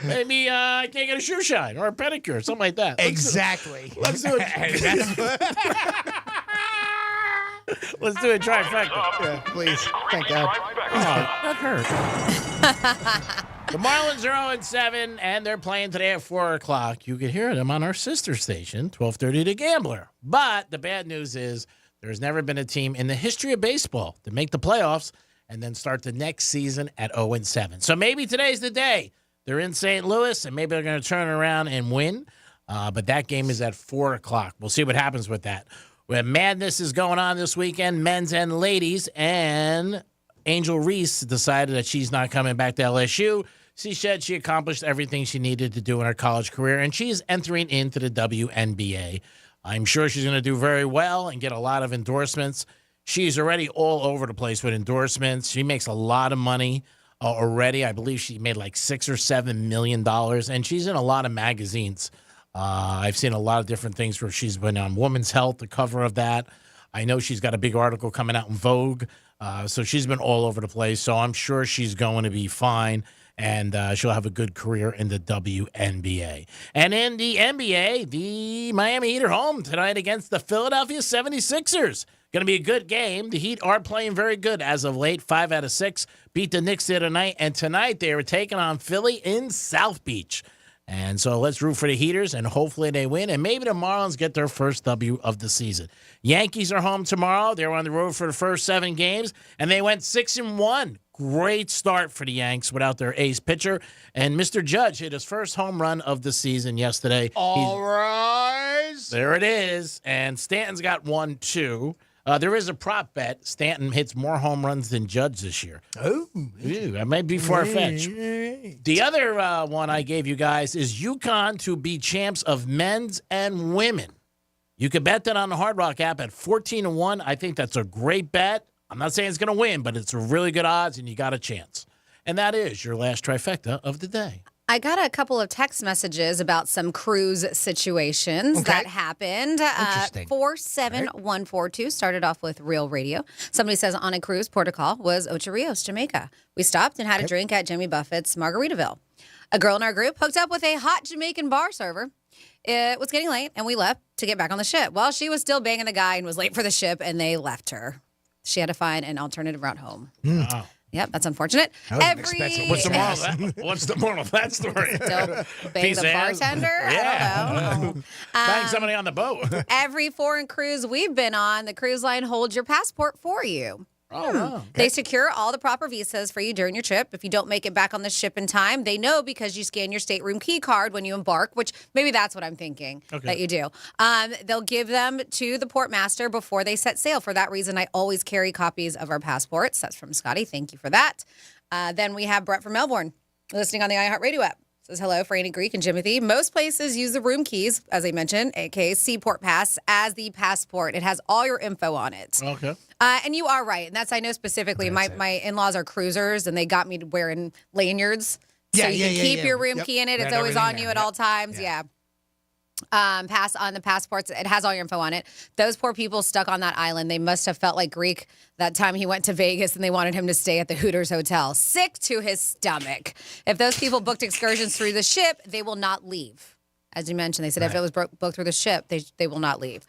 Maybe I can't get a shoe shine or a pedicure, something like that. Exactly. Let's do it. Let's do a trifecta. Yeah, please. Thank God. That hurt. The Marlins are 0-7, and they're playing today at 4 o'clock. You can hear them on our sister station, 1230 The Gambler. But the bad news is there's never been a team in the history of baseball to make the playoffs and then start the next season at 0-7. So maybe today's the day. They're in St. Louis, and maybe they're going to turn around and win. But that game is at 4 o'clock. We'll see what happens with that. Where madness is going on this weekend, men's and ladies, and Angel Reese decided that she's not coming back to LSU. She said she accomplished everything she needed to do in her college career, and she's entering into the WNBA. I'm sure she's going to do very well and get a lot of endorsements. She's already all over the place with endorsements. She makes a lot of money already. I believe she made like $6 or $7 million, and she's in a lot of magazines. I've seen a lot of different things where she's been on Women's Health, the cover of that. I know she's got a big article coming out in Vogue. So she's been all over the place. So I'm sure she's going to be fine, and she'll have a good career in the WNBA. And in the NBA, the Miami Heat are home tonight against the Philadelphia 76ers. Going to be a good game. The Heat are playing very good as of late. 5 out of 6. Beat the Knicks the other night. And tonight they are taking on Philly in South Beach. And so let's root for the Heaters, and hopefully they win. And maybe the Marlins get their first W of the season. Yankees are home tomorrow. They're on the road for the first 7 games, and they went 6-1. Great start for the Yanks without their ace pitcher. And Mr. Judge hit his first home run of the season yesterday. All rise. There it is. And Stanton's got 1, too. There is a prop bet. Stanton hits more home runs than Judge this year. Oh. Ooh, that might be far-fetched. The other one I gave you guys is UConn to be champs of men's and women. You can bet that on the Hard Rock app at 14-1. I think that's a great bet. I'm not saying it's going to win, but it's a really good odds, and you got a chance. And that is your last trifecta of the day. I got a couple of text messages about some cruise situations that happened. Interesting. 47142 started off with Real Radio. Somebody says on a cruise, port of call was Ocho Rios, Jamaica. We stopped and had a drink at Jimmy Buffett's Margaritaville. A girl in our group hooked up with a hot Jamaican bar server. It was getting late, and we left to get back on the ship. Well, she was still banging the guy and was late for the ship, and they left her. She had to find an alternative route home. Wow. Yep, that's unfortunate. What's the moral of that? What's the moral of that story? Still bang the bartender? Yeah. I don't know. Bang somebody on the boat. Every foreign cruise we've been on, the cruise line holds your passport for you. Oh, wow. They secure all the proper visas for you during your trip. If you don't make it back on the ship in time, they know because you scan your stateroom key card when you embark, which maybe that's what I'm thinking that you do. They'll give them to the portmaster before they set sail. For that reason, I always carry copies of our passports. That's from Scotty. Thank you for that. Then we have Brett from Melbourne listening on the iHeartRadio app. Says hello, Franny, Greek, and Jimothy. Most places use the room keys, as I mentioned, aka Seaport Pass, as the passport. It has all your info on it. Okay. And you are right. And that's, I know specifically, my in-laws are cruisers, and they got me wearing lanyards. So you can keep your room key in it. It's always on you at all times. Yeah. Pass on the passports. It has all your info on it. Those poor people stuck on that island, they must have felt like Greek that time he went to Vegas and they wanted him to stay at the Hooters Hotel. Sick to his stomach. If those people booked excursions through the ship, they will not leave. As you mentioned, they said if it was booked through the ship, they will not leave.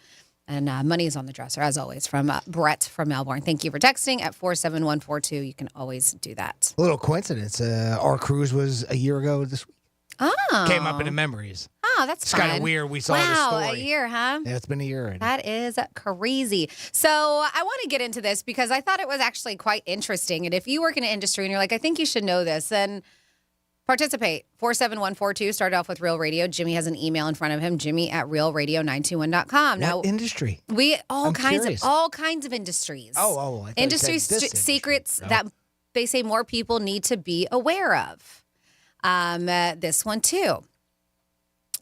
And money is on the dresser, as always, from Brett from Melbourne. Thank you for texting at 47142. You can always do that. A little coincidence. Our cruise was a year ago this week. Oh. Came up in the memories. Oh, that's It's fun. kind of weird. We saw the Wow, story. a year, huh? Yeah, it's been a year already. That is crazy. So I want to get into this because I thought it was actually quite interesting. And if you work in an industry and you're like, I think you should know this, then participate. 47142 started off with Real Radio. Jimmy has an email in front of him, jimmy@realradio921.com. Now, What industry? we I'm curious. all kinds of industries. I thought you Industry said this secrets No. that they say more people need to be aware of. This one too.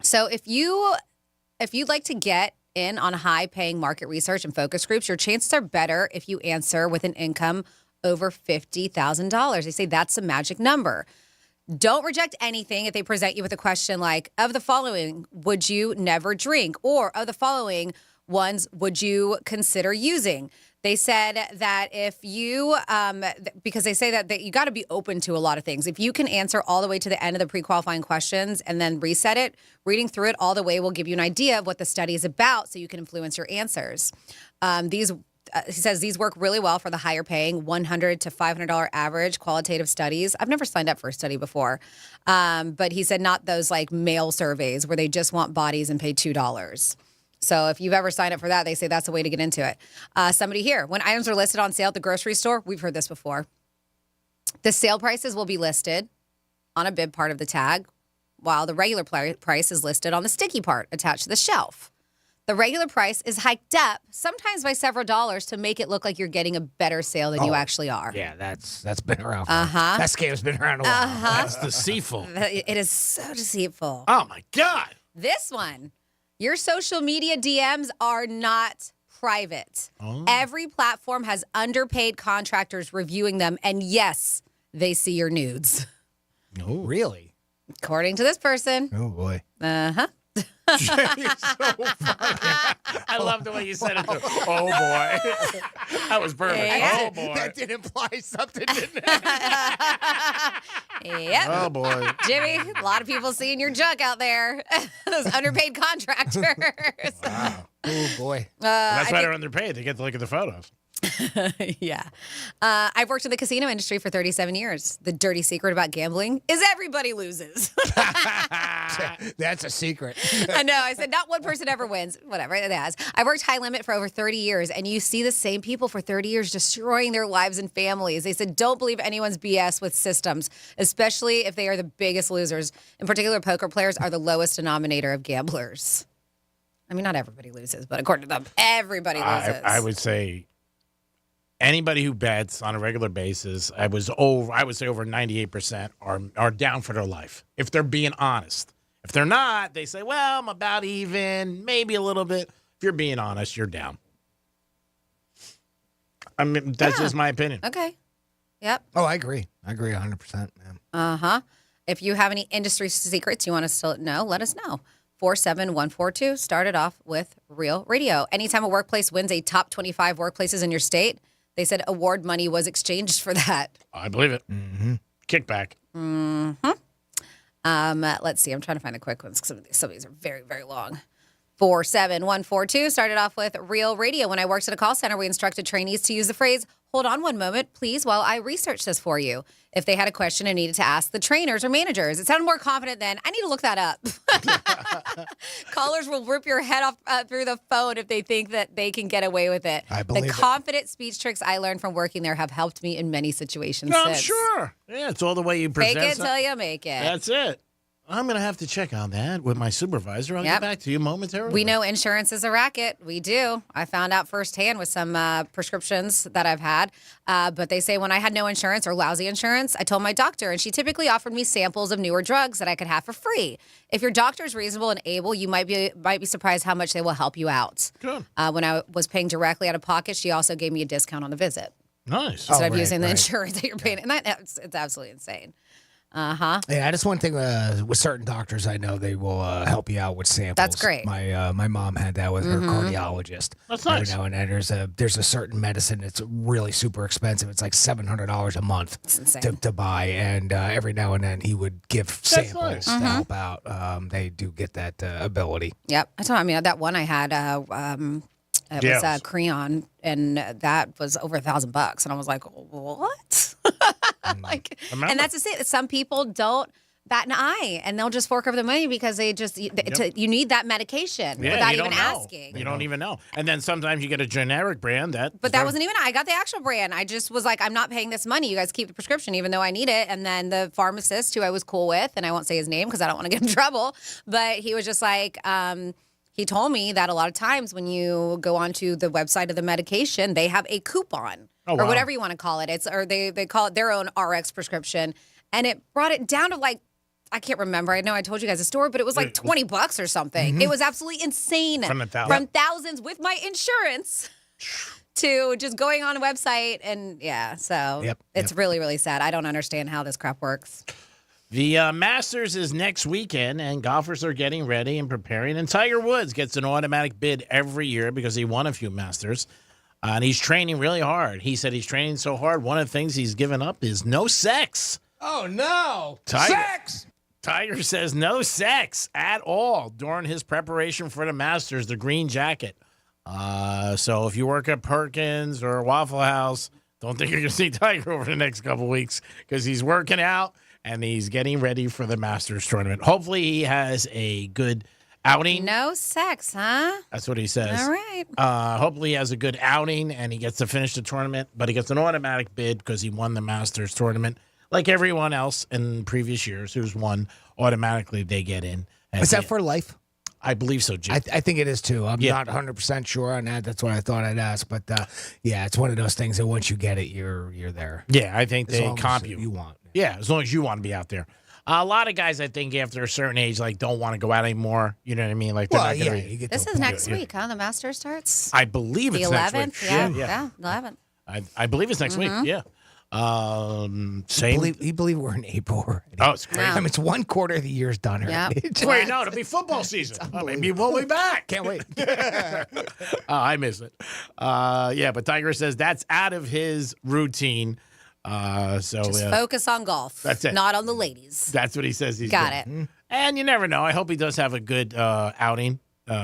So if you'd like to get in on high-paying market research and focus groups, your chances are better if you answer with an income over $50,000. They say that's a magic number. Don't reject anything if they present you with a question like, of the following, would you never drink? Or of the following ones, would you consider using? They said that if you, because they say that you got to be open to a lot of things. If you can answer all the way to the end of the pre-qualifying questions and then reset it, reading through it all the way will give you an idea of what the study is about so you can influence your answers. He says these work really well for the higher paying $100 to $500 average qualitative studies. I've never signed up for a study before, but he said not those like mail surveys where they just want bodies and pay $2. So if you've ever signed up for that, they say that's the way to get into it. Somebody here, when items are listed on sale at the grocery store, we've heard this before. The sale prices will be listed on a bib part of the tag, while the regular price is listed on the sticky part attached to the shelf. The regular price is hiked up, sometimes by several dollars, to make it look like you're getting a better sale than you actually are. Yeah, that's been around. Uh-huh. That scam's been around a while. That's deceitful. It is so deceitful. Oh, my God. This one, your social media DMs are not private. Every platform has underpaid contractors reviewing them, and yes, they see your nudes. Oh, really? According to this person. Oh, boy. Uh-huh. Jimmy's so funny. I love the way you said it. Oh, boy. That was perfect. Yeah. Oh, boy. That did imply something, didn't it? Yep. Oh, boy. Jimmy, a lot of people seeing your junk out there. Those underpaid contractors. Wow. Oh, boy. That's why they're underpaid. They get to look at the photos. Yeah. I've worked in the casino industry for 37 years. The dirty secret about gambling is everybody loses. That's a secret. I know. I said not one person ever wins. Whatever. It has. I worked high limit for over 30 years, and you see the same people for 30 years destroying their lives and families. They said, don't believe anyone's BS with systems, especially if they are the biggest losers. In particular, poker players are the lowest denominator of gamblers. I mean, not everybody loses, but according to them, everybody loses. I would say anybody who bets on a regular basis, I would say over 98% are down for their life, if they're being honest. If they're not, they say, well, I'm about even, maybe a little bit. If you're being honest, you're down. I mean, that's just my opinion. Okay. Yep. Oh, I agree. I agree 100%, man. Uh-huh. If you have any industry secrets you want us to know, let us know. 47142 started off with Real Radio. Anytime a workplace wins a top 25 workplaces in your state, they said award money was exchanged for that. I believe it. Mm-hmm. Kickback. Mm-hmm. Let's see. I'm trying to find the quick ones because some of these are very, very long. 47142 started off with Real Radio. When I worked at a call center, we instructed trainees to use the phrase, hold on one moment, please, while I research this for you. If they had a question and needed to ask the trainers or managers, it sounded more confident than, I need to look that up. Callers will rip your head off through the phone if they think that they can get away with it. I believe the confident speech tricks I learned from working there have helped me in many situations No, I'm since. sure. Yeah, it's all the way you present Fake it something. till you make it. That's it. I'm going to have to check on that with my supervisor. I'll get back to you momentarily. We know insurance is a racket. We do. I found out firsthand with some prescriptions that I've had. But they say when I had no insurance or lousy insurance, I told my doctor, and she typically offered me samples of newer drugs that I could have for free. If your doctor is reasonable and able, you might be surprised how much they will help you out. Good. When I was paying directly out of pocket, she also gave me a discount on the visit. Nice. Instead of using the insurance that you're paying. And it's absolutely insane. Uh-huh. Yeah, just one thing with certain doctors I know, they will help you out with samples. That's great. My mom had that with her cardiologist. That's nice. Every now and then there's a certain medicine that's really super expensive. It's like $700 a month to buy, and every now and then he would give samples to help out. They do get that ability. Yep. I mean, that one I had, it was Creon, and that was over $1,000, and I was like, what? And that's just it. Some people don't bat an eye, and they'll just fork over the money because they just you need that medication without even asking. You don't even know. And then sometimes you get a generic brand But that wasn't even. I got the actual brand. I just was like, I'm not paying this money. You guys keep the prescription, even though I need it. And then the pharmacist, who I was cool with, and I won't say his name because I don't want to get in trouble, but he was just like. He told me that a lot of times when you go onto the website of the medication, they have a coupon or whatever you want to call it. They call it their own RX prescription, and it brought it down to like, I can't remember. I know I told you guys a story, but it was like $20 or something. Mm-hmm. It was absolutely insane. From thousands with my insurance to just going on a website and it's really, really sad. I don't understand how this crap works. The Masters is next weekend, and golfers are getting ready and preparing. And Tiger Woods gets an automatic bid every year because he won a few Masters. And he's training really hard. He said he's training so hard, one of the things he's given up is no sex. Oh, no. Sex! Tiger says no sex at all during his preparation for the Masters, the green jacket. So if you work at Perkins or Waffle House, don't think you're going to see Tiger over the next couple weeks because he's working out. And he's getting ready for the Masters tournament. Hopefully he has a good outing. No sex, huh? That's what he says. All right. Hopefully he has a good outing and he gets to finish the tournament. But he gets an automatic bid because he won the Masters tournament. Like everyone else in previous years who's won, automatically they get in. Is that for life? I believe so, Jim. I think it is, too. I'm not 100% sure on that. That's what I thought I'd ask. But, it's one of those things that once you get it, you're there. Yeah, I think they comp you. You want. Yeah, as long as you want to be out there. A lot of guys, I think, after a certain age, like, don't want to go out anymore. You know what I mean? Like, they're not going to be. This is next week, huh? The Masters starts? I believe it's the 11th? next week. Yeah, 11th. I believe it's next week, yeah. Same. You believe we're in April already? Oh, it's crazy. I mean, it's one quarter of the year's done already. Yeah. Wait, no, it'll be football season. Maybe we'll be back. Can't wait. I miss it. Yeah, but Tiger says that's out of his routine. Just focus on golf. That's it. Not on the ladies. That's what he says he's Got doing. it. And you never know. I hope he does have a good outing,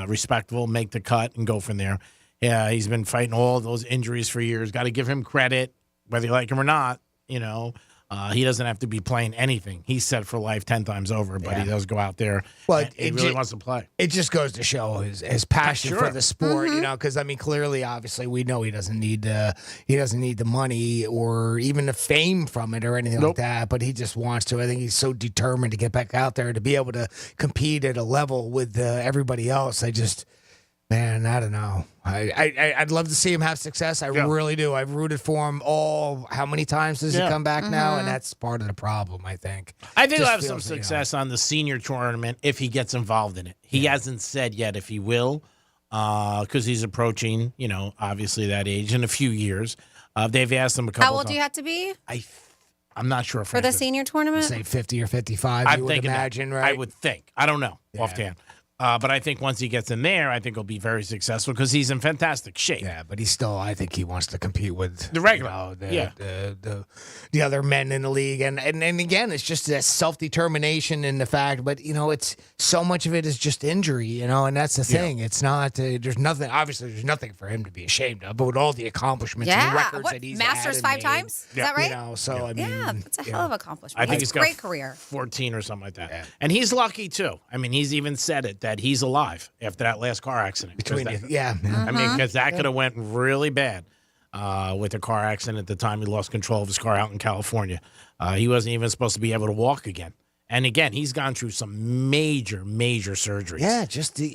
respectable, make the cut, and go from there. Yeah, he's been fighting all those injuries for years. Got to give him credit, whether you like him or not. You know, he doesn't have to be playing anything. He's set for life 10 times over, but he does go out there. Well, he really wants to play. It just goes to show his passion Sure. for the sport, you know. Because I mean, clearly, obviously, we know he doesn't need the money or even the fame from it or anything like that. But he just wants to. I think he's so determined to get back out there to be able to compete at a level with everybody else. Man, I don't know. I'd love to see him have success. I really do. I've rooted for him all. How many times does he come back now? And that's part of the problem, I think. I think he'll have some success on the senior tournament if he gets involved in it. He hasn't said yet if he will, because he's approaching, obviously that age in a few years. They've asked him a couple How old times. do you have to be I'm not sure. for the senior tournament? Say 50 or 55, I'm you would thinking imagine, that. right? I would think. I don't know offhand. But I think once he gets in there, I think he'll be very successful because he's in fantastic shape. Yeah, but I think he wants to compete with the regular, the other men in the league, and again, it's just that self-determination in the fact. But it's so much of it is just injury, and that's the thing. It's not. There's nothing. Obviously, there's nothing for him to be ashamed of. But with all the accomplishments and records that he's Masters had 5 and times? Is that right? So I mean, that's a hell of an accomplishment. I think It's he's a great got career. 14 or something like that. Yeah. And he's lucky, too. I mean, he's even said it, that he's alive after that last car accident. I mean, because that could have went really bad with a car accident at the time. He lost control of his car out in California. He wasn't even supposed to be able to walk again. And again, he's gone through some major, major surgeries. Yeah, just the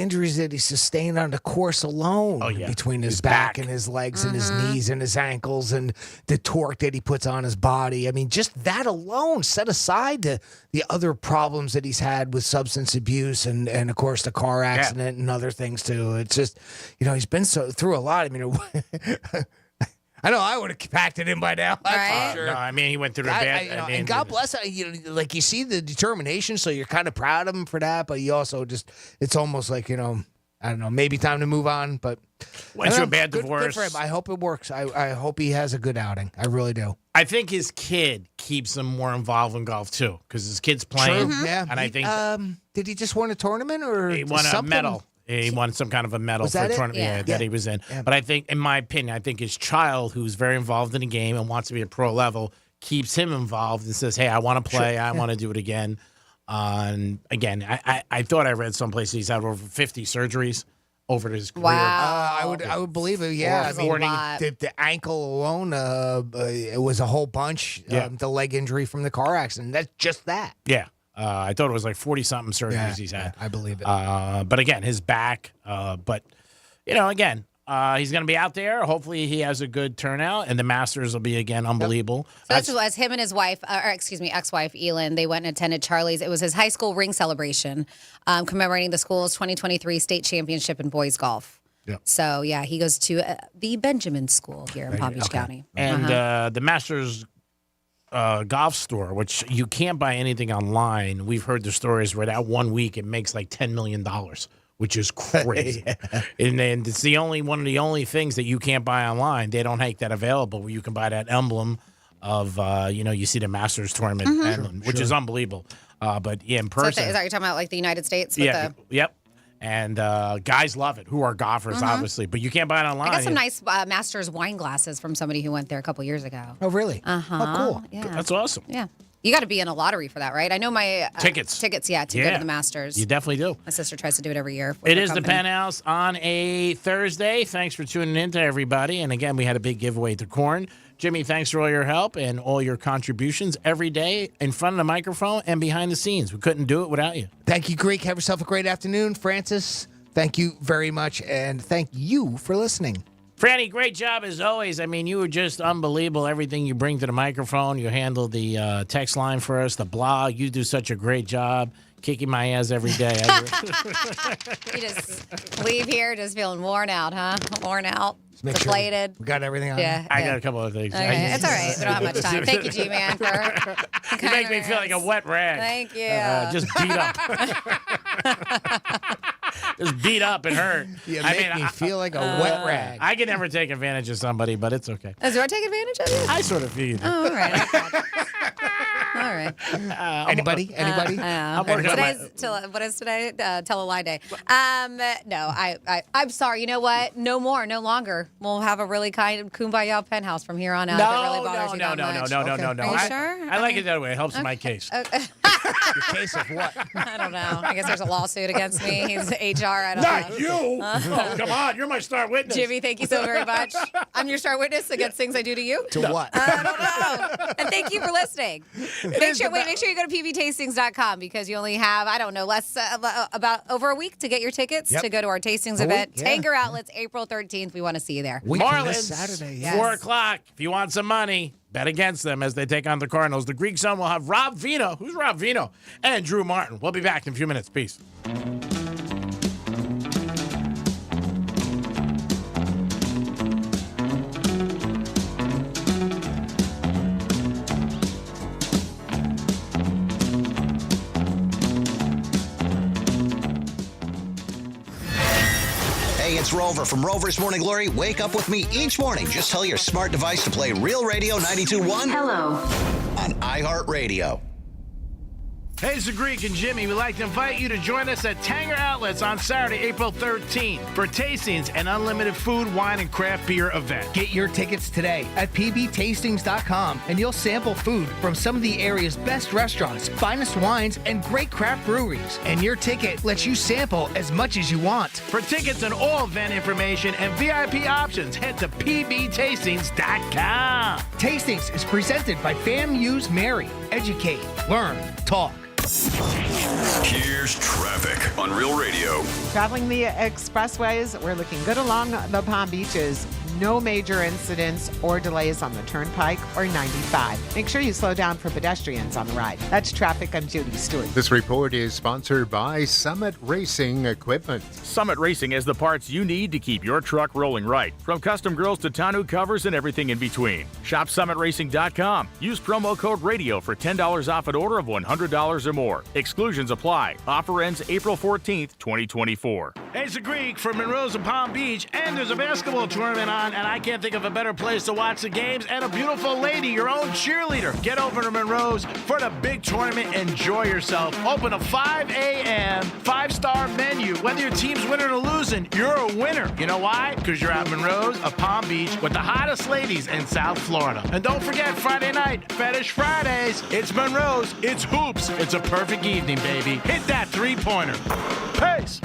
injuries that he sustained on the course alone. Oh, yeah. Between his back and his legs and his knees and his ankles and the torque that he puts on his body. I mean, just that alone, set aside the other problems that he's had with substance abuse and of course, the car accident and other things, too. It's just, he's been through a lot. I mean, I know I would have packed it in by now. Right? No, I mean, he went through the bad. And God bless it. You see the determination, so you're kind of proud of him for that. But you also it's almost like, I don't know, maybe time to move on. But went through a bad divorce. Good for him. I hope it works. I hope he has a good outing. I really do. I think his kid keeps him more involved in golf, too, because his kid's playing. Yeah. And I think did he just win a tournament or he won a medal? He won some kind of a medal for a tournament that he was in. Yeah. But I think, in my opinion, his child, who's very involved in the game and wants to be at pro level, keeps him involved and says, hey, I want to play. I want to do it again. And again, I thought I read someplace he's had over 50 surgeries over his career. Wow. I would believe it. Yeah. The ankle alone, it was a whole bunch. The leg injury from the car accident. That's just that. Yeah. I thought it was like 40-something surgeries he's had. I believe it. But again, his back. But, again, he's going to be out there. Hopefully he has a good turnout, and the Masters will be, again, unbelievable. So that's as him and his wife, ex-wife, Elin, they went and attended Charlie's. It was his high school ring celebration commemorating the school's 2023 state championship in boys golf. Yep. So, he goes to the Benjamin School here in Palm Beach County. And the Masters golf store, which you can't buy anything online. We've heard the stories where that 1 week it makes like $10 million, which is crazy. And then it's one of the only things that you can't buy online. They don't make that available where you can buy that emblem of, you see the Masters tournament emblem, which is unbelievable. But in person. So is that you're talking about like the United States? Yep. And guys love it, who are golfers, obviously. But you can't buy it online. I got some nice Masters wine glasses from somebody who went there a couple years ago. Oh, really? Uh-huh. Oh, cool. Yeah. That's awesome. Yeah. You got to be in a lottery for that, right? I know my tickets. To go to the Masters. You definitely do. My sister tries to do it every year. It is the Penthouse on a Thursday. Thanks for tuning in to everybody. And again, we had a big giveaway to corn. Jimmy, thanks for all your help and all your contributions every day in front of the microphone and behind the scenes. We couldn't do it without you. Thank you, Greek. Have yourself a great afternoon. Francis, thank you very much. And thank you for listening. Franny, great job as always. I mean, you were just unbelievable. Everything you bring to the microphone. You handle the text line for us, the blog. You do such a great job kicking my ass every day. You just leave here just feeling worn out, huh? Worn out. Make sure deflated. we got everything on. Yeah. I got a couple of things. Okay. It's all right. We don't have much time. Thank you, G-Man, for You make me feel like a wet rag. Thank you. Just beat up. Just beat up and hurt. You make me feel like a wet rag. I can never take advantage of somebody, but it's okay. Does Roy take advantage of you? I sort of feel you. Oh, all right. All right. Anybody? I'm working on What is today? Tell a lie day. No, I'm sorry. You know what? No more. No longer. We'll have a really kind of kumbaya penthouse from here on out. if it really bothers you that much. No. Are you sure? I like it that way. It helps my case. Your case of what? I don't know. I guess there's a lawsuit against me. He's HR. I don't know. Not you. Oh, come on. You're my star witness. Jimmy, thank you so very much. I'm your star witness against things I do to you. To what? I don't know. And thank you for listening. Make sure you go to pbtastings.com because you only have, about over a week to get your tickets to go to our tastings event. Tanger Outlets, April 13th. We want to see you there. Marlins, Saturday. Yes. 4 o'clock. If you want some money, bet against them as they take on the Cardinals. The Greek Zone will have Rob Vino. Who's Rob Vino? And Drew Martin. We'll be back in a few minutes. Peace. It's Rover from Rover's Morning Glory. Wake up with me each morning. Just tell your smart device to play Real Radio 92.1. Hello. On iHeartRadio. Hey, it's the Greek and Jimmy. We'd like to invite you to join us at Tanger Outlets on Saturday, April 13th for tastings and unlimited food, wine, and craft beer event. Get your tickets today at pbtastings.com and you'll sample food from some of the area's best restaurants, finest wines, and great craft breweries. And your ticket lets you sample as much as you want. For tickets and all event information and VIP options, head to pbtastings.com. Tastings is presented by FAMU's Mary. Educate, learn, talk. Here's traffic on Real Radio. Traveling the expressways, we're looking good along the Palm Beaches. No major incidents or delays on the Turnpike or 95. Make sure you slow down for pedestrians on the ride. That's traffic. I'm Judy Stewart. This report is sponsored by Summit Racing Equipment. Summit Racing has the parts you need to keep your truck rolling right. From custom grills to tonneau covers and everything in between. Shop summitracing.com. Use promo code RADIO for $10 off an order of $100 or more. Exclusions apply. Offer ends April 14th, 2024. Hey, it's the Greek from Monroe's and Palm Beach, and there's a basketball tournament on, and I can't think of a better place to watch the games, and a beautiful lady, your own cheerleader. Get over to Monroe's for the big tournament. Enjoy yourself. Open at 5 a.m., 5-star menu. Whether your team's winning or losing, you're a winner. You know why? Because you're at Monroe's of Palm Beach with the hottest ladies in South Florida. And don't forget, Friday night, Fetish Fridays. It's Monroe's. It's hoops. It's a perfect evening, baby. Hit that three-pointer. Peace.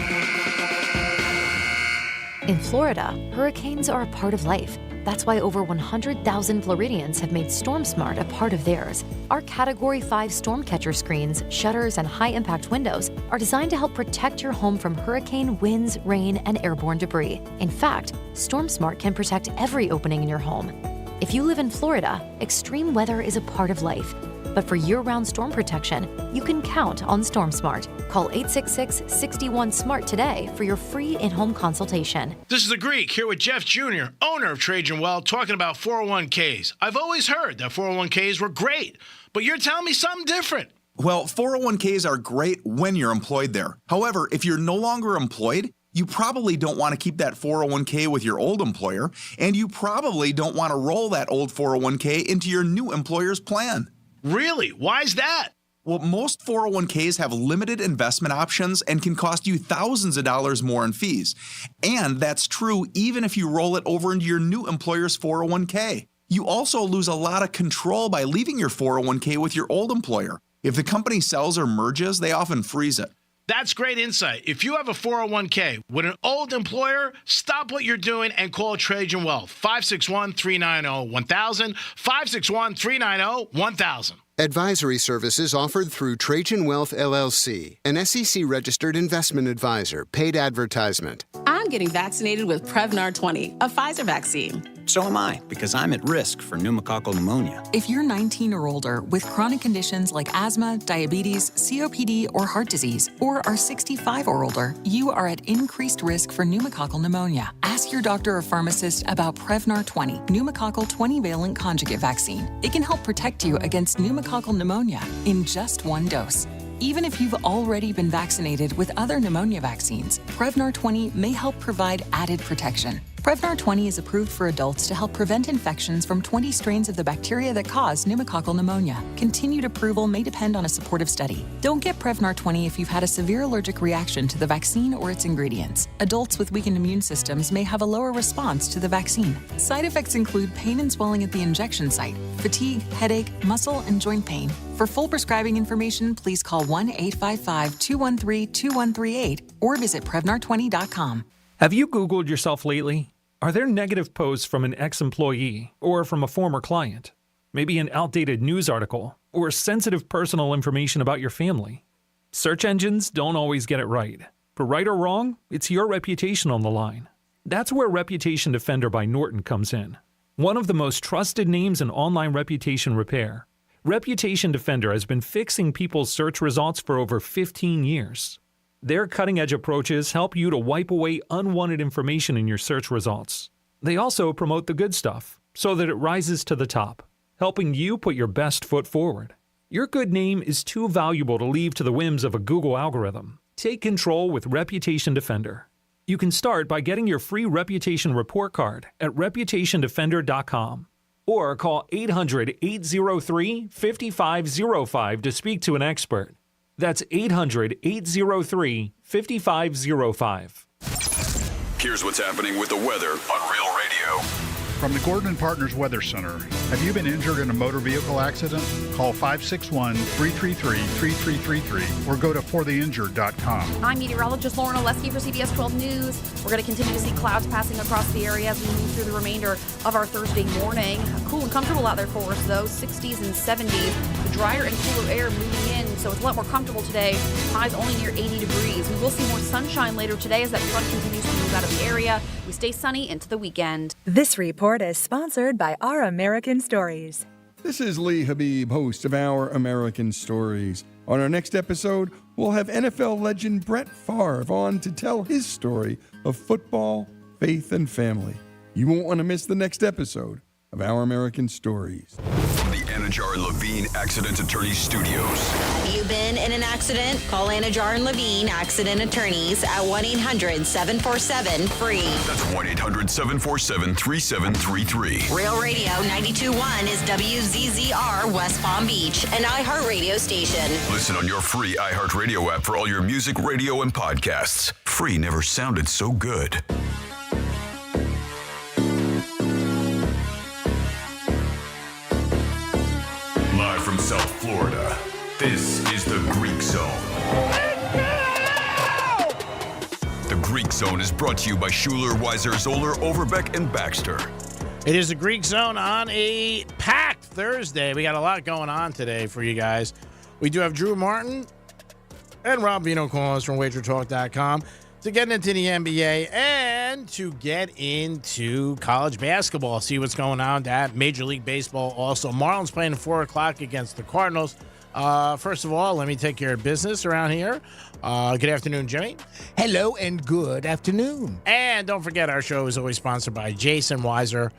In Florida, hurricanes are a part of life. That's why over 100,000 Floridians have made StormSmart a part of theirs. Our Category 5 storm catcher screens, shutters, and high-impact windows are designed to help protect your home from hurricane winds, rain, and airborne debris. In fact, StormSmart can protect every opening in your home. If you live in Florida, extreme weather is a part of life. But for year-round storm protection, you can count on StormSmart. Call 866-61-SMART today for your free in-home consultation. This is the Greek here with Jeff Jr., owner of Trajan Wealth, talking about 401ks. I've always heard that 401ks were great, but you're telling me something different. Well, 401ks are great when you're employed there. However, if you're no longer employed, you probably don't want to keep that 401k with your old employer, and you probably don't want to roll that old 401k into your new employer's plan. Really? Why's that? Well, most 401ks have limited investment options and can cost you thousands of dollars more in fees. And that's true even if you roll it over into your new employer's 401k. You also lose a lot of control by leaving your 401k with your old employer. If the company sells or merges, they often freeze it. That's great insight. If you have a 401k with an old employer, stop what you're doing and call Trajan Wealth. 561-390-1000, 561-390-1000. Advisory services offered through Trajan Wealth, LLC, an SEC-registered investment advisor. Paid advertisement. I'm getting vaccinated with Prevnar 20, a Pfizer vaccine. So am I, because I'm at risk for pneumococcal pneumonia. If you're 19 or older with chronic conditions like asthma, diabetes, COPD, or heart disease, or are 65 or older, you are at increased risk for pneumococcal pneumonia. Ask your doctor or pharmacist about Prevnar 20, pneumococcal 20-valent conjugate vaccine. It can help protect you against pneumococcal pneumonia in just one dose. Even if you've already been vaccinated with other pneumonia vaccines, Prevnar 20 may help provide added protection. Prevnar 20 is approved for adults to help prevent infections from 20 strains of the bacteria that cause pneumococcal pneumonia. Continued approval may depend on a supportive study. Don't get Prevnar 20 if you've had a severe allergic reaction to the vaccine or its ingredients. Adults with weakened immune systems may have a lower response to the vaccine. Side effects include pain and swelling at the injection site, fatigue, headache, muscle, and joint pain. For full prescribing information, please call 1-855-213-2138 or visit Prevnar20.com. Have you Googled yourself lately? Are there negative posts from an ex-employee or from a former client? Maybe an outdated news article or sensitive personal information about your family? Search engines don't always get it right. But right or wrong, it's your reputation on the line. That's where Reputation Defender by Norton comes in. One of the most trusted names in online reputation repair, Reputation Defender has been fixing people's search results for over 15 years. Their cutting-edge approaches help you to wipe away unwanted information in your search results. They also promote the good stuff so that it rises to the top, helping you put your best foot forward. Your good name is too valuable to leave to the whims of a Google algorithm. Take control with Reputation Defender. You can start by getting your free reputation report card at reputationdefender.com or call 800-803-5505 to speak to an expert. That's 800-803-5505. Here's what's happening with the weather on Real Radio. From the Gordon and Partners Weather Center, have you been injured in a motor vehicle accident? Call 561-333-3333 or go to fortheinjured.com. I'm meteorologist Lauren Oleski for CBS 12 News. We're going to continue to see clouds passing across the area as we move through the remainder of our Thursday morning. Cool and comfortable out there for us, though. 60s and 70s. The drier and cooler air moving in, so it's a lot more comfortable today. Highs only near 80 degrees. We will see more sunshine later today as that front continues to move out of the area. We stay sunny into the weekend. This report is sponsored by Our American Stories. This is Lee Habib, host of Our American Stories. On our next episode, we'll have NFL legend Brett Favre on to tell his story of football, faith, and family. You won't want to miss the next episode of Our American Stories. From the Anajar and Levine Accident Attorneys Studios. Have you been in an accident? Call Anajar and Levine Accident Attorneys at 1-800-747-FREE. That's 1-800-747-3733. Real Radio 92.1 is WZZR West Palm Beach, an iHeartRadio station. Listen on your free iHeartRadio app for all your music, radio, and podcasts. Free never sounded so good. Live from South Florida, this is the Greek Zone. The Greek Zone is brought to you by Schuler, Weiser, Zoller, Overbeck, and Baxter. It is the Greek Zone on a packed Thursday. We got a lot going on today for you guys. We do have Drew Martin and Rob Vino calling us from WagerTalk.com to get into the NBA and to get into college basketball. See what's going on at Major League Baseball. Also, Marlins playing at 4 o'clock against the Cardinals. First of all, let me take care of business around here. Good afternoon, Jimmy. Hello and good afternoon. And don't forget, our show is always sponsored by Jason Weiser,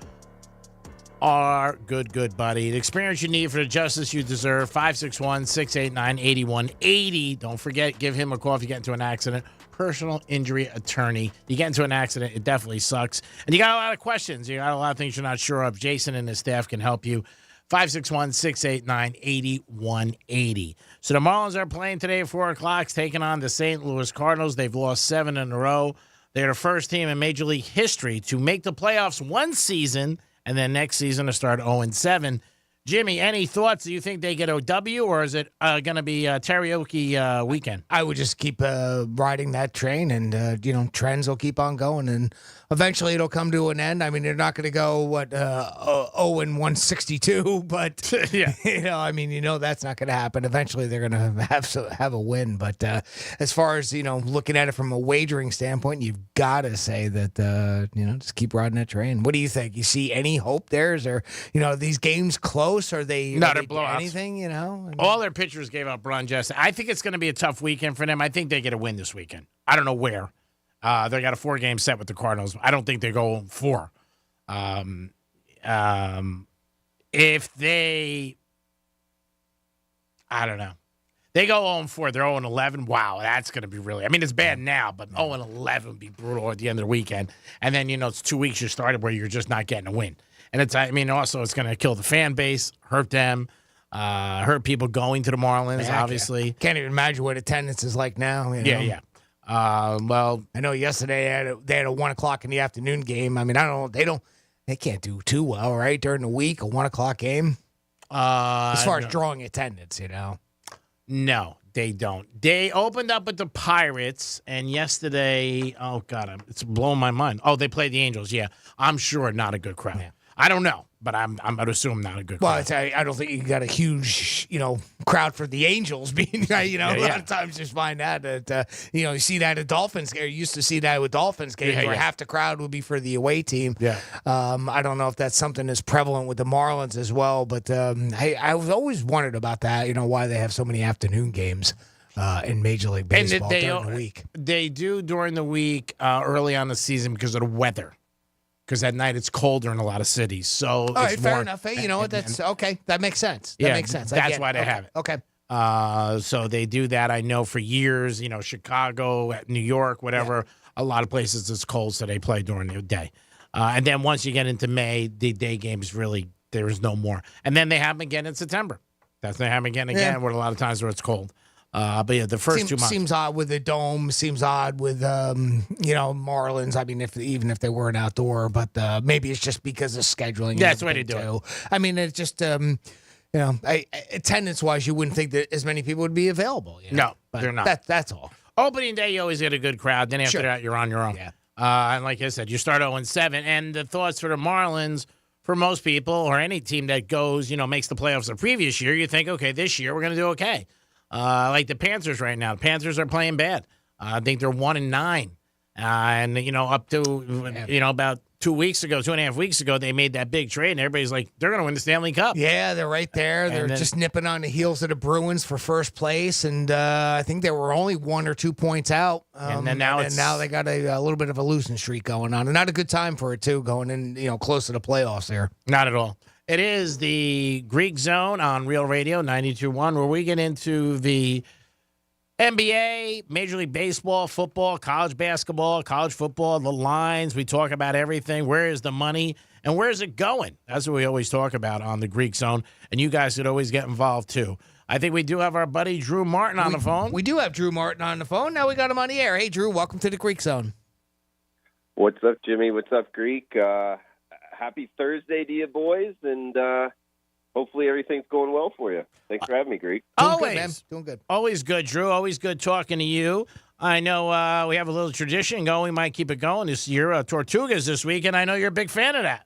our good buddy. The experience you need for the justice you deserve, 561-689-8180. Don't forget, give him a call if you get into an accident. Personal injury attorney. You get into an accident, it definitely sucks. And you got a lot of questions. You got a lot of things you're not sure of. Jason and his staff can help you. 561-689-8180. So the Marlins are playing today at 4 o'clock, taking on the St. Louis Cardinals. They've lost 7 in a row. They're the first team in Major League history to make the playoffs one season and then next season to start 0-7. Jimmy, any thoughts? Do you think they get a W, or is it going to be a karaoke weekend? I would just keep riding that train, and trends will keep on going, and eventually it'll come to an end. I mean, they're not going to go 0-162, but yeah, I mean, that's not going to happen. Eventually, they're going to have a win. But as far as looking at it from a wagering standpoint, you've got to say that just keep riding that train. What do you think? You see any hope there? Is there these games close? Are they they're blowouts. Anything? All their pitchers gave up runs yesterday. I think it's going to be a tough weekend for them. I think they get a win this weekend. I don't know where. They got a 4-game set with the Cardinals. I don't think they go 4. If they, I don't know. They go 0-4. They're 0-11. Wow, that's going to be really. I mean, it's bad now, but 0-11 would be brutal at the end of the weekend. And then it's 2 weeks you started where you're just not getting a win. And also it's going to kill the fan base, hurt them, hurt people going to the Marlins. Obviously, can't even imagine what attendance is like now. Yeah. Well, I know yesterday they had a 1:00 in the afternoon game. I mean, they can't do too well, right? During the week, a 1:00 game. As far as drawing attendance, No, they don't. They opened up with the Pirates, and yesterday, oh God, it's blowing my mind. Oh, they played the Angels. Yeah, I'm sure not a good crowd. Yeah. I don't know, but I'm going to assume not a good crowd. Well, I don't think you got a huge, crowd for the Angels being, a lot of times you find that, you see that at Dolphins game. You used to see that with Dolphins games where half the crowd would be for the away team. Yeah. I don't know if that's something that's prevalent with the Marlins as well, but I've always wondered about that, why they have so many afternoon games. In Major League Baseball during the week. They do during the week early on the season because of the weather. Because at night it's colder in a lot of cities. So all right, fair enough. Hey, you know what? That's okay. That makes sense. That makes sense. That's why they have it. Okay. So they do that. I know for years. Chicago, New York, whatever. Yeah. A lot of places it's cold, so they play during the day. And then once you get into May, the day games really there is no more. And then they have them again in September. They have them again, where a lot of times where it's cold. But yeah, the first 2 months seems odd with the dome. Seems odd with Marlins. I mean, even if they weren't outdoor, but maybe it's just because of scheduling. That's the way they do it. I mean, it's just attendance wise, you wouldn't think that as many people would be available. No, but they're not. That's all. Opening day, you always get a good crowd. Then after that, you're on your own. Yeah. And like I said, you start 0-7, and the thoughts for the Marlins. For most people, or any team that goes, makes the playoffs the previous year, you think, okay, this year we're going to do okay. Like the Panthers right now. The Panthers are playing bad. I think they're 1-9. And, up to, about 2.5 weeks ago, they made that big trade, and everybody's like, they're going to win the Stanley Cup. Yeah, they're right there. They're just nipping on the heels of the Bruins for first place, and I think they were only 1 or 2 points out. And then now they got a little bit of a losing streak going on, and not a good time for it, too, going in, close to the playoffs there. Not at all. It is the Greek Zone on Real Radio 92.1, where we get into the NBA, Major League Baseball, football, college basketball, college football, the lines. We talk about everything. Where is the money and where is it going? That's what we always talk about on the Greek Zone, and you guys could always get involved, too. I think we do have our buddy Drew Martin on the phone. We do have Drew Martin on the phone. Now we got him on the air. Hey, Drew, welcome to the Greek Zone. What's up, Jimmy? What's up, Greek? Happy Thursday to you boys, and hopefully everything's going well for you. Thanks for having me, Greek. Doing good. Always good, Drew. Always good talking to you. I know we have a little tradition going. We might keep it going this year. Tortugas this week, and I know you're a big fan of that.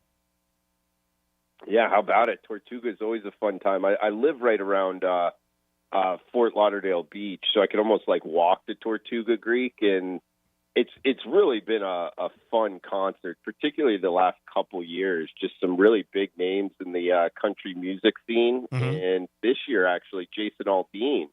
Yeah, how about it? Tortuga is always a fun time. I live right around Fort Lauderdale Beach, so I can almost walk to Tortuga, Greek, and it's really been a fun concert, particularly the last couple years. Just some really big names in the country music scene, and this year actually Jason Aldean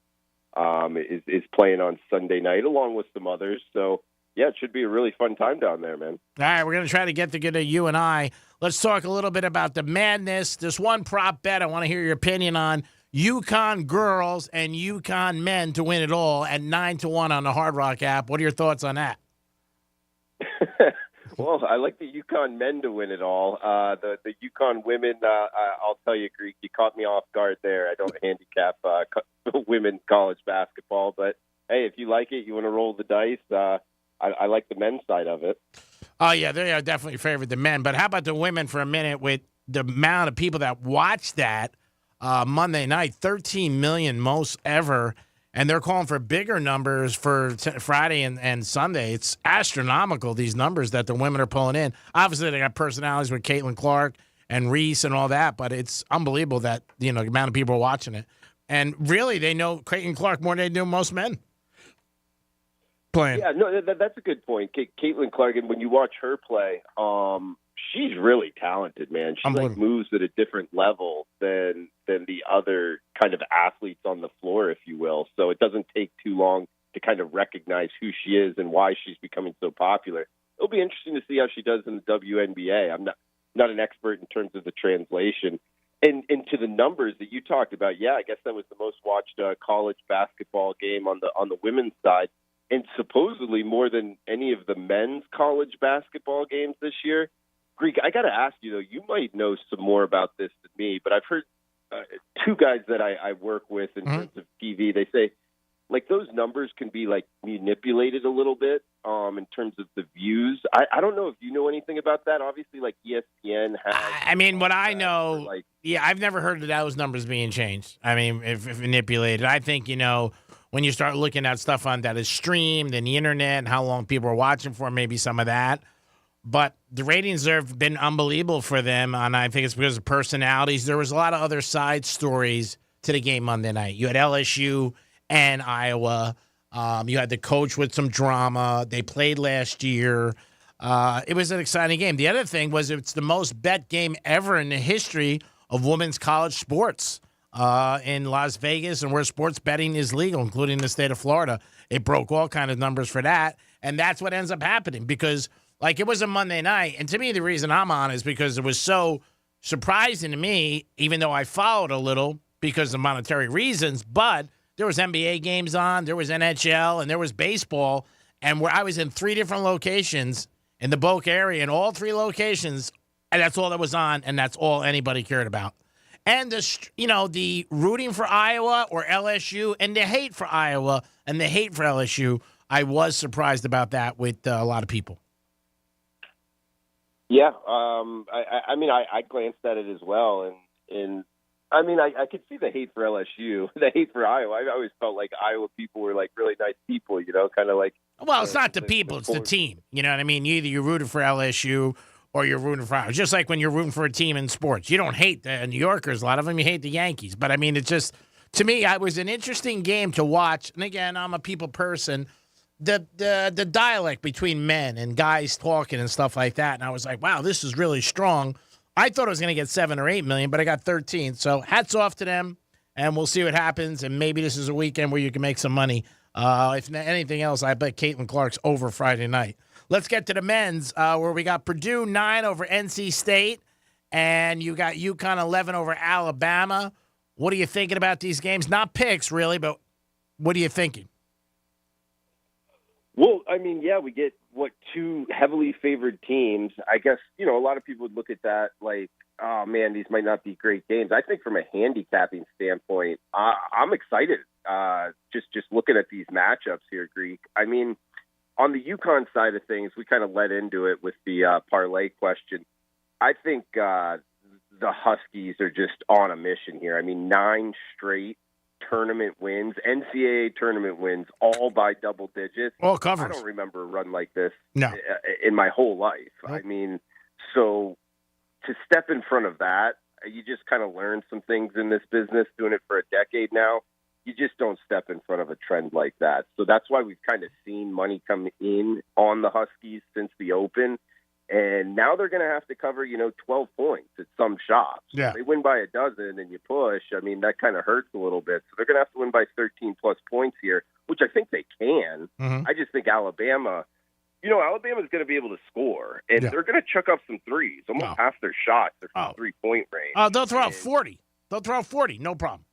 is playing on Sunday night along with some others. So yeah, it should be a really fun time down there, man. All right, we're going to try to get together, you and I. Let's talk a little bit about the madness. This one prop bet I want to hear your opinion on. UConn girls and UConn men to win it all at 9-1 on the Hard Rock app. What are your thoughts on that? Well, I like the UConn men to win it all. The UConn women, I'll tell you, Greek, you caught me off guard there. I don't handicap women's college basketball, but hey, if you like it, you want to roll the dice, I like the men's side of it. Oh, yeah, they are definitely favored the men. But how about the women for a minute with the amount of people that watched that Monday night, 13 million most ever. And they're calling for bigger numbers for Friday and Sunday. It's astronomical, these numbers that the women are pulling in. Obviously, they got personalities with Caitlin Clark and Reese and all that, but it's unbelievable that, the amount of people are watching it. And really, they know Caitlin Clark more than they do most men playing. Yeah, no, that's a good point. Caitlin Clark, and when you watch her play, she's really talented, man. She moves at a different level than the other kind of athletes on the floor, if you will. So it doesn't take too long to kind of recognize who she is and why she's becoming so popular. It'll be interesting to see how she does in the WNBA. I'm not an expert in terms of the translation. And to the numbers that you talked about, yeah, I guess that was the most watched college basketball game on the women's side, and supposedly more than any of the men's college basketball games this year. Greek, I got to ask you, though, you might know some more about this than me, but I've heard two guys that I work with in terms of TV, they say, like, those numbers can be, like, manipulated a little bit in terms of the views. I don't know if you know anything about that. Obviously, like, ESPN has... I mean, what I know, I've never heard of those numbers being changed. I mean, if manipulated. I think, when you start looking at stuff on that is streamed and the internet and how long people are watching for, maybe some of that. But the ratings have been unbelievable for them, and I think it's because of personalities. There was a lot of other side stories to the game Monday night. You had LSU and Iowa. You had the coach with some drama. They played last year. It was an exciting game. The other thing was it's the most bet game ever in the history of women's college sports in Las Vegas and where sports betting is legal, including the state of Florida. It broke all kind of numbers for that, and that's what ends up happening because – like, it was a Monday night, and to me, the reason I'm on is because it was so surprising to me, even though I followed a little because of monetary reasons, but there was NBA games on, there was NHL, and there was baseball, and where I was in 3 different locations in the Boca area, in all 3 locations, and that's all that was on, and that's all anybody cared about. And, the rooting for Iowa or LSU, and the hate for Iowa and the hate for LSU, I was surprised about that with a lot of people. Yeah, I glanced at it as well, and I could see the hate for LSU, the hate for Iowa. I always felt like Iowa people were like really nice people, kind of like. Well, it's not the people; it's the team. You know what I mean? Either you're rooting for LSU or you're rooting for Iowa. Just like when you're rooting for a team in sports, you don't hate the New Yorkers. A lot of them you hate the Yankees, but I mean, it's just to me, it was an interesting game to watch. And again, I'm a people person. The dialect between men and guys talking and stuff like that. And I was like, wow, this is really strong. I thought I was going to get 7 or 8 million, but I got 13. So hats off to them, and we'll see what happens. And maybe this is a weekend where you can make some money. If anything else, I bet Caitlin Clark's over Friday night. Let's get to the men's where we got Purdue 9 over NC State, and you got UConn 11 over Alabama. What are you thinking about these games? Not picks, really, but what are you thinking? Well, I mean, yeah, we get, 2 heavily favored teams. I guess, a lot of people would look at that like, oh, man, these might not be great games. I think from a handicapping standpoint, I'm excited just looking at these matchups here, Greek. I mean, on the UConn side of things, we kind of led into it with the parlay question. I think the Huskies are just on a mission here. I mean, 9 straight tournament wins, NCAA tournament wins, all by double digits. All covers. I don't remember a run like this no. in my whole life. Nope. I mean, so to step in front of that, you just kind of learn some things in this business, doing it for a decade now. You just don't step in front of a trend like that. So that's why we've kind of seen money come in on the Huskies since the Open. And now they're going to have to cover, 12 points at some shops. Yeah. If they win by a dozen and you push, I mean, that kind of hurts a little bit. So they're going to have to win by 13-plus points here, which I think they can. Mm-hmm. I just think Alabama's going to be able to score. And they're going to chuck up some threes. Almost half their shots are from 3-point range. They'll throw out 40. They'll throw out 40, no problem.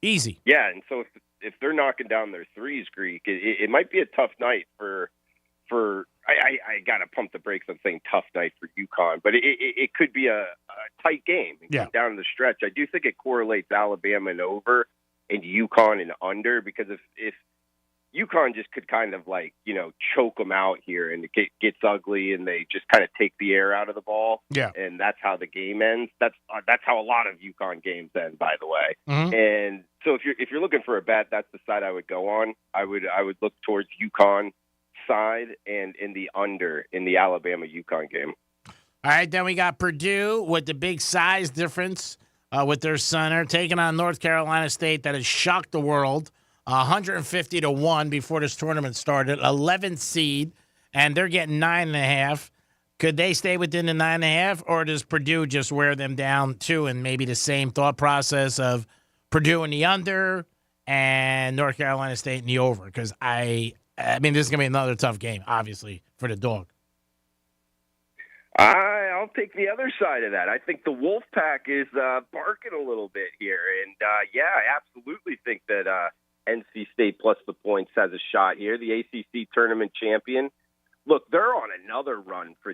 Easy. Yeah, and so if they're knocking down their threes, Greek, it might be a tough night for I got to pump the brakes on saying tough night for UConn, but it could be a tight game. Down the stretch. I do think it correlates Alabama and over and UConn and under, because if UConn just could kind of choke them out here, and it gets ugly, and they just kind of take the air out of the ball. Yeah. And that's how the game ends. That's how a lot of UConn games end, by the way. Mhm. And so if you're looking for a bet, that's the side I would go on. I would look towards UConn side and in the under in the Alabama UConn game. All right, then we got Purdue with the big size difference with their center taking on North Carolina State that has shocked the world. 150-1 before this tournament started. 11th seed, and they're getting 9.5. Could they stay within the 9.5, or does Purdue just wear them down too? And maybe the same thought process of Purdue in the under and North Carolina State in the over? Because I mean, this is gonna be another tough game, obviously, for the dog. I'll take the other side of that. I think the Wolfpack is barking a little bit here. And, I absolutely think that NC State plus the points has a shot here. The ACC tournament champion. Look, they're on another run for